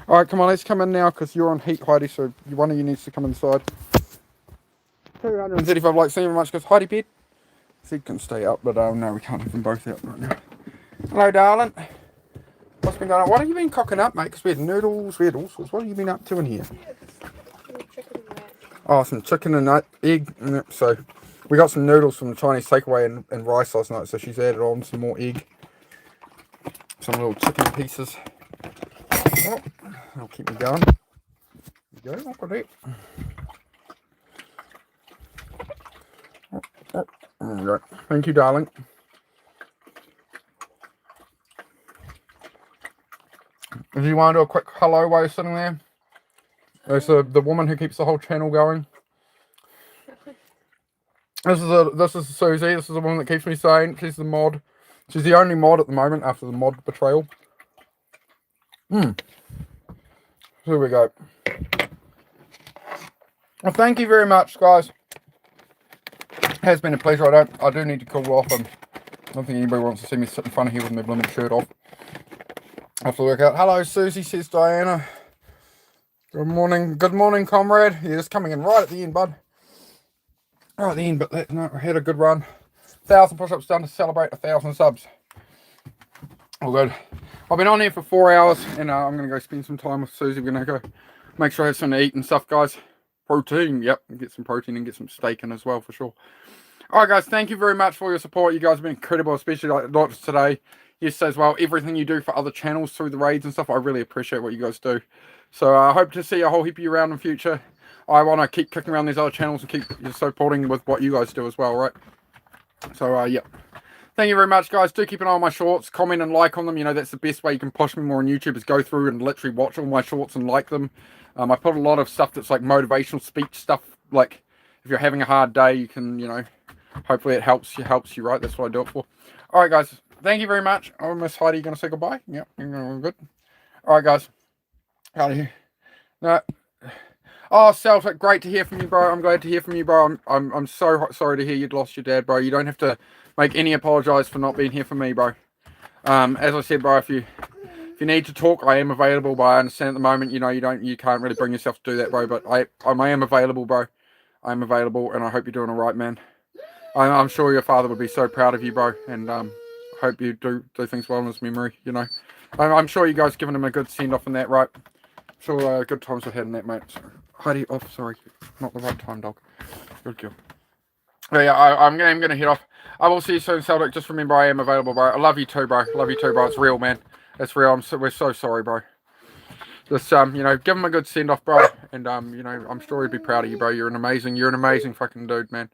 Alright, come on, let's come in now because you're on heat, Heidi, so one of you needs to come inside. 235 likes, thank you very much, because Heidi bed. Sid can stay up, but no, we can't have them both out right now. Hello, darling. What's been going on? What have you been cooking up, mate? Because we had noodles, we had all sorts. What have you been up to in here? Oh, some chicken and egg. So, we got some noodles from the Chinese takeaway and rice last night, so she's added on some more egg. Some little chicken pieces. Oh, that'll keep me going. There we go, look at that. There we go. Thank you, darling. If you want to do a quick hello while you're sitting there, there's the woman who keeps the whole channel going. This is Susie. This is the woman that keeps me sane. She's the mod. She's the only mod at the moment after the mod betrayal. Here we go. Well, thank you very much, guys. It has been a pleasure. I do need to cool off, and I don't think anybody wants to see me sit in front of here with my blooming shirt off. I have to work out. Hello, Susie, says Diana. Good morning, comrade. You're just coming in right at the end, bud. Right at the end, but no, I had a good run. 1,000 push-ups done to celebrate 1,000 subs. All good. I've been on here for 4 hours, and I'm going to go spend some time with Susie. We're going to go make sure I have something to eat and stuff, guys. Protein, yep. Get some protein and get some steak in as well, for sure. Alright, guys, thank you very much for your support. You guys have been incredible, especially not just today. Yesterday as well. Everything you do for other channels through the raids and stuff, I really appreciate what you guys do. So I hope to see a whole heap of you around in the future. I want to keep kicking around these other channels and keep supporting with what you guys do as well, right? So, yeah. Thank you very much, guys. Do keep an eye on my shorts. Comment and like on them. You know, that's the best way you can push me more on YouTube is go through and literally watch all my shorts and like them. I put a lot of stuff that's like motivational speech stuff. Like, if you're having a hard day, you can, you know, hopefully it helps you, right? That's what I do it for. All right, guys. Thank you very much. Oh, Miss Heidi, you going to say goodbye? Yep, you're good. All right, guys. Out of here. No. Oh, Celtic, great to hear from you, bro. I'm glad to hear from you, bro. I'm so sorry to hear you'd lost your dad, bro. You don't have to make any apologize for not being here for me, bro. As I said, bro, if you need to talk, I am available, but I understand at the moment, you know, you can't really bring yourself to do that, bro. But I am available, bro. I'm available, and I hope you're doing all right, man. I'm sure your father would be so proud of you, bro, and hope you do things well in his memory, you know. I'm sure you guys given him a good send-off in that, right? Sure, good times we've had in that, mate. So, Heidi, sorry, not the right time, dog. Good girl. But yeah, I'm gonna head off. I will see you soon, Celtic. Just remember, I am available, bro. I love you too, bro. Love you too, bro. It's real, man. It's real. We're so sorry, bro. Just you know, give him a good send-off, bro, and you know, I'm sure he'd be proud of you, bro. You're an amazing fucking dude, man.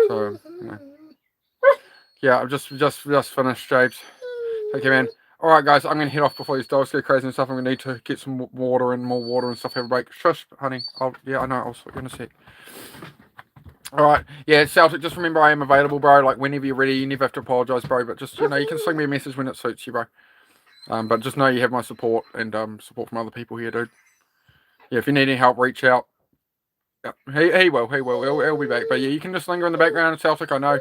So, you know. Yeah, I've just finished, James. Take care, man. Alright, guys, I'm going to head off before these dogs get crazy and stuff. I'm going to need to get some water and more water and stuff. Have a break. Shush, honey. Yeah, I know. I'll sort you in a sec. Alright. Yeah, Celtic, just remember I am available, bro. Like, whenever you're ready, you never have to apologise, bro. But just, you know, you can send me a message when it suits you, bro. But just know you have my support and support from other people here, dude. Yeah, if you need any help, reach out. Yep. He will. He'll be back. But yeah, you can just linger in the background, Celtic. I know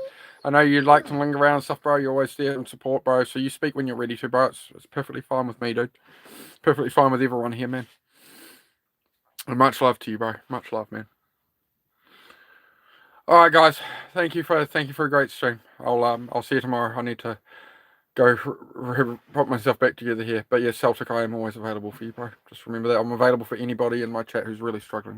you'd like to linger around and stuff, bro. You're always there and support, bro. So you speak when you're ready to, bro. It's perfectly fine with me, dude. Perfectly fine with everyone here, man. And much love to you, bro. Much love, man. All right, guys. Thank you for a great stream. I'll see you tomorrow. I need to go put myself back together here. But yeah, Celtic, I am always available for you, bro. Just remember that I'm available for anybody in my chat who's really struggling.